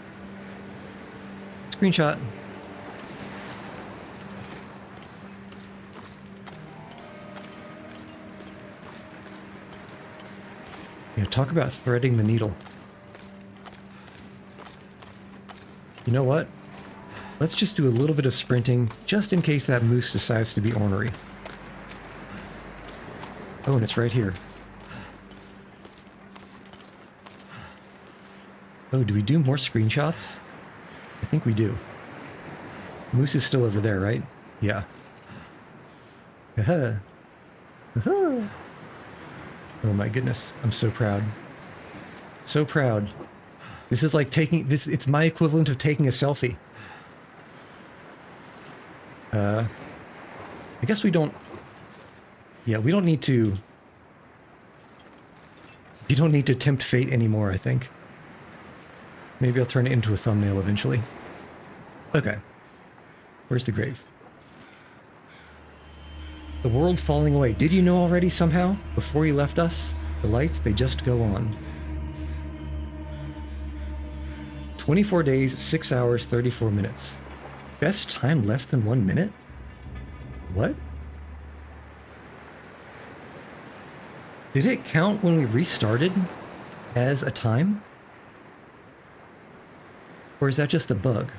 Screenshot. Yeah, talk about threading the needle. You know what? Let's just do a little bit of sprinting, just in case that moose decides to be ornery. Oh, and it's right here. Oh, do we do more screenshots? I think we do. Moose is still over there, right? Yeah. Haha. Haha. Oh my goodness, I'm so proud. So proud. This is like taking this, it's my equivalent of taking a selfie. I guess we don't, yeah, we don't need to, you don't need to tempt fate anymore, I think. Maybe I'll turn it into a thumbnail eventually. Okay. Where's the grave? The world falling away. Did you know already somehow? Before you left us? The lights, they just go on. 24 days, 6 hours, 34 minutes. Best time less than 1 minute? What? Did it count when we restarted as a time? Or is that just a bug?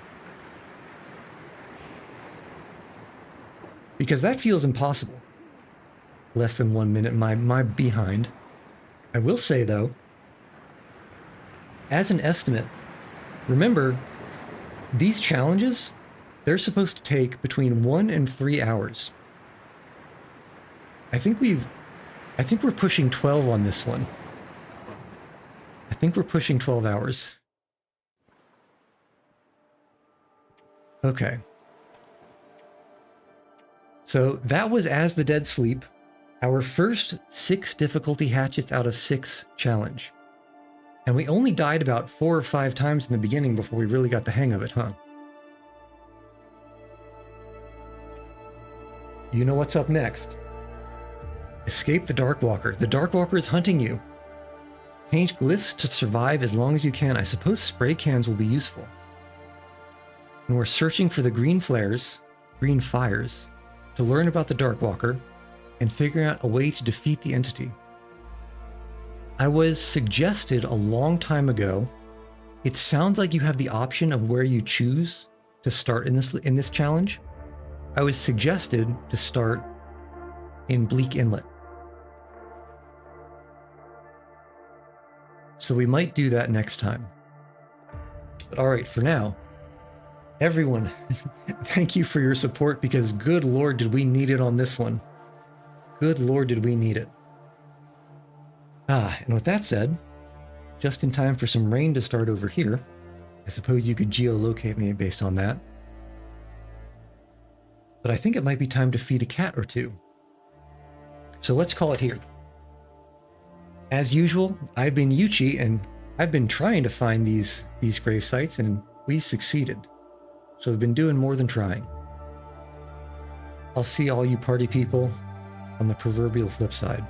Because that feels impossible. Less than 1 minute, my behind. I will say though, as an estimate, remember, these challenges, they're supposed to take between 1 and 3 hours. I think we're pushing 12 on this one. I think we're pushing 12 hours. Okay. So that was As the Dead Sleep, our first 6 difficulty hatchets out of 6 challenge. And we only died about 4 or 5 times in the beginning before we really got the hang of it, huh? You know what's up next. Escape the Darkwalker. The Darkwalker is hunting you. Paint glyphs to survive as long as you can. I suppose spray cans will be useful. And we're searching for the green flares, green fires, to learn about the Darkwalker and figuring out a way to defeat the entity. I was suggested a long time ago, it sounds like you have the option of where you choose to start in this challenge. I was suggested to start in Bleak Inlet. So we might do that next time. But all right, for now, everyone, thank you for your support, because good Lord, did we need it on this one. Good Lord, did we need it. And with that said, just in time for some rain to start over here. I suppose you could geolocate me based on that. But I think it might be time to feed a cat or two. So let's call it here. As usual, I've been Yuchi, and I've been trying to find these grave sites, and we succeeded. So we've been doing more than trying. I'll see all you party people on the proverbial flip side.